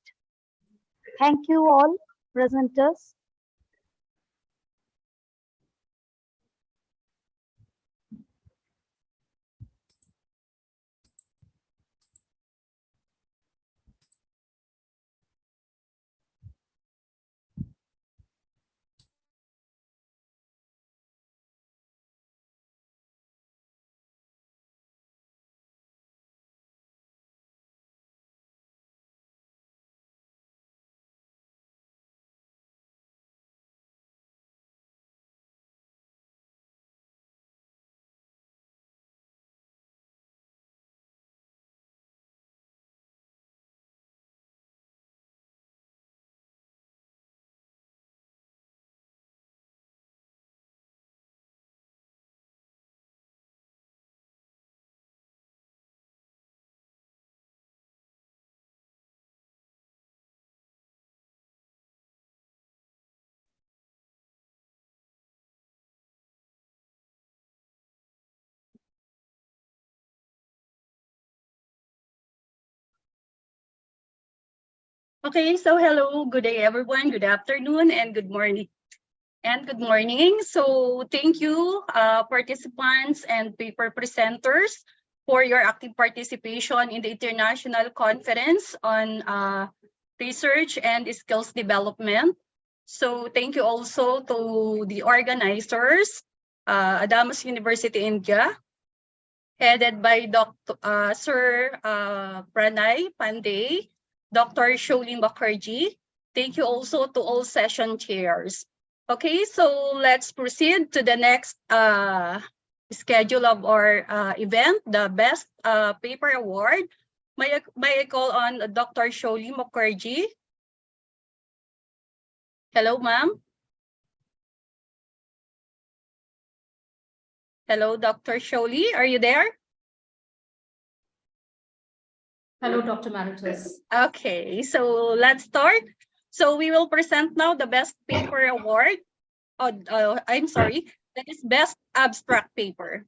Thank you all presenters. Okay, so hello, good day everyone, good afternoon, and good morning. So thank you, participants and paper presenters for your active participation in the International Conference on Research and Skills Development. So thank you also to the organizers, Adamas University, India, headed by Sir Pranay Pandey, Dr. Sholin Mukherjee. Thank you also to all session chairs. Okay, so let's proceed to the next schedule of our event, the Best Paper Award. May I call on Dr. Sholin Mukherjee? Hello, ma'am. Hello, Dr. Sholin, are you there? Hello, Dr. Maritus. Okay, so let's start. So we will present now the Best Paper Award. I'm sorry, that is Best Abstract Paper.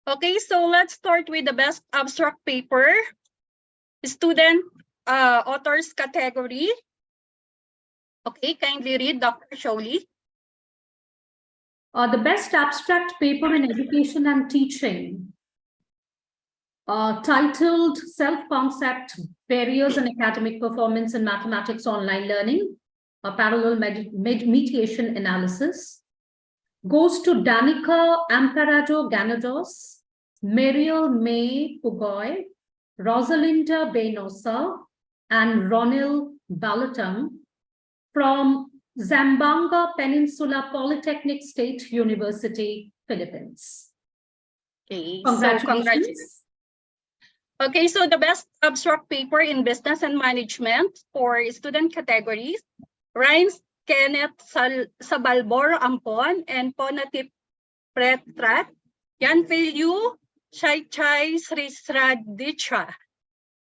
Okay, so let's start with the Best Abstract Paper. Student authors category. Okay, kindly read, Dr. Sholin. The best abstract paper in education and teaching, titled Self-Concept, Barriers in Academic Performance in Mathematics Online Learning, a Parallel Mediation Analysis, goes to Danica Amparado Ganados, Mariel May Pugoy, Rosalinda Benosa, and Ronil Balatam from Zamboanga Peninsula Polytechnic State University, Philippines. Okay, Congratulations. Okay, so the best abstract paper in business and management for student categories, Rhines Kenneth Sabalbor Ampon and Ponatip Pretrat, Yan Feilu Chai Chai Srisradicha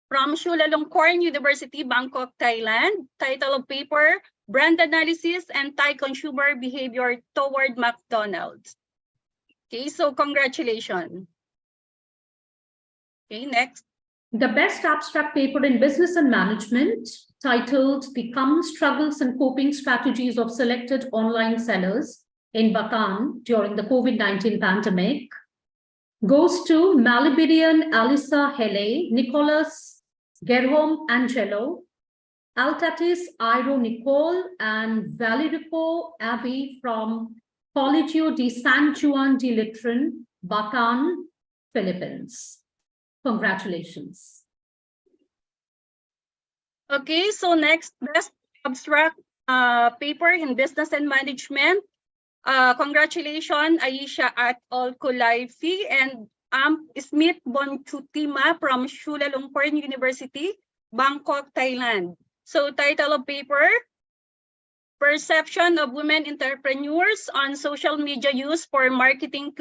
from Chulalongkorn University, Bangkok, Thailand. Title of paper, Brand Analysis and Thai Consumer Behavior Toward McDonald's. Okay, so congratulations. Okay, next. The best abstract paper in business and management, titled The Common Struggles and Coping Strategies of Selected Online Sellers in Bataan During the COVID-19 Pandemic, goes to Malibirian Alisa Hele, Nicholas Gerhom Angelo, Altatis Iro Nicole, and Valerico Abbey from Colegio de San Juan de Letran, Bataan, Philippines. Congratulations. Okay, so next, best abstract paper in business and management. Congratulations, Aisha at al Kulaifi and Smith Bonchutima from Chulalongkorn University, Bangkok, Thailand. So title of paper, Perception of Women Entrepreneurs on Social Media Use for Marketing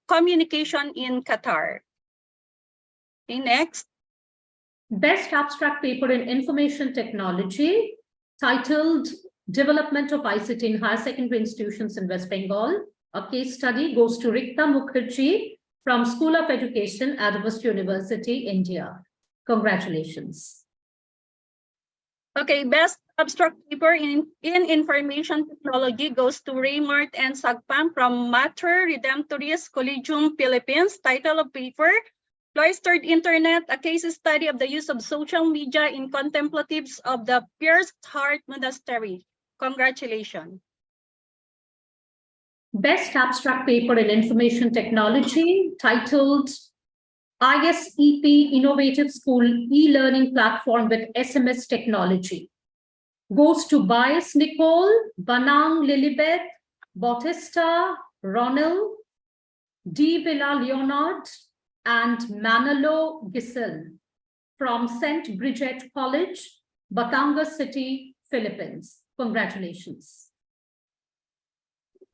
Communication in Qatar. Okay, next. Best abstract paper in information technology, titled Development of ICT in Higher Secondary Institutions in West Bengal. A case study goes to Rikta Mukherjee from School of Education, Adamas University, India. Congratulations. Okay, best abstract paper in information technology goes to Raymart and Sagpam from Mater Redemptoris Collegium, Philippines. Title of paper, Cloistered Internet, a case study of the use of social media in contemplatives of the Pierced Heart Monastery. Congratulations. Best abstract paper in information technology, titled ISEP Innovative School E-Learning Platform with SMS Technology, goes to Bias Nicole, Banang Lilibet, Bautista Ronald, D. Villa Leonard, and Manalo Giselle from St. Bridget College, Batangas City, Philippines. Congratulations.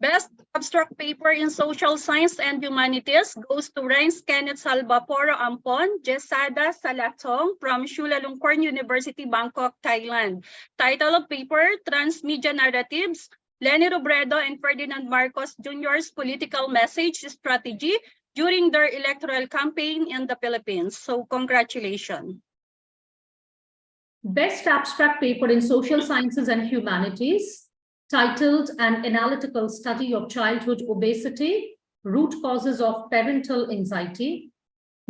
Best abstract paper in social science and humanities goes to Rhines Kenneth Salvaporo Ampon, Jesada Salatong from Chulalongkorn University, Bangkok, Thailand. Title of paper, Transmedia Narratives, Leni Robredo and Ferdinand Marcos Jr.'s political message strategy during their electoral campaign in the Philippines. So congratulations. Best abstract paper in social sciences and humanities, titled An Analytical Study of Childhood Obesity, Root Causes of Parental Anxiety,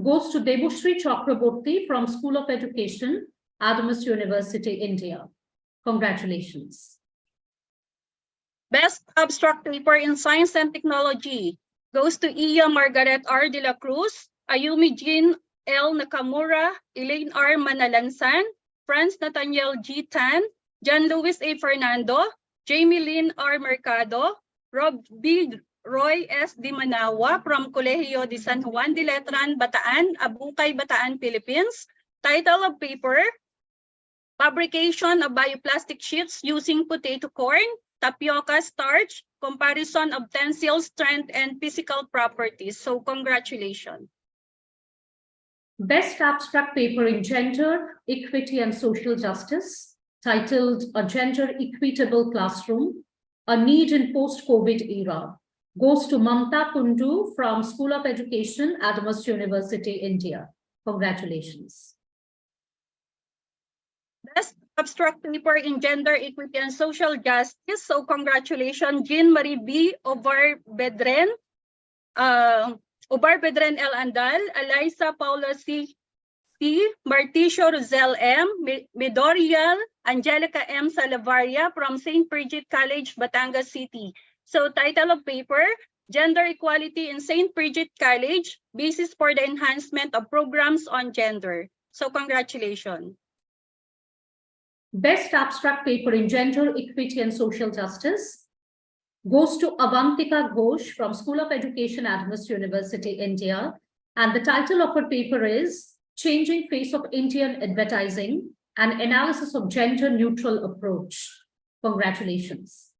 goes to Debushree Chakraborty from School of Education, Adamas University, India. Congratulations. Best abstract paper in science and technology goes to Iya Margaret R. de la Cruz, Ayumi Jean L. Nakamura, Elaine R. Manalansan, Franz Nathaniel G. Tan, John Luis A. Fernando, Jamie Lynn R. Mercado, Rob B. Roy S. Di Manawa from Colegio de San Juan de Letran, Bataan, Abukay, Bataan, Philippines. Title of paper, Fabrication of Bioplastic Sheets Using Potato Corn, Tapioca Starch, Comparison of Tensile Strength and Physical Properties. So congratulations. Best abstract paper in gender, equity and social justice, titled A Gender Equitable Classroom, A Need in Post-COVID Era, goes to Mamta Kundu from School of Education, Adamas University, India. Congratulations. Best abstract paper in gender equity and social justice. So congratulations, Jean Marie B. Ovar Bedren L. Andal, Eliza Paula C. Marticio Rosel M. Midorial Angelica M. Salavaria from St. Bridget College, Batangas City. So title of paper, Gender Equality in St. Bridget College, Basis for the Enhancement of Programs on Gender. So congratulations. Best abstract paper in gender equity and social justice goes to Avantika Ghosh from School of Education, Adamas University, India. And the title of her paper is Changing Face of Indian Advertising, an Analysis of Gender Neutral Approach. Congratulations.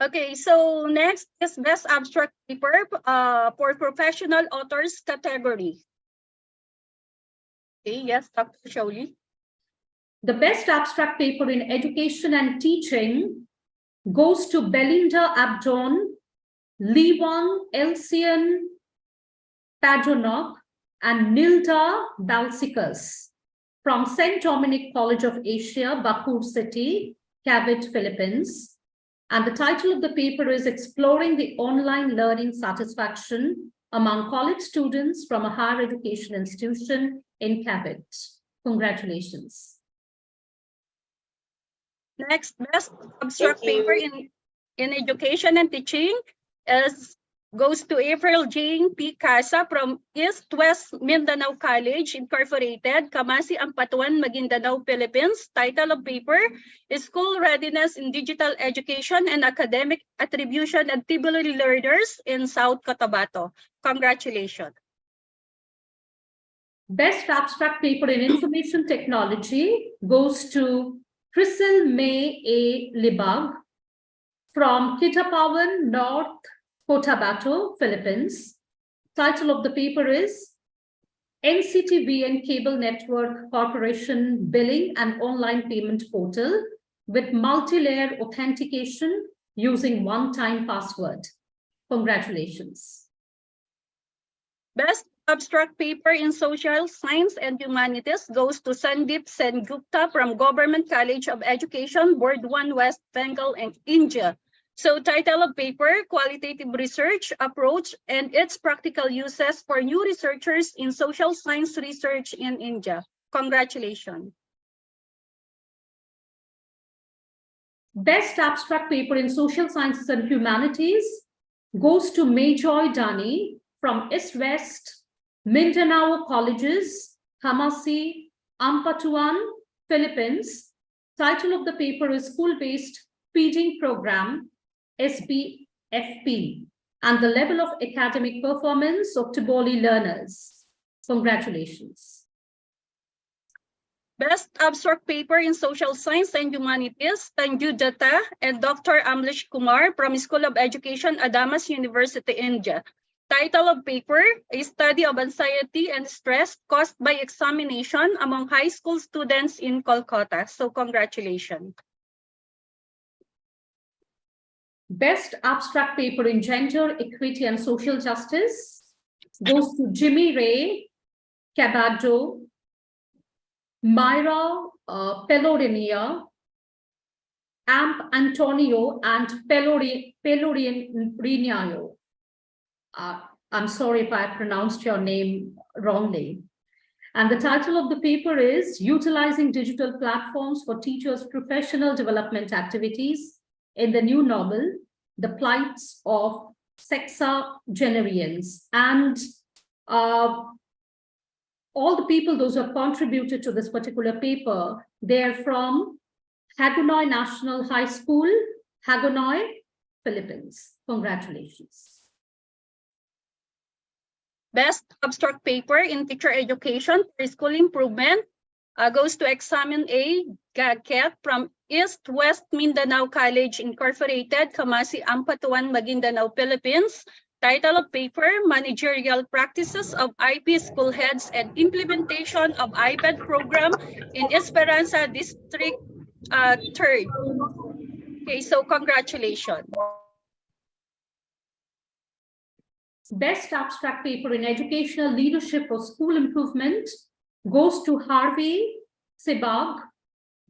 Okay, so next is best abstract paper for professional authors category. Okay, yes, Dr. Shauli. The best abstract paper in education and teaching goes to Belinda Abdon, Leewang Elsian Padronok, and Nilda Balsikas from St. Dominic College of Asia, Bakur City, Cavite, Philippines. And the title of the paper is Exploring the Online Learning Satisfaction Among College Students from a Higher Education Institution in Cavite. Congratulations. Next, best abstract paper in education and teaching goes to April Jane P. Casa from East West Mindanao College Incorporated, Kamasi, Ampatuan, Maguindanao, Philippines. Title of paper is School Readiness in Digital Education and Academic Attribution of Tibuli Learners in South Cotabato. Congratulations. Best abstract paper in information technology goes to Priscil May A. Libag from Kitapawan, North Cotabato, Philippines. Title of the paper is NCTVN Cable Network Corporation Billing and Online Payment Portal with multi-layer authentication using one-time password. Congratulations. Best abstract paper in social science and humanities goes to Sandeep Sengupta from Government College of Education, Board 1, West Bengal, and India. So title of paper, Qualitative Research Approach and its Practical Uses for New Researchers in Social Science Research in India. Congratulations. Best abstract paper in social sciences and humanities goes to Mayjoy Dani from East West Mindanao Colleges, Hamasi, Ampatuan, Philippines. Title of the paper is School-Based Feeding Program, SBFP, and the level of academic performance of Tiboli learners. Congratulations. Best abstract paper in social science and humanities, Tanju Datta and Dr. Amlish Kumar from School of Education, Adamas University, India. Title of paper, A Study of Anxiety and Stress Caused by Examination Among High School Students in Kolkata. So congratulations. Best abstract paper in gender, equity, and social justice goes to Jimmy Ray Cabado, Myra Pelorinia, Amp Antonio, and Pelorinayo. I'm sorry if I pronounced your name wrongly. And the title of the paper is Utilizing Digital Platforms for Teachers' Professional Development Activities in the New Novel, The Plights of Sexagenarians. And all the people, those who have contributed to this particular paper, they're from Hagonoy National High School, Hagonoy, Philippines. Congratulations. Best abstract paper in teacher education for school improvement goes to Examen A, Gagket from East West Mindanao College Incorporated, Kamasi, Ampatuan, Maguindanao, Philippines. Title of paper, Managerial Practices of IP School Heads and Implementation of iPad Program in Esperanza District 3rd. Okay, so congratulations. Best abstract paper in educational leadership for school improvement goes to Harvey Sibag,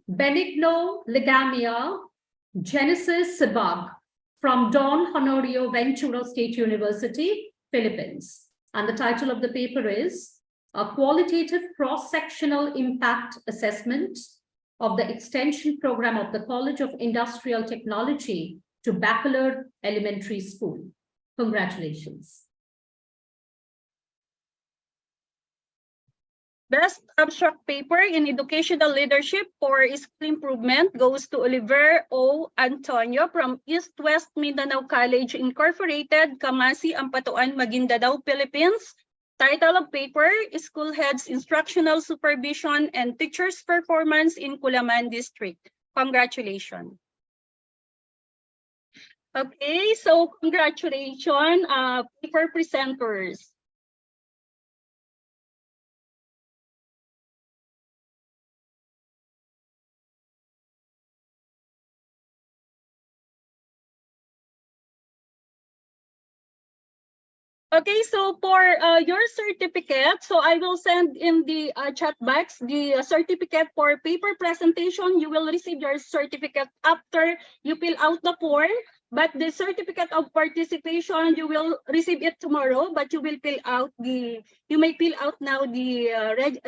Benigno Legamia, Genesis Sibag from Don Honorio Ventura State University, Philippines. And the title of the paper is A Qualitative Cross-Sectional Impact Assessment of the Extension Program of the College of Industrial Technology to Baccalaureate Elementary School. Congratulations. Best abstract paper in educational leadership for school improvement goes to Oliver O. Antonio from East West Mindanao College Incorporated, Kamasi, Ampatuan, Maguindanao, Philippines. Title of paper, School Heads Instructional Supervision and Teachers' Performance in Culaman District. Congratulations. Okay, so congratulations, paper presenters. Okay, so for your certificate, so I will send in the chat box the certificate for paper presentation. You will receive your certificate after you fill out the form, but the certificate of participation, you will receive it tomorrow, but you will fill out you may fill out now the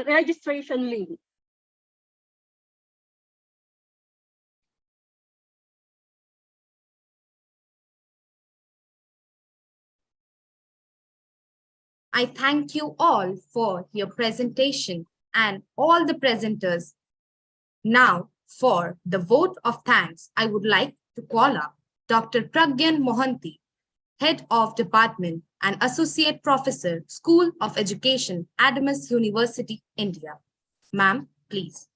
registration link. I thank you all for your presentation and all the presenters. Now, for the vote of thanks, I would like to call up Dr. Pragyan Mohanty, Head of Department and Associate Professor, School of Education, Adamas University, India. Ma'am, please.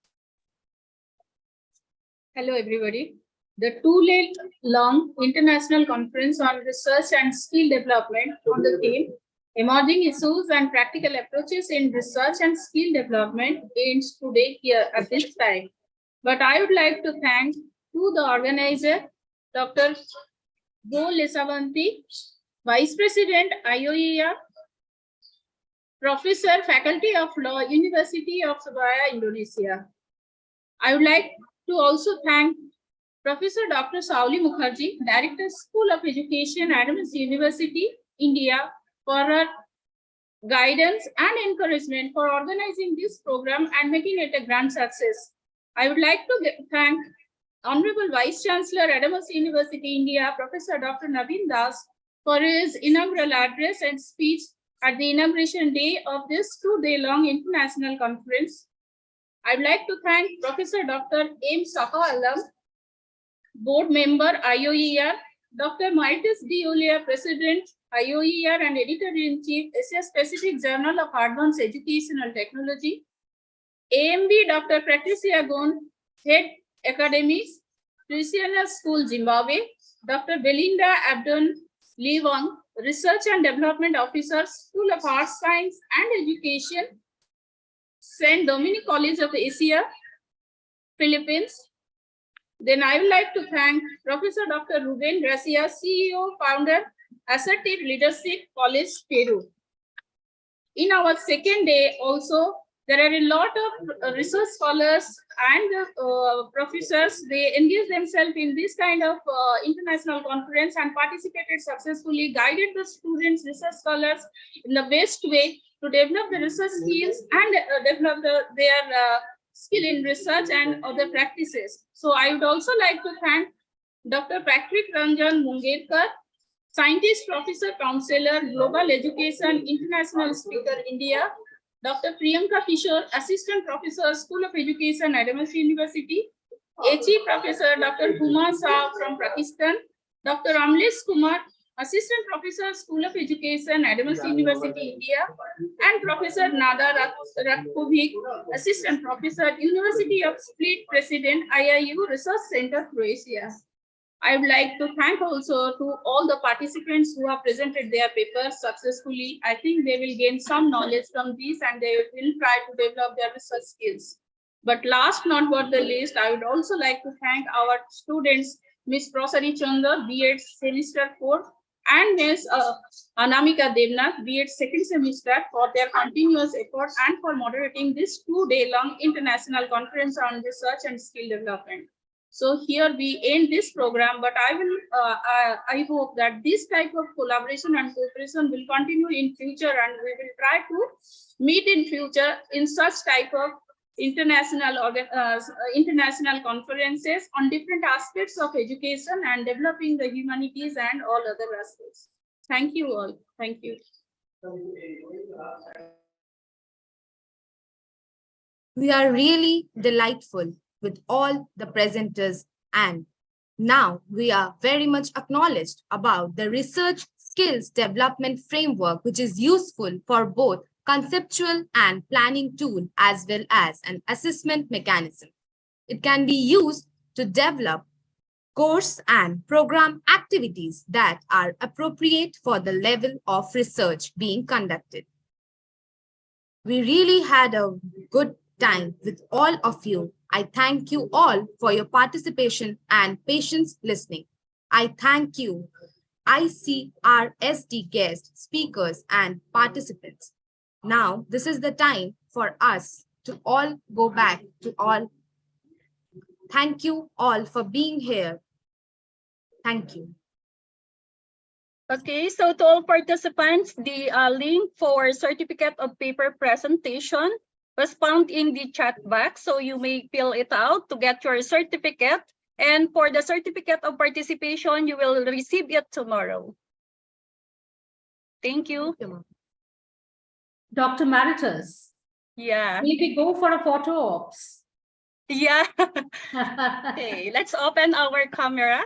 Hello, everybody. The two-day-long international conference on research and skill development on the theme Emerging Issues and Practical Approaches in Research and Skill Development ends today here at this time. But I would like to thank to the organizer, Dr. Go Lesavanti, Vice President, IOER, Professor, Faculty of Law, University of Surabaya, Indonesia. I would like to also thank Professor Dr. Sauli Mukherjee, Director, School of Education, Adamas University, India, for her guidance and encouragement for organizing this program and making it a grand success. I would like to thank Honorable Vice Chancellor, Adamas University, India, Professor Dr. Naveen Das, for his inaugural address and speech at the inauguration day of this two-day-long international conference. I'd like to thank Professor Dr. M. Saha Alam, Board Member, IOER, Dr. Maitis D. Ulia, President, IOER and Editor-in-Chief, Asia-Pacific Journal of Advanced Educational Technology, AMB Dr. Patricia Gon, Head Academics, Christiana School, Zimbabwe, Dr. Belinda Abdon Liwang, Research and Development Officer, School of Arts, Science and Education, St. Dominic College of Asia, Philippines, Then I would like to thank Professor Dr. Ruben Gracia, CEO, founder, Assertive Leadership College, Peru. In our second day also, there are a lot of research scholars and professors. They engage themselves in this kind of international conference and participated successfully, guided the students, research scholars in the best way to develop the research skills and develop their skill in research and other practices. So I would also like to thank Dr. Patrick Ranjan Mungerkar, Scientist, Professor, Counselor, Global Education, International Speaker, India. Dr. Priyanka Kishore, Assistant Professor, School of Education, Adamas University. HE Professor, Dr. Huma Shah from Pakistan. Dr. Amlesh Kumar, Assistant Professor, School of Education, Adamas University, India. And Professor Nada Ratkovic, Assistant Professor, University of Split, President, IIU Research Center, Croatia. I would like to thank also to all the participants who have presented their papers successfully. I think they will gain some knowledge from these and they will try to develop their research skills. But last not but the least, I would also like to thank our students, Ms. Prosari Chandra, B.Ed Semester 4, and Ms. Anamika Devnath, B.Ed second semester, for their continuous efforts and for moderating this 2-day-long international conference on research and skill development. So here we end this program, but I hope that this type of collaboration and cooperation will continue in future, and we will try to meet in future in such type of international conferences on different aspects of education and developing the humanities and all other aspects. Thank you all. Thank you. We are really delightful with all the presenters, and now we are very much acknowledged about the research skills development framework, which is useful for both conceptual and planning tool as well as an assessment mechanism. It can be used to develop course and program activities that are appropriate for the level of research being conducted. We really had a good time with all of you. I thank you all for your participation and patience listening. I thank you, ICRSD guests, speakers, and participants. Now, this is the time for us to all go back to all. Thank you all for being here. Thank you. Okay, so to all participants, the link for certificate of paper presentation was found in the chat box, so you may fill it out to get your certificate. And for the certificate of participation, you will receive it tomorrow. Thank you. Dr. Maritus. Yeah. Maybe go for a photo ops. Yeah. Okay, let's open our camera.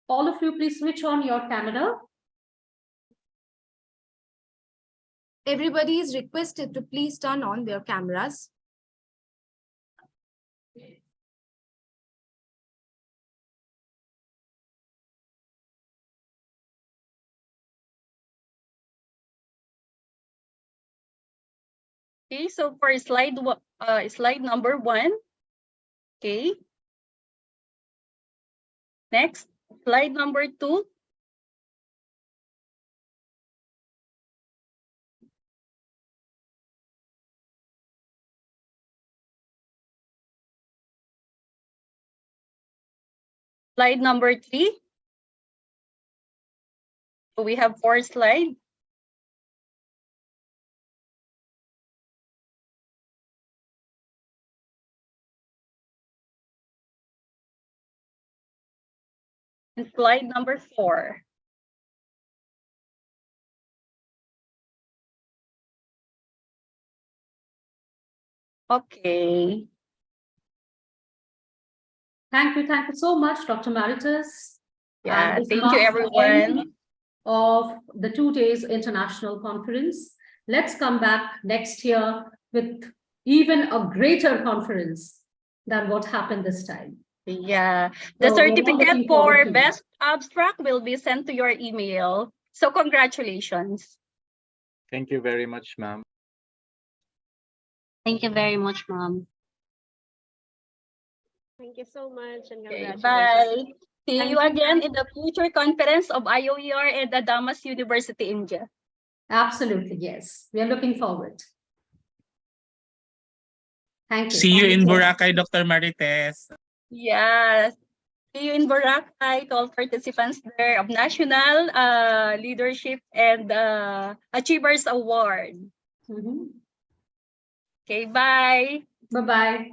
All of you, please switch on your camera. Everybody is requested to please turn on their cameras. Okay, so for slide number 1. Okay. Next, slide number 2. Slide number 3. So we have 4 slides. And slide number 4. Okay. Thank you so much, Dr. Maritus. Yeah, this thank you, marks the everyone. end of the 2 days international conference. Let's come back next year with even a greater conference than what happened this time. Yeah, the So we're all certificate looking forward for to it. best abstract will be sent to your email. So congratulations. Thank you very much, ma'am. Thank you very much, Mom. Thank you so much and Okay, congratulations. bye. See Thank you you, again ma'am. in the future conference of IOER and Adamas University, India. Absolutely, yes. We are looking forward. Thank you. See you in Thank you. Boracay, Dr. Marites. Yes. See you in Boracay to all participants there of National Leadership and Achievers Award. Mhm. Okay, bye. Bye-bye.